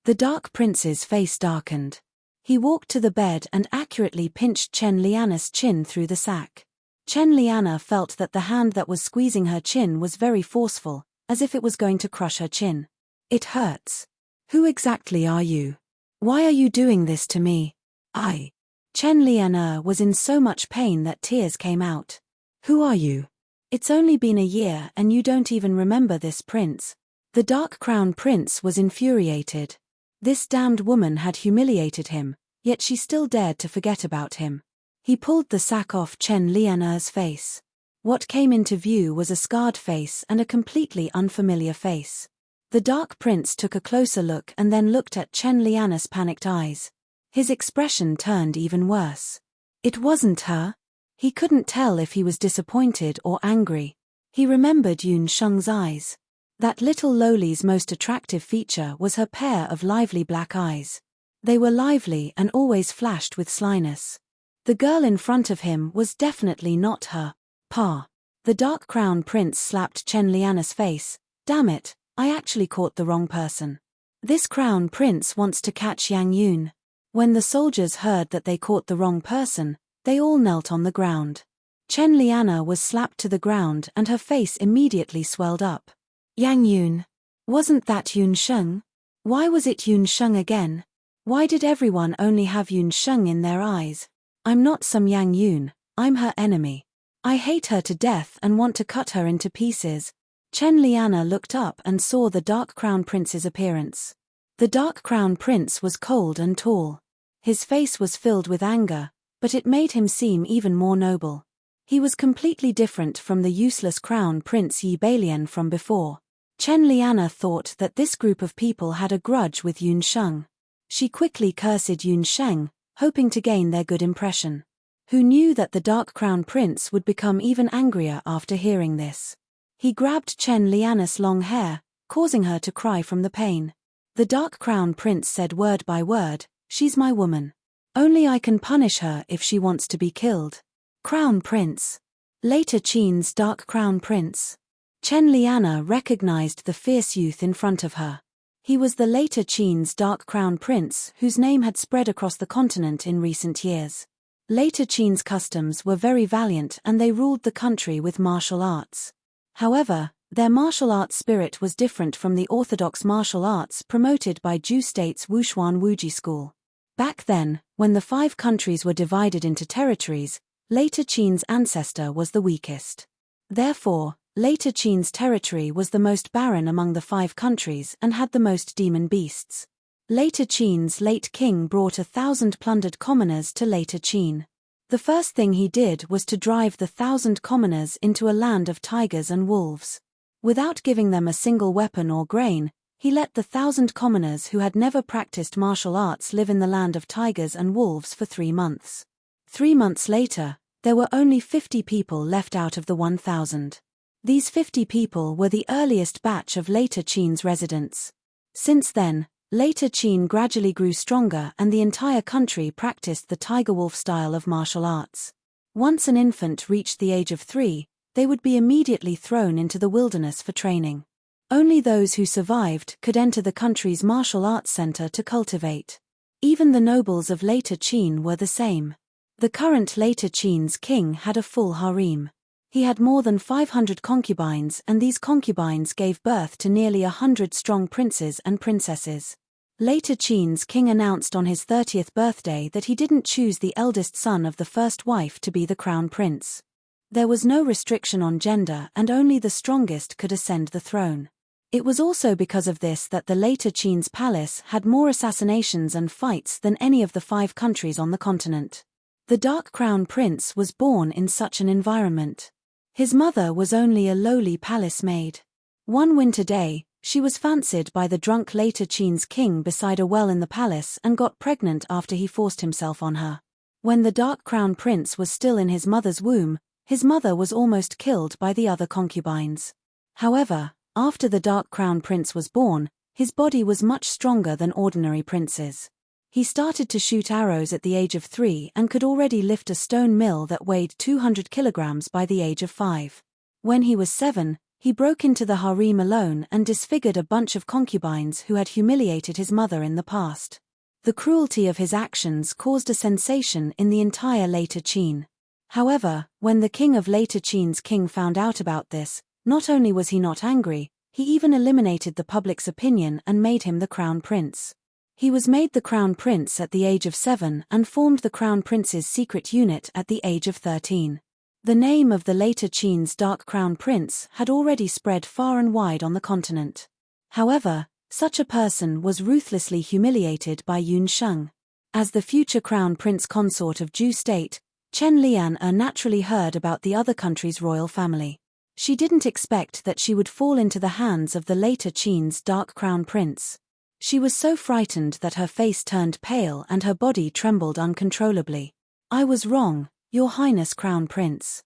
The Dark Prince's face darkened. He walked to the bed and accurately pinched Chen Lianer's chin through the sack. Chen Lianer felt that the hand that was squeezing her chin was very forceful, as if it was going to crush her chin. It hurts. Who exactly are you? Why are you doing this to me? Chen Lianer was in so much pain that tears came out. Who are you? It's only been a year and you don't even remember this prince. The Dark Crown Prince was infuriated. This damned woman had humiliated him, yet she still dared to forget about him. He pulled the sack off Chen Lianer's face. What came into view was a scarred face and a completely unfamiliar face. The Dark Prince took a closer look and then looked at Chen Lianer's panicked eyes. His expression turned even worse. It wasn't her. He couldn't tell if he was disappointed or angry. He remembered Yun Sheng's eyes. That little lowly's most attractive feature was her pair of lively black eyes. They were lively and always flashed with slyness. The girl in front of him was definitely not her pa. The Dark Crown Prince slapped Chen Lianer's face. Damn it, I actually caught the wrong person. This Crown Prince wants to catch Yang Yun. When the soldiers heard that they caught the wrong person, they all knelt on the ground. Chen Lianer was slapped to the ground and her face immediately swelled up. Yang Yun. Wasn't that Yun Sheng? Why was it Yun Sheng again? Why did everyone only have Yun Sheng in their eyes? I'm not some Yang Yun, I'm her enemy. I hate her to death and want to cut her into pieces. Chen Lianer looked up and saw the Dark Crown Prince's appearance. The Dark Crown Prince was cold and tall. His face was filled with anger, but it made him seem even more noble. He was completely different from the useless Crown Prince Yi Beilian from before. Chen Liana thought that this group of people had a grudge with Yun Sheng. She quickly cursed Yun Sheng, hoping to gain their good impression. Who knew that the Dark Crown Prince would become even angrier after hearing this? He grabbed Chen Liana's long hair, causing her to cry from the pain. The Dark Crown Prince said word by word, "She's my woman. Only I can punish her if she wants to be killed." Crown Prince. Later Qin's Dark Crown Prince. Chen Liana recognized the fierce youth in front of her. He was the later Qin's Dark Crown Prince whose name had spread across the continent in recent years. Later Qin's customs were very valiant and they ruled the country with martial arts. However, their martial arts spirit was different from the orthodox martial arts promoted by Zhou State's Wushuan Wuji school. Back then, when the 5 countries were divided into territories, later Qin's ancestor was the weakest. Therefore, later Qin's territory was the most barren among the 5 countries and had the most demon beasts. Later Qin's late king brought 1,000 plundered commoners to later Qin. The first thing he did was to drive the 1,000 commoners into a land of tigers and wolves. Without giving them a single weapon or grain, he let the 1,000 commoners who had never practiced martial arts live in the land of tigers and wolves for 3 months. 3 months later, there were only 50 people left out of the 1,000. These 50 people were the earliest batch of later Qin's residents. Since then, later Qin gradually grew stronger and the entire country practiced the tiger-wolf style of martial arts. Once an infant reached the age of 3, they would be immediately thrown into the wilderness for training. Only those who survived could enter the country's martial arts center to cultivate. Even the nobles of later Qin were the same. The current later Qin's king had a full harem. He had more than 500 concubines and these concubines gave birth to nearly 100 strong princes and princesses. Later Qin's king announced on his 30th birthday that he didn't choose the eldest son of the first wife to be the crown prince. There was no restriction on gender and only the strongest could ascend the throne. It was also because of this that the later Qin's palace had more assassinations and fights than any of the 5 countries on the continent. The Dark Crown Prince was born in such an environment. His mother was only a lowly palace maid. One winter day, she was fancied by the drunk later Qin's king beside a well in the palace and got pregnant after he forced himself on her. When the Dark Crown Prince was still in his mother's womb, his mother was almost killed by the other concubines. However, after the Dark Crown Prince was born, his body was much stronger than ordinary princes. He started to shoot arrows at the age of 3 and could already lift a stone mill that weighed 200 kilograms by the age of 5. When he was 7, he broke into the harem alone and disfigured a bunch of concubines who had humiliated his mother in the past. The cruelty of his actions caused a sensation in the entire later Qin. However, when the king of later Qin's king found out about this, not only was he not angry, he even eliminated the public's opinion and made him the crown prince. He was made the crown prince at the age of 7 and formed the crown prince's secret unit at the age of 13. The name of the later Qin's Dark Crown Prince had already spread far and wide on the continent. However, such a person was ruthlessly humiliated by Yun Sheng. As the future crown prince consort of Zhou State, Chen Liana naturally heard about the other country's royal family. She didn't expect that she would fall into the hands of the later Qin's Dark Crown Prince. She was so frightened that her face turned pale and her body trembled uncontrollably. "I was wrong, Your Highness Crown Prince.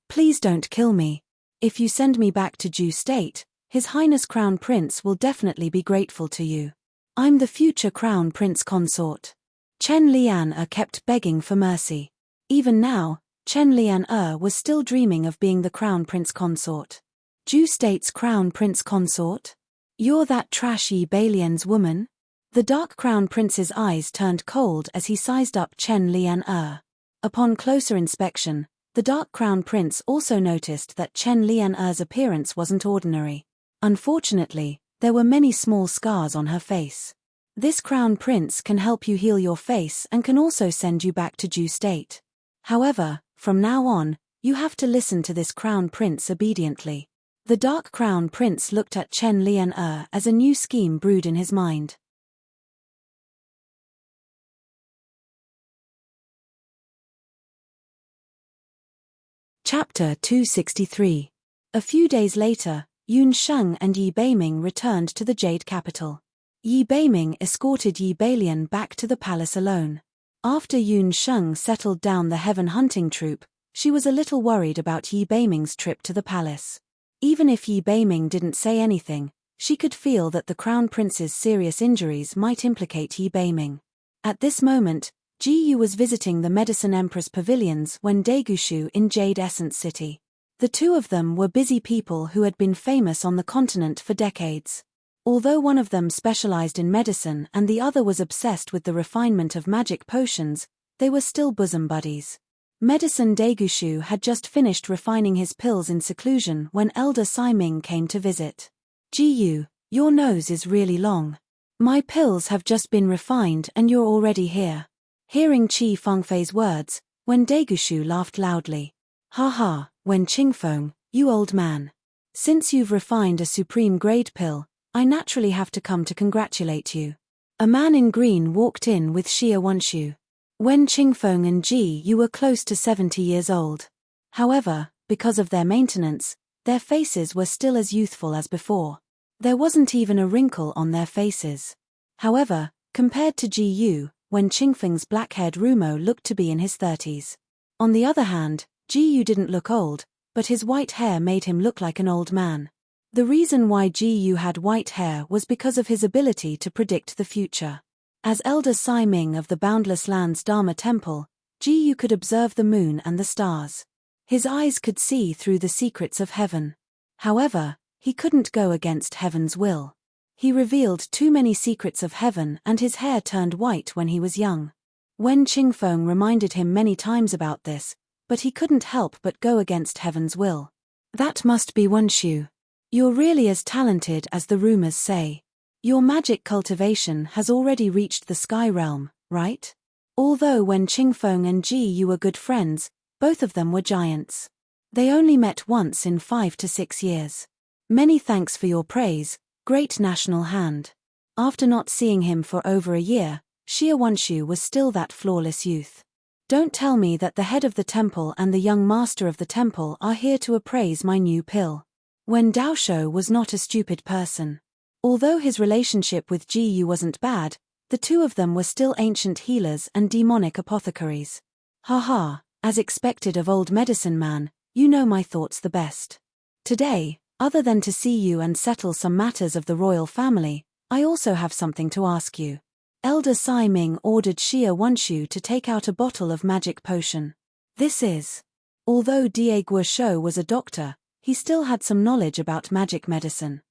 Please don't kill me. If you send me back to Zhou State, His Highness Crown Prince will definitely be grateful to you. I'm the future Crown Prince consort." Chen Liana kept begging for mercy. Even now, Chen Liana was still dreaming of being the Crown Prince consort. Zhou State's Crown Prince consort? You're that trashy Balian's woman? The Dark Crown Prince's eyes turned cold as he sized up Chen Liana. Upon closer inspection, the Dark Crown Prince also noticed that Chen Liana's appearance wasn't ordinary. Unfortunately, there were many small scars on her face. This Crown Prince can help you heal your face and can also send you back to Zhou State. However, from now on, you have to listen to this Crown Prince obediently. The Dark Crown Prince looked at Chen Liana as a new scheme brewed in his mind. Chapter 263. A few days later, Yun Sheng and Yi Beiming returned to the Jade capital. Yi Beiming escorted Yi Balian back to the palace alone. After Yun Sheng settled down the heaven hunting troupe, she was a little worried about Yi Beiming's trip to the palace. Even if Yi Beiming didn't say anything, she could feel that the crown prince's serious injuries might implicate Yi Beiming. At this moment, Ji Yu was visiting the Medicine Empress pavilions when Daegushu in Jade Essence City. The two of them were busy people who had been famous on the continent for decades. Although one of them specialized in medicine and the other was obsessed with the refinement of magic potions, they were still bosom buddies. Medicine Daegushu had just finished refining his pills in seclusion when Elder Siming came to visit. Ji Yu, your nose is really long. My pills have just been refined and you're already here. Hearing Qi Fengfei's words, Wen Daegushu laughed loudly. Ha ha, Wen Qingfeng, you old man. Since you've refined a supreme grade pill, I naturally have to come to congratulate you. A man in green walked in with Xia Wanshu. Wen Qingfeng and Ji Yu were close to 70 years old. However, because of their maintenance, their faces were still as youthful as before. There wasn't even a wrinkle on their faces. However, compared to Ji Yu, Wen Qingfeng's black-haired Rumo looked to be in his 30s. On the other hand, Ji Yu didn't look old, but his white hair made him look like an old man. The reason why Ji Yu had white hair was because of his ability to predict the future. As Elder Siming of the Boundless Lands Dharma Temple, Ji Yu could observe the moon and the stars. His eyes could see through the secrets of heaven. However, he couldn't go against heaven's will. He revealed too many secrets of heaven and his hair turned white when he was young. Wen Qingfeng reminded him many times about this, but he couldn't help but go against heaven's will. That must be Wanshu. You're really as talented as the rumors say. Your magic cultivation has already reached the sky realm, right? Although Wen Qingfeng and Ji Yu were good friends, both of them were giants. They only met once in 5 to 6 years. Many thanks for your praise, great national hand. After not seeing him for over a year, Xia Wanshu was still that flawless youth. Don't tell me that the head of the temple and the young master of the temple are here to appraise my new pill. Wen Daosho was not a stupid person. Although his relationship with Ji Yu wasn't bad, the two of them were still ancient healers and demonic apothecaries. Haha, as expected of old medicine man, you know my thoughts the best. Today, other than to see you and settle some matters of the royal family, I also have something to ask you. Elder Siming ordered Xia Wanshu to take out a bottle of magic potion. This is. Although Die Guosho was a doctor, he still had some knowledge about magic medicine.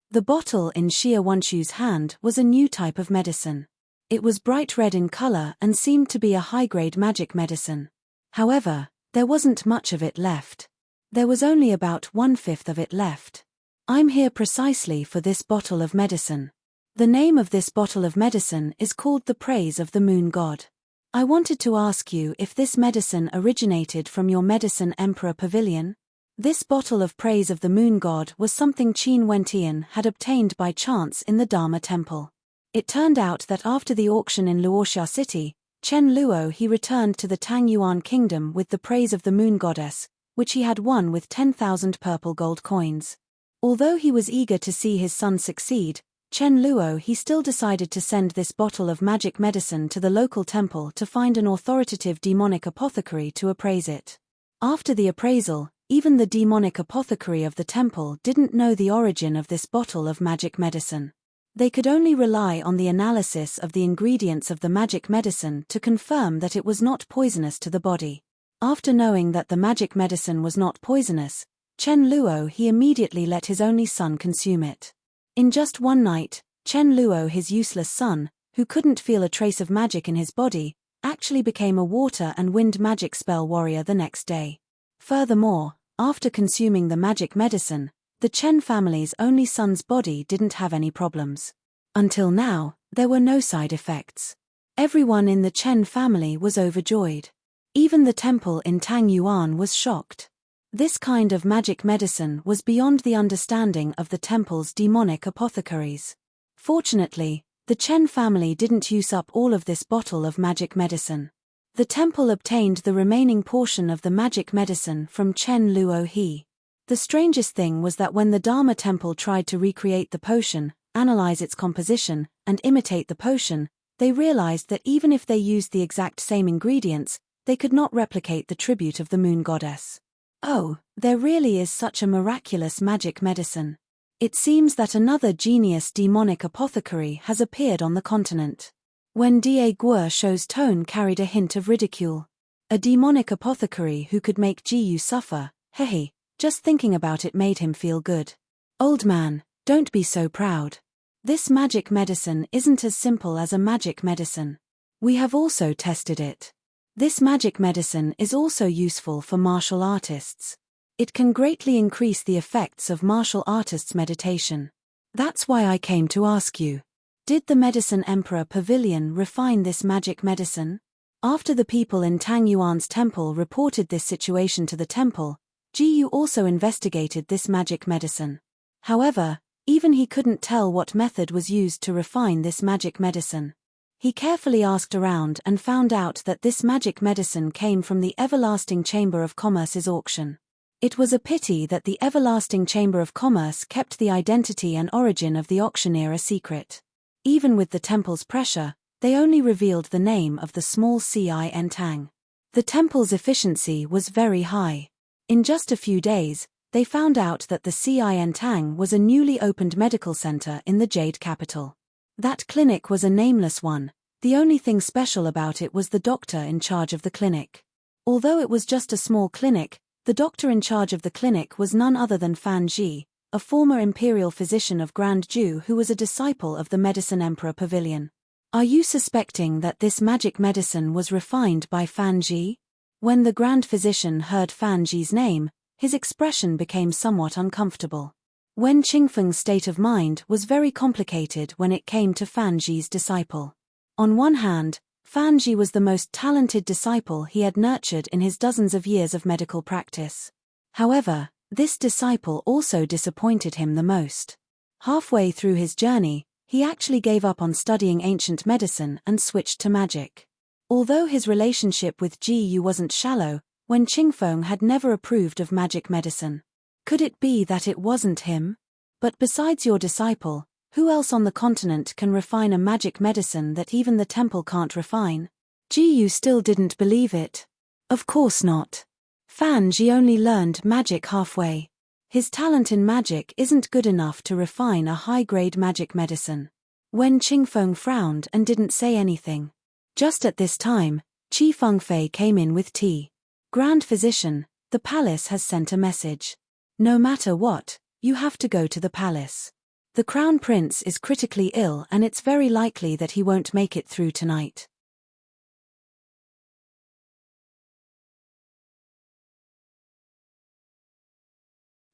The bottle in Xia Wanshu's hand was a new type of medicine. It was bright red in color and seemed to be a high-grade magic medicine. However, there wasn't much of it left. There was only about 1/5 of it left. I'm here precisely for this bottle of medicine. The name of this bottle of medicine is called the Praise of the Moon God. I wanted to ask you if this medicine originated from your Medicine Emperor Pavilion? This bottle of Praise of the Moon God was something Qin Wentian had obtained by chance in the Dharma Temple. It turned out that after the auction in Luoxia City, Chen Luo he returned to the Tang Yuan Kingdom with the Praise of the Moon Goddess, which he had won with 10,000 purple gold coins. Although he was eager to see his son succeed, Chen Luo he still decided to send this bottle of magic medicine to the local temple to find an authoritative demonic apothecary to appraise it. After the appraisal, even the demonic apothecary of the temple didn't know the origin of this bottle of magic medicine. They could only rely on the analysis of the ingredients of the magic medicine to confirm that it was not poisonous to the body. After knowing that the magic medicine was not poisonous, Chen Luo he immediately let his only son consume it. In just one night, Chen Luo his useless son, who couldn't feel a trace of magic in his body, actually became a water and wind magic spell warrior the next day. Furthermore, after consuming the magic medicine, the Chen family's only son's body didn't have any problems. Until now, there were no side effects. Everyone in the Chen family was overjoyed. Even the temple in Tang Yuan was shocked. This kind of magic medicine was beyond the understanding of the temple's demonic apothecaries. Fortunately, the Chen family didn't use up all of this bottle of magic medicine. The temple obtained the remaining portion of the magic medicine from Chen Luo He. The strangest thing was that when the Dharma temple tried to recreate the potion, analyze its composition, and imitate the potion, they realized that even if they used the exact same ingredients, they could not replicate the tribute of the moon goddess. Oh, there really is such a miraculous magic medicine. It seems that another genius demonic apothecary has appeared on the continent. When Da Guo Shou's tone carried a hint of ridicule. A demonic apothecary who could make Jiyu suffer, hehe, just thinking about it made him feel good. Old man, don't be so proud. This magic medicine isn't as simple as a magic medicine. We have also tested it. This magic medicine is also useful for martial artists. It can greatly increase the effects of martial artists' meditation. That's why I came to ask you. Did the Medicine Emperor Pavilion refine this magic medicine? After the people in Tang Yuan's temple reported this situation to the temple, Jiyu also investigated this magic medicine. However, even he couldn't tell what method was used to refine this magic medicine. He carefully asked around and found out that this magic medicine came from the Everlasting Chamber of Commerce's auction. It was a pity that the Everlasting Chamber of Commerce kept the identity and origin of the auctioneer a secret. Even with the temple's pressure, they only revealed the name of the small Enchanting. The temple's efficiency was very high. In just a few days, they found out that the Enchanting was a newly opened medical center in the Jade capital. That clinic was a nameless one. The only thing special about it was the doctor in charge of the clinic. Although it was just a small clinic, the doctor in charge of the clinic was none other than Fan Ji, a former imperial physician of Grand Ju who was a disciple of the Medicine Emperor Pavilion. Are you suspecting that this magic medicine was refined by Fan Ji? When the Grand Physician heard Fan Ji's name, his expression became somewhat uncomfortable. Wen Qingfeng's state of mind was very complicated when it came to Fan Ji's disciple. On one hand, Fan Ji was the most talented disciple he had nurtured in his dozens of years of medical practice. However, this disciple also disappointed him the most. Halfway through his journey, he actually gave up on studying ancient medicine and switched to magic. Although his relationship with Ji Yu wasn't shallow, Wen Qingfeng had never approved of magic medicine. Could it be that it wasn't him? But besides your disciple, who else on the continent can refine a magic medicine that even the temple can't refine? Ji Yu still didn't believe it. Of course not. Fan Ji only learned magic halfway. His talent in magic isn't good enough to refine a high-grade magic medicine. Wen Qingfeng frowned and didn't say anything. Just at this time, Qi Fengfei came in with tea. Grand Physician, the palace has sent a message. No matter what, you have to go to the palace. The Crown Prince is critically ill and it's very likely that he won't make it through tonight.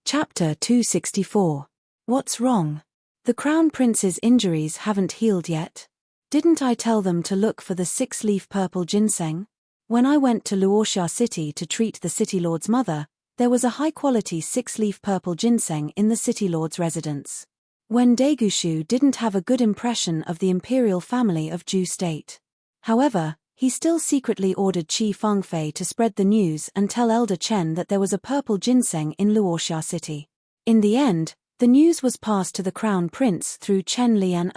Chapter 264. What's wrong? The Crown Prince's injuries haven't healed yet. Didn't I tell them to look for the 6-leaf purple ginseng? When I went to Luoxia City to treat the City Lord's mother, there was a high-quality 6-leaf purple ginseng in the City Lord's residence. When Daigushu didn't have a good impression of the imperial family of Ju State. However, he still secretly ordered Qi Fengfei to spread the news and tell Elder Chen that there was a purple ginseng in Luoxia City. In the end, the news was passed to the Crown Prince through Chen Lian.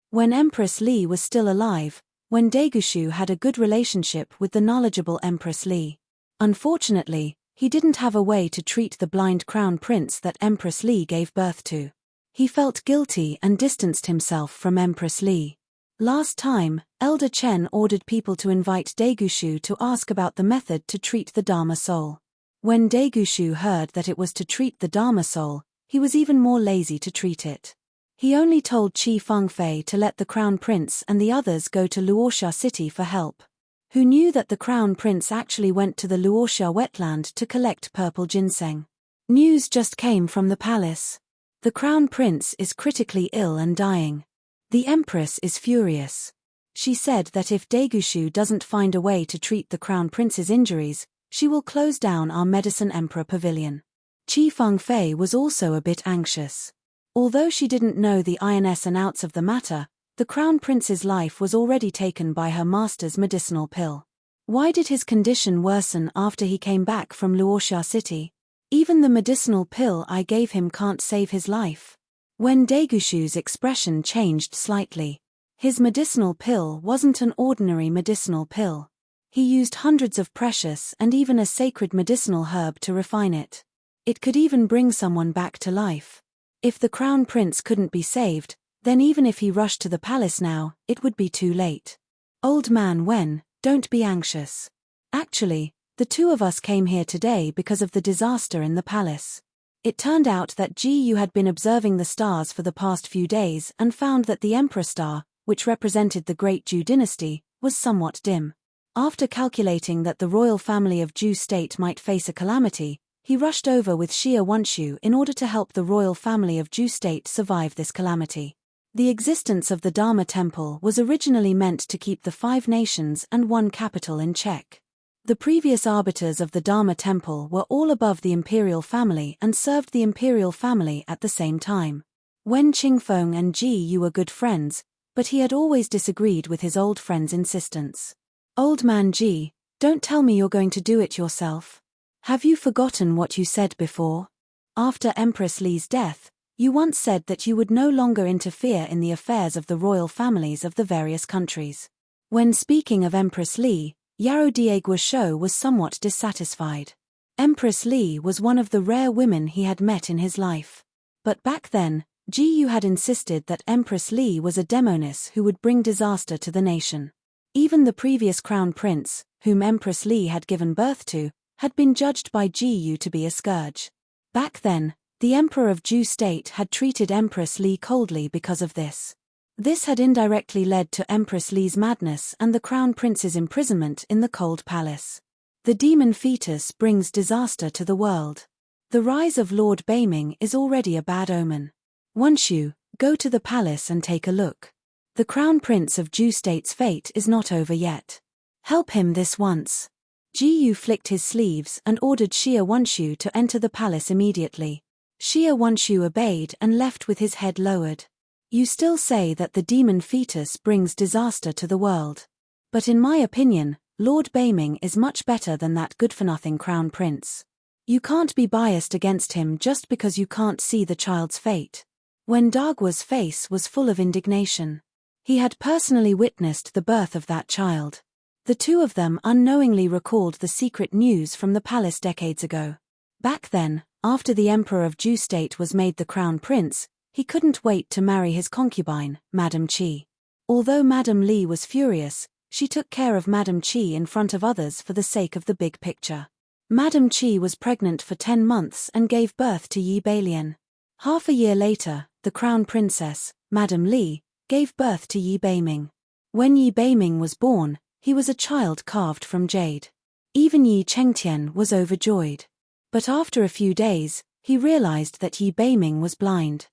When Empress Li was still alive, when Daigushu had a good relationship with the knowledgeable Empress Li. Unfortunately, he didn't have a way to treat the blind Crown Prince that Empress Li gave birth to. He felt guilty and distanced himself from Empress Li. Last time, Elder Chen ordered people to invite Daigushu to ask about the method to treat the Dharma soul. When Daigushu heard that it was to treat the Dharma soul, he was even more lazy to treat it. He only told Qi Fengfei to let the Crown Prince and the others go to Luoxia City for help. Who knew that the Crown Prince actually went to the Luoxia wetland to collect purple ginseng? News just came from the palace. The Crown Prince is critically ill and dying. The Empress is furious. She said that if Daigushu doesn't find a way to treat the Crown Prince's injuries, she will close down our Medicine Emperor Pavilion. Qi Fengfei was also a bit anxious. Although she didn't know the ins and outs of the matter, the Crown Prince's life was already taken by her master's medicinal pill. Why did his condition worsen after he came back from Luoxia City? Even the medicinal pill I gave him can't save his life. When Daegushu's expression changed slightly. His medicinal pill wasn't an ordinary medicinal pill. He used hundreds of precious and even a sacred medicinal herb to refine it. It could even bring someone back to life. If the crown prince couldn't be saved, then even if he rushed to the palace now, it would be too late. Old man Wen, don't be anxious. Actually, the two of us came here today because of the disaster in the palace. It turned out that Ji had been observing the stars for the past few days and found that the Emperor star, which represented the Great Ju dynasty, was somewhat dim. After calculating that the royal family of Ju state might face a calamity, he rushed over with Xia Wanshu in order to help the royal family of Ju state survive this calamity. The existence of the Dharma temple was originally meant to keep the 5 nations and 1 capital in check. The previous arbiters of the Dharma temple were all above the imperial family and served the imperial family at the same time. Wen Qingfeng and Ji Yu were good friends, but he had always disagreed with his old friend's insistence. Old man Ji, don't tell me you're going to do it yourself. Have you forgotten what you said before? After Empress Li's death, you once said that you would no longer interfere in the affairs of the royal families of the various countries. When speaking of Empress Li, Yarodier Guosho was somewhat dissatisfied. Empress Li was one of the rare women he had met in his life. But back then, Ji Yu had insisted that Empress Li was a demoness who would bring disaster to the nation. Even the previous crown prince, whom Empress Li had given birth to, had been judged by Ji Yu to be a scourge. Back then, the Emperor of Ju state had treated Empress Li coldly because of this. This had indirectly led to Empress Li's madness and the crown prince's imprisonment in the cold palace. The demon fetus brings disaster to the world. The rise of Lord Beiming is already a bad omen. Wanshu, go to the palace and take a look. The crown prince of Ju state's fate is not over yet. Help him this once. Ji Yu flicked his sleeves and ordered Xia Wanshu to enter the palace immediately. Xia Wanshu obeyed and left with his head lowered. You still say that the demon fetus brings disaster to the world. But in my opinion, Lord Beiming is much better than that good-for-nothing crown prince. You can't be biased against him just because you can't see the child's fate. Wen Dagua's face was full of indignation. He had personally witnessed the birth of that child. The two of them unknowingly recalled the secret news from the palace decades ago. Back then, after the Emperor of Ju state was made the crown prince, he couldn't wait to marry his concubine, Madame Qi. Although Madame Li was furious, she took care of Madame Qi in front of others for the sake of the big picture. Madame Qi was pregnant for 10 months and gave birth to Yi Beilian. Half a year later, the crown princess, Madame Li, gave birth to Yi Beiming. When Yi Beiming was born, he was a child carved from jade. Even Yi Chengtian was overjoyed. But after a few days, he realized that Yi Beiming was blind.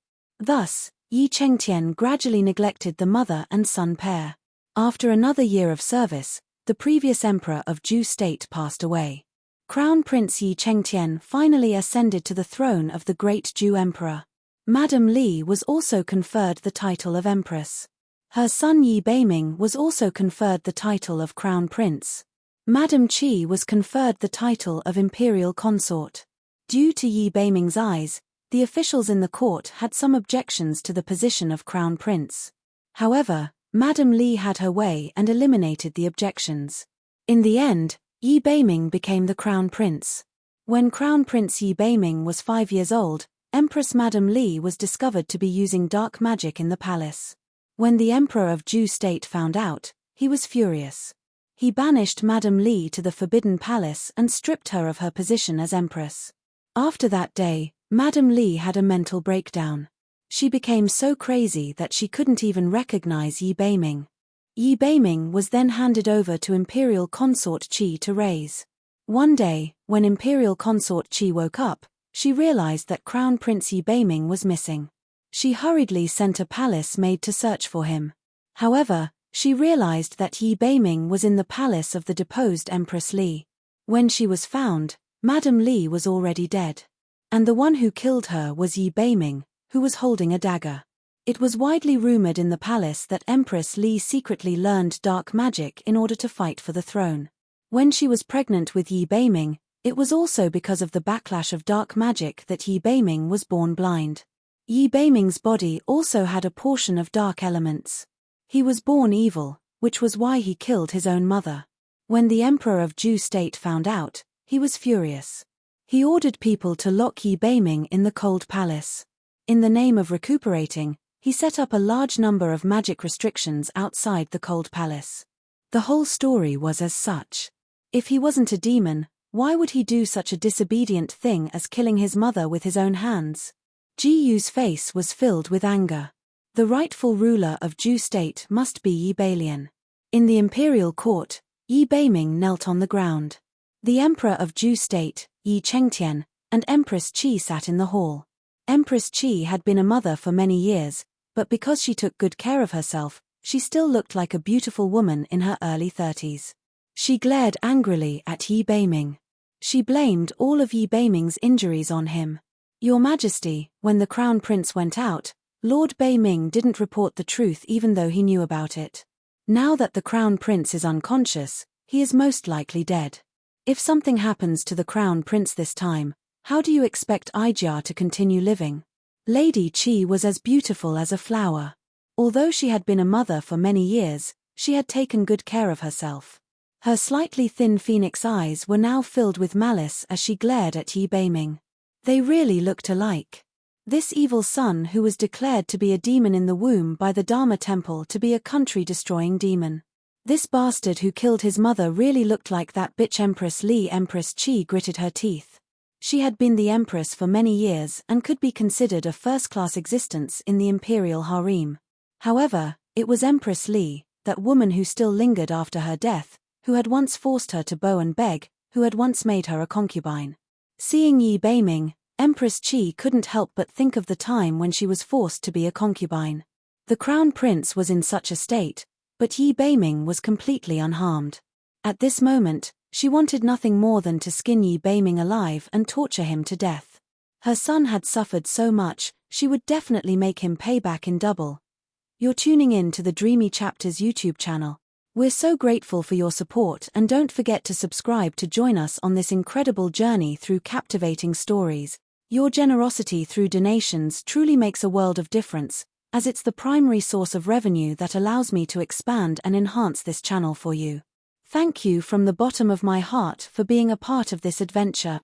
Thus, Yi Chengtian gradually neglected the mother and son pair. After another year of service, the previous emperor of Ju state passed away. Crown Prince Yi Chengtian finally ascended to the throne of the great Ju emperor. Madame Li was also conferred the title of Empress. Her son Yi Beiming was also conferred the title of Crown Prince. Madame Qi was conferred the title of Imperial Consort. Due to Yi Beiming's eyes, the officials in the court had some objections to the position of Crown Prince. However, Madame Li had her way and eliminated the objections. In the end, Yi Beiming became the Crown Prince. When Crown Prince Yi Beiming was 5 years old, Empress Madame Li was discovered to be using dark magic in the palace. When the Emperor of Ju state found out, he was furious. He banished Madame Li to the Forbidden Palace and stripped her of her position as Empress. After that day, Madame Li had a mental breakdown. She became so crazy that she couldn't even recognize Yi Beiming. Yi Beiming was then handed over to Imperial Consort Qi to raise. One day, when Imperial Consort Qi woke up, she realized that Crown Prince Yi Beiming was missing. She hurriedly sent a palace maid to search for him. However, she realized that Yi Beiming was in the palace of the deposed Empress Li. When she was found, Madame Li was already dead. And the one who killed her was Yi Beiming, who was holding a dagger. It was widely rumored in the palace that Empress Li secretly learned dark magic in order to fight for the throne. When she was pregnant with Yi Beiming, It was also because of the backlash of dark magic that Yi Beiming was born blind. Yi Beiming's body also had a portion of dark elements. He was born evil, which was why he killed his own mother. When the Emperor of Zhou State found out, he was furious. He ordered people to lock Yi Beiming in the cold palace. In the name of recuperating, he set up a large number of magic restrictions outside the cold palace. The whole story was as such. If he wasn't a demon, why would he do such a disobedient thing as killing his mother with his own hands? Ji Yu's face was filled with anger. The rightful ruler of Zhou State must be Yi Beilian. In the imperial court, Yi Beiming knelt on the ground. The Emperor of Zhou State, Yi Chengtian, and Empress Qi sat in the hall. Empress Qi had been a mother for many years, but because she took good care of herself, she still looked like a beautiful woman in her early 30s. She glared angrily at Yi Beiming. She blamed all of Yi Beiming's injuries on him. Your Majesty, when the Crown Prince went out, Lord Beiming didn't report the truth even though he knew about it. Now that the Crown Prince is unconscious, he is most likely dead. If something happens to the Crown Prince this time, how do you expect Ijia to continue living? Lady Qi was as beautiful as a flower. Although she had been a mother for many years, she had taken good care of herself. Her slightly thin phoenix eyes were now filled with malice as she glared at Yi Beiming. They really looked alike. This evil son who was declared to be a demon in the womb by the Dharma Temple to be a country-destroying demon. This bastard who killed his mother really looked like that bitch Empress Li. Empress Qi gritted her teeth. She had been the Empress for many years and could be considered a first-class existence in the imperial harem. However, it was Empress Li, that woman who still lingered after her death, who had once forced her to bow and beg, who had once made her a concubine. Seeing Yi Beiming, Empress Qi couldn't help but think of the time when she was forced to be a concubine. The Crown Prince was in such a state, but Yi Beiming was completely unharmed. At this moment, she wanted nothing more than to skin Yi Beiming alive and torture him to death. Her son had suffered so much, she would definitely make him pay back in double. You're tuning in to the Dreamy Chapters YouTube channel. We're so grateful for your support, and don't forget to subscribe to join us on this incredible journey through captivating stories. Your generosity through donations truly makes a world of difference, as it's the primary source of revenue that allows me to expand and enhance this channel for you. Thank you from the bottom of my heart for being a part of this adventure.